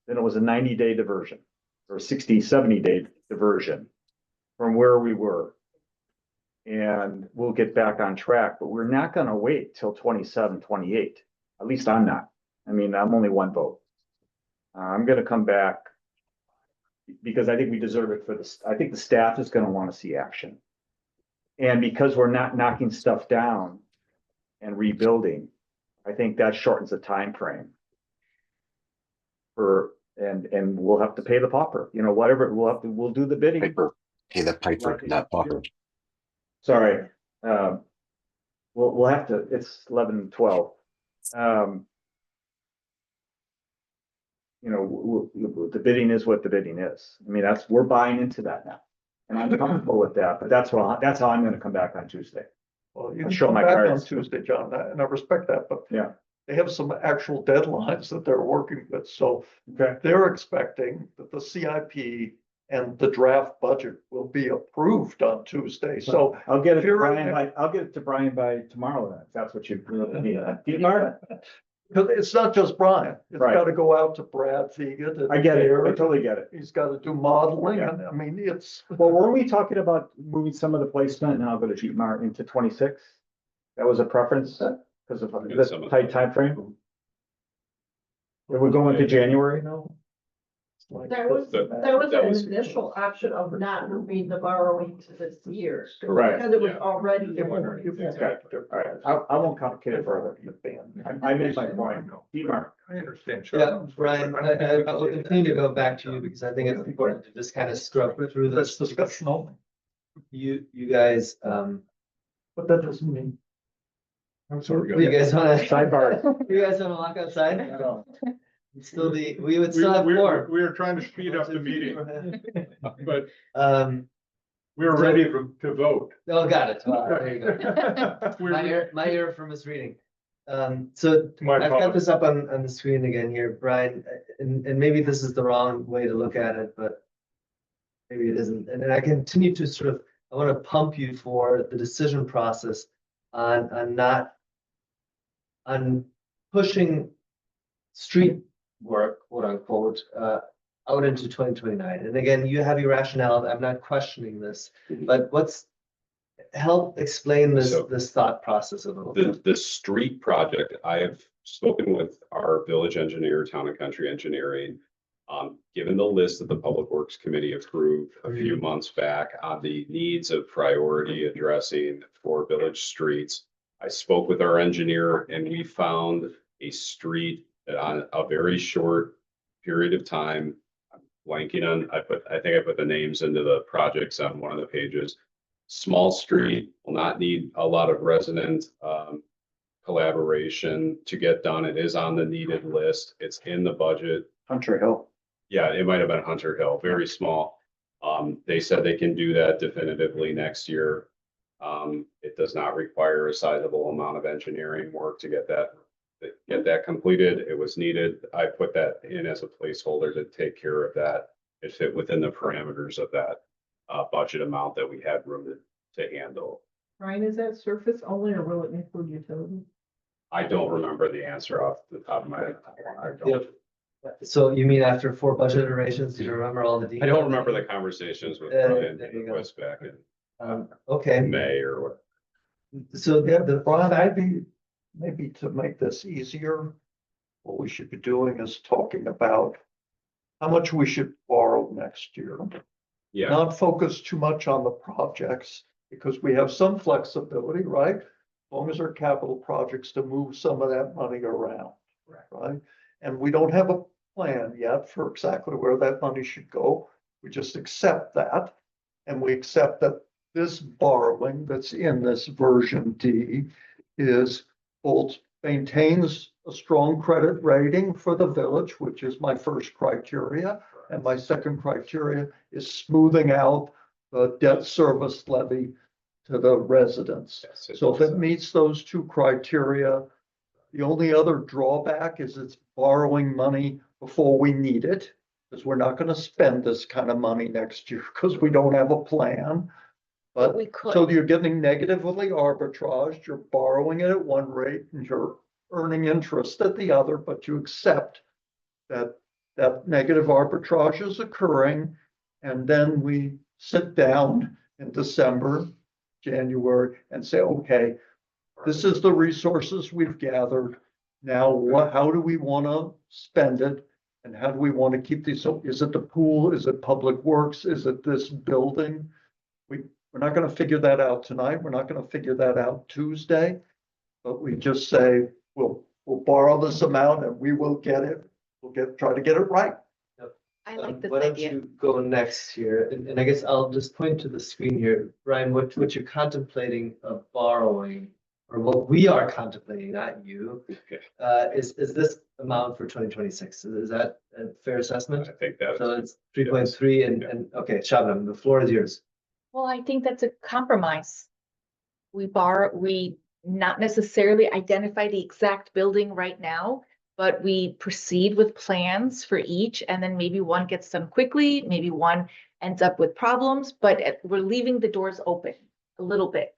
then it was a 90-day diversion or a 60, 70-day diversion from where we were. And we'll get back on track, but we're not going to wait till 27, 28. At least I'm not. I mean, I'm only one vote. I'm going to come back because I think we deserve it for this. I think the staff is going to want to see action. And because we're not knocking stuff down and rebuilding, I think that shortens the time frame. And we'll have to pay the pauper, whatever we'll do the bidding. Pay the piper, not pauper. Sorry. We'll have to, it's 11:12. The bidding is what the bidding is. I mean, we're buying into that now. And I'm comfortable with that, but that's how I'm going to come back on Tuesday. Well, you I'll can show come my back on cards. Tuesday, John, and I respect that, but Yeah. they have some actual deadlines that they're working with, so Okay. they're expecting that the CIP and the draft budget will be approved on Tuesday, so. I'll get it if to you're- Brian, I'll get it to Brian by tomorrow then, if that's what you need. Dietmar? Because it's not just Brian, it's Right. gotta go out to Brad Fegan. and I get it, I Jared. totally get it. He's gotta do modeling, Yeah. and I mean, it's. Well, were we talking about moving some of the placement, now I'll go to Dietmar, into 26? That was a preference, because of Yeah, some the of tight timeframe? We're going to January now? There was an initial option of not moving the borrowing to this year. Right. Because it was Yeah. already. Okay, all right, I won't complicate it further. I made my point. Dietmar? I understand. Yeah, Brian, I will continue to go back to you because I think it's important to just kind of scrub through That's this. discussion only, You guys, but that doesn't mean. I'm sorry. you guys wanna, Sidebar. you guys wanna walk outside? Still we would still have more. We are trying to speed up the meeting, but Um, we're ready to vote. oh, got it. Wow, there you go. My ear for misreading. So My I've got apologies. this up on the screen again here, Brian, and maybe this is the wrong way to look at it, but maybe it isn't. And then I continue to sort of, I want to pump you for the decision process on not, on pushing street work, quote unquote, out into 2029. And again, you have your rationale. I'm not questioning this, but help explain this, So- this thought process a little bit. The street project, I have spoken with our village engineer, Town and Country Engineering. Given the list that the Public Works Committee approved a few months back on the needs of priority addressing for village streets. I spoke with our engineer and we found a street that on a very short period of time. I'm blanking on, I think I put the names into the projects on one of the pages. Small street, will not need a lot of resident collaboration to get done. It is on the needed list. It's in the budget. Hunter Hill. Yeah, it might have been Hunter Hill, very small. They said they can do that definitively next year. It does not require a sizable amount of engineering work to get that completed. It was needed. I put that in as a placeholder to take care of that. It fit within the parameters of that budget amount that we had room to handle. Ryan, is that surface only or will it include utilities? I don't remember the answer off the top of my head. I don't. So you mean after 4 budget iterations, do you remember all the I details? don't remember the conversations with Brian there you and go. Wes back in Okay, May or what. so Yeah, the, Brian, maybe to make this easier, what we should be doing is talking about how much we should borrow next year. Yeah, Not focus too much on the projects, because we have some flexibility, right? As long as our capital projects to move some of that money around, right? And we don't have a plan yet for exactly where that money should go. We just accept that. And we accept that this borrowing that's in this version D is both maintains a strong credit rating for the village, which is my first criteria. And my second criteria is smoothing out the debt service levy to the residents. yes, So if it meets those two criteria, the only other drawback is it's borrowing money before we need it. Because we're not gonna spend this kind of money next year because we don't have a plan. But We could. so you're getting negatively arbitraged, you're borrowing it at one rate and you're earning interest at the other, but you accept that that negative arbitrage is occurring. And then we sit down in December, January and say, okay, this is the resources we've gathered. Now, how do we want to spend it? And how do we want to keep these? So is it the pool? Is it public works? Is it this building? We're not going to figure that out tonight. We're not going to figure that out Tuesday. But we just say, we'll borrow this amount and we will get it. Try to get it right. I like this why don't idea. you go next here? And I guess I'll just point to the screen here. Brian, what you're contemplating of borrowing, or what we are contemplating, not you, is this amount for 2026? Is that a fair assessment? I think that So is, it's 3.3 and, okay, Shabnam, the floor is yours. Well, I think that's a compromise. We borrow, we not necessarily identify the exact building right now, but we proceed with plans for each, and then maybe one gets done quickly, maybe one ends up with problems, but we're leaving the doors open a little bit.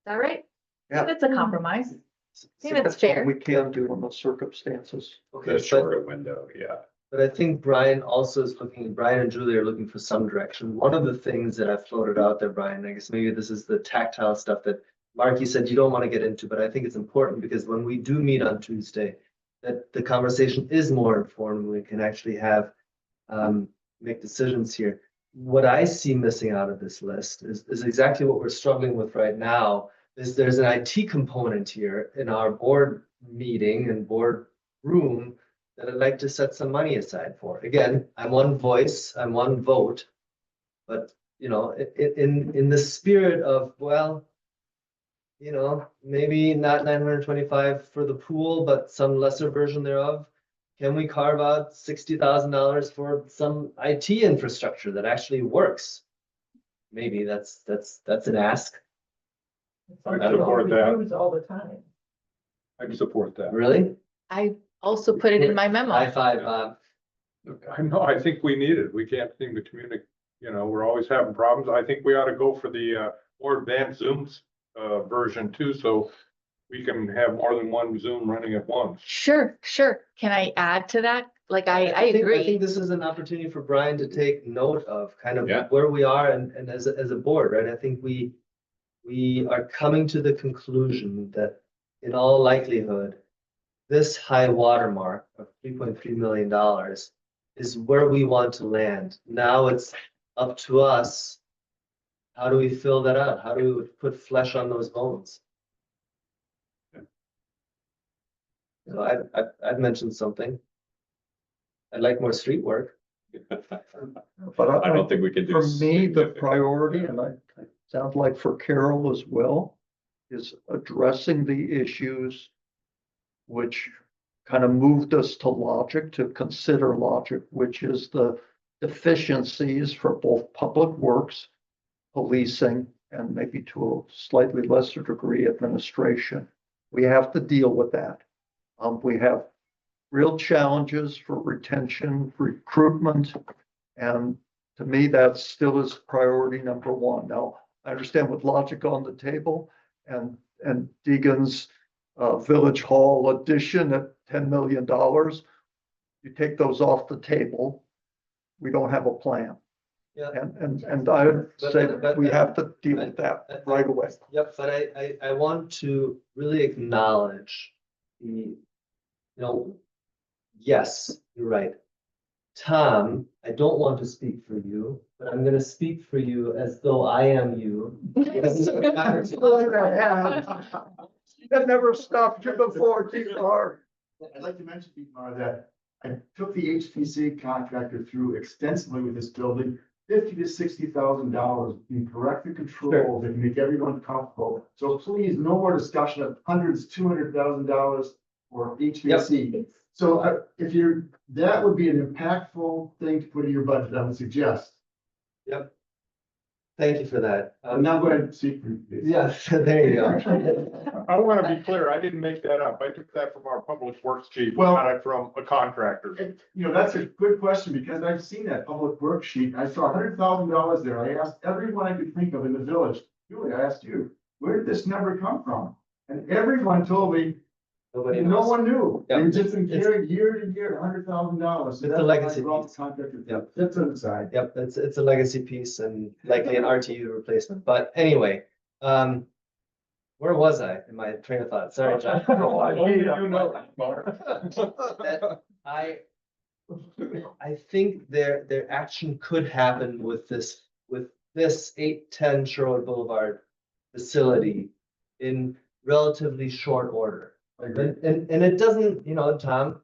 Is that right? Yeah. That's a compromise. I think that's fair. We can do in those circumstances. The shorter window, yeah. But I think Brian also is looking, Brian and Julie are looking for some direction. One of the things that I floated out there, Brian, I guess maybe this is the tactile stuff that Mark, you said you don't want to get into, but I think it's important because when we do meet on Tuesday, that the conversation is more informed, we can actually have, make decisions here. What I see missing out of this list is exactly what we're struggling with right now, is there's an IT component here in our board meeting and board room that I'd like to set some money aside for. Again, I'm one voice, I'm one vote. But, you know, in the spirit of, well, you know, maybe not 925 for the pool, but some lesser version thereof. Can we carve out $60,000 for some IT infrastructure that actually works? Maybe that's an ask. I don't know. support that. Use all the time. I can support that. Really? I also put it in my memo. High five, Bob. I know, I think we need it. We can't seem to communicate, you know, we're always having problems. I think we ought to go for the more advanced Zooms version too, so we can have more than one Zoom running at once. Sure. Can I add to that? Like, I think- I agree. think this is an opportunity for Brian to take note of kind of Yeah. where we are and as a board, right? I think we are coming to the conclusion that in all likelihood, this high watermark of $3.3 million is where we want to land. Now it's up to us. How do we fill that out? How do we put flesh on those bones? So I'd mentioned something. I'd like more street work. But I don't think we can do. For me, the priority, and it sounds like for Carol as well, is addressing the issues which kind of moved us to logic, to consider logic, which is the deficiencies for both public works, policing, and maybe to a slightly lesser degree, administration. We have to deal with that. We have real challenges for retention, recruitment, and to me, that still is priority number one. Now, I understand with logic on the table and Deegan's Village Hall addition at $10 million, you take those off the table, we don't have a plan. Yeah. And I would say that we have to deal with that right away. Yep, but I want to really acknowledge the, yes, you're right. Tom, I don't want to speak for you, but I'm gonna speak for you as though I am you. That never stopped you before, T.R. I'd like to mention, Dietmar, that I took the HPC contractor through extensively with this building, $50,000 to $60,000 in corrective control that make everyone comfortable. So please, no more discussion of hundreds, $200,000 for HVAC. So if you're, that would be an impactful thing to put in your budget, I would suggest. Yep. Thank you for that. I'm now going to speak for you. Yeah, there you go. I want to be clear, I didn't make that up. I took that from our public works chief, Well- got it from a contractor. And, you know, that's a good question because I've seen that public worksheet. I saw $100,000 there. I asked everyone I could think of in the village. Julie, I asked you, where did this number come from? And everyone told me, Nobody no knows. one knew. Yep. It's just been It's- carried year to year, $100,000. It's a legacy piece. Yep. That's on the side. Yep, it's a legacy piece and likely an RTU replacement, but anyway, where was I in my train of thought? Sorry, John. That I think their action could happen with this 810 Sherwood Boulevard facility in relatively short order. And it doesn't, Tom,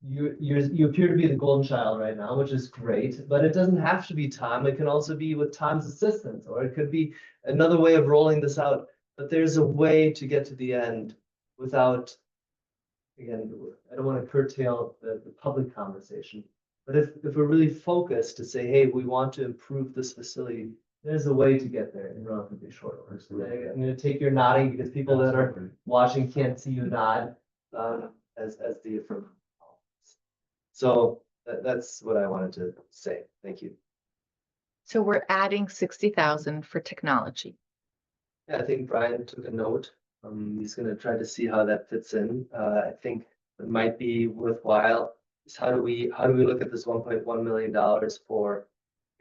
you appear to be the golden child right now, which is great, but it doesn't have to be Tom. It can also be with Tom's assistance, or it could be another way of rolling this out. But there's a way to get to the end without, again, I don't want to curtail the public conversation. But if we're really focused to say, hey, we want to improve this facility, there's a way to get there in relatively short order. So I'm gonna take your nodding because people that are watching can't see you nod, as the affirmative. So that's what I wanted to say. Thank you. So we're adding 60,000 for technology. Yeah, I think Brian took a note. He's gonna try to see how that fits in. I think it might be worthwhile is how do we look at this $1.1 million for,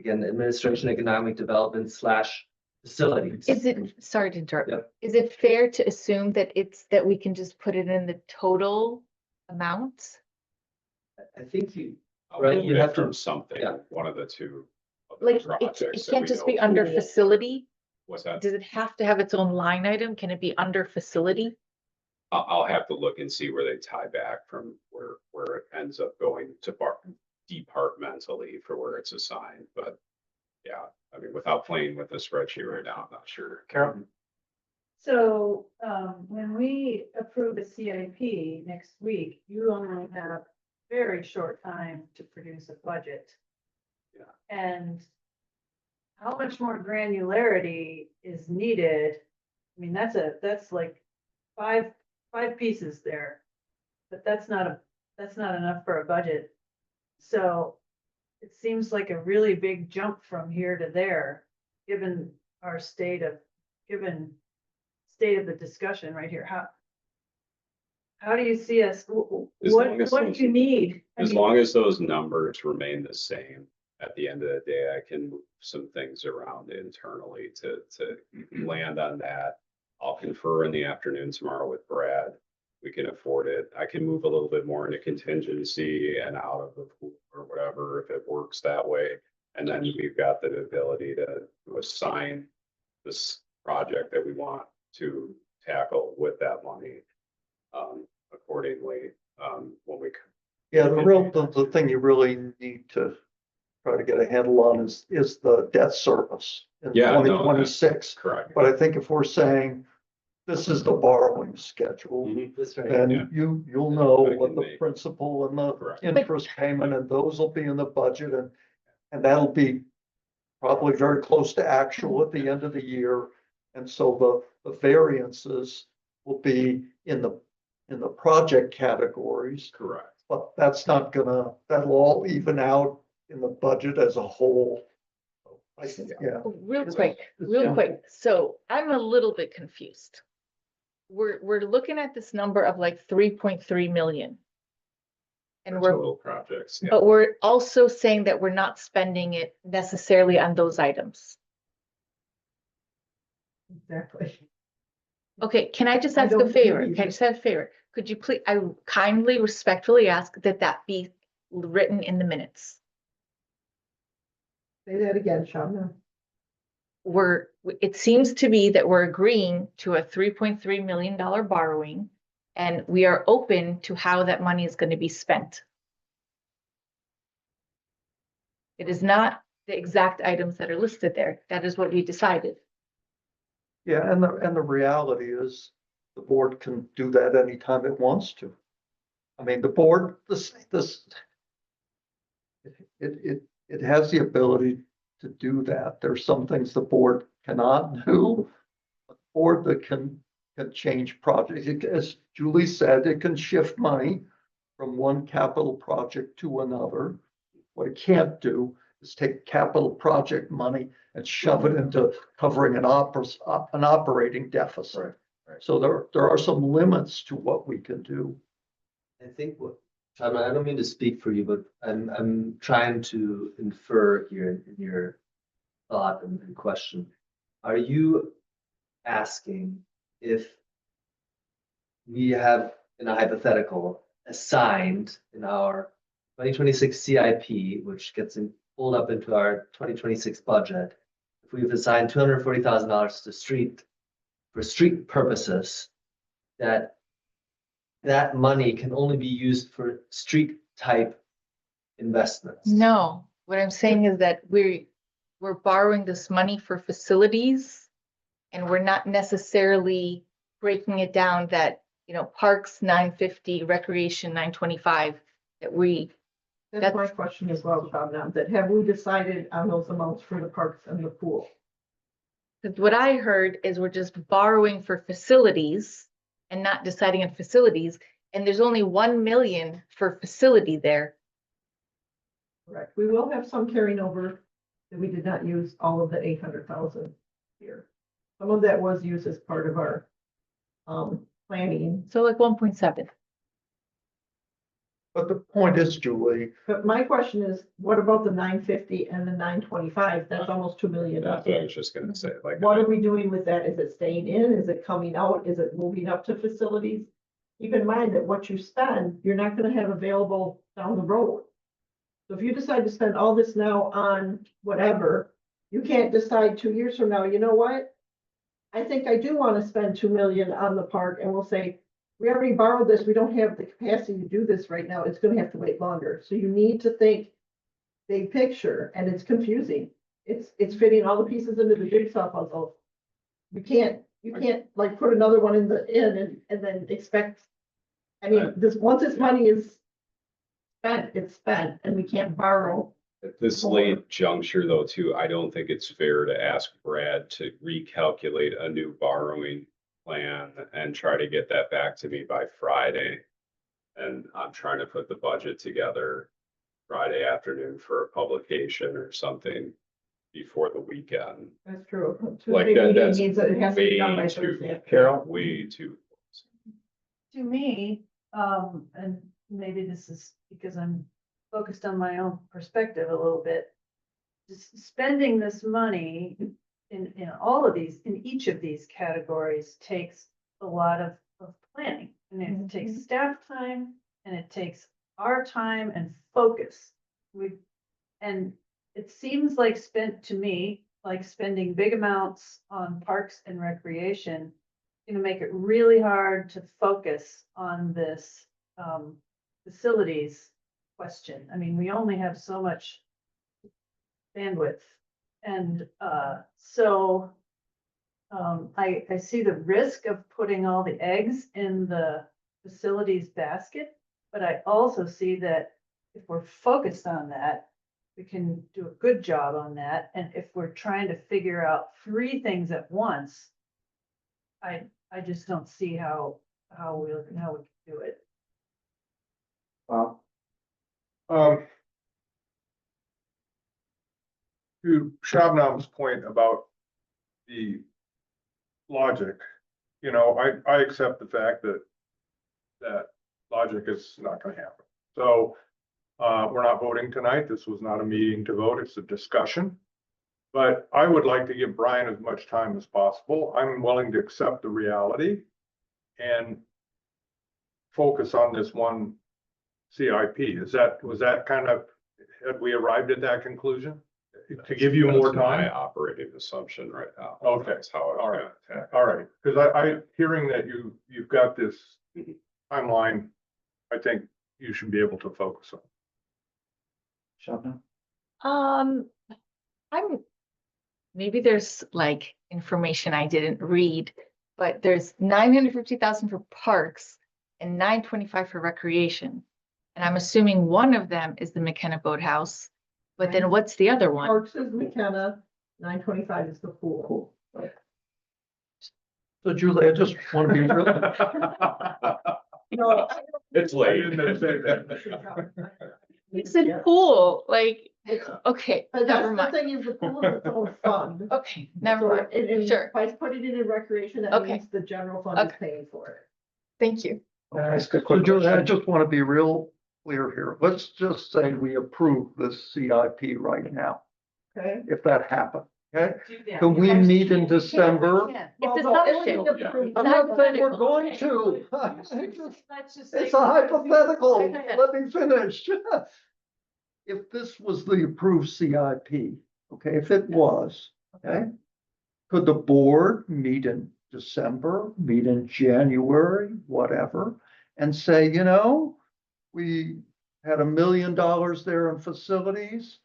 again, administration, economic development / facilities. Is it, sorry to interrupt, Yep. is it fair to assume that that we can just put it in the total amount? I think you, I'll right, move you it have to, from something, yeah. one of the two. of the Like, it projects that can't we just know be for. under facility? What's that? Does it have to have its own line item? Can it be under facility? I'll have to look and see where they tie back from where it ends up going to departmentally for where it's assigned, but yeah, I mean, without playing with the spreadsheet right now, I'm not sure. Carol? So, when we approve a CIP next week, you only have very short time to produce a budget. Yeah. And how much more granularity is needed? I mean, that's like five pieces there. But that's not enough for a budget. So it seems like a really big jump from here to there, given our state of the discussion right here. How do you see us? What do you need? As long as those numbers remain the same, at the end of the day, I can move some things around internally to land on that. I'll confer in the afternoon tomorrow with Brad. We can afford it. I can move a little bit more into contingency and out of the pool or whatever, if it works that way. And then we've got the ability to assign this project that we want to tackle with that money accordingly, when we. Yeah, the thing you really need to try to get a handle on is the debt service in Yeah, no, 2026. Correct. But I think if we're saying this is the borrowing schedule, That's right. then Yeah. you'll know I what can the make- principal and the Correct. interest payment, and those will be in the budget, and that'll be probably very close to actual at the end of the year. And so the variances will be in the project categories, Correct. but that'll all even out in the budget as a whole. I think, yeah. Real Yeah. quick. So I'm a little bit confused. We're looking at this number of like 3.3 million. And For total projects, yeah. but we're also saying that we're not spending it necessarily on those items. Exactly. Okay, can I just I ask a don't favor? believe Can I you. just ask a favor? Could you please, I kindly respectfully ask that be written in the minutes. Say that again, Shabna. It seems to be that we're agreeing to a $3.3 million borrowing, and we are open to how that money is going to be spent. It is not the exact items that are listed there. That is what we decided. Yeah, and the reality is the board can do that anytime it wants to. I mean, the board, it has the ability to do that. There's some things the board cannot do. A board that can change projects. As Julie said, it can shift money from one capital project to another. What it can't do is take capital project money and shove it into covering an operating deficit. Right. So there are some limits to what we can do. I think I don't mean to speak for you, but I'm trying to infer here in your thought and question. Are you asking if we have, in a hypothetical, assigned in our 2026 CIP, which gets pulled up into our 2026 budget, if we've assigned $240,000 to for street purposes, that money can only be used for street type investments? No, what I'm saying is that we're borrowing this money for facilities, and we're not necessarily breaking it down that, parks 950, recreation 925, That's my question as well, Shabna, that have we decided on those amounts for the parks and the pool? Because what I heard is we're just borrowing for facilities and not deciding on facilities, and there's only 1 million for facility there. Correct. We will have some carrying over that we did not use all of the 800,000 here. Some of that was used as part of our planning. So like 1.7. But the point is, Julie, But my question is, what about the 950 and the 925? That's almost 2 million. That's what I was just gonna say, like. What are we doing with that? Is it staying in? Is it coming out? Is it moving up to facilities? Keep in mind that what you spend, you're not gonna have available down the road. So if you decide to spend all this now on whatever, you can't decide 2 years from now, you know what? I think I do wanna spend 2 million on the park, and we'll say, we already borrowed this, we don't have the capacity to do this right now, it's gonna have to wait longer. So you need to think big picture, and it's confusing. It's fitting all the pieces into the jigsaw puzzle. You can't like put another one in and then expect. I mean, once this money is spent, it's spent, and we can't borrow. At this late juncture though, too, I don't think it's fair to ask Brad to recalculate a new borrowing plan and try to get that back to me by Friday. And I'm trying to put the budget together Friday afternoon for a publication or something before the weekend. That's true. Like Tuesday that, meeting that's means that it has to be done by way too, Thursday. Carol? way too. To me, and maybe this is because I'm focused on my own perspective a little bit. Just spending this money in all of these, in each of these categories takes a lot of planning. And it takes staff time, and it takes our time and focus. And it seems like to me, like spending big amounts on parks and recreation, gonna make it really hard to focus on this facilities question. I mean, we only have so much bandwidth. And so I see the risk of putting all the eggs in the facilities basket, but I also see that if we're focused on that, we can do a good job on that. And if we're trying to figure out 3 things at once, I just don't see how we can do it. To Shabnam's point about the logic, I accept the fact that logic is not gonna happen. So, we're not voting tonight. This was not a meeting to vote. It's a discussion. But I would like to give Brian as much time as possible. I'm willing to accept the reality and focus on this one CIP. Was that kind of, had we arrived at that conclusion? To give you more That's my time? operating assumption right now. Okay. That's how I All was right. gonna attack. All right, because I hearing that you've got this timeline, I think you should be able to focus on. Shabnam? Maybe there's like information I didn't read, but there's 950,000 for parks and 925 for recreation. And I'm assuming one of them is the McKenna Boathouse, but then what's the other one? Parks is McKenna, 925 is the pool. so Julie, I just want to be real. No, It's late. You said pool, like, okay, but never that's the mind. thing is the pool is its own fund. Okay, never mind. Sure. If I put it in recreation, that Okay. means the general fund is Okay. paying for it. Thank you. So Julie, I just want to be real clear here. Let's just say we approve this CIP right now, Okay? if that happened, okay? Yeah. Can we meet in December? It's a Well, scholarship. no, it's I'm not saying we're going to. It's a hypothetical. Let me finish. If this was the approved CIP, okay, if it was, okay, could the board meet in December, meet in January, whatever, and say, we had $1 million there in facilities.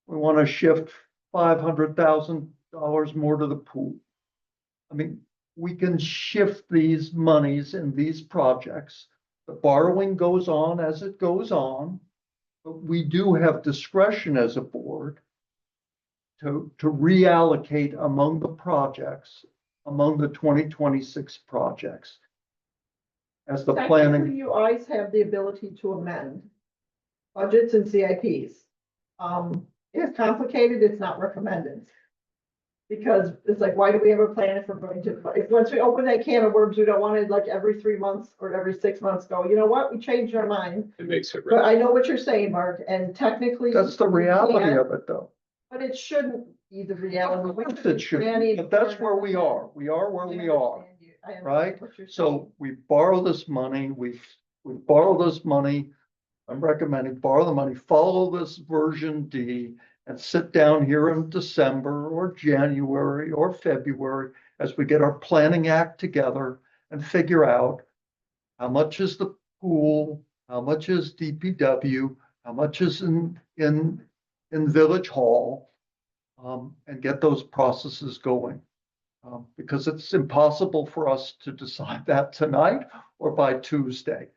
We want to shift $500,000 more to the pool. I mean, we can shift these monies in these projects. The borrowing goes on as it goes on, but we do have discretion as a board to reallocate among the projects, among the 2026 projects. As the Technically, planning, you always have the ability to amend budgets and CIPs. It's complicated, it's not recommended. Because it's like, why do we have a plan if we're going to, if once we open that can of worms, we don't want to like every 3 months or every 6 months go, you know what, we changed our mind. It makes it. But I know what you're saying, Mark, and technically. that's the reality of it though. But it shouldn't be the reality. Of course it should, but that's where we are. We are where we are, right? So we borrow this money, we borrow this money. I'm recommending borrow the money, follow this version D and sit down here in December or January or February as we get our planning act together and figure out how much is the pool, how much is DPW, how much is in Village Hall, and get those processes going. Because it's impossible for us to decide that tonight or by Tuesday.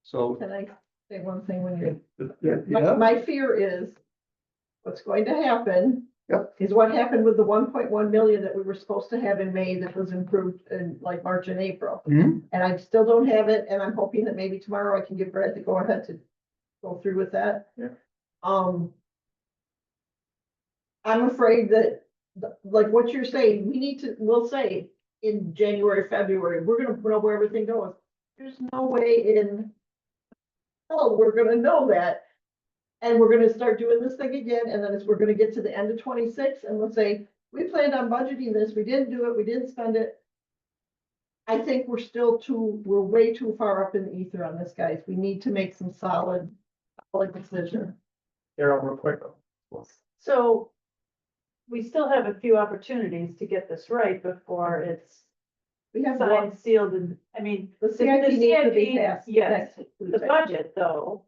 So, Can I say one thing when you, yeah, my fear is what's going to happen Yep. is what happened with the 1.1 million that we were supposed to have in May that was improved in like March and April. Mhm. And I still don't have it, and I'm hoping that maybe tomorrow I can give Brad the go ahead to go through with that. Yeah. I'm afraid that, like what you're saying, we'll say in January, February, we're gonna know where everything goes. There's no way in hell we're gonna know that. And we're gonna start doing this thing again, and then we're gonna get to the end of 26, and we'll say, we planned on budgeting this, we didn't do it, we didn't spend it. I think we're way too far up in the ether on this, guys. We need to make some solid decision. Carol, real quick. So we still have a few opportunities to get this right before it's We have signed, sealed, and, I mean, The CIP needs to be CIP, passed. yes. next The Tuesday. budget, though,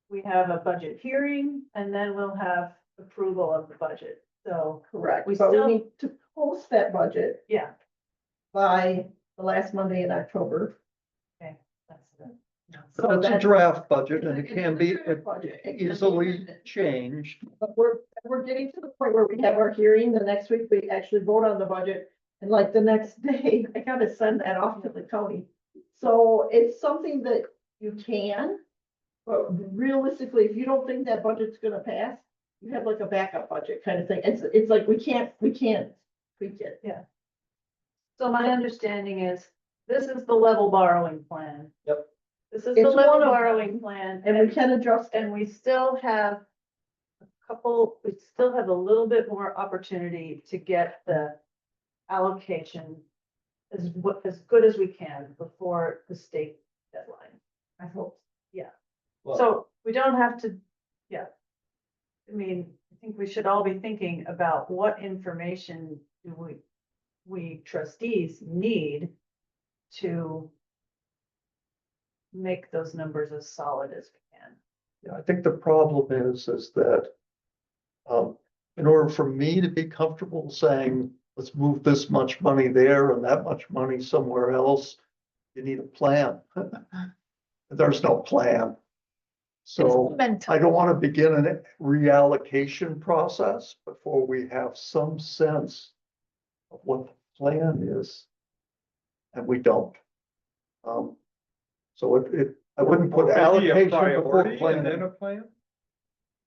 we have a budget hearing and then we'll have approval of the budget. So, Correct, We but we still- need to post that budget yeah, by the last Monday in October. okay, that's it. So It's a that- draft budget and it It's can a be draft budget. It can be easily amended. changed. But we're getting to the point where we have our hearing, the next week we actually vote on the budget, and like the next day, I gotta send that off to the county. So it's something that you can, but realistically, if you don't think that budget's gonna pass, you have like a backup budget kind of thing. It's like, we can't tweak it. Yeah. So my understanding is, this is the level borrowing plan. Yep. This is the It's level one of borrowing plan. And we can adjust it. And we still have we still have a little bit more opportunity to get the allocation as good as we can before the state deadline. I hope. Yeah. Well- So we don't have to, yeah. I mean, I think we should all be thinking about what information do we trustees need to make those numbers as solid as we can. Yeah, I think the problem is that in order for me to be comfortable saying, let's move this much money there and that much money somewhere else, you need a plan. There's no plan. So I don't want to begin a reallocation process before we have some sense of what the plan is. And we don't. So I wouldn't put Maybe a allocation before priority and planning. then a plan?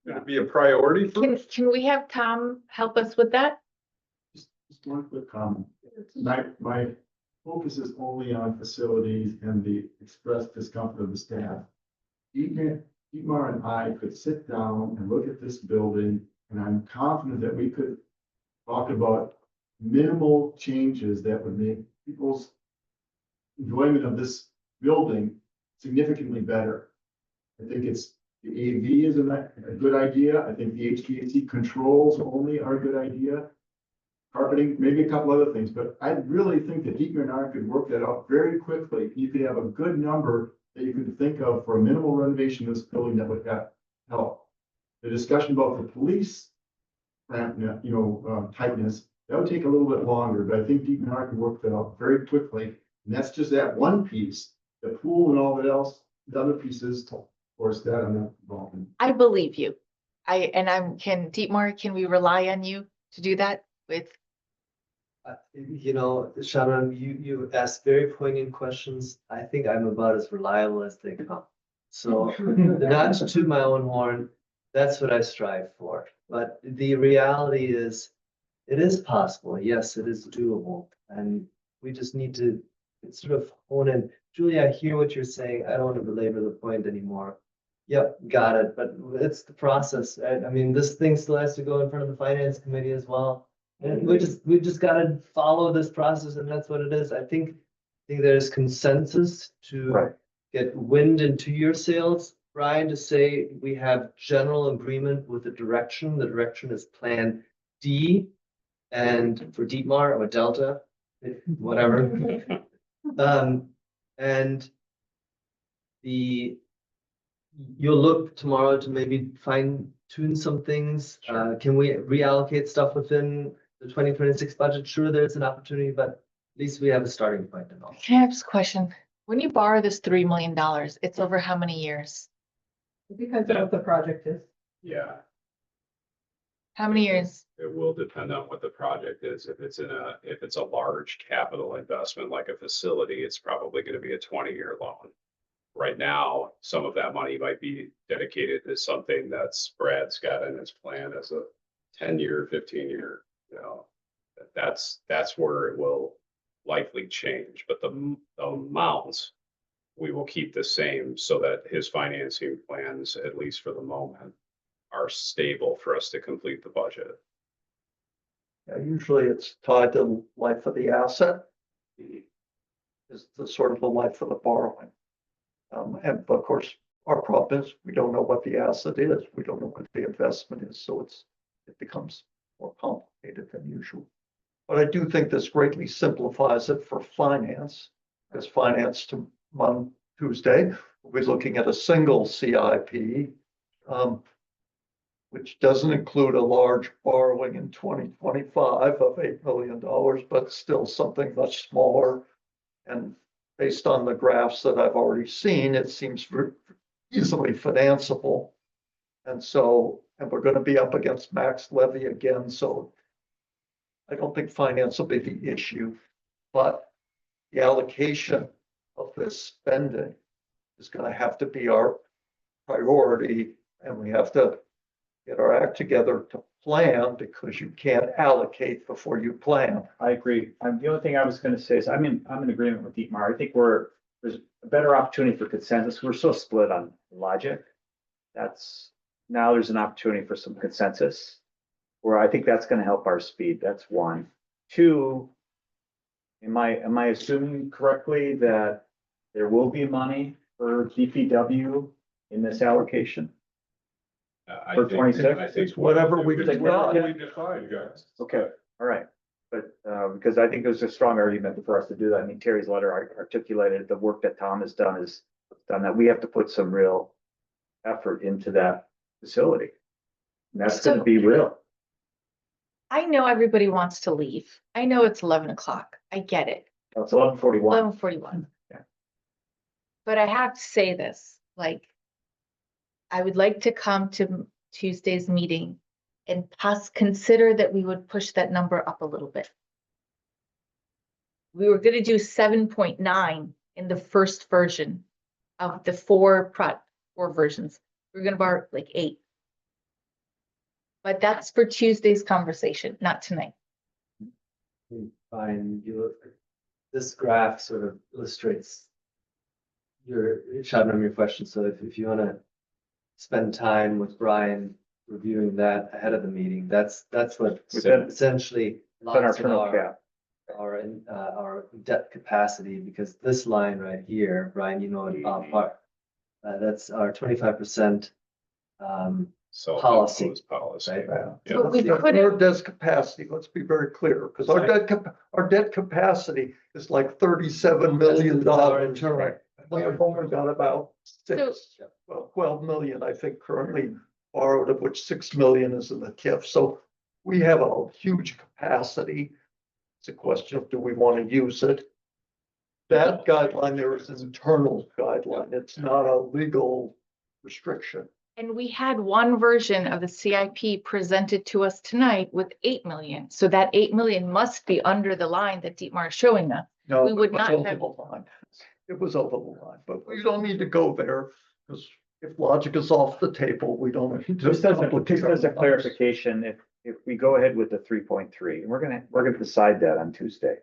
Would it be a priority first? Can we have Tom help us with that? Just one quick comment. My focus is only on facilities and the expressed discomfort of the staff. Dietmar and I could sit down and look at this building, and I'm confident that we could talk about minimal changes that would make people's enjoyment of this building significantly better. I think the AV is a good idea. I think the HVAC controls only are a good idea. Carpeting, maybe a couple other things, but I really think that Dietmar and I could work that out very quickly. You could have a good number that you could think of for a minimal renovation of this building that would help. The discussion about the police, tightness, that would take a little bit longer, but I think Dietmar and I could work that out very quickly. And that's just that one piece, the pool and all that else, the other pieces, of course, that I'm not involved in. I believe you. Dietmar, can we rely on you to do that with? You know, Shannon, you asked very poignant questions. I think I'm about as reliable as they come. So not to toot my own horn, that's what I strive for. But the reality is, it is possible. Yes, it is doable. And we just need to sort of hone in. Julie, I hear what you're saying. I don't want to belabor the point anymore. Yep, got it. But it's the process. I mean, this thing still has to go in front of the finance committee as well. And we just gotta follow this process, and that's what it is. I think there's consensus to get wind into your sails, Brian, to say we have general agreement with the direction. The direction is Plan D, and for Dietmar or Delta, whatever. And you'll look tomorrow to maybe fine tune some things. Can we reallocate stuff within the 2026 budget? Sure, there's an opportunity, but at least we have a starting point and all. Can I ask a question? When you borrow this $3 million, it's over how many years? It depends on what the project is. Yeah, How many years? it will depend on what the project is. If it's a large capital investment like a facility, it's probably gonna be a 20-year loan. Right now, some of that money might be dedicated to something that's Brad's got in his plan as a 10-year, 15-year, you know. That's where it will likely change, but the amounts we will keep the same so that his financing plans, at least for the moment, are stable for us to complete the budget. Yeah, usually it's tied to life of the asset. Is the sort of the life of the borrowing. And of course, our problem is we don't know what the asset is. We don't know what the investment is. So it becomes more complicated than usual. But I do think this greatly simplifies it for finance, because finance on Tuesday, we'll be looking at a single CIP, which doesn't include a large borrowing in 2025 of $8 million, but still something much smaller. And based on the graphs that I've already seen, it seems easily financeable. And we're going to be up against max levy again. So I don't think finance will be the issue, but the allocation of this spending is going to have to be our priority. And we have to get our act together to plan, because you can't allocate before you plan. I agree. The only thing I was gonna say is, I'm in agreement with Dietmar. I think there's a better opportunity for consensus. We're so split on logic. Now there's an opportunity for some consensus, where I think that's gonna help our speed. That's one. Two, am I assuming correctly that there will be money for DPW in this allocation? For 26? I think whatever we It's decide. whatever we decide, guys. Okay, all right. But, because I think there's a strong argument for us to do that. I mean, Terry's letter articulated the work that Tom has done that we have to put some real effort into that facility. And that's gonna be real. I know everybody wants to leave. I know it's 11 o'clock. I get it. It's 11:41. 11:41. Yeah. But I have to say this, like, I would like to come to Tuesday's meeting and consider that we would push that number up a little bit. We were gonna do 7.9 in the first version of the four versions. We're gonna borrow like 8. But that's for Tuesday's conversation, not tonight. Fine, this graph sort of illustrates your question. So if you want to spend time with Brian reviewing that ahead of the meeting, that's what essentially locks in our debt capacity, because this line right here, Brian, you know, that's our 25% policy. Right? But we Our debt capacity, let's be very clear, because our debt capacity is like $37 million. We have only got about 12 million, I think, currently borrowed, of which 6 million is in the TIF. So we have a huge capacity. It's a question of, do we want to use it? That guideline there is an internal guideline. It's not a legal restriction. And we had one version of the CIP presented to us tonight with 8 million. So that 8 million must be under the line that Dietmar is showing us. No, We would it was not over have- the line. It was over the line, but we don't need to go there, because if logic is off the table, we don't need to. Just as a clarification, if we go ahead with the 3.3, and we're gonna decide that on Tuesday.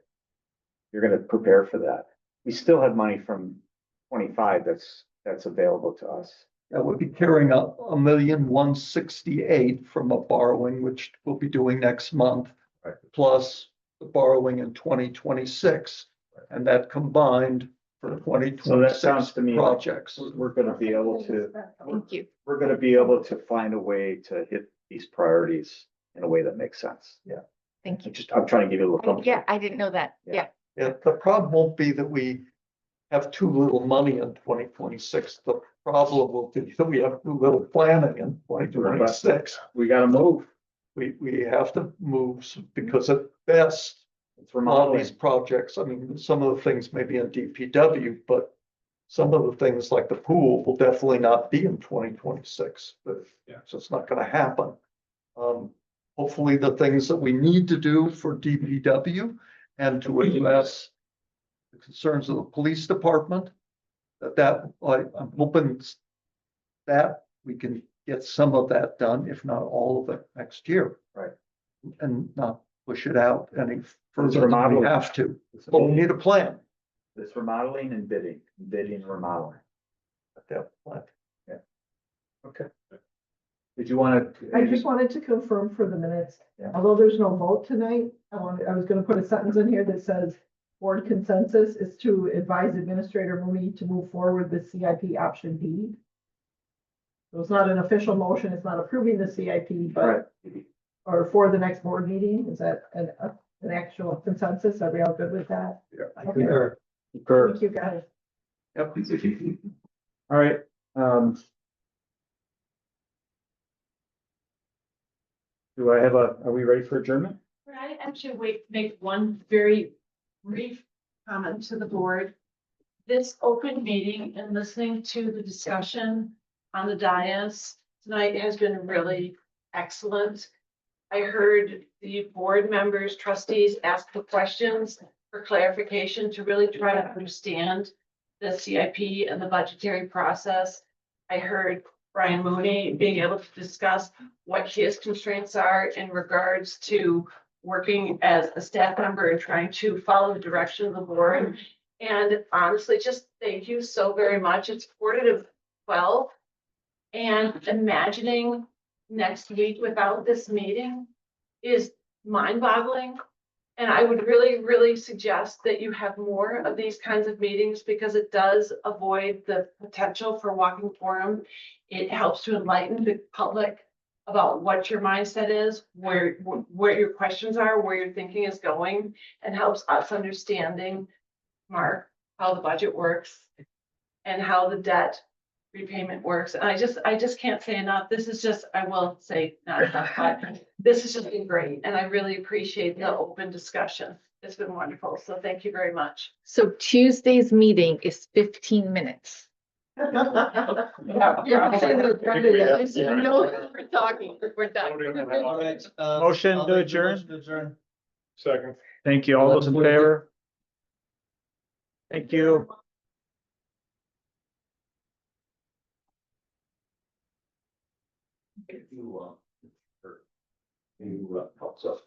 You're gonna prepare for that. We still have money from 25 that's available to us. That would be carrying up 1,168,000 from a borrowing, which we'll be doing next month. Right. Plus the borrowing in 2026, and that combined for twenty So that sounds twenty-six to me like projects. we're gonna be able to, Thank you. we're gonna be able to find a way to hit these priorities in a way that makes sense. Thank you. I'm trying to give you a little comfort. Yeah, I didn't know that. Yeah. Yeah, the problem won't be that we have too little money in 2026. The problem will be that we have too little planning in 2026. We gotta move. We have to move because at best, It's a lot of these remodeling. projects, I mean, some of the things may be in DPW, but some of the things like the pool will definitely not be in 2026. But so it's not gonna happen. Hopefully the things that we need to do for DPW and to address the concerns of the police department, I'm hoping that we can get some of that done, if not all of it next year. Right. And not push it out any It's further than we remodeling. have to, but we need a plan. It's remodeling and bidding and remodeling. Yeah. Okay. Did you wanna? I just wanted to confirm for the minutes, Yeah. although there's no vote tonight, I was gonna put a sentence in here that says board consensus is to advise Administrator Mooney to move forward with CIP option B. So it's not an official motion, it's not approving the CIP, but, or for the next board meeting, is that an actual consensus? Are we all good with that? Yeah. Okay. Concur. Thank you, guys. Yep. All right, do I have are we ready for adjournment? Could I actually make one very brief comment to the board? This open meeting and listening to the discussion on the dais tonight has been really excellent. I heard the board members, trustees ask the questions for clarification to really try to understand the CIP and the budgetary process. I heard Brian Mooney being able to discuss what his constraints are in regards to working as a staff member and trying to follow the direction of the board. And honestly, just thank you so very much. It's supportive well. And imagining next week without this meeting is mind-boggling. And I would really, really suggest that you have more of these kinds of meetings because it does avoid the potential for walking forum. It helps to enlighten the public about what your mindset is, where your questions are, where your thinking is going, and helps us understanding, Mark, how the budget works and how the debt repayment works. And I just can't say enough. This is just, I will say not enough, but this has just been great. And I really appreciate the open discussion. It's been wonderful. So thank you very much. So Tuesday's meeting is 15 minutes. Yeah, we're talking, we're done. All right. Motion I'll to make the adjourn? motion to adjourn. Second. Thank you. All those in 11:42. favor? Thank you. You helps us.